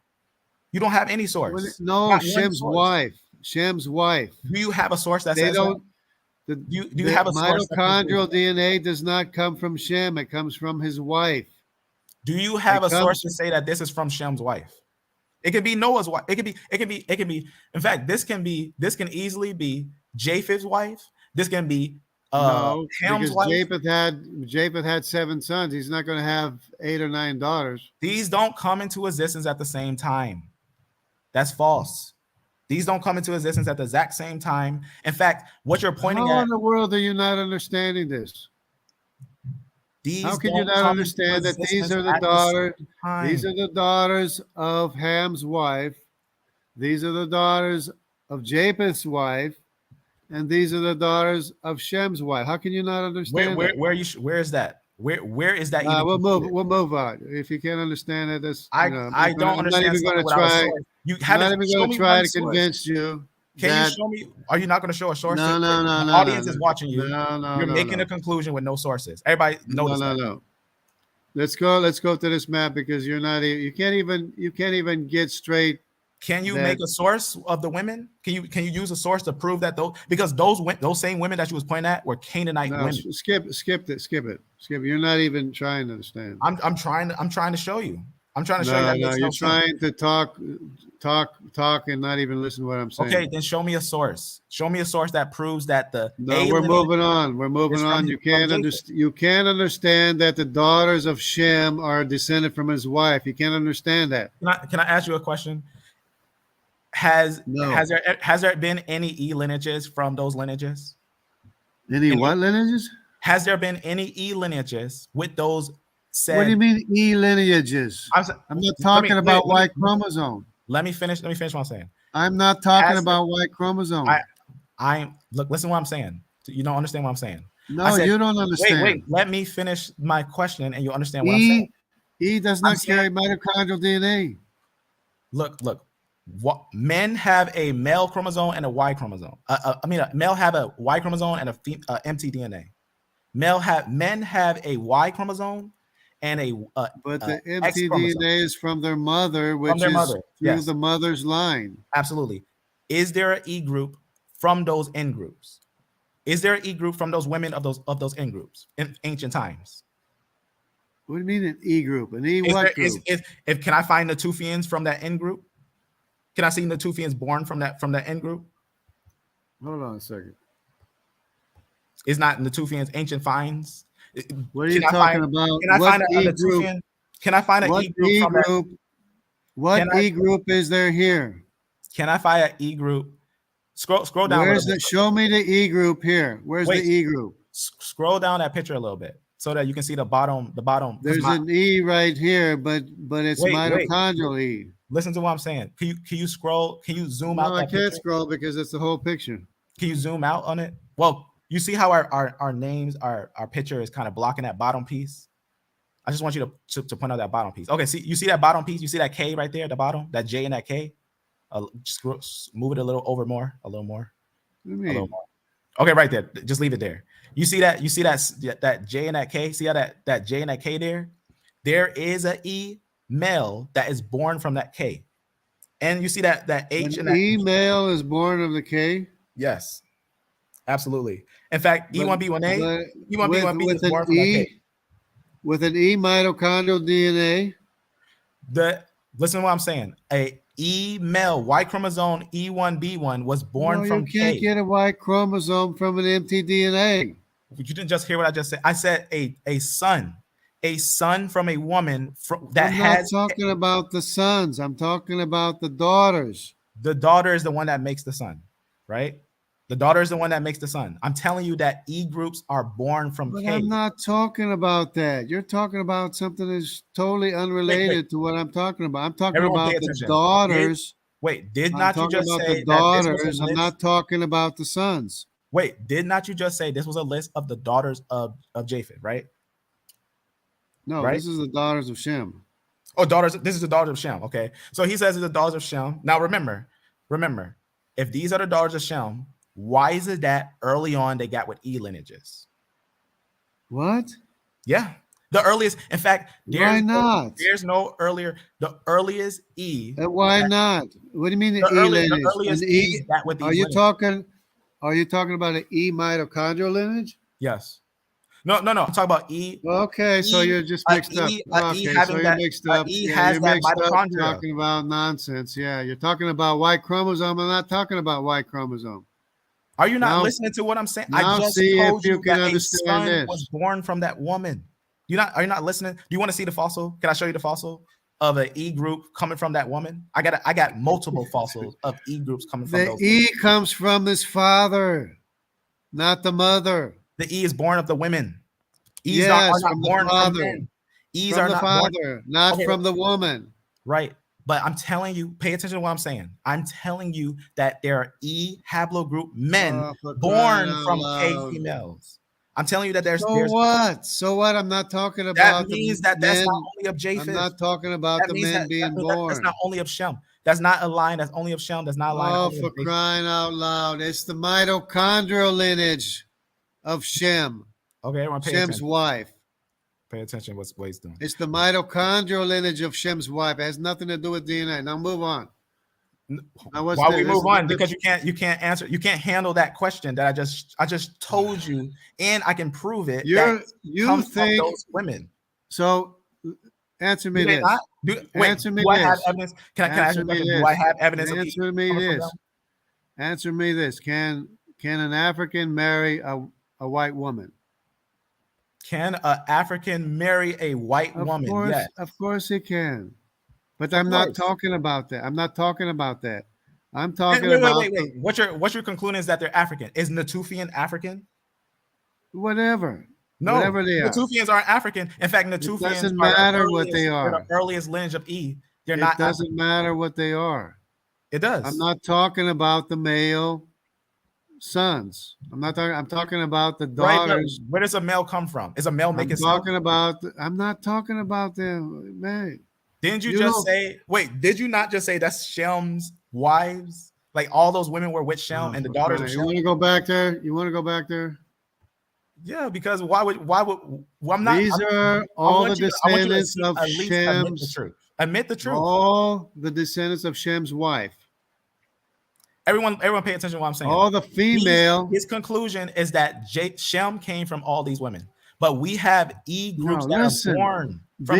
[SPEAKER 1] You don't have any source.
[SPEAKER 2] No, Shem's wife. Shem's wife.
[SPEAKER 1] Do you have a source that says that? Do you have a source?
[SPEAKER 2] Mitochondrial DNA does not come from Shem. It comes from his wife.
[SPEAKER 1] Do you have a
[SPEAKER 2] comes-
[SPEAKER 1] source to say that this is from Shem's wife? It could be Noah's wife. It can be. In fact, this can easily be Japheth's wife. This can be
[SPEAKER 2] No,
[SPEAKER 1] Ham's
[SPEAKER 2] because
[SPEAKER 1] wife.
[SPEAKER 2] Japheth had 7 sons. He's not going to have 8 or 9 daughters.
[SPEAKER 1] These don't come into existence at the same time. That's false. These don't come into existence at the exact same time. In fact, what you're pointing
[SPEAKER 2] How
[SPEAKER 1] at,
[SPEAKER 2] in the world are you not understanding this?
[SPEAKER 1] these
[SPEAKER 2] How can you
[SPEAKER 1] don't
[SPEAKER 2] not
[SPEAKER 1] come into
[SPEAKER 2] understand that these
[SPEAKER 1] existence
[SPEAKER 2] are the
[SPEAKER 1] at
[SPEAKER 2] daughters?
[SPEAKER 1] same time.
[SPEAKER 2] These are the daughters of Ham's wife. These are the daughters of Japheth's wife, and these are the daughters of Shem's wife. How can you not understand that?
[SPEAKER 1] where is that? Where is that? Even
[SPEAKER 2] We'll
[SPEAKER 1] concluded?
[SPEAKER 2] move on. If you can't understand it, that's
[SPEAKER 1] I don't
[SPEAKER 2] I'm not
[SPEAKER 1] understand
[SPEAKER 2] even going to
[SPEAKER 1] something without a
[SPEAKER 2] try.
[SPEAKER 1] source. You
[SPEAKER 2] I'm not
[SPEAKER 1] haven't
[SPEAKER 2] even
[SPEAKER 1] show
[SPEAKER 2] going
[SPEAKER 1] me
[SPEAKER 2] to try
[SPEAKER 1] one
[SPEAKER 2] to
[SPEAKER 1] source.
[SPEAKER 2] convince you.
[SPEAKER 1] Can you show me? Are you not going to show a source?
[SPEAKER 2] No, no, no,
[SPEAKER 1] The
[SPEAKER 2] no.
[SPEAKER 1] audience
[SPEAKER 2] no,
[SPEAKER 1] is watching you.
[SPEAKER 2] No,
[SPEAKER 1] You're
[SPEAKER 2] no,
[SPEAKER 1] making
[SPEAKER 2] no.
[SPEAKER 1] a conclusion with no sources. Everybody knows that.
[SPEAKER 2] No. Let's go to this map because you're not. You can't even get straight.
[SPEAKER 1] Can you make a source of the women? Can you use a source to prove that those same women that you was pointing at were Canaanite women?
[SPEAKER 2] Skip it. You're not even trying to understand.
[SPEAKER 1] I'm trying to show you. I'm trying to show you that makes
[SPEAKER 2] you're
[SPEAKER 1] no
[SPEAKER 2] trying
[SPEAKER 1] sense.
[SPEAKER 2] to talk and not even listen to what I'm saying.
[SPEAKER 1] Okay, then show me a source. Show me a source that proves that the
[SPEAKER 2] we're moving on. You can't understand that the daughters of Shem are descended from his wife. You can't understand that.
[SPEAKER 1] Can I ask you a question? Has there been any E lineages from those lineages?
[SPEAKER 2] Any what lineages?
[SPEAKER 1] Has there been any E lineages with those said?
[SPEAKER 2] What do you mean E lineages? I'm not talking about Y chromosome.
[SPEAKER 1] Let me finish what I'm saying.
[SPEAKER 2] I'm not talking about Y chromosome.
[SPEAKER 1] Listen to what I'm saying. You don't understand what I'm saying.
[SPEAKER 2] No, you don't understand.
[SPEAKER 1] Wait, let me finish my question and you understand what I'm saying.
[SPEAKER 2] E does not carry mitochondrial DNA.
[SPEAKER 1] Look. What men have a male chromosome and a Y chromosome. A male have a Y chromosome and a empty DNA. Men have a Y chromosome and
[SPEAKER 2] but the empty DNA is from their mother, which is through the mother's line.
[SPEAKER 1] Absolutely. Is there an E group from those N groups? Is there an E group from those women of those N groups in ancient times?
[SPEAKER 2] What do you mean an E group? An E what group?
[SPEAKER 1] Can I find Natufians from that N group? Can I see Natufians born from that N group?
[SPEAKER 2] Hold on a second.
[SPEAKER 1] Is not Natufians ancient finds?
[SPEAKER 2] What are you talking about?
[SPEAKER 1] Can I find a Natufian? Can I find an E group from that?
[SPEAKER 2] What E group is there here?
[SPEAKER 1] Can I find an E group? Scroll down.
[SPEAKER 2] Where's the? Show me the E group here. Where's the E group?
[SPEAKER 1] Scroll down that picture a little bit so that you can see the bottom.
[SPEAKER 2] There's an E right here, but it's mitochondrial E.
[SPEAKER 1] Listen to what I'm saying. Can you scroll? Can you zoom out?
[SPEAKER 2] No, I can't scroll because it's the whole picture.
[SPEAKER 1] Can you zoom out on it? Well, you see how our names, our picture is kind of blocking that bottom piece. I just want you to point out that bottom piece. Okay, see, you see that bottom piece? You see that K right there at the bottom? That J and that K? Just move it a little more.
[SPEAKER 2] What do you mean?
[SPEAKER 1] A little more. Okay, right there. Just leave it there. You see that J and that K? See how that J and that K there? There is an E male that is born from that K. And you see that H and that
[SPEAKER 2] E male is born of the K?
[SPEAKER 1] Yes. Absolutely. In fact, E1B1A, E1B1B is born from that K.
[SPEAKER 2] With an E mitochondrial DNA?
[SPEAKER 1] Listen to what I'm saying. A E male Y chromosome E1B1 was born from K.
[SPEAKER 2] You can't get a Y chromosome from an empty DNA.
[SPEAKER 1] You didn't just hear what I just said. I said a son from a woman
[SPEAKER 2] I'm not talking about the sons. I'm talking about the daughters.
[SPEAKER 1] The daughter is the one that makes the son, right? The daughter is the one that makes the son. I'm telling you that E groups are born from K.
[SPEAKER 2] I'm not talking about that. You're talking about something that's totally unrelated to what I'm talking about. I'm talking about the daughters.
[SPEAKER 1] Did not you just say
[SPEAKER 2] the daughters? I'm not talking about the sons.
[SPEAKER 1] Wait, did not you just say this was a list of the daughters of Japheth, right?
[SPEAKER 2] No, right? This is the daughters of Shem.
[SPEAKER 1] Oh, this is the daughters of Shem. Okay. So he says it's the daughters of Shem. Now remember, if these are the daughters of Shem, why is it that early on they got with E lineages?
[SPEAKER 2] What?
[SPEAKER 1] Yeah. The earliest, in fact,
[SPEAKER 2] why not?
[SPEAKER 1] There's no earlier. The earliest E.
[SPEAKER 2] Why not? What do you mean the E lineage? The earliest E with are you talking about an E mitochondrial lineage?
[SPEAKER 1] Yes. No. I'm talking about E.
[SPEAKER 2] Okay, so you're just mixed up.
[SPEAKER 1] E
[SPEAKER 2] Okay, so
[SPEAKER 1] having
[SPEAKER 2] you're
[SPEAKER 1] that.
[SPEAKER 2] mixed up.
[SPEAKER 1] E
[SPEAKER 2] Yeah,
[SPEAKER 1] has
[SPEAKER 2] you're
[SPEAKER 1] that
[SPEAKER 2] mixed up
[SPEAKER 1] mitochondria.
[SPEAKER 2] talking about nonsense. Yeah, you're talking about Y chromosome. I'm not talking about Y chromosome.
[SPEAKER 1] Are you not
[SPEAKER 2] Now-
[SPEAKER 1] listening to what I'm saying?
[SPEAKER 2] now
[SPEAKER 1] I just
[SPEAKER 2] see if
[SPEAKER 1] told
[SPEAKER 2] you
[SPEAKER 1] you
[SPEAKER 2] can
[SPEAKER 1] that a
[SPEAKER 2] understand
[SPEAKER 1] son
[SPEAKER 2] this.
[SPEAKER 1] was born from that woman. Are you not listening? Do you want to see the fossil? Can I show you the fossil of an E group coming from that woman? I got multiple fossils of E groups coming from
[SPEAKER 2] The
[SPEAKER 1] those.
[SPEAKER 2] E comes from his father, not the mother.
[SPEAKER 1] The E is born of the women. E's
[SPEAKER 2] Yes,
[SPEAKER 1] are not
[SPEAKER 2] from the
[SPEAKER 1] born from
[SPEAKER 2] father.
[SPEAKER 1] men. E's
[SPEAKER 2] From
[SPEAKER 1] are
[SPEAKER 2] the
[SPEAKER 1] not born.
[SPEAKER 2] father, not
[SPEAKER 1] Okay.
[SPEAKER 2] from the woman.
[SPEAKER 1] Right. But I'm telling you, pay attention to what I'm saying. I'm telling you that there are E haplogroup men
[SPEAKER 2] Oh, for
[SPEAKER 1] born
[SPEAKER 2] crying out
[SPEAKER 1] from K
[SPEAKER 2] loud.
[SPEAKER 1] females. I'm telling you that there's
[SPEAKER 2] what? So what? I'm not talking
[SPEAKER 1] that
[SPEAKER 2] about
[SPEAKER 1] means
[SPEAKER 2] the
[SPEAKER 1] that that's
[SPEAKER 2] men.
[SPEAKER 1] not only of
[SPEAKER 2] I'm
[SPEAKER 1] Japheth.
[SPEAKER 2] not talking about
[SPEAKER 1] That
[SPEAKER 2] the
[SPEAKER 1] means
[SPEAKER 2] men being
[SPEAKER 1] that's
[SPEAKER 2] born.
[SPEAKER 1] not only of Shem. That's not a line that's only of Shem. That's not a line.
[SPEAKER 2] Oh,
[SPEAKER 1] only
[SPEAKER 2] for
[SPEAKER 1] of Japheth.
[SPEAKER 2] crying out loud. It's the mitochondrial lineage of Shem,
[SPEAKER 1] Okay, everyone pay
[SPEAKER 2] Shem's
[SPEAKER 1] attention.
[SPEAKER 2] wife.
[SPEAKER 1] Pay attention what he's doing.
[SPEAKER 2] It's the mitochondrial lineage of Shem's wife. It has nothing to do with DNA. Now move on. Now what's
[SPEAKER 1] Why
[SPEAKER 2] this?
[SPEAKER 1] we
[SPEAKER 2] This
[SPEAKER 1] move
[SPEAKER 2] is
[SPEAKER 1] on?
[SPEAKER 2] the-
[SPEAKER 1] Because you can't answer. You can't handle that question that I just told you, and I can prove it.
[SPEAKER 2] You
[SPEAKER 1] comes
[SPEAKER 2] think
[SPEAKER 1] from those women?
[SPEAKER 2] so? Answer me
[SPEAKER 1] Do they
[SPEAKER 2] this.
[SPEAKER 1] not?
[SPEAKER 2] Answer me
[SPEAKER 1] do I have
[SPEAKER 2] this.
[SPEAKER 1] evidence? Can I ask you
[SPEAKER 2] Answer
[SPEAKER 1] a
[SPEAKER 2] me
[SPEAKER 1] question? Do I
[SPEAKER 2] this.
[SPEAKER 1] have evidence of
[SPEAKER 2] Answer me
[SPEAKER 1] coming from
[SPEAKER 2] this.
[SPEAKER 1] them?
[SPEAKER 2] Answer me this. Can an African marry a white woman?
[SPEAKER 1] Can an African marry a white woman? Yes.
[SPEAKER 2] Of course he can. But
[SPEAKER 1] Of
[SPEAKER 2] I'm not
[SPEAKER 1] course.
[SPEAKER 2] talking about that. I'm not talking about that. I'm
[SPEAKER 1] Wait,
[SPEAKER 2] talking
[SPEAKER 1] wait,
[SPEAKER 2] about
[SPEAKER 1] wait. What you're concluding is that they're African. Is Natufian African?
[SPEAKER 2] whatever.
[SPEAKER 1] No,
[SPEAKER 2] Whatever they are.
[SPEAKER 1] Natufians aren't African. In fact, Natufians
[SPEAKER 2] doesn't
[SPEAKER 1] are
[SPEAKER 2] matter what they
[SPEAKER 1] they're
[SPEAKER 2] are.
[SPEAKER 1] the earliest lineage of E. They're
[SPEAKER 2] It
[SPEAKER 1] not.
[SPEAKER 2] doesn't matter what they are.
[SPEAKER 1] It does.
[SPEAKER 2] I'm not talking about the male sons. I'm talking about the
[SPEAKER 1] Right, but
[SPEAKER 2] daughters.
[SPEAKER 1] where does a male come from? Is a male making stuff?
[SPEAKER 2] I'm not talking about them, man.
[SPEAKER 1] Didn't you
[SPEAKER 2] You
[SPEAKER 1] just
[SPEAKER 2] don't-
[SPEAKER 1] say? Wait, did you not just say that's Shem's wives? Like all those women were with Shem and the daughters of
[SPEAKER 2] You
[SPEAKER 1] Shem.
[SPEAKER 2] want to go back there? You want to go back there?
[SPEAKER 1] Yeah, because why would well, I'm not.
[SPEAKER 2] These are all the
[SPEAKER 1] I want you to
[SPEAKER 2] descendants of
[SPEAKER 1] at least admit the
[SPEAKER 2] Shem's.
[SPEAKER 1] truth. Admit the truth.
[SPEAKER 2] All the descendants of Shem's wife.
[SPEAKER 1] Everyone pay attention to what I'm saying.
[SPEAKER 2] All the female.
[SPEAKER 1] His conclusion is that Shem came from all these women, but we have E groups
[SPEAKER 2] No,
[SPEAKER 1] that
[SPEAKER 2] listen.
[SPEAKER 1] are born from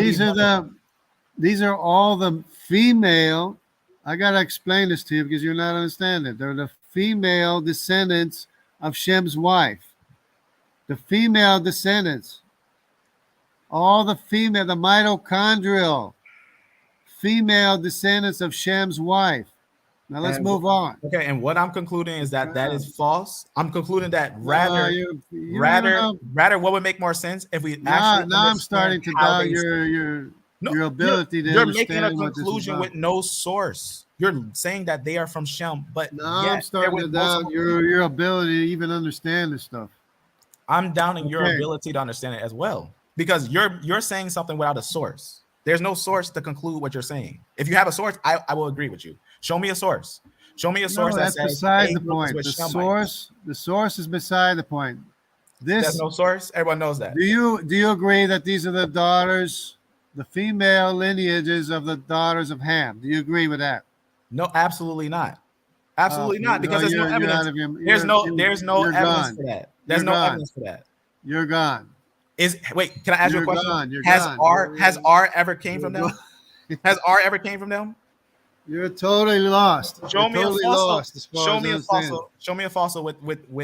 [SPEAKER 2] These are all the female. I gotta explain this to you because you're not understanding. They're the female descendants of Shem's wife. The female descendants. All the mitochondrial female descendants of Shem's wife. Now let's move on.
[SPEAKER 1] Okay, and what I'm concluding is that is false. I'm concluding that rather what would make more sense if we actually.
[SPEAKER 2] Now I'm starting to doubt your ability to
[SPEAKER 1] You're
[SPEAKER 2] understand
[SPEAKER 1] making a
[SPEAKER 2] what this is
[SPEAKER 1] conclusion
[SPEAKER 2] about.
[SPEAKER 1] with no source. You're saying that they are from Shem, but
[SPEAKER 2] I'm starting to doubt your ability to even understand this stuff.
[SPEAKER 1] I'm doubting your ability to understand it as well because you're saying something without a source. There's no source to conclude what you're saying. If you have a source, I will agree with you. Show me a source. Show me a source that says
[SPEAKER 2] beside the point. The source is beside the point.
[SPEAKER 1] There's no source. Everyone knows that.
[SPEAKER 2] Do you agree that these are the daughters, the female lineages of the daughters of Ham? Do you agree with that?
[SPEAKER 1] No, absolutely not. Absolutely not, because there's no evidence. There's no evidence for that. There's no evidence for that.
[SPEAKER 2] You're gone.
[SPEAKER 1] Wait, can I ask you a question? Has R ever came from them? Has R ever came from them?
[SPEAKER 2] You're totally lost.
[SPEAKER 1] Show me a fossil. Show me a fossil with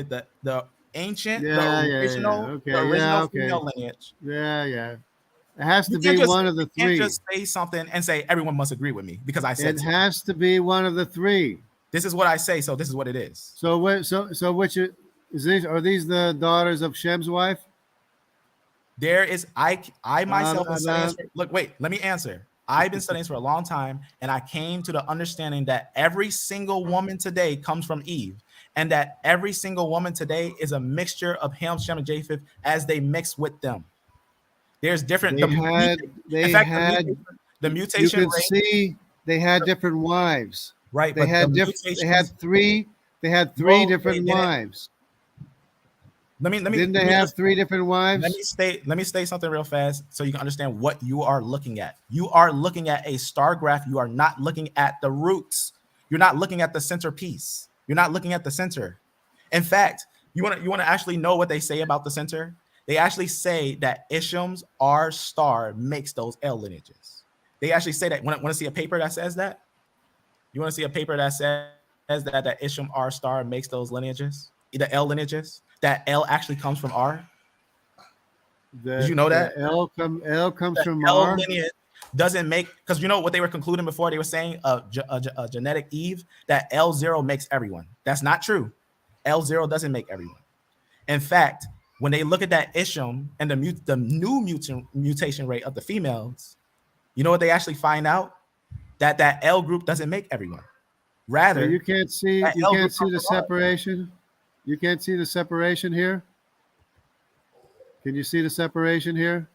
[SPEAKER 1] the ancient, the original female lineage.
[SPEAKER 2] Yeah. It has to be one of the three.
[SPEAKER 1] You can't just say something and say everyone must agree with me because I said
[SPEAKER 2] it has to be one of the three.
[SPEAKER 1] This is what I say, so this is what it is.
[SPEAKER 2] So which are these the daughters of Shem's wife?
[SPEAKER 1] There is I myself been studying. Look, wait, let me answer. I've been studying for a long time, and I came to the understanding that every single woman today comes from Eve, and that every single woman today is a mixture of Ham, Shem, and Japheth as they mix with them. There's different. The mutation.
[SPEAKER 2] You could see they had different wives.
[SPEAKER 1] Right,
[SPEAKER 2] They had three different wives. Didn't they have three different wives?
[SPEAKER 1] Let me state something real fast so you can understand what you are looking at. You are looking at a star graph. You are not looking at the roots. You're not looking at the centerpiece. You're not looking at the center. In fact, you want to actually know what they say about the center? they actually say that Isham's R star makes those L lineages. They actually say that. Want to see a paper that says that? You want to see a paper that says that Isham R star makes those lineages, the L lineages? That L actually comes from R. Did you know that
[SPEAKER 2] L comes
[SPEAKER 1] the
[SPEAKER 2] from
[SPEAKER 1] L
[SPEAKER 2] R?
[SPEAKER 1] lineage doesn't make, because you know what they were concluding before? They were saying a genetic Eve, that L0 makes everyone. That's not true. L0 doesn't make everyone. In fact, when they look at that Isham and the new mutation rate of the females, you know what they actually find out? That L group doesn't make everyone. Rather,
[SPEAKER 2] So you can't see the separation. You can't see the separation here. Can you see the separation here?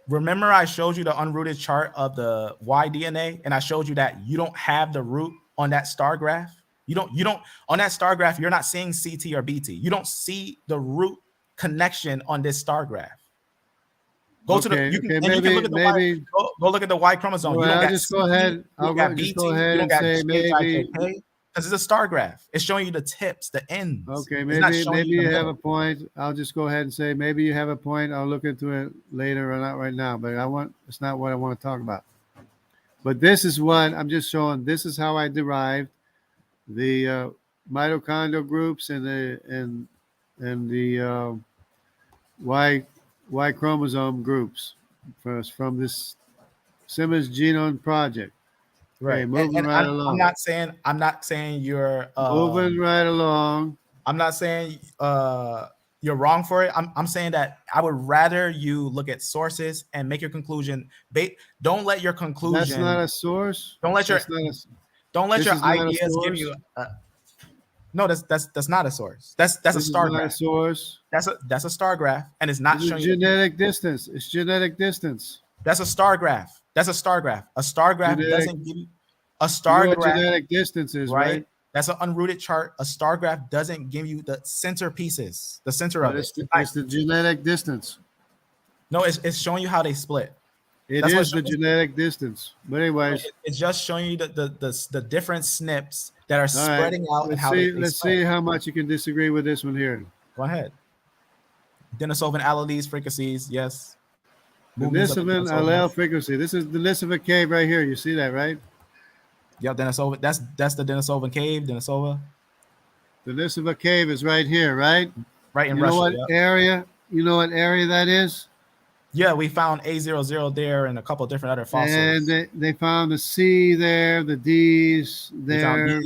[SPEAKER 1] remember I showed you the unrooted chart of the Y DNA, and I showed you that you don't have the root on that star graph. You don't on that star graph, you're not seeing CT or BT. You don't see the root connection on this star graph. Go to the you can look at the Y. Go look at the Y chromosome.
[SPEAKER 2] Well,
[SPEAKER 1] you don't
[SPEAKER 2] I'll
[SPEAKER 1] got
[SPEAKER 2] just
[SPEAKER 1] CT,
[SPEAKER 2] go ahead.
[SPEAKER 1] You don't got BT. You don't got
[SPEAKER 2] say maybe,
[SPEAKER 1] because it's a star graph. It's showing you the tips, the ends.
[SPEAKER 2] Okay,
[SPEAKER 1] maybe
[SPEAKER 2] you have a point. I'll just go ahead and say maybe you have a point. I'll look into it later or not right now. But it's not what I want to talk about. But this is what I'm just showing. This is how I derived the mitochondrial groups and the Y chromosome groups from this Simmons Genome Project.
[SPEAKER 1] Right.
[SPEAKER 2] Okay, moving right along.
[SPEAKER 1] I'm not saying you're
[SPEAKER 2] moving right along.
[SPEAKER 1] I'm not saying you're wrong for it. I'm saying that I would rather you look at sources and make your conclusion. Don't let your conclusion.
[SPEAKER 2] That's not a source.
[SPEAKER 1] Don't let your ideas give you. No, that's not a source. That's a star graph.
[SPEAKER 2] A source.
[SPEAKER 1] That's a star graph, and it's not showing
[SPEAKER 2] genetic distance. It's genetic distance.
[SPEAKER 1] That's a star graph. That's a star graph. A star graph doesn't give you a star graph.
[SPEAKER 2] Genetic distance is right.
[SPEAKER 1] That's an unrooted chart. A star graph doesn't give you the center pieces, the center of it.
[SPEAKER 2] It's the genetic distance.
[SPEAKER 1] No, it's showing you how they split.
[SPEAKER 2] That's is the genetic distance. But anyways,
[SPEAKER 1] it's just showing you the different SNPs that are spreading out and how
[SPEAKER 2] let's see how much you can disagree with this one here.
[SPEAKER 1] Go ahead. Denisovan alleles, frequencies, yes.
[SPEAKER 2] Denisovan allele frequency. This is the Denisovan cave right here. You see that, right?
[SPEAKER 1] Yep, Denisovan. That's the Denisovan cave, Denisova.
[SPEAKER 2] The Denisovan cave is right here, right?
[SPEAKER 1] Right in Russia.
[SPEAKER 2] Know what area? You know what area that is?
[SPEAKER 1] Yeah, we found A00 there and a couple different other fossils.
[SPEAKER 2] And they found the C there, the D's there.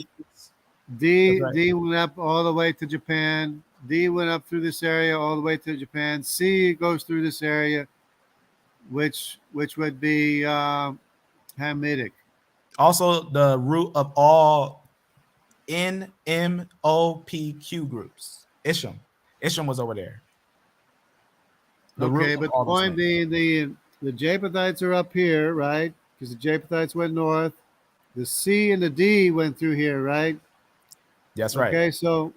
[SPEAKER 2] D went up all the way to Japan. D went up through this area all the way to Japan. C goes through this area, which would be Hamitic.
[SPEAKER 1] Also, the root of all NMOPQ groups. Isham was over there.
[SPEAKER 2] Okay, but the point being, the Japhethites are up here, right? Because the Japhethites went north. The C and the D went through here, right?
[SPEAKER 1] That's right.
[SPEAKER 2] Okay, so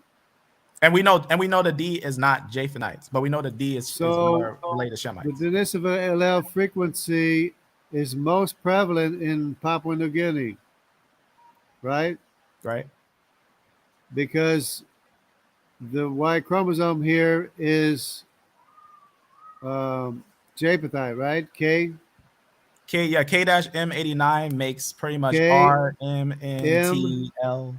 [SPEAKER 1] and we know the D is not Japhethites, but we know the D is more related to Shemites.
[SPEAKER 2] The Denisovan allele frequency is most prevalent in Papua New Guinea, right?
[SPEAKER 1] Right.
[SPEAKER 2] Because the Y chromosome here is Japhethite, right?
[SPEAKER 1] K-M89 makes pretty much R, M, N, T, L.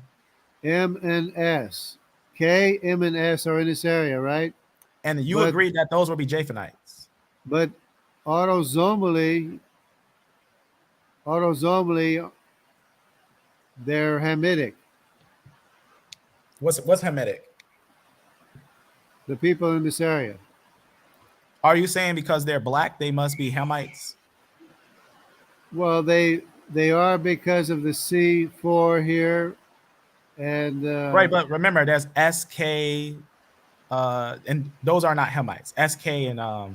[SPEAKER 2] M and S. K, M, and S are in this area, right?
[SPEAKER 1] And you agreed that those would be Japhethite.
[SPEAKER 2] But autosomally, they're Hamitic.
[SPEAKER 1] What's Hamitic?
[SPEAKER 2] The people in this area.
[SPEAKER 1] Are you saying because they're black, they must be Hamites?
[SPEAKER 2] Well, they are because of the C4 here, and
[SPEAKER 1] right. But remember, there's SK, and those are not Hamites. SK and R.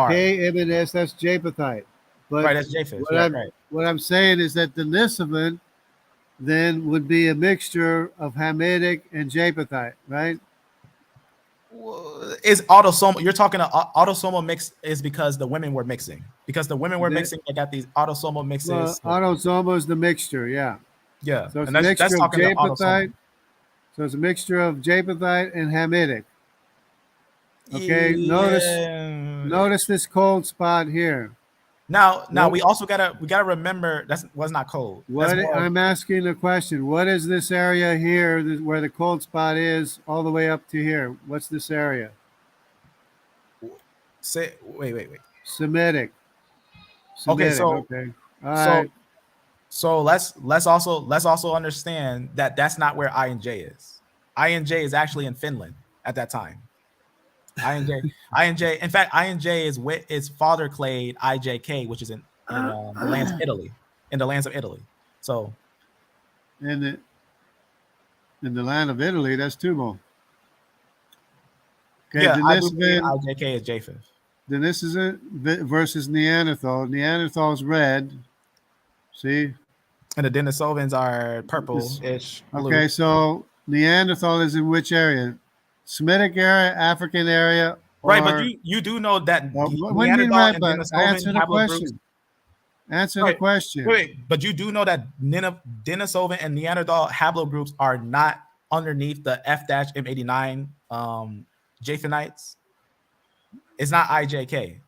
[SPEAKER 2] K, M, and S. That's Japhethite. But
[SPEAKER 1] right, that's Japheth.
[SPEAKER 2] What I'm saying is that the Denisovan then would be a mixture of Hamitic and Japhethite, right?
[SPEAKER 1] Is autosomal? You're talking autosomal mix is because the women were mixing. Because the women were mixing, they got these autosomal mixes.
[SPEAKER 2] Well, autosomal is the mixture, yeah.
[SPEAKER 1] Yeah.
[SPEAKER 2] So it's a mixture of Japhethite. So it's a mixture of Japhethite and Hamitic. Okay, notice this cold spot here.
[SPEAKER 1] Now
[SPEAKER 2] What-
[SPEAKER 1] we also gotta remember that was not cold. That's
[SPEAKER 2] What
[SPEAKER 1] more,
[SPEAKER 2] I'm asking the question, what is this area here where the cold spot is all the way up to here? What's this area?
[SPEAKER 1] say wait.
[SPEAKER 2] Semitic.
[SPEAKER 1] Okay,
[SPEAKER 2] Semitic. Okay. All
[SPEAKER 1] so
[SPEAKER 2] right.
[SPEAKER 1] so let's also understand that that's not where I and J is. I and J is actually in Finland at that time. I and J. In fact, I and J is with its father clade IJK, which is in the lands of Italy, in the lands of Italy. So
[SPEAKER 2] In the land of Italy, that's Tumo. Okay,
[SPEAKER 1] yeah, I do believe
[SPEAKER 2] Denisovan,
[SPEAKER 1] IJK is Japheth.
[SPEAKER 2] Denisovan versus Neanderthal. Neanderthal's red. See?
[SPEAKER 1] And the Denisovans are purple-ish blue.
[SPEAKER 2] Okay, so Neanderthal is in which area? Semitic area, African area, or,
[SPEAKER 1] Right, but you do know that
[SPEAKER 2] what do you mean,
[SPEAKER 1] Neanderthal
[SPEAKER 2] right?
[SPEAKER 1] and
[SPEAKER 2] But
[SPEAKER 1] Denisovan
[SPEAKER 2] answer the
[SPEAKER 1] haplogroups.
[SPEAKER 2] question. Answer the
[SPEAKER 1] Right.
[SPEAKER 2] question.
[SPEAKER 1] Wait, but you do know that Denisovan and Neanderthal haplogroups are not underneath the F-M89 Japhanites. It's not IJK.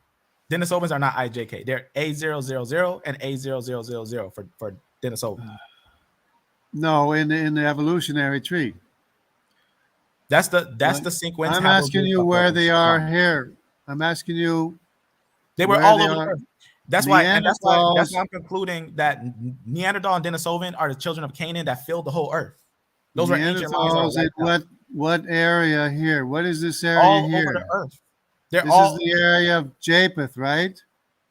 [SPEAKER 1] Denisovans are not IJK. They're A000 and A0000 for Denisovan.
[SPEAKER 2] No, in the evolutionary tree.
[SPEAKER 1] That's the sequence.
[SPEAKER 2] I'm asking
[SPEAKER 1] haplogroup
[SPEAKER 2] you
[SPEAKER 1] of
[SPEAKER 2] where
[SPEAKER 1] those.
[SPEAKER 2] they are here. I'm asking you.
[SPEAKER 1] They were
[SPEAKER 2] where
[SPEAKER 1] all
[SPEAKER 2] they
[SPEAKER 1] over the
[SPEAKER 2] are.
[SPEAKER 1] earth. That's why
[SPEAKER 2] Neanderthals-
[SPEAKER 1] I'm concluding that Neanderthal and Denisovan are the children of Canaan that filled the whole earth. Those are ancient lines that
[SPEAKER 2] Neanderthals
[SPEAKER 1] are
[SPEAKER 2] in
[SPEAKER 1] wiped out.
[SPEAKER 2] what area here? What is this area
[SPEAKER 1] all
[SPEAKER 2] here?
[SPEAKER 1] over the earth. They're
[SPEAKER 2] This
[SPEAKER 1] all
[SPEAKER 2] is the area of Japheth, right?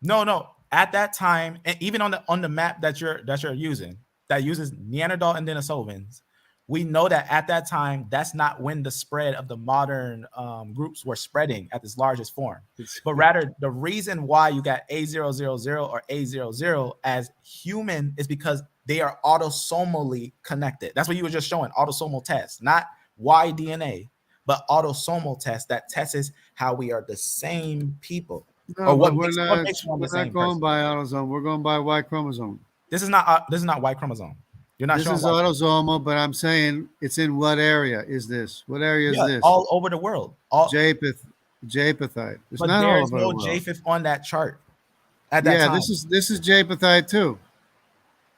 [SPEAKER 1] no. At that time, and even on the map that you're using, that uses Neanderthal and Denisovans, we know that at that time, that's not when the spread of the modern groups were spreading at its largest form. But rather, the reason why you got A000 or A00 as human is because they are autosomally connected. That's what you were just showing, autosomal tests, not Y DNA, but autosomal tests that tests how we are the same people.
[SPEAKER 2] No,
[SPEAKER 1] Or what
[SPEAKER 2] but
[SPEAKER 1] makes one the
[SPEAKER 2] we're
[SPEAKER 1] same
[SPEAKER 2] not going
[SPEAKER 1] person.
[SPEAKER 2] by autosome. We're going by Y chromosome.
[SPEAKER 1] This is not Y chromosome. You're not
[SPEAKER 2] This
[SPEAKER 1] showing
[SPEAKER 2] is
[SPEAKER 1] Y chromosome.
[SPEAKER 2] autosomal, but I'm saying it's in what area is this? What area is
[SPEAKER 1] Yeah,
[SPEAKER 2] this?
[SPEAKER 1] all over the world.
[SPEAKER 2] Japhethite. It's
[SPEAKER 1] But
[SPEAKER 2] not all
[SPEAKER 1] there's
[SPEAKER 2] over
[SPEAKER 1] no
[SPEAKER 2] the world.
[SPEAKER 1] Japheth on that chart at that
[SPEAKER 2] Yeah,
[SPEAKER 1] time.
[SPEAKER 2] this is Japhethite too.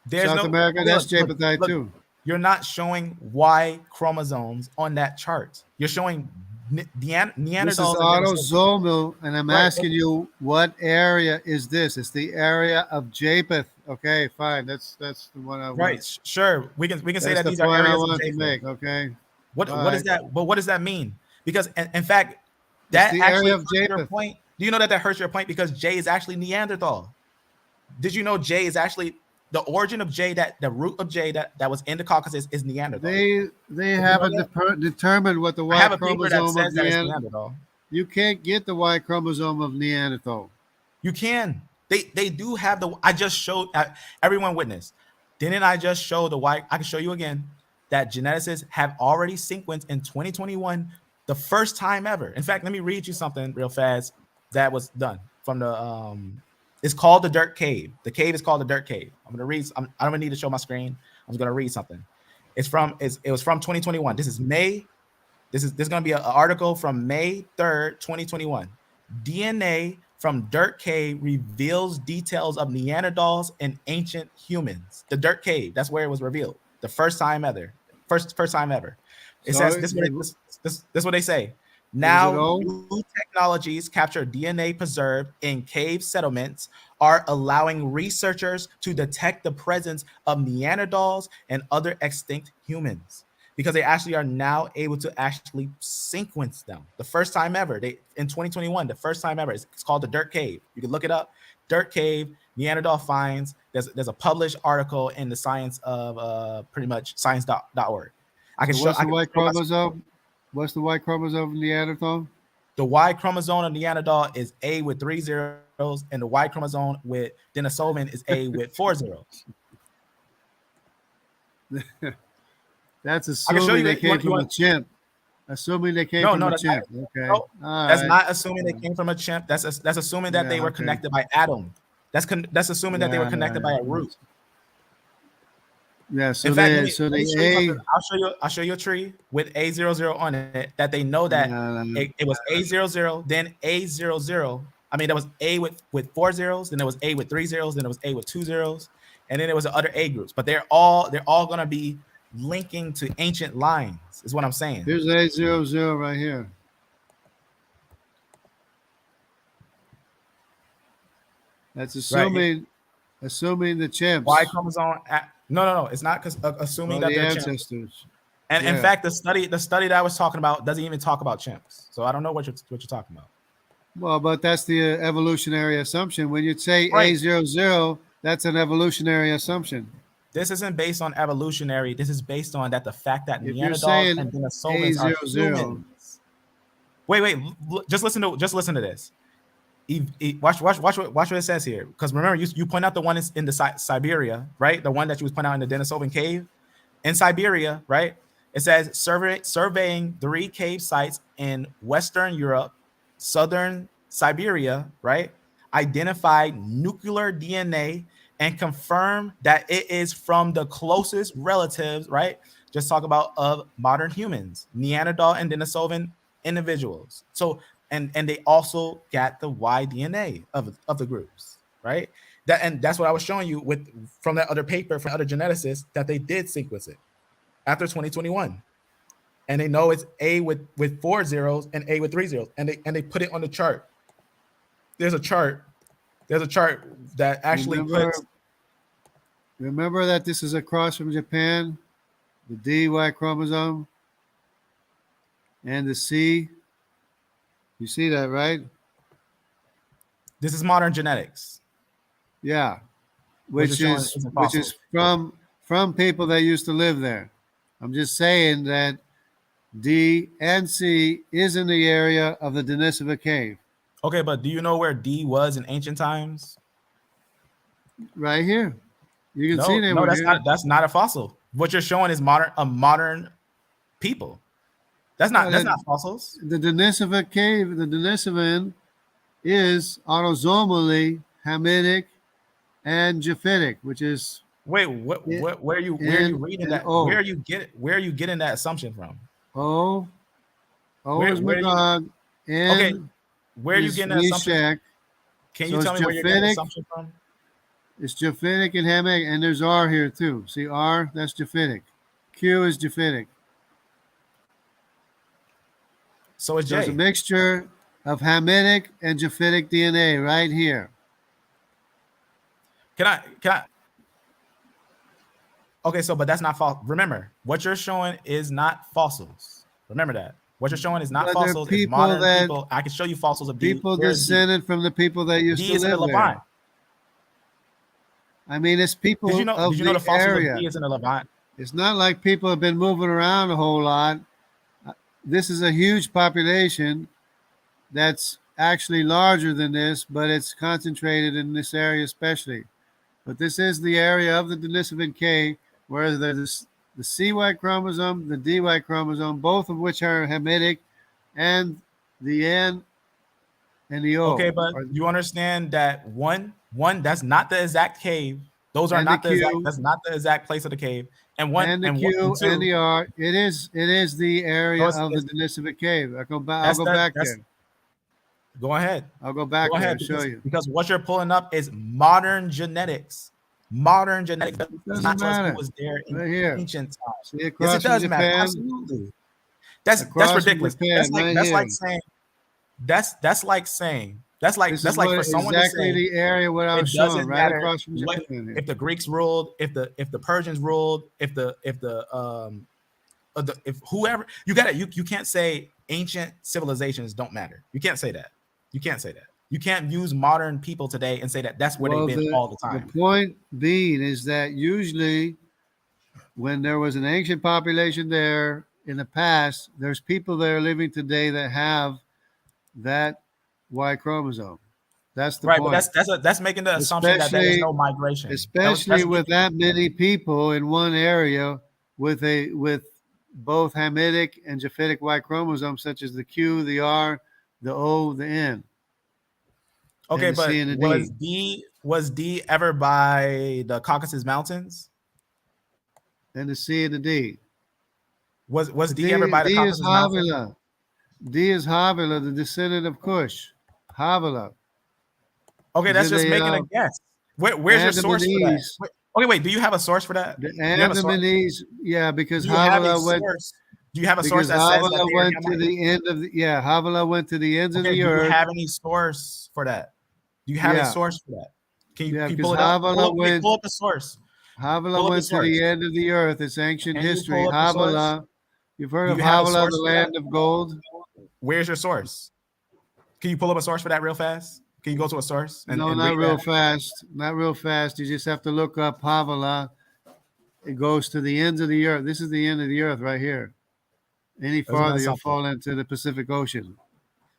[SPEAKER 1] There's
[SPEAKER 2] South
[SPEAKER 1] no
[SPEAKER 2] America,
[SPEAKER 1] okay,
[SPEAKER 2] that's
[SPEAKER 1] look,
[SPEAKER 2] Japhethite too.
[SPEAKER 1] You're not showing Y chromosomes on that chart. You're showing
[SPEAKER 2] This is
[SPEAKER 1] Neanderthals.
[SPEAKER 2] autosomal, and I'm
[SPEAKER 1] Right,
[SPEAKER 2] asking you what area is this? It's the area of Japheth. Okay, fine. That's the one I want.
[SPEAKER 1] Right, sure. We can say
[SPEAKER 2] That's
[SPEAKER 1] that
[SPEAKER 2] the
[SPEAKER 1] these are
[SPEAKER 2] point I
[SPEAKER 1] areas of
[SPEAKER 2] want to
[SPEAKER 1] Japheth.
[SPEAKER 2] make. Okay.
[SPEAKER 1] What
[SPEAKER 2] Bye.
[SPEAKER 1] is that? But what does that mean? Because in fact,
[SPEAKER 2] It's
[SPEAKER 1] that
[SPEAKER 2] the
[SPEAKER 1] actually
[SPEAKER 2] area of
[SPEAKER 1] hurts your
[SPEAKER 2] Japheth.
[SPEAKER 1] point. Do you know that hurts your point because J is actually Neanderthal? Did you know J is actually the origin of J? That the root of J that was in the Caucasus is Neanderthal.
[SPEAKER 2] They haven't determined what the
[SPEAKER 1] I
[SPEAKER 2] Y
[SPEAKER 1] have a paper that
[SPEAKER 2] chromosome
[SPEAKER 1] says
[SPEAKER 2] of
[SPEAKER 1] that it's
[SPEAKER 2] Neanderthal.
[SPEAKER 1] Neanderthal.
[SPEAKER 2] You can't get the Y chromosome of Neanderthal.
[SPEAKER 1] You can. They do have the. I just showed everyone witness. Didn't I just show the Y? I can show you again that geneticists have already sequenced in 2021 the first time ever. In fact, let me read you something real fast that was done from the it's called the Dirt Cave. The cave is called the Dirt Cave. I'm gonna read. I don't need to show my screen. I'm just gonna read something. It was from 2021. This is May. This is gonna be an article from May 3rd, 2021. DNA from Dirt Cave reveals details of Neanderthals and ancient humans. The Dirt Cave, that's where it was revealed. The first time ever. First time ever. It says this is what they say. Now, new technologies capture DNA preserved in cave settlements are allowing researchers to detect the presence of Neanderthals and other extinct humans because they actually are now able to actually sequence them. The first time ever. In 2021, the first time ever. It's called the Dirt Cave. You can look it up. Dirt Cave, Neanderthal finds. There's a published article in the science of pretty much science.org. I can show.
[SPEAKER 2] What's the Y chromosome? What's the Y chromosome of Neanderthal?
[SPEAKER 1] The Y chromosome of Neanderthal is A with 3 zeros, and the Y chromosome with Denisovan is A with 4 zeros.
[SPEAKER 2] That's assuming they came from a chimp. Assuming they came from a chimp. Okay.
[SPEAKER 1] No, that's not assuming they came from a chimp. That's assuming that they were connected by Adam. That's assuming that they were connected by a root.
[SPEAKER 2] Yeah. So
[SPEAKER 1] In fact,
[SPEAKER 2] they
[SPEAKER 1] let me,
[SPEAKER 2] so
[SPEAKER 1] let me
[SPEAKER 2] the
[SPEAKER 1] show you
[SPEAKER 2] A.
[SPEAKER 1] something. I'll show you a tree with A00 on it that they know that
[SPEAKER 2] No, no,
[SPEAKER 1] it was A00, then A00. I mean, there was A with 4 zeros, then there was A with 3 zeros, then there was A with 2 zeros, and then there was the other A groups. But they're all gonna be linking to ancient lines, is what I'm saying.
[SPEAKER 2] Here's A00 right here. That's
[SPEAKER 1] Right.
[SPEAKER 2] assuming the
[SPEAKER 1] Y
[SPEAKER 2] chimps
[SPEAKER 1] chromosome. No. It's not because assuming
[SPEAKER 2] are
[SPEAKER 1] that
[SPEAKER 2] the
[SPEAKER 1] they're chimps.
[SPEAKER 2] ancestors.
[SPEAKER 1] And in
[SPEAKER 2] Yeah.
[SPEAKER 1] fact, the study that I was talking about doesn't even talk about chimps. So I don't know what you're talking about.
[SPEAKER 2] Well, but that's the evolutionary assumption. When you say
[SPEAKER 1] Right.
[SPEAKER 2] A00, that's an evolutionary assumption.
[SPEAKER 1] This isn't based on evolutionary. This is based on that the fact that
[SPEAKER 2] If you're
[SPEAKER 1] Neanderthals
[SPEAKER 2] saying
[SPEAKER 1] and Denisovans are
[SPEAKER 2] A00,
[SPEAKER 1] humans. Wait. Just listen to this. Watch what it says here. Because remember, you point out the one in the Siberia, right? The one that you was pointing out in the Denisovan cave in Siberia, right? It says surveying 3 cave sites in Western Europe, Southern Siberia, right? Identified nuclear DNA and confirmed that it is from the closest relatives, right? Just talk about of modern humans, Neanderthal and Denisovan individuals. So and they also got the Y DNA of the groups, right? That's what I was showing you with from that other paper from other geneticists that they did sequence it after 2021, and they know it's A with 4 zeros and A with 3 zeros, and they put it on the chart. There's a chart that actually puts.
[SPEAKER 2] remember that this is across from Japan, the DY chromosome and the C. You see that, right?
[SPEAKER 1] This is modern genetics.
[SPEAKER 2] Yeah, which is from people that used to live there. I'm just saying that D and C is in the area of the Denisova cave.
[SPEAKER 1] Okay, but do you know where D was in ancient times?
[SPEAKER 2] Right here. You can
[SPEAKER 1] No,
[SPEAKER 2] see they
[SPEAKER 1] no,
[SPEAKER 2] were
[SPEAKER 1] that's
[SPEAKER 2] here.
[SPEAKER 1] not a fossil. What you're showing is modern people. That's not fossils.
[SPEAKER 2] The Denisova cave, the Denisovan, is autosomally Hamitic and Japhetic, which is
[SPEAKER 1] Wait, where are you reading that? Where are you getting that assumption from?
[SPEAKER 2] O is
[SPEAKER 1] Where
[SPEAKER 2] Magog, N
[SPEAKER 1] okay, where are you getting that assumption?
[SPEAKER 2] Meshach.
[SPEAKER 1] Can you tell me where you're getting the assumption from?
[SPEAKER 2] It's Japhetic and Hamitic, and there's R here too. See R, that's Japhetic. Q is Japhetic.
[SPEAKER 1] So it's
[SPEAKER 2] So it's a
[SPEAKER 1] J.
[SPEAKER 2] mixture of Hamitic and Japhetic DNA right here.
[SPEAKER 1] Can I? Okay, so but that's not false. Remember, what you're showing is not fossils. Remember that. What you're showing is not
[SPEAKER 2] But
[SPEAKER 1] fossils. It's modern people. I can show you fossils of D.
[SPEAKER 2] People
[SPEAKER 1] Where's D?
[SPEAKER 2] descended from the people that used
[SPEAKER 1] D
[SPEAKER 2] to
[SPEAKER 1] is in the
[SPEAKER 2] live
[SPEAKER 1] Levant.
[SPEAKER 2] there. I mean, it's people
[SPEAKER 1] Did you know the fossils
[SPEAKER 2] area.
[SPEAKER 1] of D is in the Levant?
[SPEAKER 2] It's not like people have been moving around a whole lot. This is a huge population that's actually larger than this, but it's concentrated in this area especially. But this is the area of the Denisovan cave where there's the CY chromosome, the DY chromosome, both of which are Hamitic, and the N and the O.
[SPEAKER 1] Okay, but you understand that one that's not the exact cave. Those are not the exact. That's not the exact place of the cave. And one
[SPEAKER 2] and the
[SPEAKER 1] and
[SPEAKER 2] Q
[SPEAKER 1] one and two.
[SPEAKER 2] and the R. It is the area of the Denisova cave. I'll go back there.
[SPEAKER 1] Go ahead.
[SPEAKER 2] I'll go back there and show you.
[SPEAKER 1] Because what you're pulling up is modern genetics. Modern genetics
[SPEAKER 2] doesn't matter.
[SPEAKER 1] Who was there in
[SPEAKER 2] right here.
[SPEAKER 1] ancient times.
[SPEAKER 2] See across
[SPEAKER 1] Yes, it does matter.
[SPEAKER 2] Japan?
[SPEAKER 1] Absolutely. That's ridiculous.
[SPEAKER 2] Japan,
[SPEAKER 1] That's like saying that's like for someone to say
[SPEAKER 2] the area what I was showing right across from Japan.
[SPEAKER 1] If the Greeks ruled, if the Persians ruled, if whoever you can't say ancient civilizations don't matter. You can't say that. You can't say that. You can't use modern people today and say that that's where they've been all the time.
[SPEAKER 2] The point being is that usually when there was an ancient population there in the past, there's people there living today that have that Y chromosome. That's the point.
[SPEAKER 1] But that's making the assumption that there is no migration.
[SPEAKER 2] Especially with that many people in one area with both Hamitic and Japhetic Y chromosomes, such as the Q, the R, the O, the N.
[SPEAKER 1] Okay, but was D ever by the Caucasus Mountains?
[SPEAKER 2] and the C and the D.
[SPEAKER 1] Was D ever by the
[SPEAKER 2] D is
[SPEAKER 1] Caucasus Mountain?
[SPEAKER 2] Havilah. D is Havilah, the descendant of Cush. Havilah.
[SPEAKER 1] Okay,
[SPEAKER 2] Is
[SPEAKER 1] that's
[SPEAKER 2] in
[SPEAKER 1] just
[SPEAKER 2] the,
[SPEAKER 1] making a guess. Where's your source for that?
[SPEAKER 2] Andamanese.
[SPEAKER 1] Okay, wait. Do you have a source for that?
[SPEAKER 2] The
[SPEAKER 1] Do you have a source?
[SPEAKER 2] Andamanese, yeah, because
[SPEAKER 1] Do you have a
[SPEAKER 2] Havilah went.
[SPEAKER 1] source? Do you have a source
[SPEAKER 2] Because
[SPEAKER 1] that says that
[SPEAKER 2] Havilah
[SPEAKER 1] they are
[SPEAKER 2] went to
[SPEAKER 1] Hamites?
[SPEAKER 2] the end of the Havilah went to the ends of
[SPEAKER 1] Okay,
[SPEAKER 2] the
[SPEAKER 1] do you
[SPEAKER 2] earth.
[SPEAKER 1] have any source for that? Do you have a
[SPEAKER 2] Yeah.
[SPEAKER 1] source for that? Can you,
[SPEAKER 2] Yeah,
[SPEAKER 1] can you
[SPEAKER 2] because
[SPEAKER 1] pull it up?
[SPEAKER 2] Havilah went.
[SPEAKER 1] Pull up the source. Pull
[SPEAKER 2] Havilah
[SPEAKER 1] up the
[SPEAKER 2] went to
[SPEAKER 1] source.
[SPEAKER 2] the end of the earth. It's ancient
[SPEAKER 1] Can you
[SPEAKER 2] history.
[SPEAKER 1] pull up the source?
[SPEAKER 2] Havilah. You've heard
[SPEAKER 1] Do
[SPEAKER 2] of
[SPEAKER 1] you have a
[SPEAKER 2] Havilah,
[SPEAKER 1] source
[SPEAKER 2] the
[SPEAKER 1] for that?
[SPEAKER 2] land of gold?
[SPEAKER 1] Where's your source? Can you pull up a source for that real fast? Can you go to a source and,
[SPEAKER 2] No,
[SPEAKER 1] and
[SPEAKER 2] not
[SPEAKER 1] read
[SPEAKER 2] real
[SPEAKER 1] that?
[SPEAKER 2] fast. Not real fast. You just have to look up Havilah. It goes to the ends of the earth. This is the end of the earth right here. Any
[SPEAKER 1] Isn't that
[SPEAKER 2] farther, you'll
[SPEAKER 1] something?
[SPEAKER 2] fall into the Pacific Ocean.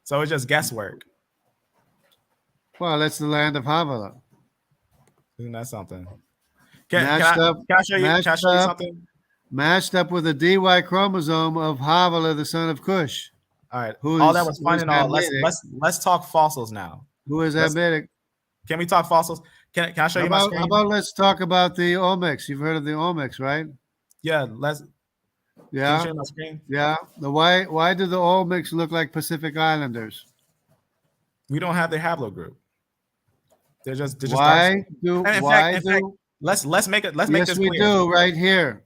[SPEAKER 1] So it's just guesswork.
[SPEAKER 2] Well, that's the land of Havilah.
[SPEAKER 1] Isn't that something? Can
[SPEAKER 2] Matched up,
[SPEAKER 1] I show you? Can I
[SPEAKER 2] matched
[SPEAKER 1] show you
[SPEAKER 2] up,
[SPEAKER 1] something?
[SPEAKER 2] matched up with the DY chromosome of Havilah, the son of Cush.
[SPEAKER 1] All right.
[SPEAKER 2] Who
[SPEAKER 1] All
[SPEAKER 2] is-
[SPEAKER 1] that was
[SPEAKER 2] who
[SPEAKER 1] fun
[SPEAKER 2] is
[SPEAKER 1] and all.
[SPEAKER 2] Hamitic.
[SPEAKER 1] Let's talk fossils now.
[SPEAKER 2] Who is
[SPEAKER 1] Let's-
[SPEAKER 2] Hamitic?
[SPEAKER 1] Can we talk fossils? Can I show
[SPEAKER 2] How
[SPEAKER 1] you my
[SPEAKER 2] about,
[SPEAKER 1] screen?
[SPEAKER 2] how about let's talk about the Olmecs? You've heard of the Olmecs, right?
[SPEAKER 1] Yeah, let's. Can you
[SPEAKER 2] Yeah,
[SPEAKER 1] show you my screen?
[SPEAKER 2] yeah. Why do the Olmecs look like Pacific Islanders?
[SPEAKER 1] We don't have their haplogroup. They're just
[SPEAKER 2] Why do?
[SPEAKER 1] And in
[SPEAKER 2] Why
[SPEAKER 1] fact,
[SPEAKER 2] do?
[SPEAKER 1] let's make it. Let's make
[SPEAKER 2] Yes,
[SPEAKER 1] this
[SPEAKER 2] we
[SPEAKER 1] clear.
[SPEAKER 2] do. Right here.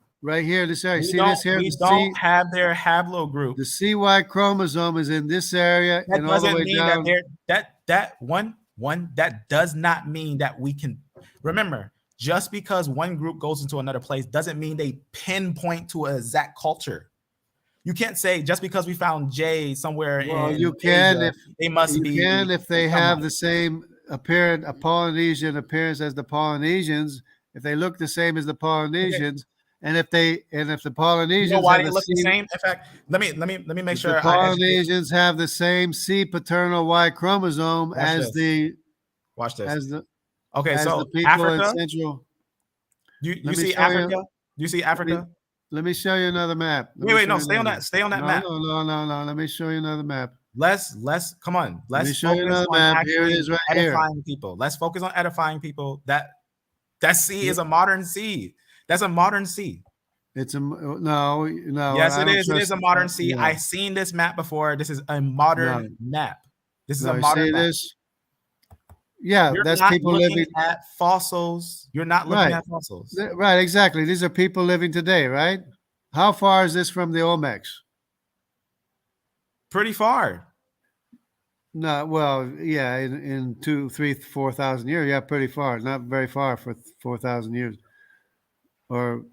[SPEAKER 2] This area.
[SPEAKER 1] We
[SPEAKER 2] See
[SPEAKER 1] don't,
[SPEAKER 2] this here?
[SPEAKER 1] we
[SPEAKER 2] The
[SPEAKER 1] don't have their haplogroup.
[SPEAKER 2] The CY chromosome is in this area
[SPEAKER 1] That
[SPEAKER 2] and all the
[SPEAKER 1] doesn't
[SPEAKER 2] way
[SPEAKER 1] mean
[SPEAKER 2] down.
[SPEAKER 1] that does not mean that we can remember. Just because one group goes into another place doesn't mean they pinpoint to an exact culture. You can't say just because we found J somewhere
[SPEAKER 2] Well,
[SPEAKER 1] in
[SPEAKER 2] you can
[SPEAKER 1] Asia,
[SPEAKER 2] if
[SPEAKER 1] they must
[SPEAKER 2] you
[SPEAKER 1] be.
[SPEAKER 2] can if they have the
[SPEAKER 1] Semites.
[SPEAKER 2] same apparent a Polynesian appearance as the Polynesians. If they look the same as the Polynesians, and if the Polynesians
[SPEAKER 1] You know why
[SPEAKER 2] have
[SPEAKER 1] they look the same? In fact, let me make
[SPEAKER 2] if
[SPEAKER 1] sure
[SPEAKER 2] the
[SPEAKER 1] I educate-
[SPEAKER 2] Polynesians have the same C paternal Y chromosome
[SPEAKER 1] Watch
[SPEAKER 2] as
[SPEAKER 1] this. Watch this. Okay,
[SPEAKER 2] as
[SPEAKER 1] so
[SPEAKER 2] the people
[SPEAKER 1] Africa.
[SPEAKER 2] in Central.
[SPEAKER 1] You
[SPEAKER 2] Let me
[SPEAKER 1] see
[SPEAKER 2] show you-
[SPEAKER 1] Africa? Do you see Africa?
[SPEAKER 2] Let me show you another map.
[SPEAKER 1] No, stay on that. Stay on that map.
[SPEAKER 2] No. Let me show you another map.
[SPEAKER 1] Let's come on.
[SPEAKER 2] Let me
[SPEAKER 1] Let's
[SPEAKER 2] show you
[SPEAKER 1] focus
[SPEAKER 2] another
[SPEAKER 1] on
[SPEAKER 2] map. Here it
[SPEAKER 1] actually
[SPEAKER 2] is right here.
[SPEAKER 1] edifying people. Let's focus on edifying people. That C is a modern C. That's a modern C.
[SPEAKER 2] It's a no.
[SPEAKER 1] Yes,
[SPEAKER 2] I
[SPEAKER 1] it
[SPEAKER 2] don't
[SPEAKER 1] is. It
[SPEAKER 2] trust
[SPEAKER 1] is a modern C.
[SPEAKER 2] no.
[SPEAKER 1] I've seen this map before. This is a modern map. This is
[SPEAKER 2] No,
[SPEAKER 1] a
[SPEAKER 2] you
[SPEAKER 1] modern
[SPEAKER 2] see
[SPEAKER 1] map.
[SPEAKER 2] this? Yeah,
[SPEAKER 1] You're
[SPEAKER 2] that's
[SPEAKER 1] not
[SPEAKER 2] people
[SPEAKER 1] looking
[SPEAKER 2] living.
[SPEAKER 1] at fossils. You're not looking
[SPEAKER 2] Right.
[SPEAKER 1] at fossils.
[SPEAKER 2] Right, exactly. These are people living today, right? How far is this from the Olmecs?
[SPEAKER 1] Pretty far.
[SPEAKER 2] No, well, yeah, in 2, 3, 4,000 years, yeah, pretty far. Not very far for 4,000 years, or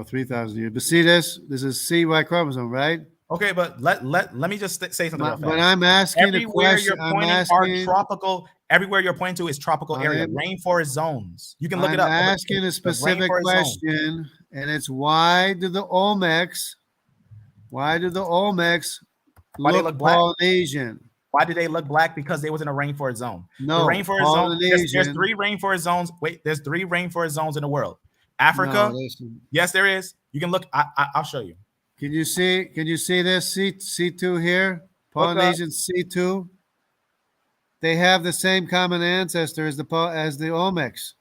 [SPEAKER 2] 3,000 years. But see this? This is CY chromosome, right?
[SPEAKER 1] Okay, but let me just say something real fast.
[SPEAKER 2] But I'm asking a
[SPEAKER 1] Everywhere
[SPEAKER 2] question.
[SPEAKER 1] you're
[SPEAKER 2] I'm
[SPEAKER 1] pointing are
[SPEAKER 2] asking.
[SPEAKER 1] tropical. Everywhere you're pointing to is tropical area, rainforest zones. You can look it up.
[SPEAKER 2] I'm asking a specific
[SPEAKER 1] rainforest zone.
[SPEAKER 2] question, and it's why do the Olmecs
[SPEAKER 1] Why they
[SPEAKER 2] look
[SPEAKER 1] look black?
[SPEAKER 2] Polynesian?
[SPEAKER 1] Why did they look black? Because they was in a rainforest zone.
[SPEAKER 2] No,
[SPEAKER 1] the rainforest zone. There's
[SPEAKER 2] Polynesian.
[SPEAKER 1] 3 rainforest zones. Wait, there's 3 rainforest zones in the world. Africa.
[SPEAKER 2] No, listen.
[SPEAKER 1] Yes, there is. You can look. I'll show you.
[SPEAKER 2] Can you see this C2 here? Polynesian C2. They have the same common ancestor as the Olmecs.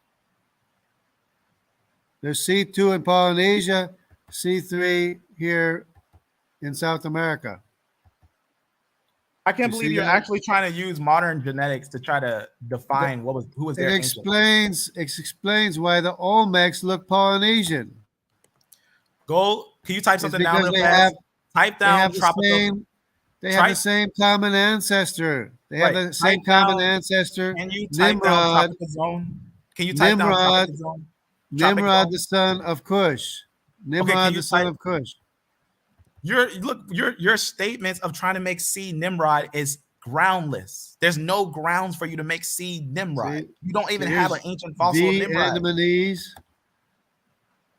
[SPEAKER 2] There's C2 in Polynesia, C3 here in South America.
[SPEAKER 1] I can't
[SPEAKER 2] You
[SPEAKER 1] believe
[SPEAKER 2] see
[SPEAKER 1] you're
[SPEAKER 2] that?
[SPEAKER 1] actually trying to use modern genetics to try to define who was their
[SPEAKER 2] It
[SPEAKER 1] ancient.
[SPEAKER 2] explains why the Olmecs look Polynesian.
[SPEAKER 1] Go. Can you type
[SPEAKER 2] It's
[SPEAKER 1] something down
[SPEAKER 2] because
[SPEAKER 1] real
[SPEAKER 2] they
[SPEAKER 1] fast? Type
[SPEAKER 2] They
[SPEAKER 1] down
[SPEAKER 2] have the
[SPEAKER 1] tropical.
[SPEAKER 2] same. They have the same common ancestor. They have
[SPEAKER 1] Right.
[SPEAKER 2] the same
[SPEAKER 1] Type
[SPEAKER 2] common
[SPEAKER 1] down-
[SPEAKER 2] ancestor.
[SPEAKER 1] Can you type down
[SPEAKER 2] Nimrod,
[SPEAKER 1] tropical zone? Can you type down
[SPEAKER 2] Nimrod,
[SPEAKER 1] tropical zone? Tropic
[SPEAKER 2] Nimrod,
[SPEAKER 1] zone?
[SPEAKER 2] the son of Cush. Nimrod,
[SPEAKER 1] you
[SPEAKER 2] the son
[SPEAKER 1] type-
[SPEAKER 2] of Cush.
[SPEAKER 1] Your statements of trying to make C Nimrod is groundless. There's no grounds for you to make C Nimrod.
[SPEAKER 2] See,
[SPEAKER 1] You don't even have an
[SPEAKER 2] here's
[SPEAKER 1] ancient fossil of
[SPEAKER 2] D
[SPEAKER 1] Nimrod.
[SPEAKER 2] Andamanese.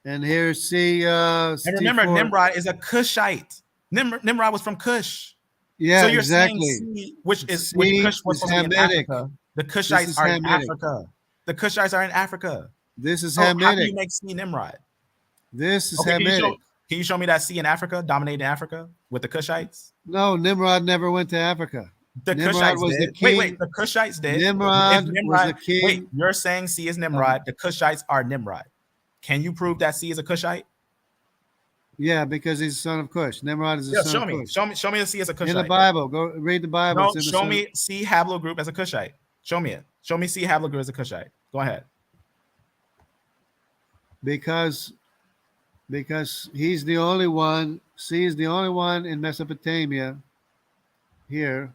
[SPEAKER 2] And here's C.
[SPEAKER 1] And remember,
[SPEAKER 2] C4.
[SPEAKER 1] Nimrod is a Cushite. Nimrod was from Cush.
[SPEAKER 2] Yeah,
[SPEAKER 1] So you're
[SPEAKER 2] exactly.
[SPEAKER 1] saying C, which
[SPEAKER 2] C
[SPEAKER 1] Cush was
[SPEAKER 2] is
[SPEAKER 1] supposed to be in
[SPEAKER 2] Hamitic.
[SPEAKER 1] Africa. The
[SPEAKER 2] This
[SPEAKER 1] Cushites
[SPEAKER 2] is
[SPEAKER 1] are in
[SPEAKER 2] Hamitic.
[SPEAKER 1] Africa. The Cushites are in Africa.
[SPEAKER 2] This is
[SPEAKER 1] So how do
[SPEAKER 2] Hamitic.
[SPEAKER 1] you make C Nimrod?
[SPEAKER 2] This is
[SPEAKER 1] Okay,
[SPEAKER 2] Hamitic.
[SPEAKER 1] can you show me that C in Africa, dominating Africa with the Cushites?
[SPEAKER 2] No, Nimrod never went to Africa.
[SPEAKER 1] The
[SPEAKER 2] Nimrod
[SPEAKER 1] Cushites
[SPEAKER 2] was the
[SPEAKER 1] did. Wait,
[SPEAKER 2] king.
[SPEAKER 1] the Cushites did.
[SPEAKER 2] Nimrod
[SPEAKER 1] If
[SPEAKER 2] was the king.
[SPEAKER 1] Wait, you're saying C is Nimrod. The Cushites are Nimrod. Can you prove that C is a Cushite?
[SPEAKER 2] Yeah, because he's the son of Cush. Nimrod is the
[SPEAKER 1] Yeah,
[SPEAKER 2] son
[SPEAKER 1] show
[SPEAKER 2] of
[SPEAKER 1] me.
[SPEAKER 2] Cush.
[SPEAKER 1] Show me a C as a
[SPEAKER 2] In the
[SPEAKER 1] Cushite.
[SPEAKER 2] Bible, go read the Bible.
[SPEAKER 1] No,
[SPEAKER 2] It's in the
[SPEAKER 1] show
[SPEAKER 2] son.
[SPEAKER 1] me C haplogroup as a Cushite. Show me it. Show me C haplogroup as a Cushite. Go ahead.
[SPEAKER 2] Because he's the only one. C is the only one in Mesopotamia here.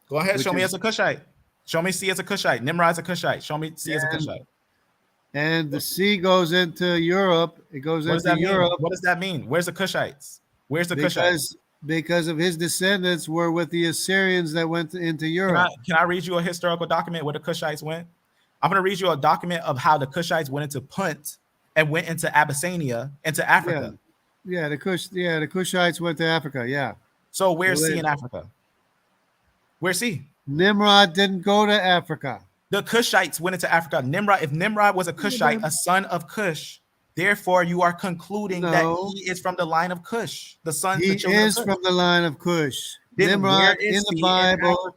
[SPEAKER 1] Go ahead.
[SPEAKER 2] Which
[SPEAKER 1] Show me
[SPEAKER 2] is-
[SPEAKER 1] as a Cushite. Show me C as a Cushite. Nimrod's a Cushite. Show me C as a
[SPEAKER 2] And-
[SPEAKER 1] Cushite.
[SPEAKER 2] And the sea goes into Europe. It goes
[SPEAKER 1] What does
[SPEAKER 2] into
[SPEAKER 1] that mean?
[SPEAKER 2] Europe
[SPEAKER 1] What does that mean? Where's the Cushites? Where's the Cushites?
[SPEAKER 2] because of his descendants were with the Assyrians that went into Europe.
[SPEAKER 1] Can I read you a historical document where the Cushites went? I'm going to read you a document of how the Cushites went into Punt and went into Abyssinia, into Africa.
[SPEAKER 2] Yeah, the Cushites went to Africa. Yeah.
[SPEAKER 1] So where's C in Africa? Where's C?
[SPEAKER 2] Nimrod didn't go to Africa.
[SPEAKER 1] The Cushites went into Africa. Nimrod, if Nimrod was a Cushite, a son of Cush, therefore you are concluding that he is from the line of Cush, the children of Cush.
[SPEAKER 2] From the line of Cush.
[SPEAKER 1] Then
[SPEAKER 2] Nimrod
[SPEAKER 1] in the
[SPEAKER 2] Bible.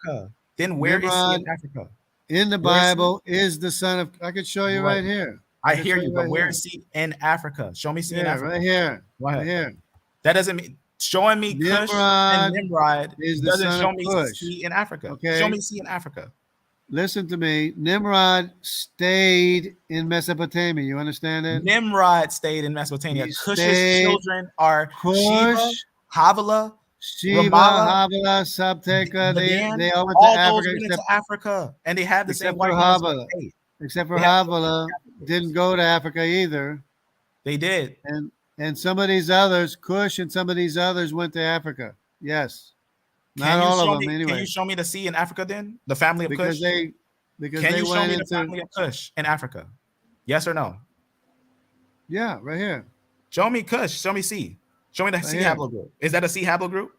[SPEAKER 1] Then where is he in Africa?
[SPEAKER 2] In the Bible is the son of. I could show you right here.
[SPEAKER 1] I hear you, but where is he in Africa? Show me C in Africa.
[SPEAKER 2] Right here.
[SPEAKER 1] Right
[SPEAKER 2] here.
[SPEAKER 1] That doesn't mean showing me Cush and Nimrod doesn't show me C in Africa. Okay. Show me C in Africa.
[SPEAKER 2] Listen to me. Nimrod stayed in Mesopotamia. You understand it?
[SPEAKER 1] Nimrod stayed in Mesopotamia. Cush's children are Sheba, Havilah,
[SPEAKER 2] Havilah, Sabteka. They all went to Africa.
[SPEAKER 1] Went into Africa, and they have the same white
[SPEAKER 2] Havilah. Except for Havilah, didn't go to Africa either.
[SPEAKER 1] They did.
[SPEAKER 2] And some of these others, Cush and some of these others went to Africa. Yes. Not all of them, anyway.
[SPEAKER 1] Can you show me the C in Africa then? The family of Cush?
[SPEAKER 2] Can you
[SPEAKER 1] show me the family of Cush in Africa? Yes or no?
[SPEAKER 2] Yeah, right here.
[SPEAKER 1] Show me Cush. Show me C. Show me the C haplogroup. Is that a C haplogroup?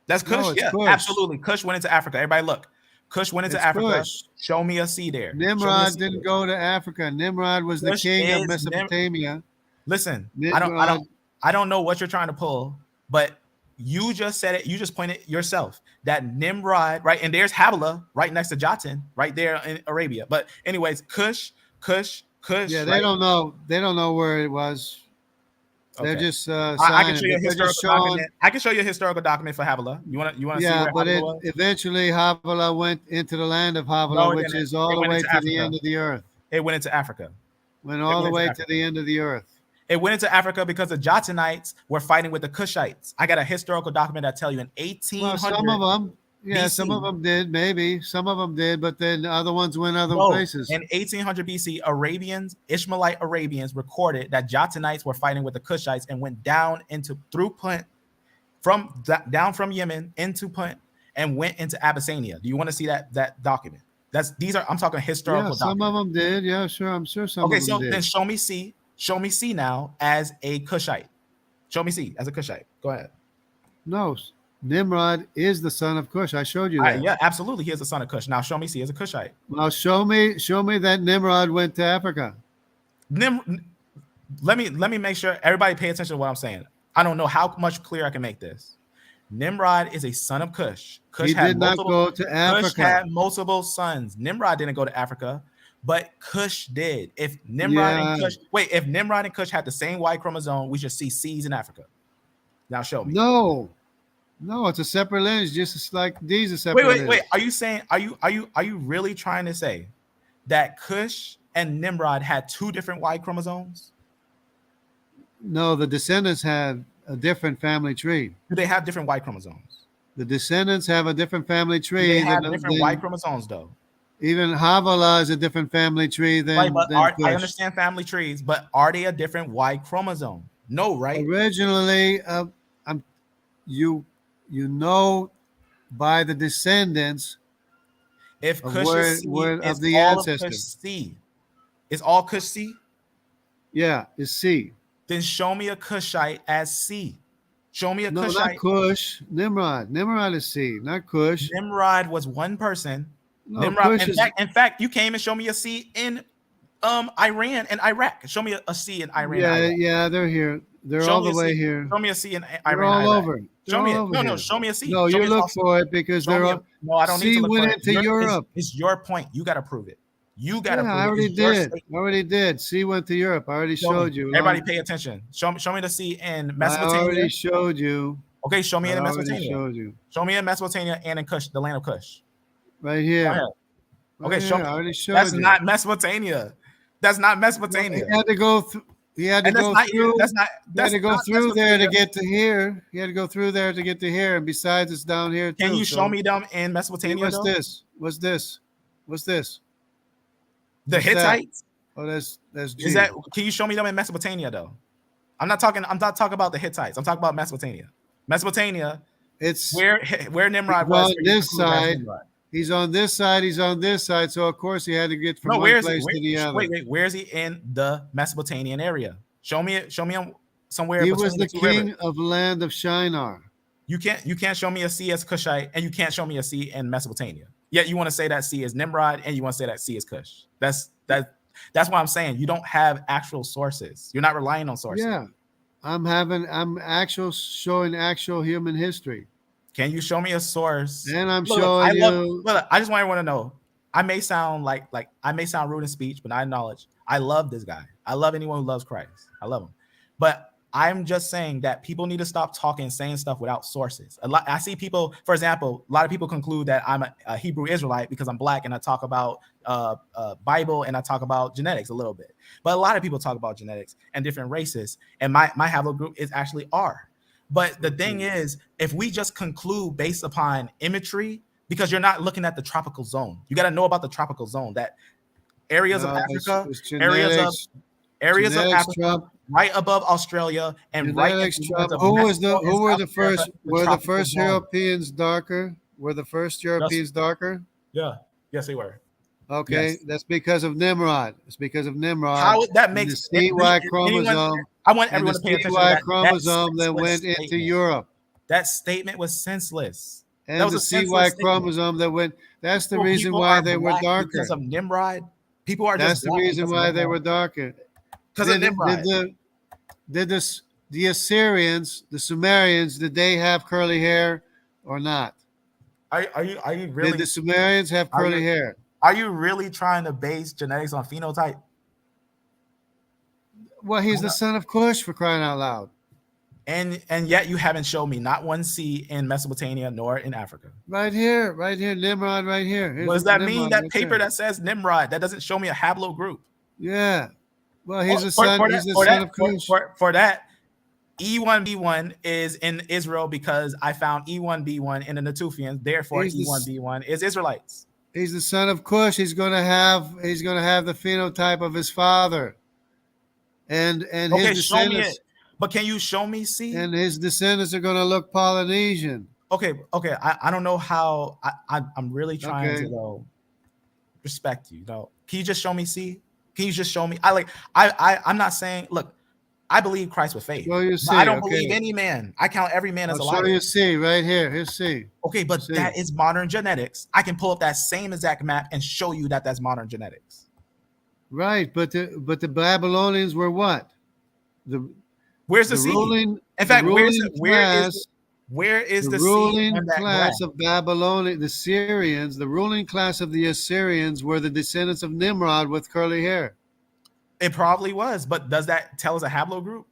[SPEAKER 1] That's Cush?
[SPEAKER 2] No,
[SPEAKER 1] yeah,
[SPEAKER 2] Cush.
[SPEAKER 1] Absolutely. Cush went into Africa. Everybody look. Cush went into Africa.
[SPEAKER 2] Cush.
[SPEAKER 1] Show me a C there.
[SPEAKER 2] Nimrod didn't go to Africa. Nimrod was the king of Mesopotamia.
[SPEAKER 1] Listen, I don't know what you're trying to pull, but you just said it. You just pointed yourself that Nimrod, right? And there's Havilah right next to Jatan, right there in Arabia. But anyways, Cush.
[SPEAKER 2] Yeah, they don't know. They don't know where it was. They're just.
[SPEAKER 1] I can show you a historical document. I can show you a historical document for Havilah. You want to?
[SPEAKER 2] Yeah, see where but eventually Havilah went into the land of Havilah, which is all the way to the end of the earth.
[SPEAKER 1] It went into Africa.
[SPEAKER 2] Went all the way to the end of the earth.
[SPEAKER 1] It went into Africa because the Jatanites were fighting with the Cushites. I got a historical document that tell you in 1800.
[SPEAKER 2] Well, some of them,
[SPEAKER 1] BC,
[SPEAKER 2] some of them did, maybe. Some of them did, but then other ones went other places.
[SPEAKER 1] In 1800 BC, Ishmaelite Arabians recorded that Jatanites were fighting with the Cushites and went down through Punt, down from Yemen into Punt and went into Abyssinia. Do you want to see that document? I'm talking historical documents.
[SPEAKER 2] Some of them did. Yeah, sure. I'm sure some of them did. Okay, so
[SPEAKER 1] then show me C. Show me C now as a Cushite. Show me C as a Cushite. Go ahead.
[SPEAKER 2] No, Nimrod is the son of Cush. I showed you that.
[SPEAKER 1] Yeah, absolutely. He is the son of Cush. Now show me C as a Cushite.
[SPEAKER 2] Well, show me that Nimrod went to Africa.
[SPEAKER 1] Let me make sure everybody pay attention to what I'm saying. I don't know how much clearer I can make this. Nimrod is a son of Cush.
[SPEAKER 2] He did not go to Africa.
[SPEAKER 1] Cush had multiple sons. Nimrod didn't go to Africa. But Cush did. If Nimrod and Cush had the same Y chromosome, we should see C's in Africa. Now show me.
[SPEAKER 2] No, it's a separate lineage, just like these are separate.
[SPEAKER 1] Wait. Are you saying? Are you really trying to say that Cush and Nimrod had two different Y chromosomes?
[SPEAKER 2] No, the descendants had a different family tree.
[SPEAKER 1] Do they have different Y chromosomes?
[SPEAKER 2] The descendants have a different family tree.
[SPEAKER 1] They have different Y chromosomes, though.
[SPEAKER 2] Even Havilah is a different fammy tree than.
[SPEAKER 1] I understand family trees, but are they a different Y chromosome? No, right?
[SPEAKER 2] Originally, you know by the descendants.
[SPEAKER 1] If Cush is C,
[SPEAKER 2] of the ancestors,
[SPEAKER 1] C is all Cush C.
[SPEAKER 2] Yeah, it's C.
[SPEAKER 1] Then show me a Cushite as C. Show me a Cushite.
[SPEAKER 2] No, not Cush. Nimrod. Nimrod is C, not Cush.
[SPEAKER 1] Nimrod was one person.
[SPEAKER 2] No,
[SPEAKER 1] Nimrod, in fact, you came and showed me a C in Iran and Iraq. Show me a C in Iran.
[SPEAKER 2] Yeah, they're here. They're all the way here.
[SPEAKER 1] Show me a C in Iran.
[SPEAKER 2] They're all over.
[SPEAKER 1] Show me it. No, show me a C.
[SPEAKER 2] No, you look for it because they're all.
[SPEAKER 1] No, I don't need to look for it.
[SPEAKER 2] C went into Europe.
[SPEAKER 1] It's your point. You got to prove it. You got to
[SPEAKER 2] Yeah,
[SPEAKER 1] prove
[SPEAKER 2] I
[SPEAKER 1] it.
[SPEAKER 2] already
[SPEAKER 1] It's your
[SPEAKER 2] did.
[SPEAKER 1] statement.
[SPEAKER 2] I already did. C went to Europe. I already
[SPEAKER 1] Show me.
[SPEAKER 2] showed you.
[SPEAKER 1] Everybody pay attention. Show me the C in
[SPEAKER 2] I
[SPEAKER 1] Mesopotamia.
[SPEAKER 2] already showed you.
[SPEAKER 1] Okay, show me
[SPEAKER 2] I
[SPEAKER 1] in
[SPEAKER 2] already
[SPEAKER 1] Mesopotamia.
[SPEAKER 2] showed you.
[SPEAKER 1] Show me in Mesopotamia and in Kush, the land of Kush.
[SPEAKER 2] Right
[SPEAKER 1] Go
[SPEAKER 2] here.
[SPEAKER 1] ahead.
[SPEAKER 2] Right
[SPEAKER 1] Okay, show
[SPEAKER 2] here.
[SPEAKER 1] me.
[SPEAKER 2] I already showed
[SPEAKER 1] That's
[SPEAKER 2] you.
[SPEAKER 1] not Mesopotamia. That's not
[SPEAKER 2] Well,
[SPEAKER 1] Mesopotamia.
[SPEAKER 2] he had to go through. He had to
[SPEAKER 1] And that's
[SPEAKER 2] go
[SPEAKER 1] not
[SPEAKER 2] through.
[SPEAKER 1] that's not
[SPEAKER 2] He had
[SPEAKER 1] that's
[SPEAKER 2] to go
[SPEAKER 1] not
[SPEAKER 2] through there to
[SPEAKER 1] Mesopotamia.
[SPEAKER 2] get to here. He had to go through there to get to here. And besides, it's down here too.
[SPEAKER 1] Can you show
[SPEAKER 2] So,
[SPEAKER 1] me them in
[SPEAKER 2] see,
[SPEAKER 1] Mesopotamia
[SPEAKER 2] what's
[SPEAKER 1] though?
[SPEAKER 2] this? What's this? What's this?
[SPEAKER 1] The
[SPEAKER 2] What's that?
[SPEAKER 1] Hittites?
[SPEAKER 2] Oh, that's G.
[SPEAKER 1] Is that can you show me them in Mesopotamia though? I'm not talking about the Hittites. I'm talking about Mesopotamia. Mesopotamia,
[SPEAKER 2] It's
[SPEAKER 1] where Nimrod
[SPEAKER 2] he's
[SPEAKER 1] was.
[SPEAKER 2] on
[SPEAKER 1] for you to
[SPEAKER 2] this
[SPEAKER 1] conclude that's
[SPEAKER 2] side.
[SPEAKER 1] Nimrod.
[SPEAKER 2] He's on this side. He's on this side. So of course he had to get from
[SPEAKER 1] No,
[SPEAKER 2] one
[SPEAKER 1] where is he?
[SPEAKER 2] place to the other.
[SPEAKER 1] Wait, where is he in the Mesopotamian area? Show me him somewhere
[SPEAKER 2] He
[SPEAKER 1] between
[SPEAKER 2] was the
[SPEAKER 1] the two rivers.
[SPEAKER 2] king of land of Shinar.
[SPEAKER 1] You can't show me a C as Cushite, and you can't show me a C in Mesopotamia. Yet you want to say that C is Nimrod, and you want to say that C is Cush. That's what I'm saying. You don't have actual sources. You're not relying on sources.
[SPEAKER 2] Yeah, I'm showing actual human history,
[SPEAKER 1] Can you show me a source?
[SPEAKER 2] and I'm
[SPEAKER 1] Look,
[SPEAKER 2] showing you.
[SPEAKER 1] I just want everyone to know. I may sound I may sound rude in speech, but I acknowledge I love this guy. I love anyone who loves Christ. I love him. But I'm just saying that people need to stop talking, saying stuff without sources. I see people, for example, a lot of people conclude that I'm a Hebrew Israelite because I'm black and I talk about Bible and I talk about genetics a little bit. But a lot of people talk about genetics and different races, and my haplogroup is actually R. But the thing is, if we just conclude based upon imagery, because you're not looking at the tropical zone, you got to know about the tropical zone. That areas of Africa,
[SPEAKER 2] it's
[SPEAKER 1] areas of
[SPEAKER 2] genetics
[SPEAKER 1] Africa,
[SPEAKER 2] Trump.
[SPEAKER 1] right above Australia, and right
[SPEAKER 2] Genetics
[SPEAKER 1] into
[SPEAKER 2] Trump.
[SPEAKER 1] of
[SPEAKER 2] Who
[SPEAKER 1] Mexico and
[SPEAKER 2] were
[SPEAKER 1] South
[SPEAKER 2] the first?
[SPEAKER 1] America,
[SPEAKER 2] Were the
[SPEAKER 1] tropical
[SPEAKER 2] first
[SPEAKER 1] zone.
[SPEAKER 2] Europeans darker? Were the first Europeans darker?
[SPEAKER 1] Yeah, yes, they were.
[SPEAKER 2] Okay,
[SPEAKER 1] Yes.
[SPEAKER 2] that's because of Nimrod. It's because of Nimrod.
[SPEAKER 1] How that
[SPEAKER 2] And
[SPEAKER 1] makes
[SPEAKER 2] the CY chromosome.
[SPEAKER 1] I want
[SPEAKER 2] And
[SPEAKER 1] everyone
[SPEAKER 2] the
[SPEAKER 1] to pay attention to
[SPEAKER 2] CY
[SPEAKER 1] that.
[SPEAKER 2] chromosome that
[SPEAKER 1] senseless
[SPEAKER 2] went into
[SPEAKER 1] statement.
[SPEAKER 2] Europe.
[SPEAKER 1] That statement was senseless. That
[SPEAKER 2] And
[SPEAKER 1] was
[SPEAKER 2] the
[SPEAKER 1] a senseless
[SPEAKER 2] CY
[SPEAKER 1] statement.
[SPEAKER 2] chromosome that went. That's the
[SPEAKER 1] People
[SPEAKER 2] reason
[SPEAKER 1] are
[SPEAKER 2] why they were
[SPEAKER 1] black
[SPEAKER 2] darker.
[SPEAKER 1] because of Nimrod. People are
[SPEAKER 2] That's
[SPEAKER 1] just
[SPEAKER 2] the
[SPEAKER 1] black
[SPEAKER 2] reason
[SPEAKER 1] because of
[SPEAKER 2] why they
[SPEAKER 1] Nimrod.
[SPEAKER 2] were darker.
[SPEAKER 1] Because of Nimrod.
[SPEAKER 2] The Assyrians, the Sumerians, did they have curly hair or not?
[SPEAKER 1] Are you really
[SPEAKER 2] Did the Sumerians have
[SPEAKER 1] Are
[SPEAKER 2] curly
[SPEAKER 1] you-
[SPEAKER 2] hair?
[SPEAKER 1] are you really trying to base genetics on phenotype?
[SPEAKER 2] Well, he's the son of Cush, for crying out loud.
[SPEAKER 1] And yet you haven't shown me not one C in Mesopotamia nor in Africa.
[SPEAKER 2] Right here, Nimrod, right here. Here's
[SPEAKER 1] What does that
[SPEAKER 2] Nimrod
[SPEAKER 1] mean? That
[SPEAKER 2] right
[SPEAKER 1] paper
[SPEAKER 2] there.
[SPEAKER 1] that says Nimrod, that doesn't show me a haplogroup.
[SPEAKER 2] Yeah. Well, he's the
[SPEAKER 1] For
[SPEAKER 2] son.
[SPEAKER 1] that-
[SPEAKER 2] He's the
[SPEAKER 1] for
[SPEAKER 2] son
[SPEAKER 1] that-
[SPEAKER 2] of Cush.
[SPEAKER 1] for that, E1B1 is in Israel because I found E1B1 in the Natufians. Therefore,
[SPEAKER 2] He's the-
[SPEAKER 1] E1B1 is Israelites.
[SPEAKER 2] He's the son of Cush. He's gonna have the phenotype of his father. And
[SPEAKER 1] Okay,
[SPEAKER 2] his
[SPEAKER 1] show me
[SPEAKER 2] descendants
[SPEAKER 1] it. But can you show me C?
[SPEAKER 2] and his descendants are gonna look Polynesian.
[SPEAKER 1] Okay. I don't know how. I'm really trying
[SPEAKER 2] Okay.
[SPEAKER 1] to respect you. Can you just show me C? Can you just show me? I'm not saying. Look, I believe Christ with faith.
[SPEAKER 2] Show you
[SPEAKER 1] But
[SPEAKER 2] C.
[SPEAKER 1] I don't
[SPEAKER 2] okay.
[SPEAKER 1] believe any man. I count every man as a
[SPEAKER 2] I'll show
[SPEAKER 1] liar.
[SPEAKER 2] you C right here. Here's C.
[SPEAKER 1] Okay, but
[SPEAKER 2] C.
[SPEAKER 1] that is modern genetics. I can pull up that same exact map and show you that that's modern genetics.
[SPEAKER 2] Right, but the Babylonians were what?
[SPEAKER 1] Where's the
[SPEAKER 2] The
[SPEAKER 1] C?
[SPEAKER 2] ruling.
[SPEAKER 1] In fact,
[SPEAKER 2] the
[SPEAKER 1] where
[SPEAKER 2] ruling
[SPEAKER 1] is
[SPEAKER 2] the
[SPEAKER 1] the C
[SPEAKER 2] ruling
[SPEAKER 1] in that
[SPEAKER 2] class
[SPEAKER 1] graph?
[SPEAKER 2] of Babylonian, the Syrians, the ruling class of the Assyrians were the descendants of Nimrod with curly hair.
[SPEAKER 1] It probably was, but does that tell us a haplogroup?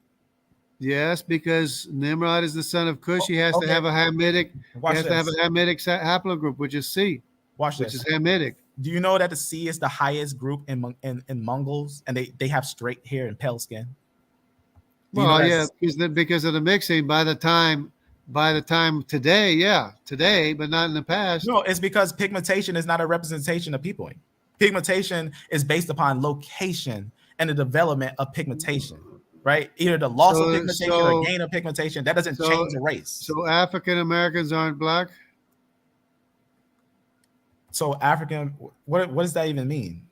[SPEAKER 2] Yes, because Nimrod is the son of Cush. He has
[SPEAKER 1] Okay.
[SPEAKER 2] to have a Hamitic.
[SPEAKER 1] Watch
[SPEAKER 2] he has to have a
[SPEAKER 1] this.
[SPEAKER 2] Hamitic haplogroup, which is C,
[SPEAKER 1] Watch
[SPEAKER 2] which
[SPEAKER 1] this.
[SPEAKER 2] is Hamitic.
[SPEAKER 1] Do you know that the C is the highest group in Mongols, and they have straight hair and pale skin? Do you know
[SPEAKER 2] Well,
[SPEAKER 1] that's-
[SPEAKER 2] yeah, because of the mixing. By the time today, but not in the past.
[SPEAKER 1] No, it's because pigmentation is not a representation of peopling. Pigmentation is based upon location and the development of pigmentation, right? Either the loss of pigmentation or gain of pigmentation. That doesn't change the race.
[SPEAKER 2] So African Americans aren't black.
[SPEAKER 1] So African, what does that even mean?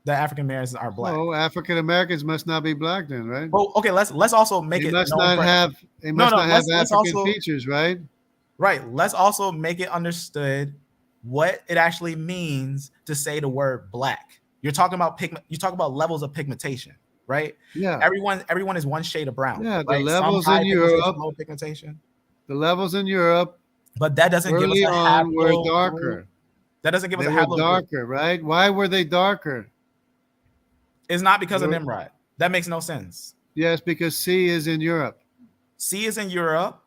[SPEAKER 1] That African Americans are black.
[SPEAKER 2] Oh, African Americans must not be black then, right?
[SPEAKER 1] Well, okay, let's also make
[SPEAKER 2] They
[SPEAKER 1] it
[SPEAKER 2] must
[SPEAKER 1] known
[SPEAKER 2] not have. They must not have
[SPEAKER 1] let's
[SPEAKER 2] African
[SPEAKER 1] also-
[SPEAKER 2] features, right?
[SPEAKER 1] Right. Let's also make it understood what it actually means to say the word black. You're talking about you talk about levels of pigmentation, right?
[SPEAKER 2] Yeah.
[SPEAKER 1] Everyone is one shade of brown.
[SPEAKER 2] Yeah, the
[SPEAKER 1] right?
[SPEAKER 2] levels
[SPEAKER 1] Some high
[SPEAKER 2] in
[SPEAKER 1] pigmentation,
[SPEAKER 2] Europe-
[SPEAKER 1] low pigmentation.
[SPEAKER 2] The levels in Europe
[SPEAKER 1] But that doesn't give us
[SPEAKER 2] early
[SPEAKER 1] a
[SPEAKER 2] on were
[SPEAKER 1] haplogroup.
[SPEAKER 2] darker.
[SPEAKER 1] That doesn't give us
[SPEAKER 2] They
[SPEAKER 1] a
[SPEAKER 2] were
[SPEAKER 1] haplogroup.
[SPEAKER 2] darker, right? Why were they darker?
[SPEAKER 1] It's not because of
[SPEAKER 2] They were-
[SPEAKER 1] Nimrod. That makes no sense.
[SPEAKER 2] Yes, because C is in Europe.
[SPEAKER 1] C is in Europe,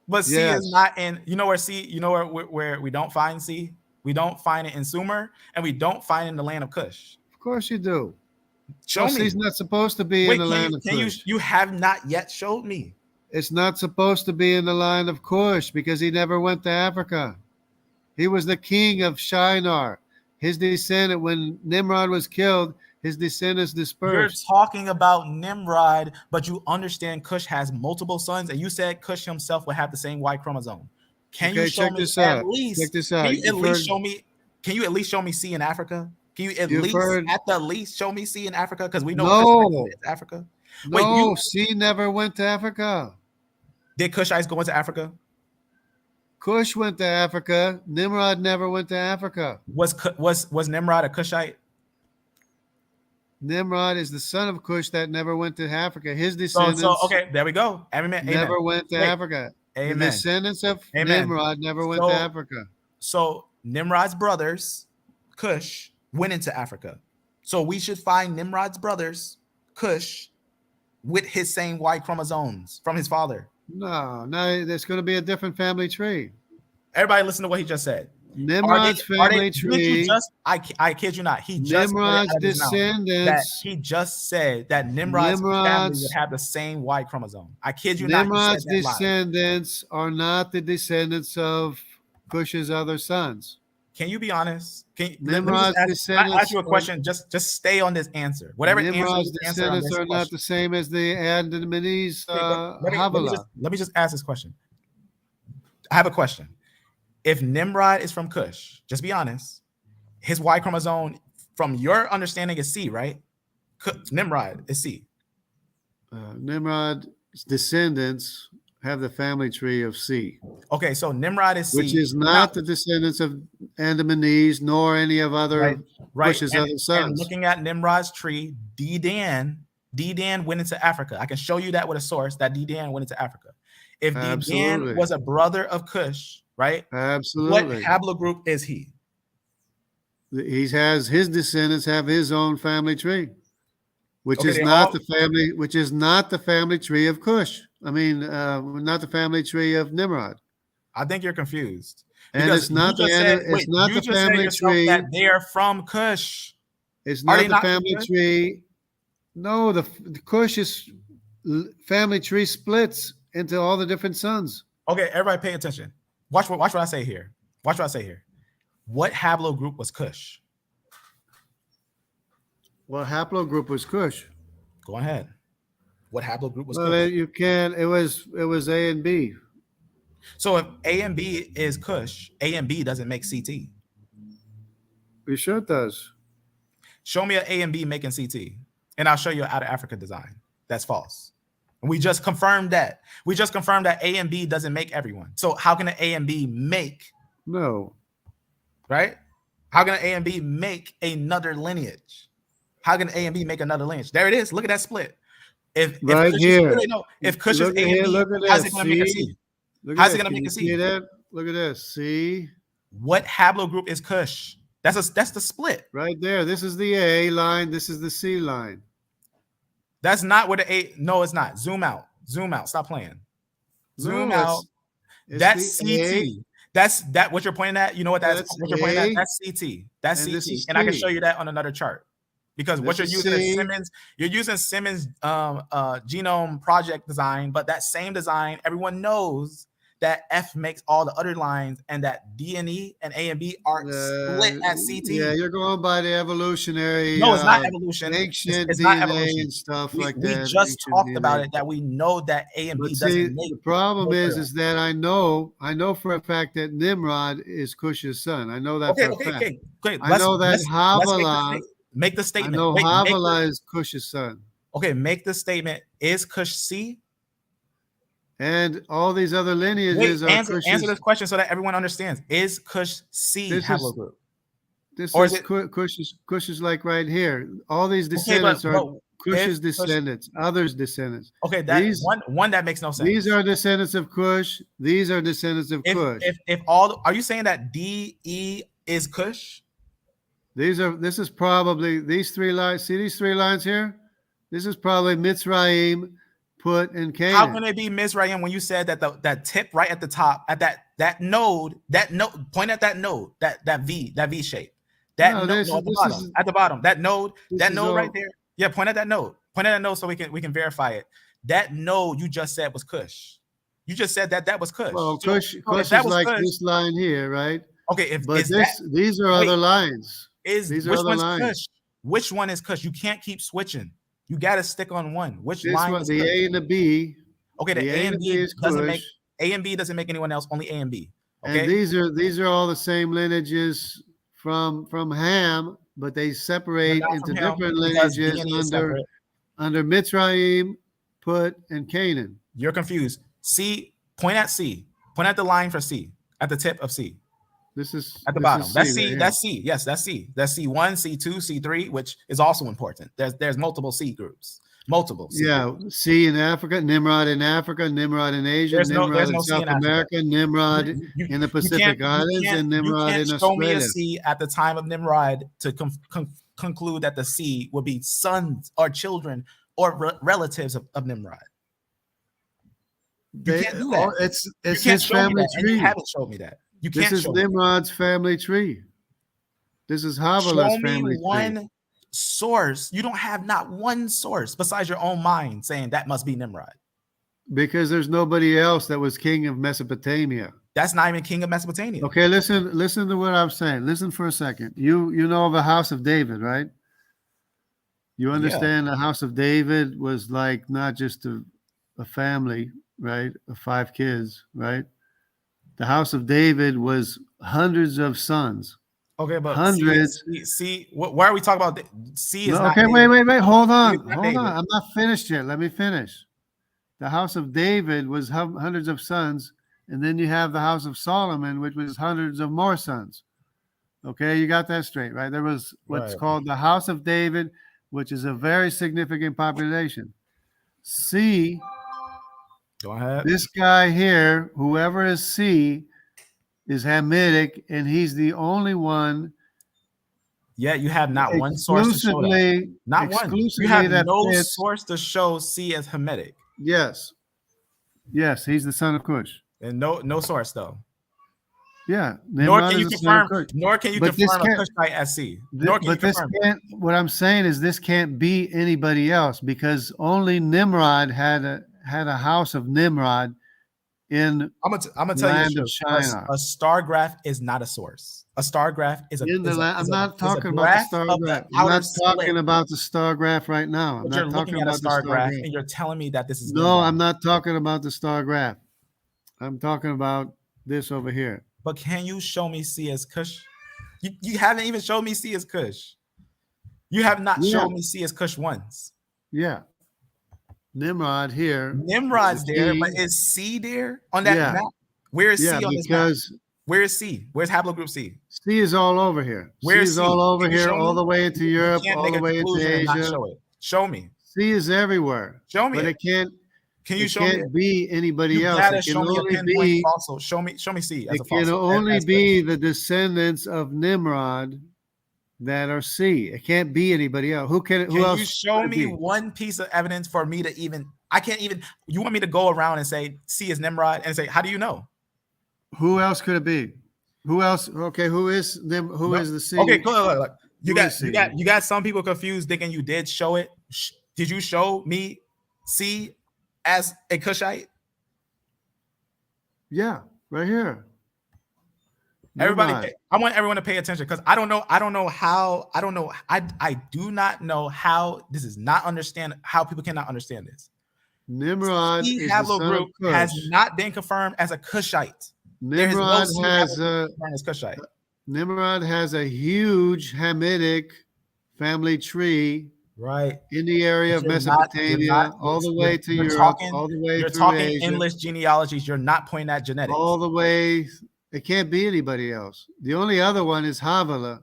[SPEAKER 1] but C
[SPEAKER 2] Yes.
[SPEAKER 1] is not in. You know where C? You know where we don't find C? We don't find it in Sumer, and we don't find it in the land of Cush.
[SPEAKER 2] Of course you do.
[SPEAKER 1] Show me.
[SPEAKER 2] C's not supposed to be
[SPEAKER 1] Wait,
[SPEAKER 2] in the land of
[SPEAKER 1] can you?
[SPEAKER 2] Cush.
[SPEAKER 1] You have not yet showed me.
[SPEAKER 2] It's not supposed to be in the land of Cush because he never went to Africa. He was the king of Shinar. His descendant, when Nimrod was killed, his descendants
[SPEAKER 1] You're
[SPEAKER 2] dispersed.
[SPEAKER 1] talking about Nimrod, but you understand Cush has multiple sons, and you said Cush himself would have the same Y chromosome. Can you
[SPEAKER 2] Okay,
[SPEAKER 1] show
[SPEAKER 2] check
[SPEAKER 1] me
[SPEAKER 2] this
[SPEAKER 1] at
[SPEAKER 2] out.
[SPEAKER 1] least?
[SPEAKER 2] Check this out.
[SPEAKER 1] Can you at
[SPEAKER 2] You've
[SPEAKER 1] least
[SPEAKER 2] heard-
[SPEAKER 1] show me? Can you at least show me C in Africa? Can you at
[SPEAKER 2] You've
[SPEAKER 1] least,
[SPEAKER 2] heard-
[SPEAKER 1] at the least, show me C in Africa? Because we know
[SPEAKER 2] No.
[SPEAKER 1] Cush is Africa.
[SPEAKER 2] No, C never went to Africa.
[SPEAKER 1] Did Cushites go into Africa?
[SPEAKER 2] Cush went to Africa. Nimrod never went to Africa.
[SPEAKER 1] Was Nimrod a Cushite?
[SPEAKER 2] Nimrod is the son of Cush that never went to Africa. His descendants
[SPEAKER 1] So okay, there we go. Amen.
[SPEAKER 2] never went to
[SPEAKER 1] Wait.
[SPEAKER 2] Africa. The
[SPEAKER 1] Amen.
[SPEAKER 2] descendants of
[SPEAKER 1] Amen.
[SPEAKER 2] Nimrod never went
[SPEAKER 1] So-
[SPEAKER 2] to Africa.
[SPEAKER 1] So Nimrod's brothers, Cush, went into Africa. So we should find Nimrod's brothers, Cush, with his same Y chromosomes from his father.
[SPEAKER 2] No, there's going to be a different family tree.
[SPEAKER 1] Everybody listen to what he just said.
[SPEAKER 2] Nimrod's family
[SPEAKER 1] did
[SPEAKER 2] tree.
[SPEAKER 1] you just, I kid you not. He just said it
[SPEAKER 2] Nimrod's
[SPEAKER 1] out of his mouth that
[SPEAKER 2] descendants.
[SPEAKER 1] he just said that Nimrod's family
[SPEAKER 2] Nimrod's-
[SPEAKER 1] would have the same Y chromosome. I kid you not.
[SPEAKER 2] Nimrod's
[SPEAKER 1] He said that live.
[SPEAKER 2] descendants are not the descendants of Cush's other sons.
[SPEAKER 1] Can you be honest? Can you,
[SPEAKER 2] Nimrod's
[SPEAKER 1] I ask
[SPEAKER 2] descendants
[SPEAKER 1] you a question? Just stay on this answer. Whatever
[SPEAKER 2] Nimrod's
[SPEAKER 1] answer you answer on
[SPEAKER 2] descendants
[SPEAKER 1] this
[SPEAKER 2] are not
[SPEAKER 1] question.
[SPEAKER 2] the same as the Andamanese
[SPEAKER 1] Okay,
[SPEAKER 2] Havilah.
[SPEAKER 1] let me just ask this question. I have a question. If Nimrod is from Cush, just be honest. His Y chromosome, from your understanding, is C, right? Nimrod is C.
[SPEAKER 2] Nimrod's descendants have the family tree of C,
[SPEAKER 1] Okay, so Nimrod is C,
[SPEAKER 2] which is not the descendants of Andamanese nor any of other
[SPEAKER 1] right.
[SPEAKER 2] Cush's
[SPEAKER 1] And,
[SPEAKER 2] other
[SPEAKER 1] and
[SPEAKER 2] sons.
[SPEAKER 1] looking at Nimrod's tree, D-Dan went into Africa. I can show you that with a source that D-Dan went into Africa. If D-Dan
[SPEAKER 2] Absolutely.
[SPEAKER 1] was a brother of Cush, right?
[SPEAKER 2] Absolutely.
[SPEAKER 1] What haplogroup is he?
[SPEAKER 2] He has his descendants have his own family tree, which
[SPEAKER 1] Okay,
[SPEAKER 2] is
[SPEAKER 1] they
[SPEAKER 2] not
[SPEAKER 1] all-
[SPEAKER 2] the family tree of Cush. I mean, not the family tree of Nimrod.
[SPEAKER 1] I think you're confused.
[SPEAKER 2] And
[SPEAKER 1] Because
[SPEAKER 2] it's not
[SPEAKER 1] you
[SPEAKER 2] the
[SPEAKER 1] just said-
[SPEAKER 2] it's
[SPEAKER 1] wait,
[SPEAKER 2] not
[SPEAKER 1] you
[SPEAKER 2] the
[SPEAKER 1] just said
[SPEAKER 2] family
[SPEAKER 1] yourself
[SPEAKER 2] tree.
[SPEAKER 1] that they are from Cush.
[SPEAKER 2] It's
[SPEAKER 1] Are
[SPEAKER 2] not
[SPEAKER 1] they
[SPEAKER 2] the
[SPEAKER 1] not from
[SPEAKER 2] family
[SPEAKER 1] Cush?
[SPEAKER 2] tree. No, the Cush's family tree splits into all the different sons.
[SPEAKER 1] Okay, everybody pay attention. Watch what I say here. Watch what I say here. What haplogroup was Cush?
[SPEAKER 2] Well, haplogroup was Cush.
[SPEAKER 1] Go ahead. What haplogroup was
[SPEAKER 2] Well,
[SPEAKER 1] Cush?
[SPEAKER 2] you can't. It was A and B.
[SPEAKER 1] So if A and B is Cush, A and B doesn't make CT.
[SPEAKER 2] You sure it does.
[SPEAKER 1] Show me an A and B making CT, and I'll show you an out of Africa design. That's false. And we just confirmed that. We just confirmed that A and B doesn't make everyone. So how can an A and B make,
[SPEAKER 2] No.
[SPEAKER 1] right? How can an A and B make another lineage? How can A and B make another lineage? There it is. Look at that split. If
[SPEAKER 2] Right
[SPEAKER 1] Cush
[SPEAKER 2] here.
[SPEAKER 1] Is, no, if Cush is A
[SPEAKER 2] Look
[SPEAKER 1] and
[SPEAKER 2] at here,
[SPEAKER 1] B,
[SPEAKER 2] look at
[SPEAKER 1] how's
[SPEAKER 2] this.
[SPEAKER 1] it going to make a
[SPEAKER 2] See?
[SPEAKER 1] C?
[SPEAKER 2] Look
[SPEAKER 1] How's
[SPEAKER 2] at
[SPEAKER 1] it gonna
[SPEAKER 2] this.
[SPEAKER 1] make
[SPEAKER 2] Can
[SPEAKER 1] a
[SPEAKER 2] you
[SPEAKER 1] C?
[SPEAKER 2] see that? Look at this. See?
[SPEAKER 1] What haplogroup is Cush? That's the split.
[SPEAKER 2] Right there. This is the A line. This is the C line.
[SPEAKER 1] That's not what the A. No, it's not. Zoom out. Zoom out. Stop playing. Zoom
[SPEAKER 2] No,
[SPEAKER 1] out.
[SPEAKER 2] it's
[SPEAKER 1] That's
[SPEAKER 2] the A,
[SPEAKER 1] CT. That's that. What you're pointing at. You know what that's
[SPEAKER 2] That's
[SPEAKER 1] what you're pointing
[SPEAKER 2] A,
[SPEAKER 1] at. That's CT. That's
[SPEAKER 2] and this
[SPEAKER 1] CT.
[SPEAKER 2] is
[SPEAKER 1] And I can
[SPEAKER 2] C.
[SPEAKER 1] show you that on another chart. Because what you're
[SPEAKER 2] This is
[SPEAKER 1] using is
[SPEAKER 2] C.
[SPEAKER 1] Simmons. You're using Simmons genome project design, but that same design, everyone knows that F makes all the other lines, and that D and E and A and B are split at CT.
[SPEAKER 2] Yeah, you're going by the evolutionary.
[SPEAKER 1] No, it's not evolution.
[SPEAKER 2] Ancient
[SPEAKER 1] It's
[SPEAKER 2] DNA
[SPEAKER 1] not evolution.
[SPEAKER 2] and stuff
[SPEAKER 1] We
[SPEAKER 2] like that.
[SPEAKER 1] just
[SPEAKER 2] ancient
[SPEAKER 1] talked about
[SPEAKER 2] DNA.
[SPEAKER 1] it that we know that A and
[SPEAKER 2] But
[SPEAKER 1] B
[SPEAKER 2] see,
[SPEAKER 1] doesn't make.
[SPEAKER 2] the problem
[SPEAKER 1] no
[SPEAKER 2] is
[SPEAKER 1] clear.
[SPEAKER 2] that I know for a fact that Nimrod is Cush's son. I know that
[SPEAKER 1] Okay,
[SPEAKER 2] for a
[SPEAKER 1] okay,
[SPEAKER 2] fact.
[SPEAKER 1] okay, great.
[SPEAKER 2] I know that
[SPEAKER 1] let's
[SPEAKER 2] Havilah.
[SPEAKER 1] make the
[SPEAKER 2] I
[SPEAKER 1] statement.
[SPEAKER 2] know
[SPEAKER 1] Wait, make
[SPEAKER 2] Havilah
[SPEAKER 1] the-
[SPEAKER 2] is Cush's son.
[SPEAKER 1] okay, make the statement. Is Cush C?
[SPEAKER 2] And all these other
[SPEAKER 1] Wait,
[SPEAKER 2] lineages are
[SPEAKER 1] answer
[SPEAKER 2] Cush's.
[SPEAKER 1] this question so that everyone understands. Is Cush C
[SPEAKER 2] This is-
[SPEAKER 1] haplogroup?
[SPEAKER 2] This
[SPEAKER 1] or
[SPEAKER 2] is
[SPEAKER 1] is it-
[SPEAKER 2] Cush's like right here. All these
[SPEAKER 1] Okay,
[SPEAKER 2] descendants
[SPEAKER 1] but
[SPEAKER 2] are Cush's
[SPEAKER 1] if Cush-
[SPEAKER 2] descendants, others descendants.
[SPEAKER 1] Okay, that
[SPEAKER 2] these-
[SPEAKER 1] one that makes no sense.
[SPEAKER 2] These are descendants of Cush. These are descendants of Cush.
[SPEAKER 1] if all are you saying that D, E, is Cush?
[SPEAKER 2] This is probably these 3 lines. See these 3 lines here? This is probably Mitzrayim, Put, and Canaan.
[SPEAKER 1] How can it be Mizraim when you said that that tip right at the top, at that node, point at that node, that V shape. At the bottom, that node right there. Yeah, point at that node. Point at that node so we can verify it. That node you just said was Cush. You just said that was Cush.
[SPEAKER 2] Well, Cush is like Cush, this line here, right?
[SPEAKER 1] Okay,
[SPEAKER 2] these are other lines.
[SPEAKER 1] These are other lines. Cush? Which one is Cush? You can't keep switching. You got to stick on one. Which line?
[SPEAKER 2] One, the Cush? A and the B.
[SPEAKER 1] Okay, the A and B doesn't make A and B doesn't make anyone else. Only A and B. Okay?
[SPEAKER 2] And these are all the same lineages from Ham, but they separate into different lineages under Mitzrayim, Put, and Canaan.
[SPEAKER 1] You're confused. C. Point at C. Point at the line for C. At the tip of C.
[SPEAKER 2] This is
[SPEAKER 1] at the bottom. That's C. Right, that's C. Yes, that's C. That's C1, C2, C3, which is also important. There's multiple C groups. Multiple. C groups.
[SPEAKER 2] C in Africa, Nimrod in Africa, Nimrod in Asia, Nimrod in South America, Nimrod in the Pacific Islands, and Nimrod in Australia.
[SPEAKER 1] Show me a C at the time of Nimrod to conclude that the C would be sons or children or relatives of Nimrod. You can't do that.
[SPEAKER 2] It's his family tree.
[SPEAKER 1] You haven't showed me that. You can't.
[SPEAKER 2] This is Nimrod's family tree. This is Havilah's family tree.
[SPEAKER 1] One source. You don't have not one source besides your own mind saying that must be Nimrod.
[SPEAKER 2] Because there's nobody else that was king of Mesopotamia.
[SPEAKER 1] That's not even king of Mesopotamia.
[SPEAKER 2] Okay, listen to what I'm saying. Listen for a second. You know of the house of David, right? You understand the house of David was like not just a family, right, of 5 kids, right? The house of David was hundreds of sons.
[SPEAKER 1] Okay, but
[SPEAKER 2] hundreds.
[SPEAKER 1] See, why are we talking about C? Is
[SPEAKER 2] okay, wait. Hold on. I'm not finished yet. Let me finish. The house of David was hundreds of sons, and then you have the house of Solomon, which was hundreds of more sons. Okay, you got that straight, right? There was what's called the house of David, which is a very significant population. C.
[SPEAKER 1] Go ahead.
[SPEAKER 2] This guy here, whoever is C, is Hamitic, and he's the only one.
[SPEAKER 1] Yeah, you have not one source to show that. Not one. You have no source to show C as Hamitic.
[SPEAKER 2] Yes, he's the son of Cush.
[SPEAKER 1] And no source though.
[SPEAKER 2] Yeah.
[SPEAKER 1] Nor can you confirm a Cushite as C.
[SPEAKER 2] What I'm saying is this can't be anybody else because only Nimrod had a house of Nimrod in
[SPEAKER 1] I'm gonna tell you China. A star graph is not a source. A star graph is a
[SPEAKER 2] I'm not talking about the star graph. I'm not talking about the star graph right now. I'm not talking about the star graph.
[SPEAKER 1] And you're telling me that this is
[SPEAKER 2] no, I'm not talking about the star graph. I'm talking about this over here.
[SPEAKER 1] But can you show me C as Cush? You haven't even showed me C as Cush. You have not shown me C as Cush once.
[SPEAKER 2] Yeah. Nimrod here.
[SPEAKER 1] Nimrod's there, but is C there on that map? Where is C on this map? Where is C? Where's haplogroup C?
[SPEAKER 2] C is all over here.
[SPEAKER 1] Where is
[SPEAKER 2] C? All over here, all the way into Europe, all the way into Asia.
[SPEAKER 1] Show me.
[SPEAKER 2] C is everywhere.
[SPEAKER 1] Show me.
[SPEAKER 2] But it can't.
[SPEAKER 1] Can you show me?
[SPEAKER 2] It can't be anybody else.
[SPEAKER 1] It can only be fossil. Show me C as a fossil.
[SPEAKER 2] It can only be the descendants of Nimrod that are C. It can't be anybody else. Who else?
[SPEAKER 1] Can you show me one piece of evidence for me to even? I can't even. You want me to go around and say C is Nimrod and say, how do you know?
[SPEAKER 2] Who else could it be? Who else? Okay, who is them? Who is the C?
[SPEAKER 1] Okay, cool. Look. You got some people confused thinking you did show it. Did you show me C as a Cushite?
[SPEAKER 2] Yeah, right here.
[SPEAKER 1] Everybody, I want everyone to pay attention because I do not know how this is not understand how people cannot understand this.
[SPEAKER 2] Nimrod is the son of Cush.
[SPEAKER 1] Has not been confirmed as a Cushite.
[SPEAKER 2] Nimrod has a huge Hamitic family tree,
[SPEAKER 1] right,
[SPEAKER 2] in the area of Mesopotamia, all the way to Europe, all the way through Asia.
[SPEAKER 1] Endless genealogies. You're not pointing at genetics.
[SPEAKER 2] All the way. It can't be anybody else. The only other one is Havilah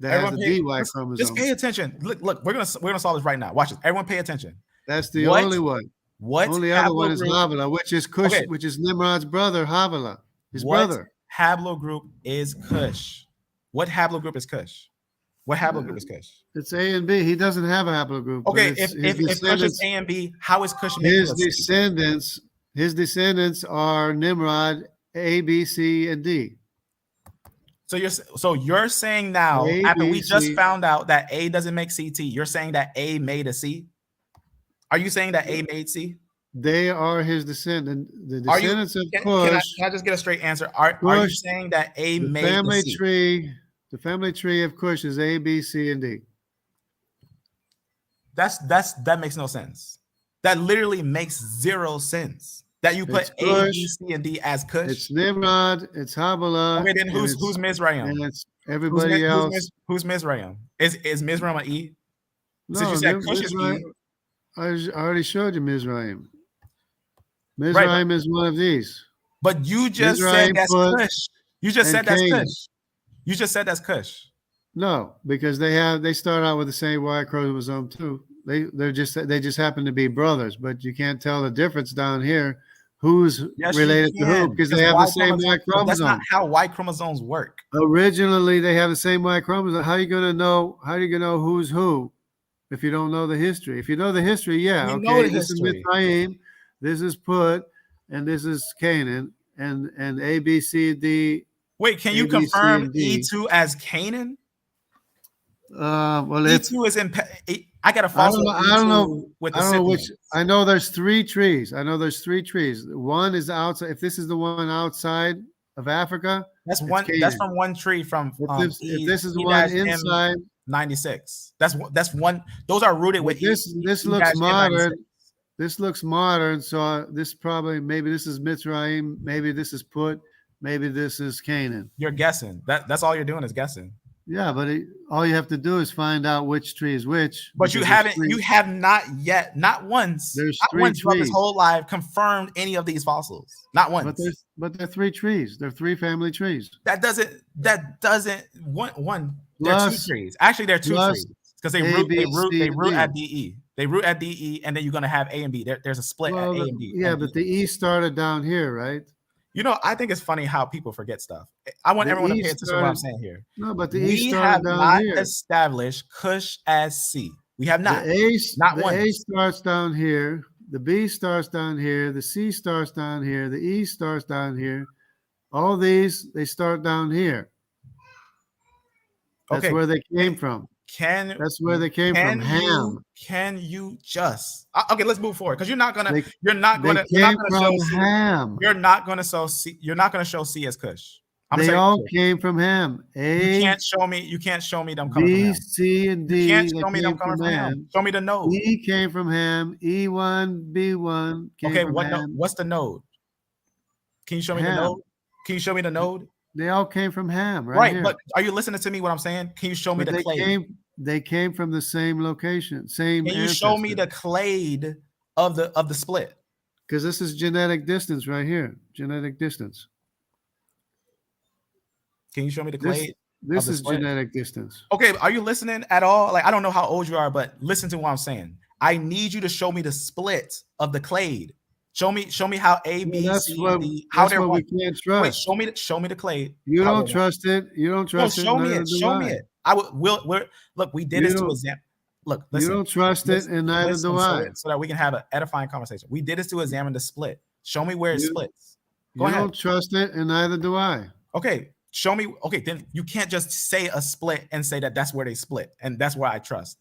[SPEAKER 2] that has a DY chromosome.
[SPEAKER 1] Just pay attention. Look, we're gonna solve this right now. Watch this. Everyone pay attention.
[SPEAKER 2] That's the only one. Only other one is Havilah, which is Cush, which is Nimrod's brother, Havilah, his brother.
[SPEAKER 1] Haplogroup is Cush. What haplogroup is Kush? What haplogroup is Kush?
[SPEAKER 2] It's A and B. He doesn't have a haplogroup.
[SPEAKER 1] Okay,
[SPEAKER 2] but it's,
[SPEAKER 1] if Kush is A and B, how is Kush making
[SPEAKER 2] his
[SPEAKER 1] a C?
[SPEAKER 2] descendants are Nimrod, A, B, C, and D.
[SPEAKER 1] So you're saying now,
[SPEAKER 2] A,
[SPEAKER 1] after
[SPEAKER 2] B,
[SPEAKER 1] we just
[SPEAKER 2] C.
[SPEAKER 1] found out that A doesn't make CT, you're saying that A made a C? Are you saying that A made C?
[SPEAKER 2] They are his descendant. The
[SPEAKER 1] Are you?
[SPEAKER 2] descendants of
[SPEAKER 1] Can
[SPEAKER 2] Cush.
[SPEAKER 1] I just get a straight answer? Are you
[SPEAKER 2] Cush,
[SPEAKER 1] saying that A
[SPEAKER 2] the
[SPEAKER 1] made
[SPEAKER 2] family
[SPEAKER 1] the C?
[SPEAKER 2] tree? The family tree of Cush is A, B, C, and D.
[SPEAKER 1] That makes no sense. That literally makes zero sense. That you put A, B, C, and D as Kush.
[SPEAKER 2] It's Nimrod. It's Havilah.
[SPEAKER 1] Okay, then who's Mizraim?
[SPEAKER 2] And it's everybody else.
[SPEAKER 1] Who's Mizraim? Is Mizraim an E?
[SPEAKER 2] No,
[SPEAKER 1] Since you said Kush is E.
[SPEAKER 2] I already showed you Mizraim. Mizraim is one of these.
[SPEAKER 1] But you just said that's Kush. You just said that's Kush. You just said that's Kush.
[SPEAKER 2] No, because they start out with the same Y chromosome too. They just happen to be brothers, but you can't tell the difference down here who's related to who because they have the same Y chromosome.
[SPEAKER 1] That's not how Y chromosomes work.
[SPEAKER 2] Originally, they have the same Y chromosome. How are you gonna know who's who if you don't know the history? If you know the history, yeah,
[SPEAKER 1] you
[SPEAKER 2] okay. This is Mizraim, this is Put, and this is Canaan, and A, B, C, D.
[SPEAKER 1] Wait, can you confirm E2 as Canaan?
[SPEAKER 2] Well,
[SPEAKER 1] E2 is in. I got a fossil.
[SPEAKER 2] I don't know which. I know there's 3 trees. One is outside. If this is the one outside of Africa,
[SPEAKER 1] that's one. That's from one tree from.
[SPEAKER 2] If this is the one inside,
[SPEAKER 1] 96. That's one. Those are rooted with
[SPEAKER 2] this. This looks modern. This looks modern. So maybe this is Mitzrayim. Maybe this is Put. Maybe this is Canaan.
[SPEAKER 1] You're guessing. That's all you're doing is guessing.
[SPEAKER 2] Yeah, but all you have to do is find out which tree is which.
[SPEAKER 1] But you have not yet, not once, throughout this whole life confirmed any of these fossils. Not once.
[SPEAKER 2] But they're 3 trees. They're 3 family trees.
[SPEAKER 1] That doesn't one. They're 2 trees. Actually, they're 2 trees because they root at DE. They root at DE, and then you're gonna have A and B. There's a split at A and B.
[SPEAKER 2] Yeah, but the E started down here, right?
[SPEAKER 1] You know, I think it's funny how people forget stuff. I want everyone to pay attention to what I'm saying here.
[SPEAKER 2] No, but the E started down here.
[SPEAKER 1] We have not established Kush as C. We have not.
[SPEAKER 2] The A starts down here. The B starts down here. The C starts down here. The E starts down here. All these, they start down here. That's where they came from. That's where they came from. Ham.
[SPEAKER 1] Can you just okay? Let's move forward because you're not gonna show
[SPEAKER 2] Ham.
[SPEAKER 1] You're not gonna show C. You're not gonna show C as Kush.
[SPEAKER 2] They all came from Ham.
[SPEAKER 1] You can't show me them coming from Ham.
[SPEAKER 2] B, C, and D.
[SPEAKER 1] You can't show me them coming from Ham. Show me the node.
[SPEAKER 2] E came from Ham. E1, B1 came from Ham.
[SPEAKER 1] What's the node? Can you show me the node? Can you show me the node?
[SPEAKER 2] They all came from Ham, right here.
[SPEAKER 1] But are you listening to me? What I'm saying? Can you show me the clade?
[SPEAKER 2] They came from the same location, same.
[SPEAKER 1] Can you show me the clade of the split?
[SPEAKER 2] Because this is genetic distance right here. Genetic distance.
[SPEAKER 1] Can you show me the clade?
[SPEAKER 2] This is genetic distance.
[SPEAKER 1] Okay, are you listening at all? Like, I don't know how old you are, but listen to what I'm saying. I need you to show me the split of the clade. Show me how A, B, C, D. How they're
[SPEAKER 2] we can't trust.
[SPEAKER 1] Wait, show me the clade.
[SPEAKER 2] You don't trust it. You don't trust it.
[SPEAKER 1] Show me it. Show me it. Look. We did this to examine. Look, listen.
[SPEAKER 2] You don't trust it, and neither do I.
[SPEAKER 1] So that we can have an edifying conversation. We did this to examine the split. Show me where it splits.
[SPEAKER 2] Go ahead. You don't trust it, and neither do I.
[SPEAKER 1] Okay, show me. Okay, then you can't just say a split and say that's where they split, and that's where I trust.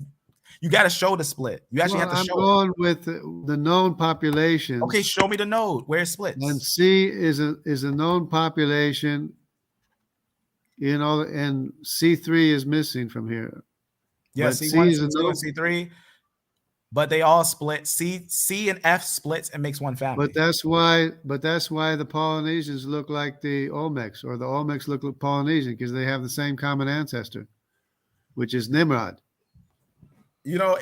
[SPEAKER 1] You got to show the split. You actually have to show.
[SPEAKER 2] I'm going with the known population.
[SPEAKER 1] Okay, show me the node where it splits.
[SPEAKER 2] And C is a known population. You know, and C3 is missing from here.
[SPEAKER 1] Yeah, C1, C2, and C3. But they all split. C and F splits and makes one family.
[SPEAKER 2] But that's why the Polynesians look like the Olmecs, or the Olmecs look like Polynesian, because they have the same common ancestor, which is Nimrod.
[SPEAKER 1] You know,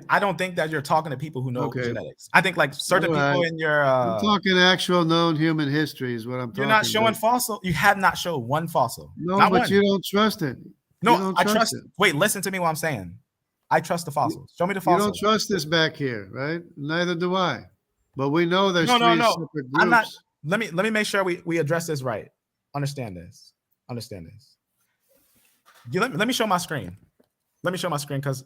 [SPEAKER 1] I don't think that you're talking to people who know genetics. I think like certain people in your
[SPEAKER 2] I'm talking actual known human history is what I'm talking.
[SPEAKER 1] You're not showing fossil. You have not shown one fossil.
[SPEAKER 2] No, but one. You don't trust it.
[SPEAKER 1] No, I trust it. Wait, listen to me what I'm saying. I trust the fossils. Show me the fossils.
[SPEAKER 2] You don't trust this back here, right? Neither do I. But we know there's three separate groups.
[SPEAKER 1] I'm not. Let me make sure we address this right. Understand this. let me show my screen. Let me show my screen because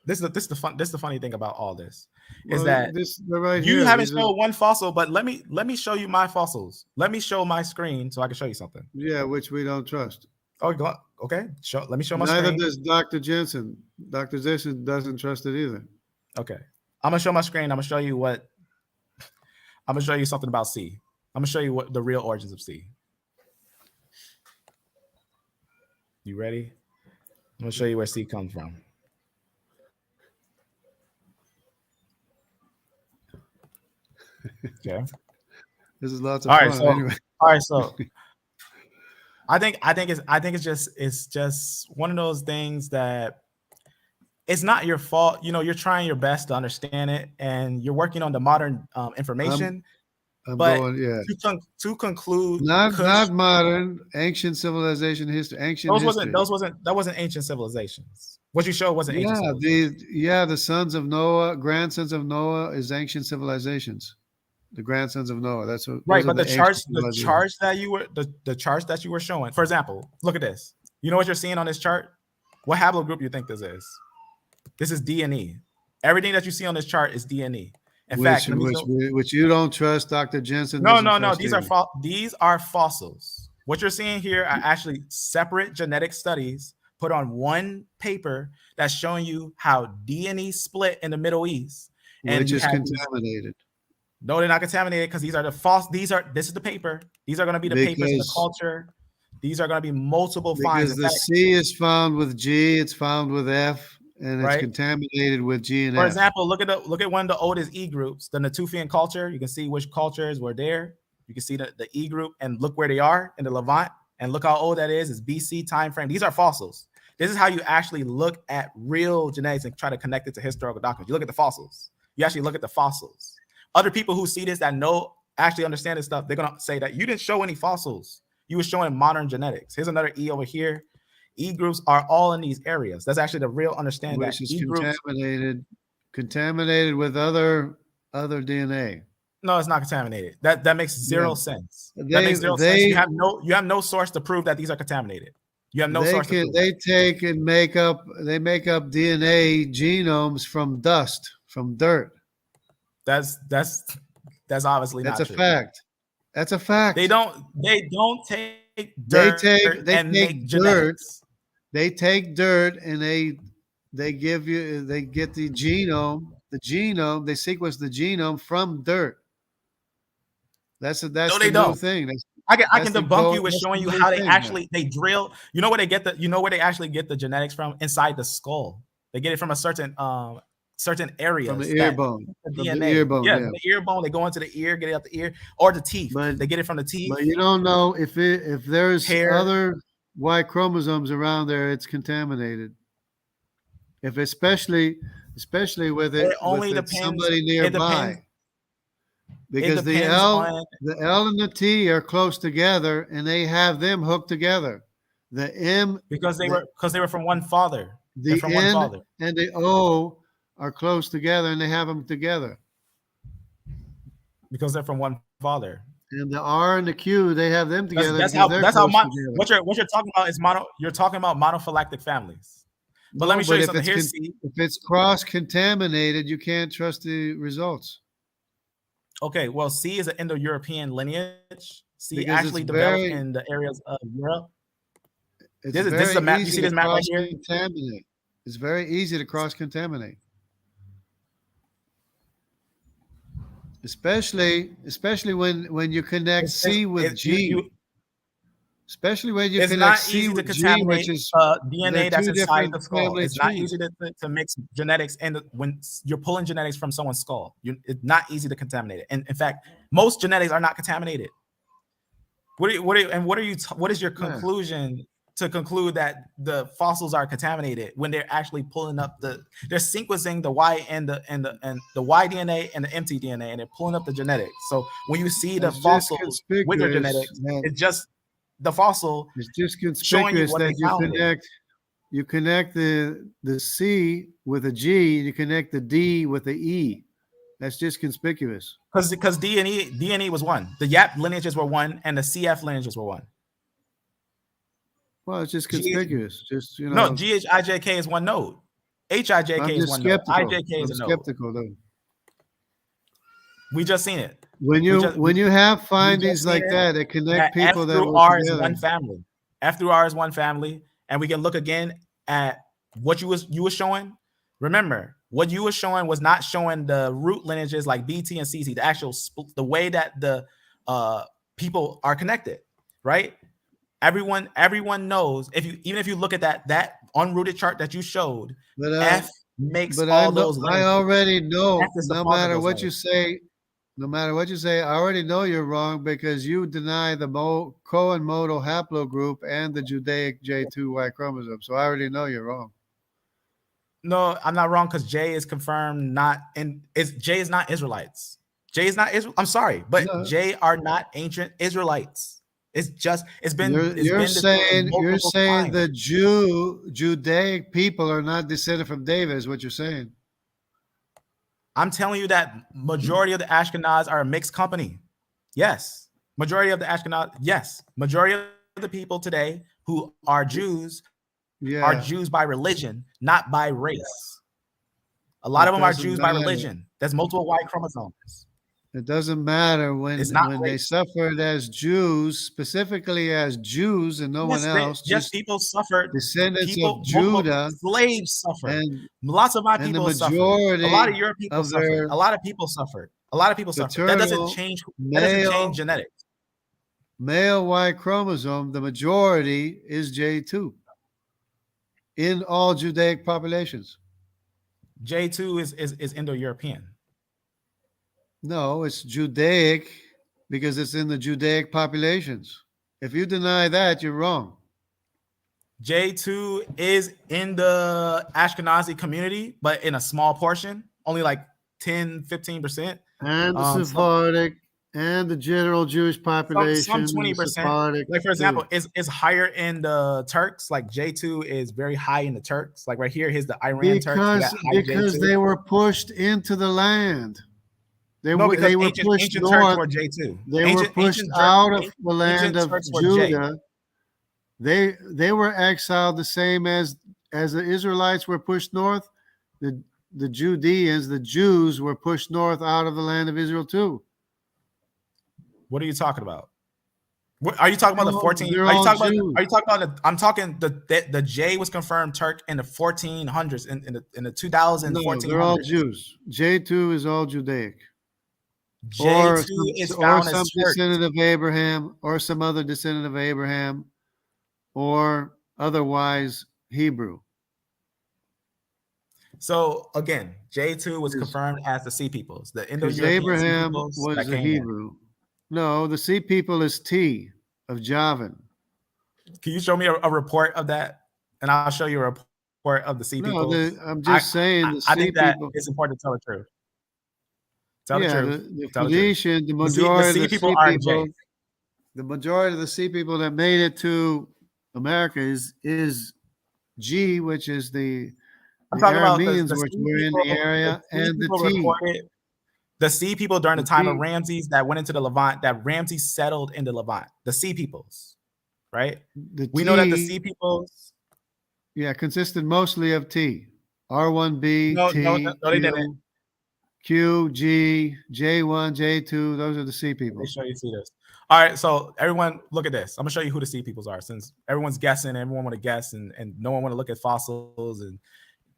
[SPEAKER 1] this is the funny thing about all this is that
[SPEAKER 2] they're right
[SPEAKER 1] you
[SPEAKER 2] here.
[SPEAKER 1] haven't shown one fossil, but let me show you my fossils. Let me show my screen so I can show you something.
[SPEAKER 2] Yeah, which we don't trust.
[SPEAKER 1] Oh, okay. Let me show my
[SPEAKER 2] Neither
[SPEAKER 1] screen.
[SPEAKER 2] does Dr. Jensen. Dr. Jensen doesn't trust it either.
[SPEAKER 1] Okay, I'm gonna show my screen. I'm gonna show you something about C. I'm gonna show you what the real origins of C. You ready? I'm gonna show you where C comes from. Okay.
[SPEAKER 2] This is lots of fun. Anyway.
[SPEAKER 1] All right. So I think it's just one of those things that it's not your fault. You know, you're trying your best to understand it, and you're working on the modern information. To conclude,
[SPEAKER 2] not modern, ancient civilization history.
[SPEAKER 1] That wasn't ancient civilizations. What you showed wasn't ancient civilizations.
[SPEAKER 2] The sons of Noah, grandsons of Noah is ancient civilizations. The grandsons of Noah. That's what.
[SPEAKER 1] Right, but the charts that you were showing. For example, look at this. You know what you're seeing on this chart? What haplogroup you think this is? This is D and E. Everything that you see on this chart is D and E. In fact,
[SPEAKER 2] which you don't trust, Dr. Jensen.
[SPEAKER 1] No. These are fossils. What you're seeing here are actually separate genetic studies put on one paper that's showing you how D and E split in the Middle East. And
[SPEAKER 2] which is contaminated.
[SPEAKER 1] No, they're not contaminated because these are the false. This is the paper. These are going to be the papers in the culture. These are going to be multiple finds.
[SPEAKER 2] Because the C is found with G, it's found with F, and it's contaminated with G and F.
[SPEAKER 1] For example, look at one of the oldest E groups, the Natufian culture. You can see which cultures were there. You can see the E group and look where they are in the Levant and look how old that is. It's BC time frame. These are fossils. This is how you actually look at real genetics and try to connect it to historical documents. You look at the fossils. You actually look at the fossils. Other people who see this that actually understand this stuff, they're going to say that you didn't show any fossils. You were showing modern genetics. Here's another E over here. E groups are all in these areas. That's actually the real understanding.
[SPEAKER 2] Which is contaminated with other DNA.
[SPEAKER 1] No, it's not contaminated. That makes zero sense. That makes zero sense. You have no source to prove that these are contaminated. You have no source to prove
[SPEAKER 2] they take and make up DNA genomes from dust, from dirt.
[SPEAKER 1] That's obviously not true.
[SPEAKER 2] That's a fact.
[SPEAKER 1] They don't take dirt. They take
[SPEAKER 2] dirt. They take dirt and they get the genome. They sequence the genome from dirt. That's the new thing.
[SPEAKER 1] I can debunk you with showing you how they drill. You know where they actually get the genetics from? Inside the skull. They get it from a certain areas.
[SPEAKER 2] From the ear bone.
[SPEAKER 1] The DNA. From the ear bone. They go into the ear, get it out the ear, or the teeth. They get it from the teeth.
[SPEAKER 2] But you don't know if there's other Y chromosomes around there, it's contaminated. If especially with it,
[SPEAKER 1] only
[SPEAKER 2] with
[SPEAKER 1] depends,
[SPEAKER 2] somebody nearby. Because the L and the T are close together, and they have them hooked together. The M
[SPEAKER 1] because they were from one father.
[SPEAKER 2] The N and the O are close together, and they have them together
[SPEAKER 1] because they're from one father.
[SPEAKER 2] And the R and the Q, they have them together.
[SPEAKER 1] What you're talking about is You're talking about monophylactic families. But let me show you something. Here's C.
[SPEAKER 2] If it's cross-contaminated, you can't trust the results.
[SPEAKER 1] Okay, well, C is an Indo-European lineage. C actually developed in the areas of Europe. This is a map. You see this map right here?
[SPEAKER 2] It's very easy to cross-contaminate. Especially when you connect C with G. Especially when you connect C with G, which is
[SPEAKER 1] DNA that's inside the skull. It's not easy to mix genetics, and when you're pulling genetics from someone's skull, it's not easy to contaminate it. And in fact, most genetics are not contaminated. What is your conclusion to conclude that the fossils are contaminated when they're actually pulling up they're sequencing the Y and the Y DNA and the empty DNA, and they're pulling up the genetics. So when you see the fossils with their genetics, it's just the fossil.
[SPEAKER 2] It's just conspicuous that you connect the C with a G, you connect the D with the E. That's just conspicuous.
[SPEAKER 1] Because D and E was one. The YAP lineages were one, and the CF lineages were one.
[SPEAKER 2] Well, it's just
[SPEAKER 1] G-
[SPEAKER 2] conspicuous. Just
[SPEAKER 1] No, GHIJK is one node. HIJK
[SPEAKER 2] I'm
[SPEAKER 1] is
[SPEAKER 2] just
[SPEAKER 1] one node.
[SPEAKER 2] skeptical.
[SPEAKER 1] IJK is
[SPEAKER 2] I'm
[SPEAKER 1] a node.
[SPEAKER 2] skeptical though.
[SPEAKER 1] We just seen it.
[SPEAKER 2] When you have findings
[SPEAKER 1] seen
[SPEAKER 2] like
[SPEAKER 1] it,
[SPEAKER 2] that connect
[SPEAKER 1] F
[SPEAKER 2] people that
[SPEAKER 1] through
[SPEAKER 2] were
[SPEAKER 1] R is
[SPEAKER 2] together.
[SPEAKER 1] one family. F through R is one family, and we can look again at what you was showing. Remember, what you were showing was not showing the root lineages like BT and CC, the actual the way that the people are connected, right? Everyone knows even if you look at that unrooted chart that you showed,
[SPEAKER 2] But
[SPEAKER 1] F makes
[SPEAKER 2] but
[SPEAKER 1] all those
[SPEAKER 2] I
[SPEAKER 1] lineages.
[SPEAKER 2] already know.
[SPEAKER 1] F is the
[SPEAKER 2] No
[SPEAKER 1] fault of
[SPEAKER 2] matter
[SPEAKER 1] those
[SPEAKER 2] what you
[SPEAKER 1] lineages.
[SPEAKER 2] say, I already know you're wrong because you deny the Cohen modal haplogroup and the Judaic J2Y chromosome. So I already know you're wrong.
[SPEAKER 1] No, I'm not wrong because J is confirmed J is not Israelites. J is not Israel. I'm sorry, but
[SPEAKER 2] No.
[SPEAKER 1] J are not ancient Israelites. It's been
[SPEAKER 2] You're saying
[SPEAKER 1] times.
[SPEAKER 2] the Judaic people are not descended from David is what you're saying.
[SPEAKER 1] I'm telling you that majority of the Ashkenaz are a mixed company. Yes. Majority of the Ashkenaz, yes. Majority of the people today who are Jews are Jews by religion, not by race. A lot of them are Jews by religion. There's multiple Y chromosomes.
[SPEAKER 2] It doesn't matter when they
[SPEAKER 1] race.
[SPEAKER 2] suffered as Jews, specifically as Jews and no one else.
[SPEAKER 1] Just people suffered.
[SPEAKER 2] Descendants of Judah.
[SPEAKER 1] Slaves suffered.
[SPEAKER 2] And
[SPEAKER 1] lots of my people suffered. A lot of your people suffered. A lot of people suffered. That doesn't change. That doesn't change genetics.
[SPEAKER 2] Male Y chromosome, the majority is J2 in all Judaic populations.
[SPEAKER 1] J2 is Indo-European.
[SPEAKER 2] No, it's Judaic because it's in the Judaic populations. If you deny that, you're wrong.
[SPEAKER 1] J2 is in the Ashkenazi community, but in a small portion, only like 10, 15%.
[SPEAKER 2] And the Sephardic and the general Jewish population.
[SPEAKER 1] Some 20%. Like, for example, is higher in the Turks. Like J2 is very high in the Turks. Like right here, here's the Iran Turks.
[SPEAKER 2] Because they were pushed into the land. They were pushed
[SPEAKER 1] ancient
[SPEAKER 2] north.
[SPEAKER 1] Turks were J2.
[SPEAKER 2] They were pushed out of the land of Judah. They were exiled the same as the Israelites were pushed north. The Judeans, the Jews, were pushed north out of the land of Israel too.
[SPEAKER 1] What are you talking about? Are you talking about the 14? Are you talking about? I'm talking the J was confirmed Turk in the 1400s in the 2014.
[SPEAKER 2] No, they're all Jews. J2 is all Judaic.
[SPEAKER 1] J2 is found
[SPEAKER 2] or some descendant of Abraham, or some other descendant of Abraham, or otherwise Hebrew.
[SPEAKER 1] So again, J2 was confirmed as the Sea peoples. The Indo-European
[SPEAKER 2] Abraham was the Hebrew. No, the Sea people is T of Javan.
[SPEAKER 1] Can you show me a report of that? And I'll show you a report of the Sea people.
[SPEAKER 2] I'm just saying
[SPEAKER 1] I think that it's important to tell the truth. Tell the truth.
[SPEAKER 2] The Phoenician, the majority of the Sea people, the majority of the Sea people that made it to America is G, which is the Arameans, which were in the area, and the T.
[SPEAKER 1] The Sea people during the time of Ramses that went into the Levant, that Ramses settled in the Levant. The Sea peoples, right? We know that the Sea peoples,
[SPEAKER 2] consisted mostly of T. R1B, T,
[SPEAKER 1] no, they didn't.
[SPEAKER 2] Q, G, J1, J2, those are the Sea people.
[SPEAKER 1] Make sure you see this. All right, so everyone, look at this. I'm gonna show you who the Sea peoples are, since everyone's guessing, everyone want to guess, and no one want to look at fossils, and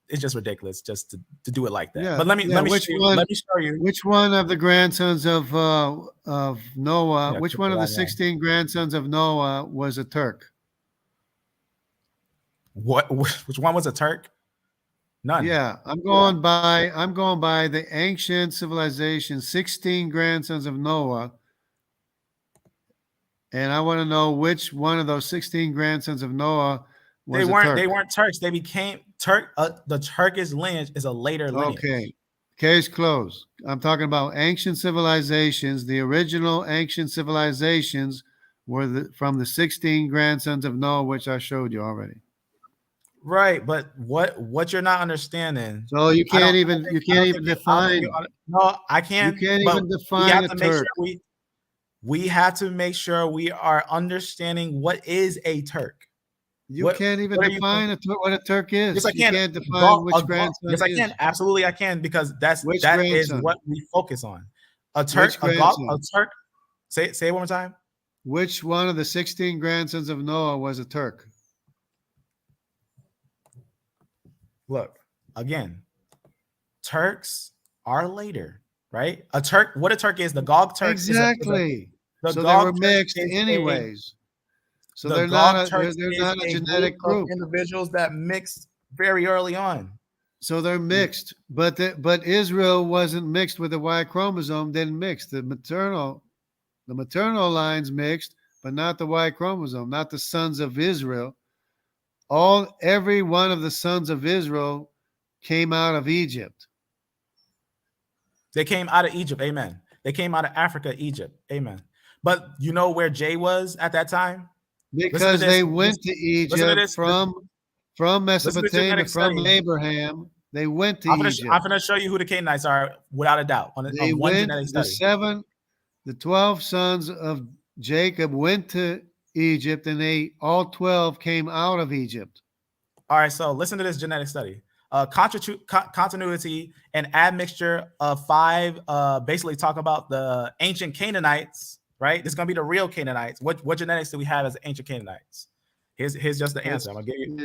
[SPEAKER 1] it's just ridiculous just to do it like that. But let me show you.
[SPEAKER 2] Which one of the grandsons of Noah? Which one of the 16 grandsons of Noah was a Turk?
[SPEAKER 1] Which one was a Turk? None.
[SPEAKER 2] Yeah, I'm going by the ancient civilization, 16 grandsons of Noah. And I want to know which one of those 16 grandsons of Noah was a Turk.
[SPEAKER 1] They weren't Turks. They became Turk. The Turkish lineage is a later lineage.
[SPEAKER 2] Okay. Case closed. I'm talking about ancient civilizations. The original ancient civilizations were from the 16 grandsons of Noah, which I showed you already.
[SPEAKER 1] Right, but what you're not understanding.
[SPEAKER 2] So you can't even define.
[SPEAKER 1] No, I can't.
[SPEAKER 2] You can't even define a Turk.
[SPEAKER 1] We have to make sure we are understanding what is a Turk.
[SPEAKER 2] You can't even
[SPEAKER 1] what are you
[SPEAKER 2] define what a Turk is.
[SPEAKER 1] Yes, I
[SPEAKER 2] You
[SPEAKER 1] can.
[SPEAKER 2] can't define which grandson
[SPEAKER 1] Yes, I
[SPEAKER 2] is.
[SPEAKER 1] can. Absolutely, I can, because that is
[SPEAKER 2] grandson?
[SPEAKER 1] what we focus on. A
[SPEAKER 2] Which
[SPEAKER 1] Turk,
[SPEAKER 2] grandson?
[SPEAKER 1] a Turk. Say it one more time.
[SPEAKER 2] Which one of the 16 grandsons of Noah was a Turk?
[SPEAKER 1] Look, again, Turks are later, right? A Turk, what a Turk is, the Gog Turk
[SPEAKER 2] Exactly.
[SPEAKER 1] the
[SPEAKER 2] So they
[SPEAKER 1] Gog
[SPEAKER 2] were
[SPEAKER 1] Turk
[SPEAKER 2] mixed
[SPEAKER 1] is
[SPEAKER 2] anyways. So
[SPEAKER 1] the
[SPEAKER 2] they're
[SPEAKER 1] Gog
[SPEAKER 2] not
[SPEAKER 1] Turks
[SPEAKER 2] they're
[SPEAKER 1] is
[SPEAKER 2] not a
[SPEAKER 1] a
[SPEAKER 2] genetic
[SPEAKER 1] of
[SPEAKER 2] group.
[SPEAKER 1] individuals that mixed very early on.
[SPEAKER 2] So they're mixed, but Israel wasn't mixed with the Y chromosome. Didn't mix. The maternal lines mixed, but not the Y chromosome. Not the sons of Israel. Every one of the sons of Israel came out of Egypt.
[SPEAKER 1] They came out of Egypt, amen. They came out of Africa, Egypt, amen. But you know where Jay was at that time?
[SPEAKER 2] Because they went to Egypt from Mesopotamia, from Abraham. They went to Egypt.
[SPEAKER 1] I'm going to show you who the Canaanites are without a doubt.
[SPEAKER 2] They went, the 12 sons of Jacob went to Egypt, and all 12 came out of Egypt.
[SPEAKER 1] All right, so listen to this genetic study. Continuity and admixture of 5 basically talk about the ancient Canaanites, right? This is going to be the real Canaanites. What genetics do we have as ancient Canaanites? Here's just the answer. I'm gonna give you.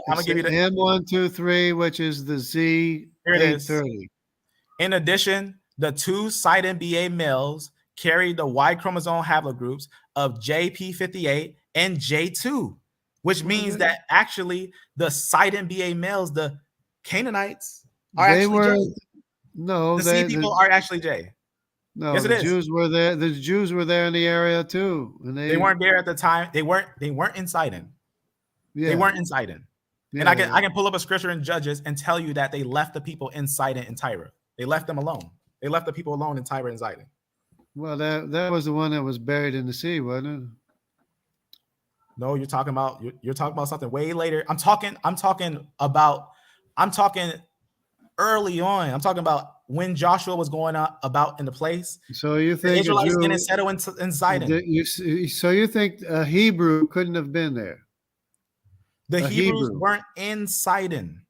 [SPEAKER 1] I'm gonna give you the
[SPEAKER 2] M123, which is the Z830.
[SPEAKER 1] In addition, the 2 Scythian BA males carry the Y chromosome haplogroups of JP58 and J2, which means that actually the Scythian BA males, the Canaanites, are actually J.
[SPEAKER 2] No,
[SPEAKER 1] the C people are actually J.
[SPEAKER 2] No, yes, the Jews were there. The Jews were there in the area too, and
[SPEAKER 1] they weren't there at the time. They weren't in Sidon. Yeah. They weren't in Sidon. Yeah, and I can pull up a scripture in Judges and tell you that they left the people in Sidon and Tyre. They left them alone. They left the people alone in Tyre and Sidon.
[SPEAKER 2] Well, that was the one that was buried in the sea, wasn't it?
[SPEAKER 1] No, you're talking about something way later. I'm talking early on. I'm talking about when Joshua was going about in the place.
[SPEAKER 2] So you think
[SPEAKER 1] the Israelites didn't settle in Sidon?
[SPEAKER 2] So you think a Hebrew couldn't have been there?
[SPEAKER 1] The Hebrews weren't in Sidon.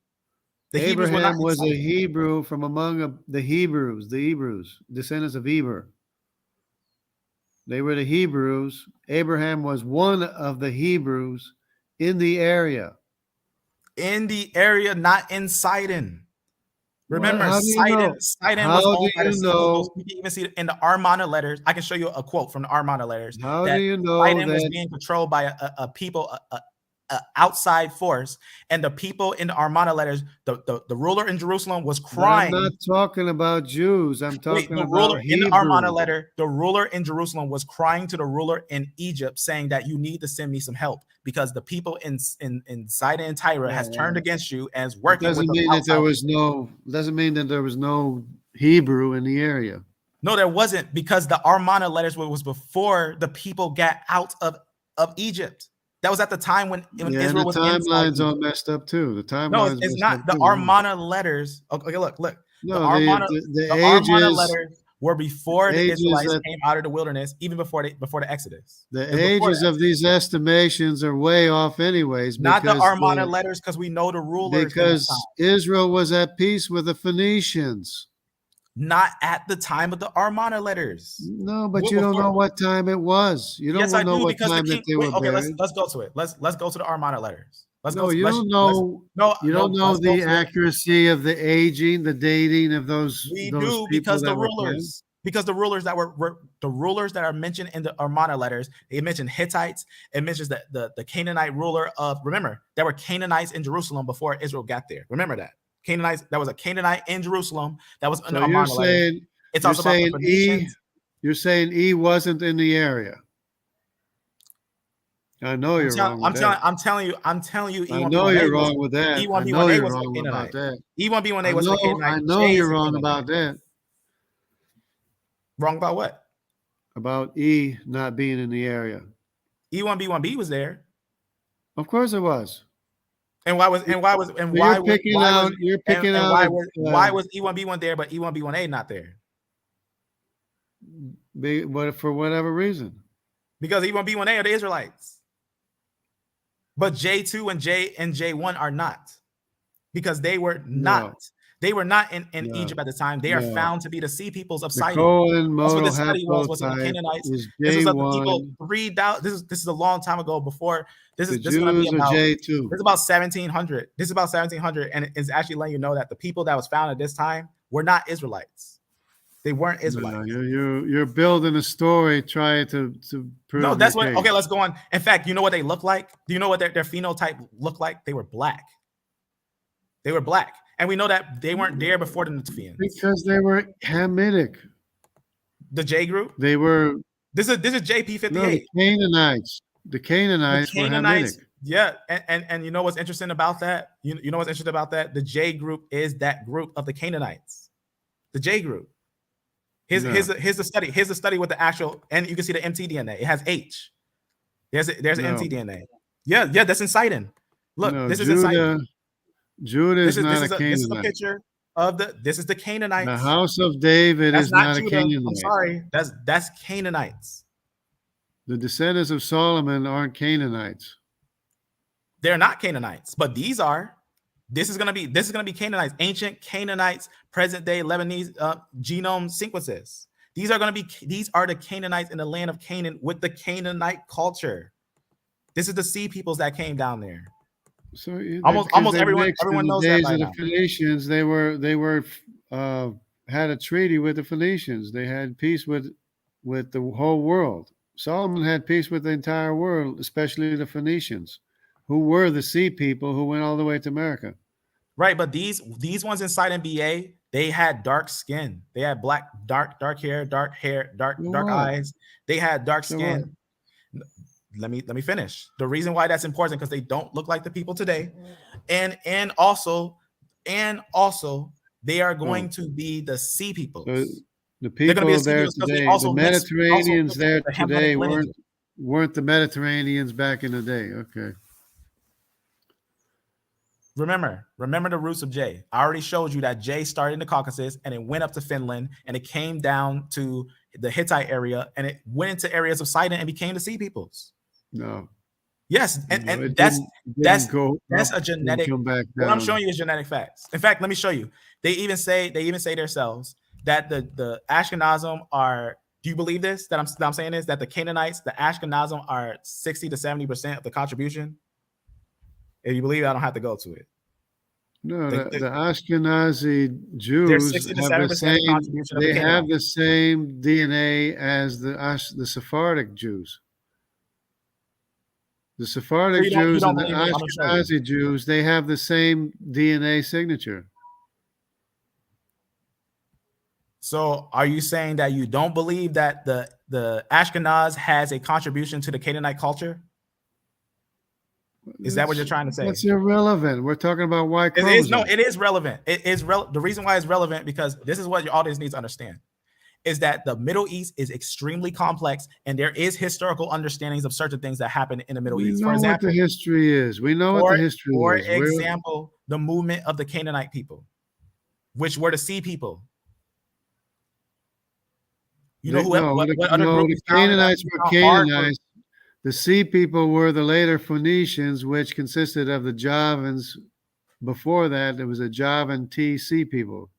[SPEAKER 2] Abraham was a Hebrew from among the Hebrews, descendants of Eber. They were the Hebrews. Abraham was one of the Hebrews in the area.
[SPEAKER 1] In the area, not in Sidon. Remember, Sidon was owned by the Scythians. You can even see it in the Armana letters. I can show you a quote from the Armana letters.
[SPEAKER 2] How do you know
[SPEAKER 1] Sidon was being controlled by a people, outside force, and the people in the Armana letters, the ruler in Jerusalem was crying.
[SPEAKER 2] I'm not talking about Jews. I'm talking about
[SPEAKER 1] ruler
[SPEAKER 2] Hebrews.
[SPEAKER 1] In the Armana letter, the ruler in Jerusalem was crying to the ruler in Egypt, saying that you need to send me some help because the people in Sidon and Tyre has turned against you and is working.
[SPEAKER 2] Doesn't mean that there was no Hebrew in the area.
[SPEAKER 1] No, there wasn't, because the Armana letters was before the people got out of Egypt. That was at the time when Israel was.
[SPEAKER 2] The timelines all messed up too. The timelines.
[SPEAKER 1] No, it's not. The Armana letters. Okay, look.
[SPEAKER 2] No,
[SPEAKER 1] the Armana letters were before the Israelites came out of the wilderness, even before the Exodus.
[SPEAKER 2] The ages of these estimations are way off, anyways.
[SPEAKER 1] Not the Armana letters, because we know the rulers.
[SPEAKER 2] Because Israel was at peace with the Phoenicians.
[SPEAKER 1] Not at the time of the Armana letters.
[SPEAKER 2] No, but you don't know what time it was. You don't know what time that they were buried.
[SPEAKER 1] Let's go to it. Let's go to the Armana letters.
[SPEAKER 2] You don't know the accuracy of the aging, the dating of those.
[SPEAKER 1] We do, because the rulers. Because the rulers that were the rulers that are mentioned in the Armana letters, they mention Hittites. It mentions that the Canaanite ruler of. Remember, there were Canaanites in Jerusalem before Israel got there. Remember that. Canaanites, that was a Canaanite in Jerusalem that was in the Armana letter. It's also about the Phoenicians.
[SPEAKER 2] You're saying E wasn't in the area. I know you're wrong.
[SPEAKER 1] I'm telling you.
[SPEAKER 2] I know you're wrong with that.
[SPEAKER 1] E1B1A was the Canaanite. E1B1A was the Canaanite.
[SPEAKER 2] I know you're wrong about that.
[SPEAKER 1] Wrong about what?
[SPEAKER 2] About E not being in the area.
[SPEAKER 1] E1B1B was there.
[SPEAKER 2] Of course it was.
[SPEAKER 1] And why was E1B1 there, but E1B1A not there?
[SPEAKER 2] But for whatever reason.
[SPEAKER 1] Because E1B1A are the Israelites. But J2 and J1 are not, because they were not.
[SPEAKER 2] No,
[SPEAKER 1] They were not in
[SPEAKER 2] no,
[SPEAKER 1] Egypt at the time. They are
[SPEAKER 2] no.
[SPEAKER 1] found to be the sea peoples of
[SPEAKER 2] The
[SPEAKER 1] Sidon.
[SPEAKER 2] colon
[SPEAKER 1] That's what
[SPEAKER 2] modal
[SPEAKER 1] this study was of the
[SPEAKER 2] haplotype
[SPEAKER 1] Canaanites.
[SPEAKER 2] is
[SPEAKER 1] This was of the people
[SPEAKER 2] J1.
[SPEAKER 1] 3,000. This is a long time ago. Before this
[SPEAKER 2] The
[SPEAKER 1] is going to be
[SPEAKER 2] Jews are
[SPEAKER 1] about
[SPEAKER 2] J2.
[SPEAKER 1] this is about 1700. This is about 1700, and it's actually letting you know that the people that was found at this time were not Israelites. They weren't Israelites.
[SPEAKER 2] No, you're building a story trying to prove.
[SPEAKER 1] No, that's
[SPEAKER 2] your
[SPEAKER 1] what.
[SPEAKER 2] case.
[SPEAKER 1] Okay, let's go on. In fact, you know what they look like? Do you know what their phenotype looked like? They were black. They were black, and we know that they weren't there before the Netophians.
[SPEAKER 2] Because they were Hamitic.
[SPEAKER 1] The J group.
[SPEAKER 2] They were.
[SPEAKER 1] This is JP58.
[SPEAKER 2] No, the Canaanites. The Canaanites were Hamitic.
[SPEAKER 1] Yeah, and you know what's interesting about that? You know what's interesting about that? The J group is that group of the Canaanites. The J group. Here's the study. Here's the study with the actual, and you can see the mtDNA. It has H. There's an mtDNA. Yeah, that's in Sidon. Look,
[SPEAKER 2] No,
[SPEAKER 1] this is in Sidon.
[SPEAKER 2] Judah is not a
[SPEAKER 1] This
[SPEAKER 2] Canaanite.
[SPEAKER 1] is a picture of this is the Canaanites.
[SPEAKER 2] The house of David is not a Canaanite.
[SPEAKER 1] I'm sorry. That's Canaanites.
[SPEAKER 2] The descendants of Solomon aren't Canaanites.
[SPEAKER 1] They're not Canaanites, but these are. This is gonna be Canaanites, ancient Canaanites, present day Lebanese genome sequences. These are the Canaanites in the land of Canaan with the Canaanite culture. This is the sea peoples that came down there.
[SPEAKER 2] So
[SPEAKER 1] almost everyone knows that by
[SPEAKER 2] now.
[SPEAKER 1] now.
[SPEAKER 2] The Phoenicians, they were had a treaty with the Phoenicians. They had peace with the whole world. Solomon had peace with the entire world, especially the Phoenicians, who were the sea people who went all the way to America.
[SPEAKER 1] Right, but these ones inside NBA, they had dark skin. They had dark hair, dark eyes. They had dark skin. Let me finish. The reason why that's important because they don't look like the people today, and also they are going to be the sea peoples.
[SPEAKER 2] So the people there today, the Mediterraneans there today weren't the Mediterraneans back in the day. Okay.
[SPEAKER 1] Remember the roots of J. I already showed you that J started in the Caucasus and it went up to Finland and it came down to the Hittite area and it went into areas of Sidon and became the sea peoples.
[SPEAKER 2] No.
[SPEAKER 1] Yes, and that's a genetic. What I'm showing you is genetic facts. In fact, let me show you. They even say themselves that the Ashkenazim are. Do you believe this? That I'm saying this, that the Canaanites, the Ashkenazim are 60 to 70% of the contribution. If you believe it, I don't have to go to it.
[SPEAKER 2] No, the Ashkenazi Jews have the same DNA as the Sephardic Jews. The Sephardic Jews and the Ashkenazi Jews, they have the same DNA signature.
[SPEAKER 1] So are you saying that you don't believe that the Ashkenaz has a contribution to the Canaanite culture? Is that what you're trying to say?
[SPEAKER 2] That's irrelevant. We're talking about Y chromosomes.
[SPEAKER 1] It is relevant. It is the reason why it's relevant because this is what your audience needs to understand. Is that the Middle East is extremely complex and there is historical understandings of certain things that happen in the Middle East.
[SPEAKER 2] For example, what the history is. We know what the history is.
[SPEAKER 1] For example, the movement of the Canaanite people, which were the sea people. You know
[SPEAKER 2] the Canaanites were Canaanites. The sea people were the later Phoenicians, which consisted of the Javans. Before that, there was a Javan T sea people.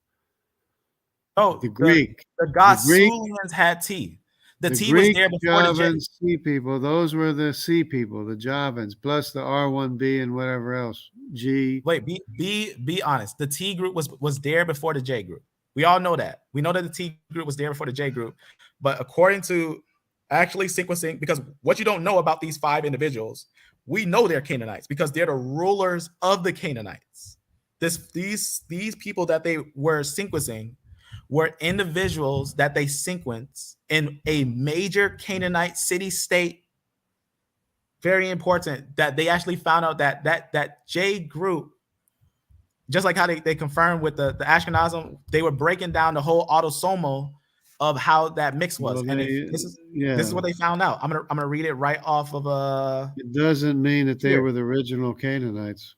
[SPEAKER 1] Oh,
[SPEAKER 2] the Greek.
[SPEAKER 1] The Gasulians had T. The T
[SPEAKER 2] Greek
[SPEAKER 1] was there before
[SPEAKER 2] Javan
[SPEAKER 1] the
[SPEAKER 2] sea people. Those were the sea people, the Javans, plus the R1B and whatever else. G.
[SPEAKER 1] Wait, be honest. The T group was there before the J group. We all know that. We know that the T group was there before the J group. But according to actually sequencing, because what you don't know about these 5 individuals, we know they're Canaanites because they're the rulers of the Canaanites. These people that they were sequencing were individuals that they sequenced in a major Canaanite city-state. Very important that they actually found out that J group, just like how they confirmed with the Ashkenazim, they were breaking down the whole autosomal of how that mix was.
[SPEAKER 2] Well,
[SPEAKER 1] this is what they found out. I'm gonna read it right off of
[SPEAKER 2] It doesn't mean that they were the original Canaanites.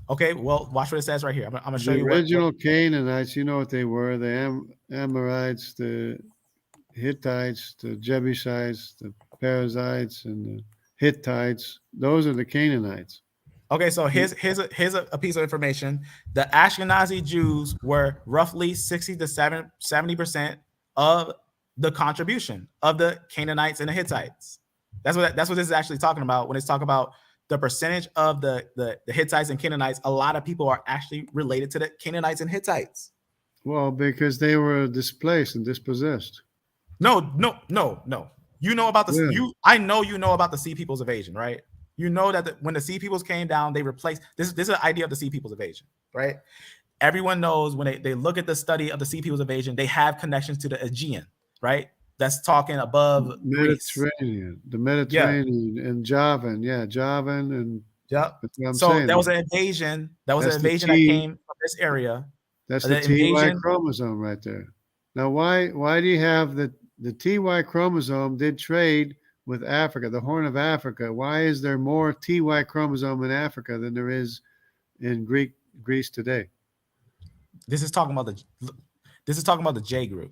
[SPEAKER 1] Okay, well, watch what it says right here. I'm gonna show you
[SPEAKER 2] the original Canaanites. You know what they were: the Amorites, the Hittites, the Jebusites, the Perizzites, and the Hittites. Those are the Canaanites.
[SPEAKER 1] Okay, so here's a piece of information. The Ashkenazi Jews were roughly 60 to 70% of the contribution of the Canaanites and the Hittites. That's what this is actually talking about when it's talking about the percentage of the Hittites and Canaanites. A lot of people are actually related to the Canaanites and Hittites.
[SPEAKER 2] Well, because they were displaced and dispossessed.
[SPEAKER 1] No. You know about the
[SPEAKER 2] Yeah.
[SPEAKER 1] I know you know about the Sea People's invasion, right? You know that when the Sea Peoples came down, they replaced this is an idea of the Sea People's invasion, right? Everyone knows when they look at the study of the Sea People's invasion, they have connections to the Aegean, right? That's talking above Greece.
[SPEAKER 2] The Mediterranean and Javan. Yeah, Javan and
[SPEAKER 1] Yeah.
[SPEAKER 2] that's what I'm
[SPEAKER 1] So
[SPEAKER 2] saying.
[SPEAKER 1] there was an invasion. That was
[SPEAKER 2] That's
[SPEAKER 1] an
[SPEAKER 2] the
[SPEAKER 1] invasion that
[SPEAKER 2] T-
[SPEAKER 1] came from this area.
[SPEAKER 2] That's
[SPEAKER 1] the
[SPEAKER 2] the TY
[SPEAKER 1] invasion-
[SPEAKER 2] chromosome right there. Now, why do you have the TY chromosome did trade with Africa, the Horn of Africa? Why is there more TY chromosome in Africa than there is in Greece today?
[SPEAKER 1] This is talking about the J group.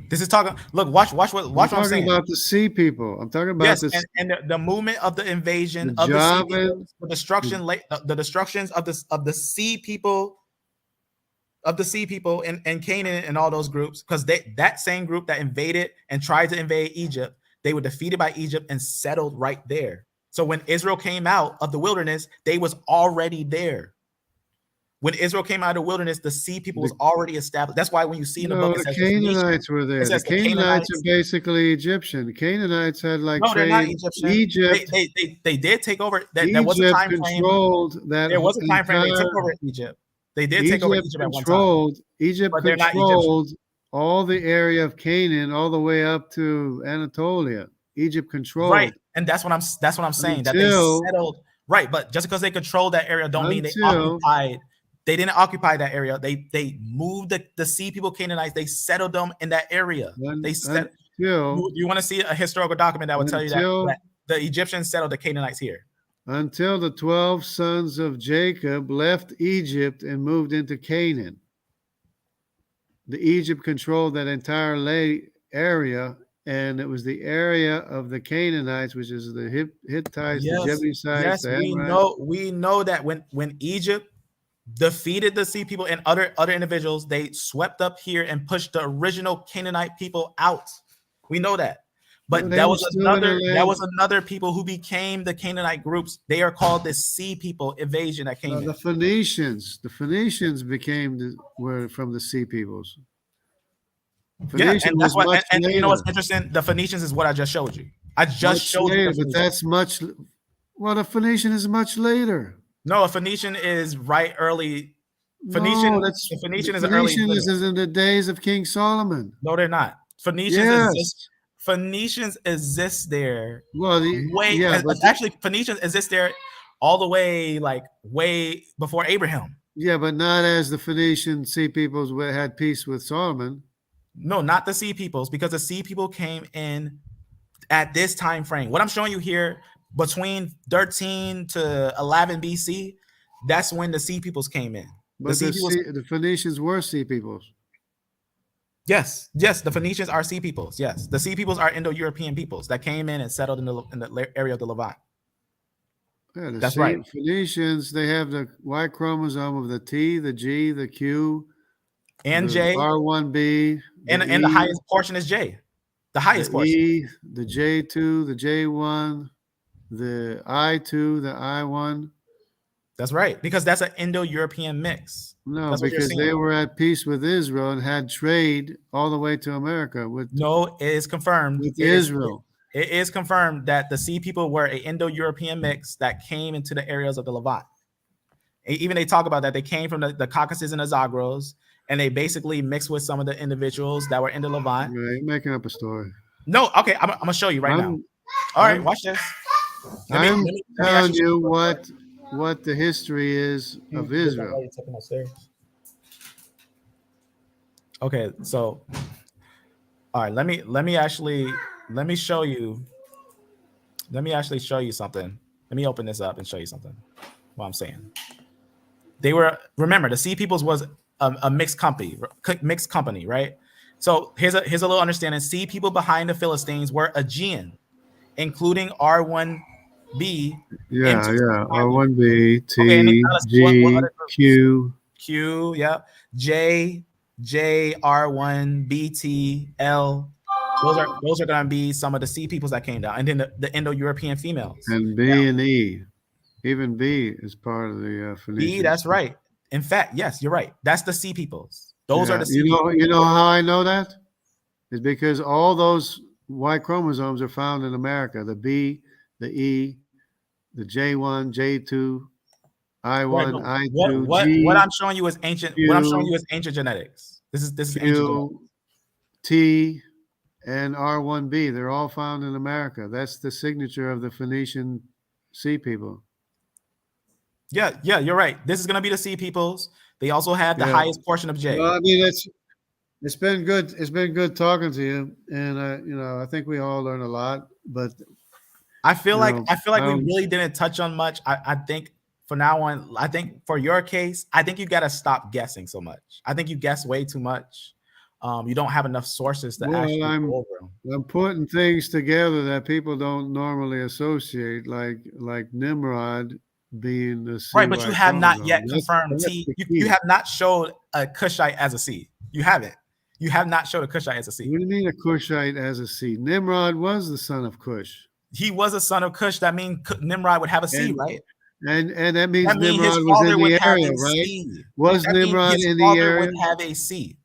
[SPEAKER 1] This is talking. Look, watch what I'm
[SPEAKER 2] I'm talking
[SPEAKER 1] saying.
[SPEAKER 2] about the Sea People. I'm talking about
[SPEAKER 1] Yes,
[SPEAKER 2] this.
[SPEAKER 1] and the movement of the invasion
[SPEAKER 2] The
[SPEAKER 1] of the Sea
[SPEAKER 2] Javan-
[SPEAKER 1] People, the destructions of the Sea People, and Canaan and all those groups, because that same group that invaded and tried to invade Egypt, they were defeated by Egypt and settled right there. So when Israel came out of the wilderness, they was already there. When Israel came out of the wilderness, the Sea People was already established. That's why when you see in the book, it
[SPEAKER 2] the
[SPEAKER 1] says
[SPEAKER 2] Canaanites were there.
[SPEAKER 1] It
[SPEAKER 2] The
[SPEAKER 1] says the
[SPEAKER 2] Canaanites
[SPEAKER 1] Canaanites-
[SPEAKER 2] are basically Egyptian. The Canaanites had like
[SPEAKER 1] No, they're not
[SPEAKER 2] trade.
[SPEAKER 1] Egyptian.
[SPEAKER 2] Egypt.
[SPEAKER 1] They did take over. There was a
[SPEAKER 2] Egypt
[SPEAKER 1] time frame.
[SPEAKER 2] controlled that.
[SPEAKER 1] There was a time frame they
[SPEAKER 2] entire-
[SPEAKER 1] took over Egypt. They did take over Egypt at one time.
[SPEAKER 2] Egypt
[SPEAKER 1] But they're not
[SPEAKER 2] controlled all the area of Canaan, all the way up to Anatolia. Egypt controlled.
[SPEAKER 1] Right, and that's what I'm saying. That they settled. Right, but just because they controlled that area, don't mean they occupied. They didn't occupy that area. They moved the Sea People, Canaanites. They settled them in that area. You want to see a historical document that would tell you that the Egyptians settled the Canaanites here.
[SPEAKER 2] Until the 12 sons of Jacob left Egypt and moved into Canaan. The Egypt controlled that entire area, and it was the area of the Canaanites, which is the Hittites, the Jebusites, the Amorites.
[SPEAKER 1] We know that when Egypt defeated the Sea People and other individuals, they swept up here and pushed the original Canaanite people out. We know that. But that was another people who became the Canaanite groups. They are called the Sea People invasion that came in.
[SPEAKER 2] The Phoenicians. The Phoenicians were from the Sea Peoples.
[SPEAKER 1] Yeah, and that's what. And you know what's interesting? The Phoenicians is what I just showed you. I just showed you.
[SPEAKER 2] But that's much. Well, the Phoenician is much later.
[SPEAKER 1] No, a Phoenician is right early. The Phoenician is
[SPEAKER 2] in the days of King Solomon.
[SPEAKER 1] No, they're not. Phoenicians exist there.
[SPEAKER 2] Well,
[SPEAKER 1] actually, Phoenicians exist there all the way way before Abraham.
[SPEAKER 2] Yeah, but not as the Phoenician Sea Peoples had peace with Solomon.
[SPEAKER 1] No, not the Sea Peoples, because the Sea People came in at this time frame. What I'm showing you here, between 13 to 11 BC, that's when the Sea Peoples came in.
[SPEAKER 2] But the Phoenicians were Sea Peoples.
[SPEAKER 1] Yes, the Phoenicians are Sea Peoples. Yes, the Sea Peoples are Indo-European peoples that came in and settled in the area of the Levant.
[SPEAKER 2] Yeah,
[SPEAKER 1] that's right.
[SPEAKER 2] Phoenicians, they have the Y chromosome of the T, the G, the Q,
[SPEAKER 1] and J,
[SPEAKER 2] R1B,
[SPEAKER 1] and the highest portion is J. The highest portion.
[SPEAKER 2] E, the J2, the J1, the I2, the I1.
[SPEAKER 1] That's right, because that's an Indo-European mix.
[SPEAKER 2] No, because they were at peace with Israel and had trade all the way to America.
[SPEAKER 1] No, it is confirmed.
[SPEAKER 2] With Israel.
[SPEAKER 1] It is confirmed that the Sea People were an Indo-European mix that came into the areas of the Levant. Even they talk about that. They came from the Caucasus and the Zagros, and they basically mixed with some of the individuals that were in the Levant.
[SPEAKER 2] Yeah, you're making up a story.
[SPEAKER 1] No, okay, I'm going to show you right now. All right, watch this.
[SPEAKER 2] I'm telling you what the history is of Israel.
[SPEAKER 1] Okay, so all right, let me actually show you something. Let me open this up and show you something. What I'm saying. Remember, the Sea Peoples was a mixed company, right? So here's a little understanding. Sea People behind the Philistines were Aegean, including R1 B
[SPEAKER 2] Yeah,
[SPEAKER 1] into
[SPEAKER 2] yeah. R1B,
[SPEAKER 1] okay, and then
[SPEAKER 2] T,
[SPEAKER 1] what
[SPEAKER 2] G,
[SPEAKER 1] other groups?
[SPEAKER 2] Q.
[SPEAKER 1] Q, yep. J, R1, BT, L. Those are gonna be some of the C peoples that came down, and then the Indo-European females.
[SPEAKER 2] And B and E. Even B is part of the Phoenicians.
[SPEAKER 1] B, that's right. In fact, yes, you're right. That's the C peoples. Those are
[SPEAKER 2] Yeah,
[SPEAKER 1] the C peoples.
[SPEAKER 2] you know how I know that? It's because all those Y chromosomes are found in America. The B, the E, the J1, J2,
[SPEAKER 1] Right,
[SPEAKER 2] I1,
[SPEAKER 1] no.
[SPEAKER 2] I2,
[SPEAKER 1] What
[SPEAKER 2] G,
[SPEAKER 1] I'm showing you is ancient. What I'm showing you
[SPEAKER 2] Q,
[SPEAKER 1] is ancient genetics. This is ancient genetics.
[SPEAKER 2] Q, T, and R1B. They're all found in America. That's the signature of the Phoenician sea people.
[SPEAKER 1] Yeah, you're right. This is gonna be the C peoples. They also have the
[SPEAKER 2] Yeah.
[SPEAKER 1] highest portion of J.
[SPEAKER 2] Well, I mean, it's been good. It's been good talking to you, and I think we all learned a lot. But
[SPEAKER 1] I feel like we
[SPEAKER 2] was-
[SPEAKER 1] really didn't touch on much. I think for now on, I think for your case, I think you got to stop guessing so much. I think you guess way too much. You don't have enough sources to actually go over them.
[SPEAKER 2] I'm putting things together that people don't normally associate, like Nimrod being the CY
[SPEAKER 1] Right, but you have not
[SPEAKER 2] chromosome.
[SPEAKER 1] yet confirmed
[SPEAKER 2] That's
[SPEAKER 1] T.
[SPEAKER 2] the key.
[SPEAKER 1] You have not showed a Cushite as a C. You haven't. You have not showed a Cushite as a C.
[SPEAKER 2] What do you mean a Cushite as a C? Nimrod was the son of Cush.
[SPEAKER 1] He was a son of Cush. That means Nimrod would have a C, right?
[SPEAKER 2] And that means
[SPEAKER 1] That means
[SPEAKER 2] Nimrod
[SPEAKER 1] his
[SPEAKER 2] was
[SPEAKER 1] father
[SPEAKER 2] in
[SPEAKER 1] would
[SPEAKER 2] the
[SPEAKER 1] have
[SPEAKER 2] area,
[SPEAKER 1] a
[SPEAKER 2] right?
[SPEAKER 1] C.
[SPEAKER 2] Was
[SPEAKER 1] That means
[SPEAKER 2] Nimrod
[SPEAKER 1] his
[SPEAKER 2] in the
[SPEAKER 1] father
[SPEAKER 2] area?
[SPEAKER 1] would have a C.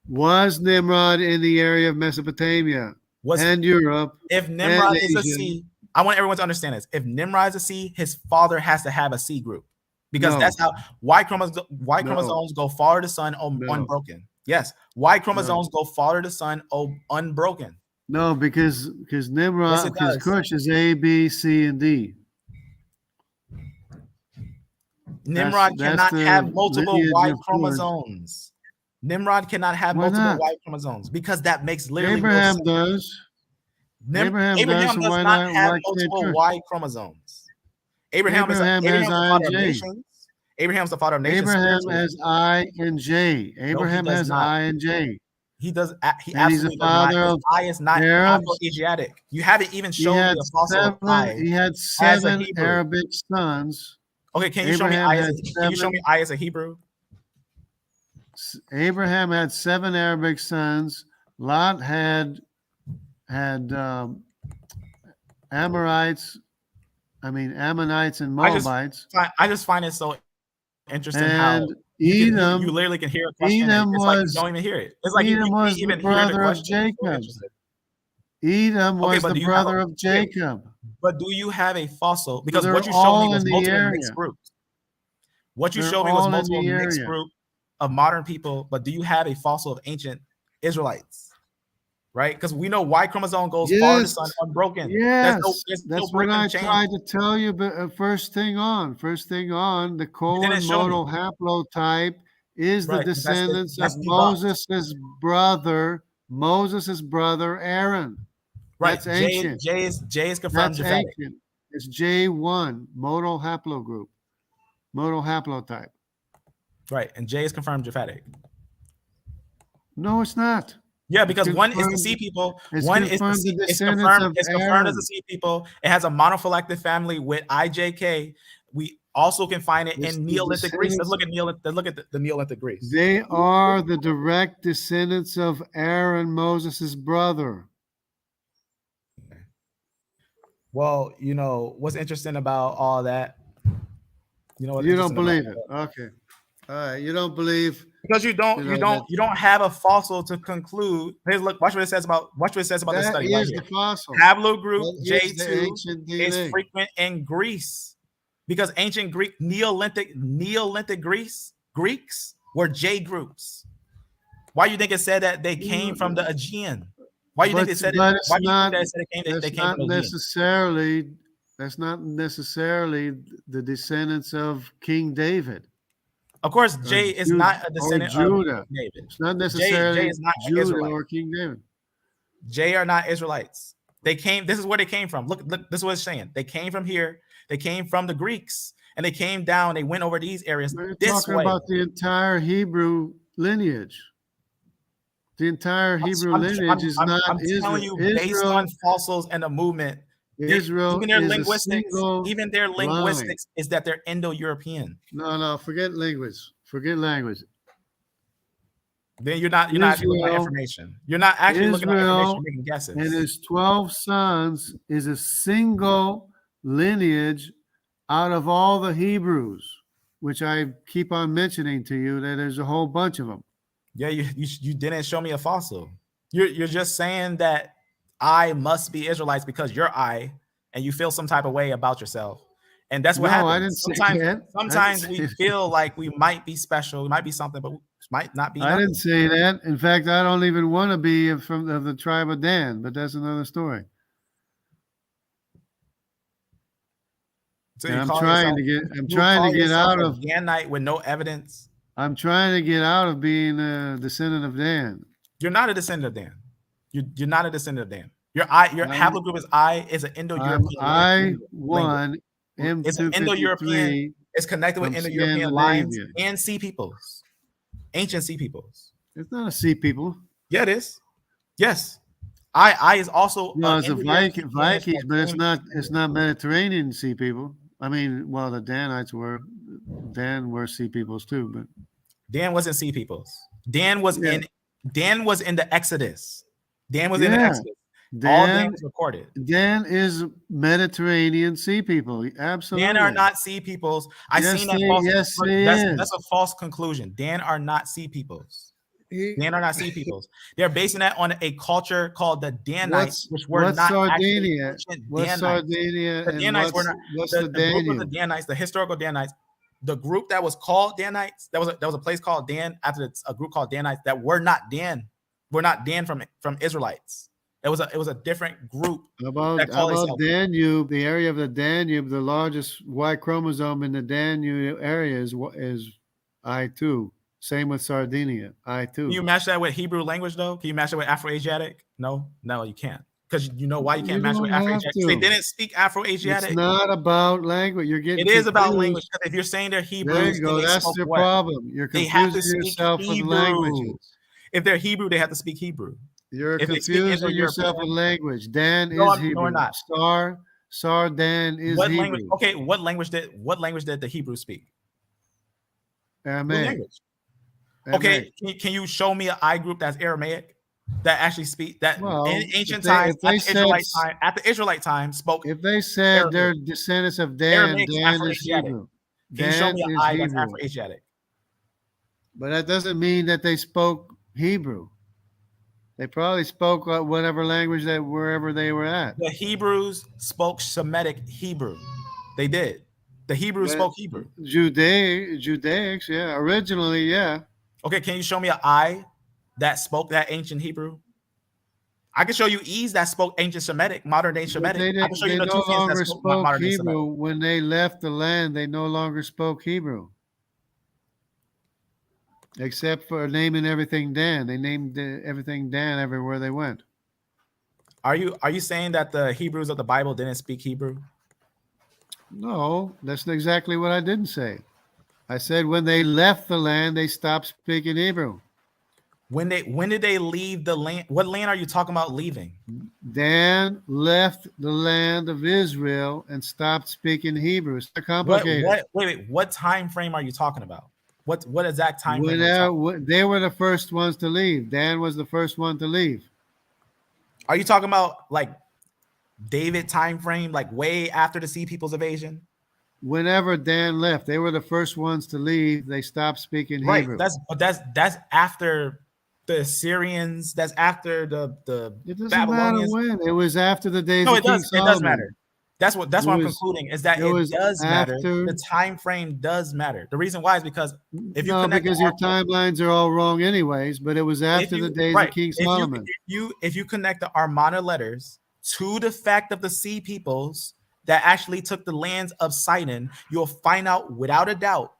[SPEAKER 2] Was Nimrod in the area of Mesopotamia and Europe?
[SPEAKER 1] If Nimrod
[SPEAKER 2] and
[SPEAKER 1] is a
[SPEAKER 2] Asia?
[SPEAKER 1] C, I want everyone to understand this. If Nimrod is a C, his father has to have a C group because that's how Y chromosomes go farther to sun unbroken. Yes, Y chromosomes go farther to sun unbroken.
[SPEAKER 2] No, because Nimrod, because Cush is A, B, C, and D.
[SPEAKER 1] Nimrod cannot have multiple Y chromosomes. Nimrod cannot have multiple Y chromosomes because that makes literally
[SPEAKER 2] Abraham
[SPEAKER 1] no sense.
[SPEAKER 2] does.
[SPEAKER 1] Abraham does not have multiple Y chromosomes. Abraham is the father of nations. Abraham's the father of nations.
[SPEAKER 2] Abraham has I and J. Abraham has I and J.
[SPEAKER 1] He does. He
[SPEAKER 2] and
[SPEAKER 1] absolutely
[SPEAKER 2] he's a father
[SPEAKER 1] does not.
[SPEAKER 2] of
[SPEAKER 1] His I is not Afro-Asiatic. You haven't even shown me a fossil of I.
[SPEAKER 2] He had 7 Arabic sons.
[SPEAKER 1] Okay, can you show me I? Can you show me I as a Hebrew?
[SPEAKER 2] Abraham had 7 Arabic sons. Lot had Amorites. Ammonites and Moabites.
[SPEAKER 1] I just find it so interesting
[SPEAKER 2] and
[SPEAKER 1] how you literally can hear a question. It's like you don't even hear it. It's like
[SPEAKER 2] Edom
[SPEAKER 1] you
[SPEAKER 2] was
[SPEAKER 1] even
[SPEAKER 2] the brother of Jacob. Edom was the brother of Jacob.
[SPEAKER 1] But do you have a fossil? Because what you showed me was multiple mixed groups. What you showed me was multiple mixed group of modern people. But do you have a fossil of ancient Israelites? Right? Because we know Y chromosome goes far to sun unbroken.
[SPEAKER 2] Yes, that's what I tried to tell you. But first thing on, the colon modal haplotype is the descendants of Moses' brother Aaron.
[SPEAKER 1] Right.
[SPEAKER 2] That's ancient.
[SPEAKER 1] J is confirmed.
[SPEAKER 2] That's ancient. It's J1 modal haplogroup, modal haplotype.
[SPEAKER 1] Right, and J is confirmed Japhetic.
[SPEAKER 2] No, it's not.
[SPEAKER 1] Yeah, because one is the C people. One is the C. It's confirmed as the C people. It has a monophylactic family with IJK. We also can find it in Neolithic Greece. Let's look at the Neolithic Greece.
[SPEAKER 2] They are the direct descendants of Aaron, Moses' brother.
[SPEAKER 1] Well, what's interesting about all that?
[SPEAKER 2] You don't believe it. Okay. All right. You don't believe.
[SPEAKER 1] Because you don't have a fossil to conclude. Here's watch what it says about the study right here.
[SPEAKER 2] Fossil.
[SPEAKER 1] Haplogroup J2 is frequent in Greece because ancient Neolithic Greeks were J groups. Why do you think it said that they came from the Aegean? Why do you think it said it? Why do you think that it said they came from the Aegean?
[SPEAKER 2] That's not necessarily the descendants of King David.
[SPEAKER 1] Of course, J is not a descendant of David.
[SPEAKER 2] It's not necessarily
[SPEAKER 1] J is not
[SPEAKER 2] Judah
[SPEAKER 1] Israelite.
[SPEAKER 2] or King David.
[SPEAKER 1] J are not Israelites. This is where they came from. Look, this is what it's saying. They came from here. They came from the Greeks, and they came down. They went over these areas.
[SPEAKER 2] We're talking about the entire Hebrew lineage. The entire Hebrew lineage is not Israel.
[SPEAKER 1] I'm telling you, based on fossils and the movement,
[SPEAKER 2] Israel
[SPEAKER 1] even their
[SPEAKER 2] is a
[SPEAKER 1] linguistics,
[SPEAKER 2] single
[SPEAKER 1] even their
[SPEAKER 2] line.
[SPEAKER 1] linguistics is that they're Indo-European.
[SPEAKER 2] No, forget language. Forget language.
[SPEAKER 1] Then you're not actually looking at
[SPEAKER 2] Israel-
[SPEAKER 1] information. You're not actually looking at information.
[SPEAKER 2] Israel
[SPEAKER 1] You're making guesses.
[SPEAKER 2] and his 12 sons is a single lineage out of all the Hebrews, which I keep on mentioning to you that there's a whole bunch of them.
[SPEAKER 1] Yeah, you didn't show me a fossil. You're just saying that I must be Israelites because you're I, and you feel some type of way about yourself. And that's what
[SPEAKER 2] No,
[SPEAKER 1] happens.
[SPEAKER 2] I didn't say that.
[SPEAKER 1] Sometimes
[SPEAKER 2] I
[SPEAKER 1] we
[SPEAKER 2] didn't say
[SPEAKER 1] feel like we might be special, we might be something, but we might not be.
[SPEAKER 2] I didn't say that. In fact, I don't even want to be of the tribe of Dan, but that's another story.
[SPEAKER 1] So
[SPEAKER 2] And
[SPEAKER 1] you
[SPEAKER 2] I'm
[SPEAKER 1] call
[SPEAKER 2] trying to get out of
[SPEAKER 1] Danite with no evidence.
[SPEAKER 2] I'm trying to get out of being a descendant of Dan.
[SPEAKER 1] You're not a descendant of Dan. You're not a descendant of Dan. Your haplogroup is I is an Indo-European.
[SPEAKER 2] I1
[SPEAKER 1] It's an Indo-European.
[SPEAKER 2] M253.
[SPEAKER 1] It's connected with
[SPEAKER 2] from
[SPEAKER 1] Indo-European lines
[SPEAKER 2] Scandinavia.
[SPEAKER 1] and Sea peoples, ancient Sea peoples.
[SPEAKER 2] It's not a sea people.
[SPEAKER 1] Yeah, it is. Yes, I is also.
[SPEAKER 2] No, it's a
[SPEAKER 1] Indo-European
[SPEAKER 2] Vikings, but it's
[SPEAKER 1] tradition.
[SPEAKER 2] not Mediterranean sea people. I mean, well, the Danites were sea peoples too, but
[SPEAKER 1] Dan wasn't Sea peoples. Dan was
[SPEAKER 2] Yeah.
[SPEAKER 1] Dan was in the Exodus. Dan was in the
[SPEAKER 2] Yeah.
[SPEAKER 1] Exodus. All Dan is recorded.
[SPEAKER 2] Dan is Mediterranean sea people. Absolutely.
[SPEAKER 1] Dan are not sea peoples. I've
[SPEAKER 2] Yes,
[SPEAKER 1] seen that. That's a false conclusion. Dan are not sea peoples. Dan are not sea peoples. They're basing that on a culture called the Danites, which were
[SPEAKER 2] what's
[SPEAKER 1] not
[SPEAKER 2] Sardinia?
[SPEAKER 1] actually
[SPEAKER 2] What's
[SPEAKER 1] Danites.
[SPEAKER 2] Sardinia?
[SPEAKER 1] The Danites were not.
[SPEAKER 2] What's
[SPEAKER 1] The
[SPEAKER 2] the
[SPEAKER 1] group
[SPEAKER 2] Danube?
[SPEAKER 1] of the Danites, the historical Danites, the group that was called Danites, there was a place called Dan after a group called Danites that were not Dan. Were not Dan from Israelites. It was a different group.
[SPEAKER 2] About Danube, the area of the Danube, the largest Y chromosome in the Danube area is I2. Same with Sardinia, I2.
[SPEAKER 1] Can you match that with Hebrew language though? Can you match it with Afro-Asiatic? No, you can't. Because you know why you can't match it with Afro-Asiatic? They didn't speak Afro-Asiatic.
[SPEAKER 2] It's not about language. You're getting.
[SPEAKER 1] It is about language. Because if you're saying they're Hebrews,
[SPEAKER 2] there you go. That's the problem. You're confusing yourself with languages.
[SPEAKER 1] If they're Hebrew, they have to speak Hebrew.
[SPEAKER 2] You're confusing yourself with language. Dan is Hebrew. No, we're not. Sar Dan is
[SPEAKER 1] what
[SPEAKER 2] Hebrew.
[SPEAKER 1] Language? Okay, what language did the Hebrews speak?
[SPEAKER 2] Aramaic.
[SPEAKER 1] Okay, can you show me an I group that's Aramaic that actually speak that in ancient times at the Israelite time spoke?
[SPEAKER 2] If they said Arabic. They're descendants of Dan, Dan is Hebrew.
[SPEAKER 1] Can you show me an I that's Afro-Asiatic?
[SPEAKER 2] But that doesn't mean that they spoke Hebrew. They probably spoke whatever language wherever they were at.
[SPEAKER 1] The Hebrews spoke Semitic Hebrew. They did. The Hebrews spoke Hebrew.
[SPEAKER 2] Judaics, yeah. Originally, yeah.
[SPEAKER 1] Okay, can you show me an I that spoke that ancient Hebrew? I can show you E's that spoke ancient Semitic, modern day Semitic. I can show you the
[SPEAKER 2] no longer spoke Hebrew when they left the land. They no longer spoke Hebrew. Except for naming everything Dan. They named everything Dan everywhere they went.
[SPEAKER 1] Are you saying that the Hebrews of the Bible didn't speak Hebrew?
[SPEAKER 2] No, that's exactly what I didn't say. I said when they left the land, they stopped speaking Hebrew.
[SPEAKER 1] When did they leave the land? What land are you talking about leaving?
[SPEAKER 2] Dan left the land of Israel and stopped speaking Hebrew. It's not complicated.
[SPEAKER 1] Wait. What time frame are you talking about? What exact time frame?
[SPEAKER 2] They were the first ones to leave. Dan was the first one to leave.
[SPEAKER 1] Are you talking about like David time frame, like way after the Sea People's invasion?
[SPEAKER 2] Whenever Dan left, they were the first ones to leave. They stopped speaking Hebrew.
[SPEAKER 1] That's after the Assyrians. That's after the
[SPEAKER 2] it doesn't
[SPEAKER 1] Babylonians.
[SPEAKER 2] matter when. It was after the days of King
[SPEAKER 1] Solomon. It does matter. That's what I'm concluding is that it does matter. The time frame does matter. The reason why is because if you connect
[SPEAKER 2] because your timelines are all wrong anyways. But it was after the days of King Solomon.
[SPEAKER 1] If you connect the Armana letters to the fact of the Sea Peoples that actually took the lands of Sidon, you'll find out without a doubt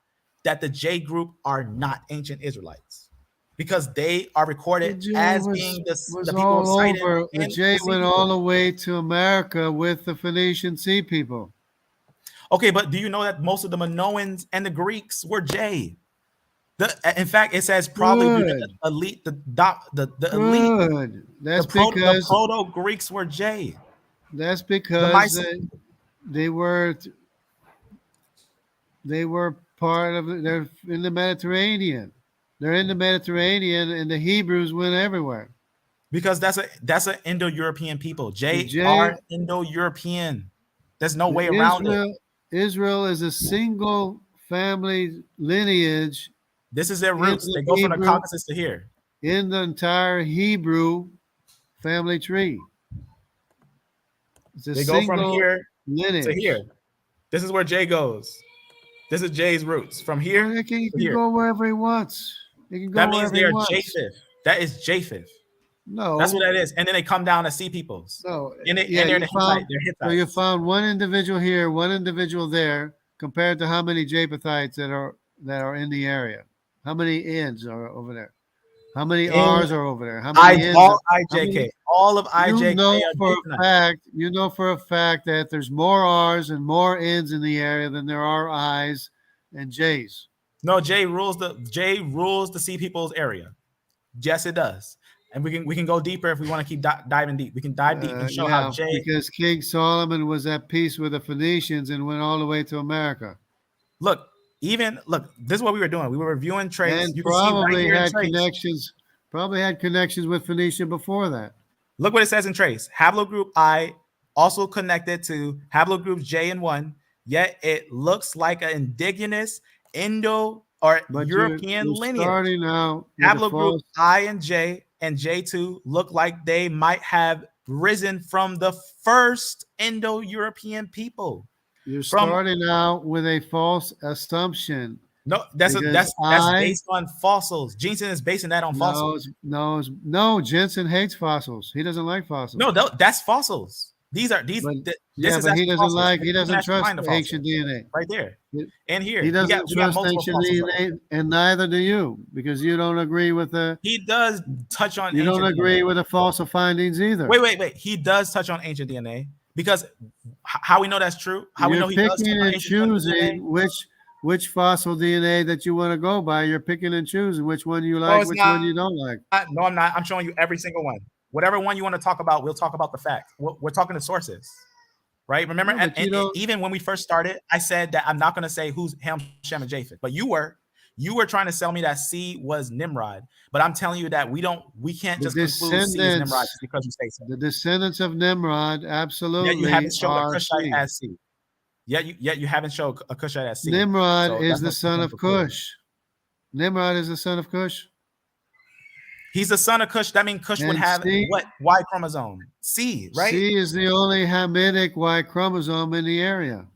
[SPEAKER 1] that the J group are not ancient Israelites. Because they are recorded as being the people of Sidon.
[SPEAKER 2] The J went all the way to America with the Phoenician Sea people.
[SPEAKER 1] Okay, but do you know that most of the Minoans and the Greeks were J? In fact, it says probably the elite, the elite.
[SPEAKER 2] That's
[SPEAKER 1] because the Proto Greeks were J.
[SPEAKER 2] That's
[SPEAKER 1] The
[SPEAKER 2] because
[SPEAKER 1] Mycenaeans.
[SPEAKER 2] they were part of they're in the Mediterranean. They're in the Mediterranean, and the Hebrews went everywhere.
[SPEAKER 1] Because that's an Indo-European people.
[SPEAKER 2] The
[SPEAKER 1] J
[SPEAKER 2] J
[SPEAKER 1] are Indo-European. There's no
[SPEAKER 2] the
[SPEAKER 1] way around it.
[SPEAKER 2] Israel is a single family lineage
[SPEAKER 1] This is their
[SPEAKER 2] in
[SPEAKER 1] roots.
[SPEAKER 2] the
[SPEAKER 1] They go from the
[SPEAKER 2] Hebrew
[SPEAKER 1] Caucasus to here.
[SPEAKER 2] in the entire Hebrew family tree. It's a
[SPEAKER 1] They go from
[SPEAKER 2] single
[SPEAKER 1] here to here.
[SPEAKER 2] lineage.
[SPEAKER 1] This is where J goes. This is J's roots. From
[SPEAKER 2] Well,
[SPEAKER 1] here
[SPEAKER 2] he
[SPEAKER 1] to
[SPEAKER 2] can
[SPEAKER 1] here.
[SPEAKER 2] go wherever he wants. He can
[SPEAKER 1] That
[SPEAKER 2] go
[SPEAKER 1] means
[SPEAKER 2] wherever
[SPEAKER 1] they
[SPEAKER 2] he
[SPEAKER 1] are
[SPEAKER 2] wants.
[SPEAKER 1] Japheth. That is Japheth. That's what
[SPEAKER 2] No,
[SPEAKER 1] that is. And then they come down to sea peoples.
[SPEAKER 2] no.
[SPEAKER 1] And
[SPEAKER 2] Yeah,
[SPEAKER 1] they're
[SPEAKER 2] you
[SPEAKER 1] the
[SPEAKER 2] found
[SPEAKER 1] Hittite. They're
[SPEAKER 2] so you
[SPEAKER 1] Hittites.
[SPEAKER 2] found one individual here, one individual there, compared to how many Japhethites that are in the area. How many N's are over there? How many
[SPEAKER 1] In
[SPEAKER 2] R's are over there? How many N's?
[SPEAKER 1] all
[SPEAKER 2] How many?
[SPEAKER 1] IJK. All of
[SPEAKER 2] You
[SPEAKER 1] IJK
[SPEAKER 2] know
[SPEAKER 1] are
[SPEAKER 2] for a
[SPEAKER 1] Japhethite.
[SPEAKER 2] fact, that there's more R's and more N's in the area than there are I's and J's.
[SPEAKER 1] No, J rules the sea people's area. Yes, it does. And we can go deeper if we want to keep diving deep. We can dive deep and show how
[SPEAKER 2] Yeah,
[SPEAKER 1] J.
[SPEAKER 2] because King Solomon was at peace with the Phoenicians and went all the way to America,
[SPEAKER 1] Look, this is what we were doing. We were reviewing traits.
[SPEAKER 2] and
[SPEAKER 1] You can see right here in traits.
[SPEAKER 2] probably had connections with Phoenicia before that.
[SPEAKER 1] Look what it says in trace. Haplogroup I also connected to haplogroups J and 1, yet it looks like an indigenous Indo or
[SPEAKER 2] But
[SPEAKER 1] European
[SPEAKER 2] you're
[SPEAKER 1] lineage.
[SPEAKER 2] starting out with a
[SPEAKER 1] Haplogroup
[SPEAKER 2] false.
[SPEAKER 1] I and J2 look like they might have risen from the first Indo-European people.
[SPEAKER 2] You're
[SPEAKER 1] From
[SPEAKER 2] starting out with a false assumption.
[SPEAKER 1] no, that's
[SPEAKER 2] Because
[SPEAKER 1] based on fossils. Jensen is basing that on fossils.
[SPEAKER 2] no. Jensen hates fossils. He doesn't like fossils.
[SPEAKER 1] No, that's fossils. These are these.
[SPEAKER 2] But,
[SPEAKER 1] This
[SPEAKER 2] yeah,
[SPEAKER 1] is
[SPEAKER 2] but he
[SPEAKER 1] actually
[SPEAKER 2] doesn't
[SPEAKER 1] fossils.
[SPEAKER 2] like. He
[SPEAKER 1] You can
[SPEAKER 2] doesn't
[SPEAKER 1] actually
[SPEAKER 2] trust
[SPEAKER 1] find the fossils
[SPEAKER 2] ancient DNA.
[SPEAKER 1] right there
[SPEAKER 2] He-
[SPEAKER 1] and here.
[SPEAKER 2] He
[SPEAKER 1] We got
[SPEAKER 2] doesn't trust
[SPEAKER 1] multiple
[SPEAKER 2] ancient
[SPEAKER 1] fossils right
[SPEAKER 2] DNA, and neither do you, because you don't agree with the.
[SPEAKER 1] here. He does touch on
[SPEAKER 2] You don't
[SPEAKER 1] ancient
[SPEAKER 2] agree
[SPEAKER 1] DNA.
[SPEAKER 2] with the fossil findings either.
[SPEAKER 1] Wait. He does touch on ancient DNA because how we know that's true? How we
[SPEAKER 2] You're
[SPEAKER 1] know he does touch
[SPEAKER 2] picking
[SPEAKER 1] on
[SPEAKER 2] and
[SPEAKER 1] ancient DNA?
[SPEAKER 2] choosing which fossil DNA that you want to go by. You're picking and choosing which one you
[SPEAKER 1] No,
[SPEAKER 2] like,
[SPEAKER 1] it's
[SPEAKER 2] which
[SPEAKER 1] not.
[SPEAKER 2] one you don't like.
[SPEAKER 1] No, I'm not. I'm showing you every single one. Whatever one you want to talk about, we'll talk about the fact. We're talking to sources. Right? Remember,
[SPEAKER 2] No, but you don't.
[SPEAKER 1] even when we first started, I said that I'm not going to say who's Ham, Shem, and Japheth, but you were trying to sell me that C was Nimrod. But I'm telling you that we can't
[SPEAKER 2] The
[SPEAKER 1] just conclude C is Nimrod
[SPEAKER 2] descendants,
[SPEAKER 1] just because you say so.
[SPEAKER 2] the descendants of Nimrod,
[SPEAKER 1] Yet you
[SPEAKER 2] absolutely
[SPEAKER 1] haven't showed a
[SPEAKER 2] are
[SPEAKER 1] Cushite
[SPEAKER 2] C.
[SPEAKER 1] as C. Yet you haven't showed a Cushite as C.
[SPEAKER 2] Nimrod
[SPEAKER 1] So
[SPEAKER 2] is
[SPEAKER 1] that's
[SPEAKER 2] the
[SPEAKER 1] no
[SPEAKER 2] son of
[SPEAKER 1] conclusion.
[SPEAKER 2] Cush. Nimrod is the son of Cush.
[SPEAKER 1] He's the son of Cush. That means Cush would
[SPEAKER 2] And
[SPEAKER 1] have
[SPEAKER 2] C,
[SPEAKER 1] what? Y chromosome? C, right?
[SPEAKER 2] C is the only Hamitic Y chromosome in the area.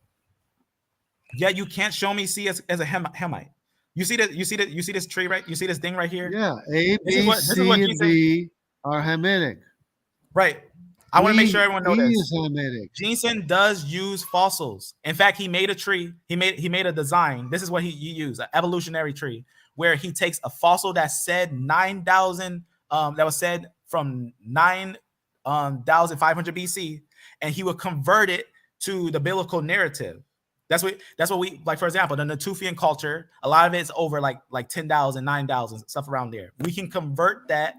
[SPEAKER 1] Yet you can't show me C as a Hamite. You see this tree, right? You see this thing right here?
[SPEAKER 2] Yeah, A,
[SPEAKER 1] This is
[SPEAKER 2] B,
[SPEAKER 1] what
[SPEAKER 2] C, and
[SPEAKER 1] Jensen,
[SPEAKER 2] D are Hamitic.
[SPEAKER 1] right. I want to make sure everyone knows
[SPEAKER 2] E
[SPEAKER 1] this.
[SPEAKER 2] is Hamitic.
[SPEAKER 1] Jensen does use fossils. In fact, he made a tree. He made a design. This is what he used, an evolutionary tree, where he takes a fossil that said 9,000, that was said from 9,500 BC, and he would convert it to the biblical narrative. That's what we like. For example, the Natufian culture, a lot of it's over like 10,000, 9,000, stuff around there. We can convert that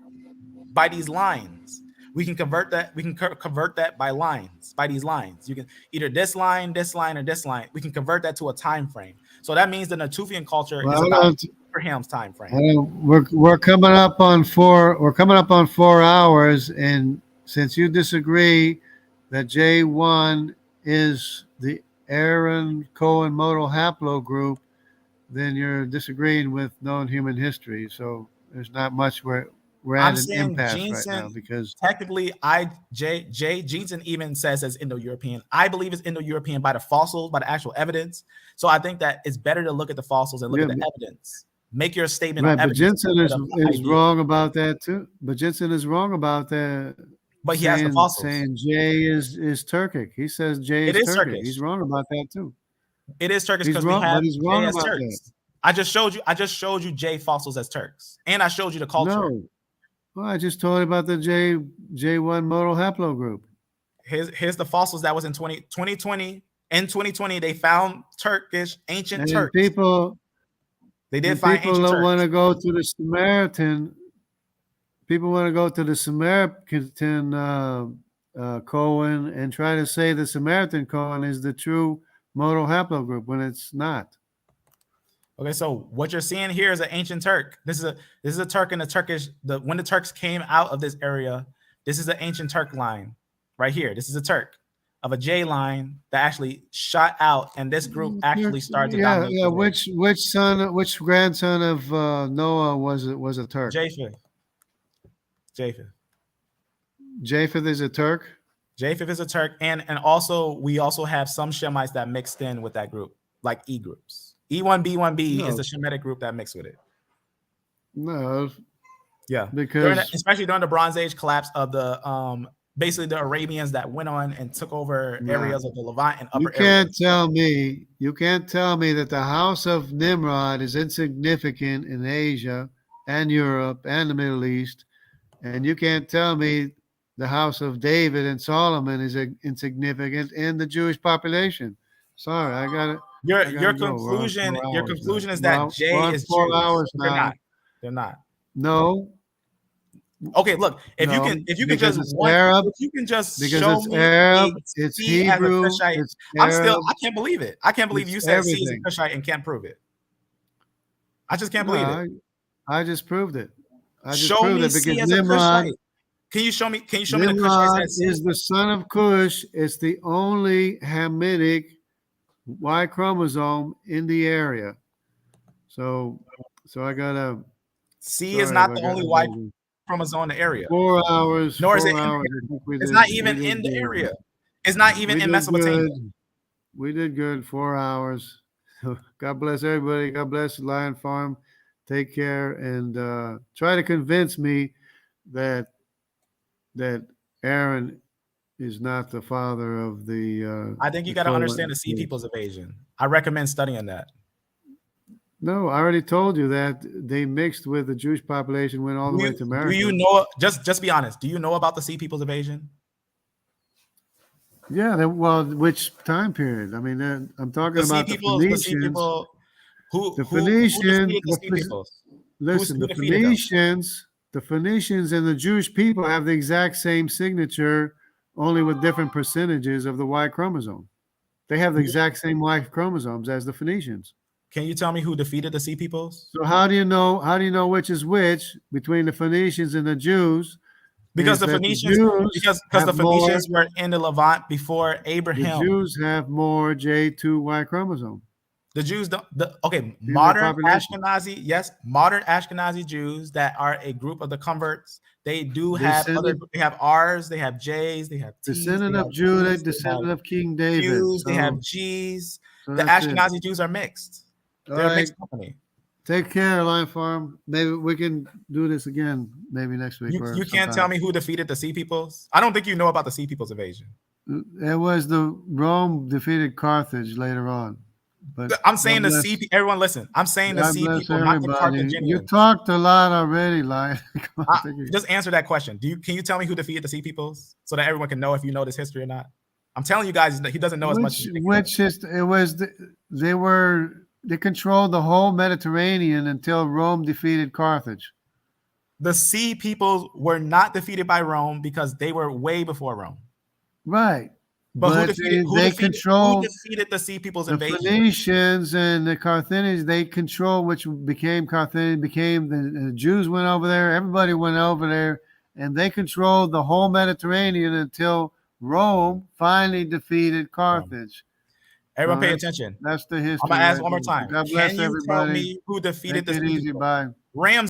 [SPEAKER 1] by these lines. We can convert that. We can convert that by lines, by these lines. You can either this line, or this line. We can convert that to a time frame. So that means the Natufian culture is about Abraham's time frame.
[SPEAKER 2] We're coming up on 4. We're coming up on 4 hours, and since you disagree that J1 is the Aaron Cohen modal haplogroup, then you're disagreeing with known human history. So there's not much where we're at an impasse right now, because
[SPEAKER 1] technically Jensen even says as Indo-European. I believe it's Indo-European by the fossils, by the actual evidence. So I think that it's better to look at the fossils and look at the evidence. Make your statement on evidence.
[SPEAKER 2] But Jensen is wrong about that too. But Jensen is wrong about that.
[SPEAKER 1] But he has the fossils.
[SPEAKER 2] Saying J is Turkic. He says J is Turkic.
[SPEAKER 1] Turkish.
[SPEAKER 2] He's wrong about that too.
[SPEAKER 1] It is Turkish because we have
[SPEAKER 2] he's wrong
[SPEAKER 1] J as
[SPEAKER 2] about
[SPEAKER 1] Turks.
[SPEAKER 2] that.
[SPEAKER 1] I just showed you J fossils as Turks, and I showed you the culture.
[SPEAKER 2] No, well, I just told you about the J1 modal haplogroup.
[SPEAKER 1] Here's the fossils that was in 2020. In 2020, they found Turkish ancient Turks. They did find ancient Turks.
[SPEAKER 2] People want to go to the Samaritan. People want to go to the Samaritan Cohen and try to say the Samaritan Cohen is the true modal haplogroup when it's not.
[SPEAKER 1] Okay, so what you're seeing here is an ancient Turk. This is a Turk in the Turkish. When the Turks came out of this area, this is the ancient Turk line right here. This is a Turk of a J line that actually shot out, and this group actually started to dominate.
[SPEAKER 2] Yeah. Which grandson of Noah was a Turk?
[SPEAKER 1] Japheth.
[SPEAKER 2] Japheth is a Turk.
[SPEAKER 1] Japheth is a Turk, and also we also have some Shemites that mixed in with that group, like E groups. E1B1B is the Shemitic group that mixed with it.
[SPEAKER 2] No.
[SPEAKER 1] Yeah,
[SPEAKER 2] because
[SPEAKER 1] especially during the Bronze Age collapse of the basically the Arabians that went on and took over areas of the Levant and upper
[SPEAKER 2] you can't tell me that the house of Nimrod is insignificant in Asia and Europe and the Middle East, and you can't tell me the house of David and Solomon is insignificant in the Jewish population. Sorry, I got it.
[SPEAKER 1] Your conclusion is that J is
[SPEAKER 2] 4
[SPEAKER 1] Jews.
[SPEAKER 2] hours now.
[SPEAKER 1] They're not.
[SPEAKER 2] No.
[SPEAKER 1] Okay, look. If you can just show me
[SPEAKER 2] Arab, it's Hebrew, it's Arab,
[SPEAKER 1] I can't believe it. I can't believe you said C is a Cushite and can't prove it. I just can't believe it.
[SPEAKER 2] I just proved it.
[SPEAKER 1] Show me C as a Cushite. Can you show me the Cushite
[SPEAKER 2] is the son of Cush. It's the only Hamitic Y chromosome in the area. So I gotta.
[SPEAKER 1] C is not the only Y chromosome in the area.
[SPEAKER 2] 4 hours.
[SPEAKER 1] Nor is it. It's not even in the area. It's not even in Mesopotamia.
[SPEAKER 2] We did good. 4 hours. God bless everybody. God bless Lion Farm. Take care and try to convince me that Aaron is not the father of the.
[SPEAKER 1] I think you got to understand the Sea People's Invasion. I recommend studying that.
[SPEAKER 2] No, I already told you that they mixed with the Jewish population, went all the way to America.
[SPEAKER 1] Do you know? Just be honest. Do you know about the Sea People's Invasion?
[SPEAKER 2] Yeah. Well, which time period? I mean, I'm talking about the Phoenicians.
[SPEAKER 1] The Phoenicians.
[SPEAKER 2] Listen, the Phoenicians and the Jewish people have the exact same signature, only with different percentages of the Y chromosome. They have the exact same Y chromosomes as the Phoenicians.
[SPEAKER 1] Can you tell me who defeated the Sea Peoples?
[SPEAKER 2] So how do you know which is which between the Phoenicians and the Jews?
[SPEAKER 1] Because the Phoenicians, because the Phoenicians were in the Levant before Abraham.
[SPEAKER 2] The Jews have more J2Y chromosome.
[SPEAKER 1] The Jews don't. Modern Ashkenazi, modern Ashkenazi Jews that are a group of the converts. They do have They have R's, they have J's, they have T's.
[SPEAKER 2] Descendant of Judah, descendant of King David.
[SPEAKER 1] Jews, they have G's. The Ashkenazi Jews are mixed. They're a mixed company.
[SPEAKER 2] Take care, Lion Farm. Maybe we can do this again. Maybe next week.
[SPEAKER 1] You can't tell me who defeated the Sea Peoples. I don't think you know about the Sea Peoples invasion.
[SPEAKER 2] It was the Rome defeated Carthage later on. But
[SPEAKER 1] I'm saying the Sea. Everyone, listen. I'm saying the Sea People, not the Carthaginians.
[SPEAKER 2] You talked a lot already, Lion.
[SPEAKER 1] Just answer that question. Can you tell me who defeated the Sea Peoples so that everyone can know if you know this history or not? I'm telling you guys that he doesn't know as much.
[SPEAKER 2] They controlled the whole Mediterranean until Rome defeated Carthage.
[SPEAKER 1] The Sea Peoples were not defeated by Rome because they were way before Rome.
[SPEAKER 2] Right.
[SPEAKER 1] But who defeated the Sea People's invasion?
[SPEAKER 2] The Phoenicians and the Carthaginians, they controlled, which became Carthage, the Jews went over there, everybody went over there, and they controlled the whole Mediterranean until Rome finally defeated Carthage.
[SPEAKER 1] Everyone pay attention.
[SPEAKER 2] That's the history.
[SPEAKER 1] I'm going to ask one more time.
[SPEAKER 2] God bless everybody.
[SPEAKER 1] Tell me who defeated the Sea Peoples?
[SPEAKER 2] Bye.
[SPEAKER 1] Rams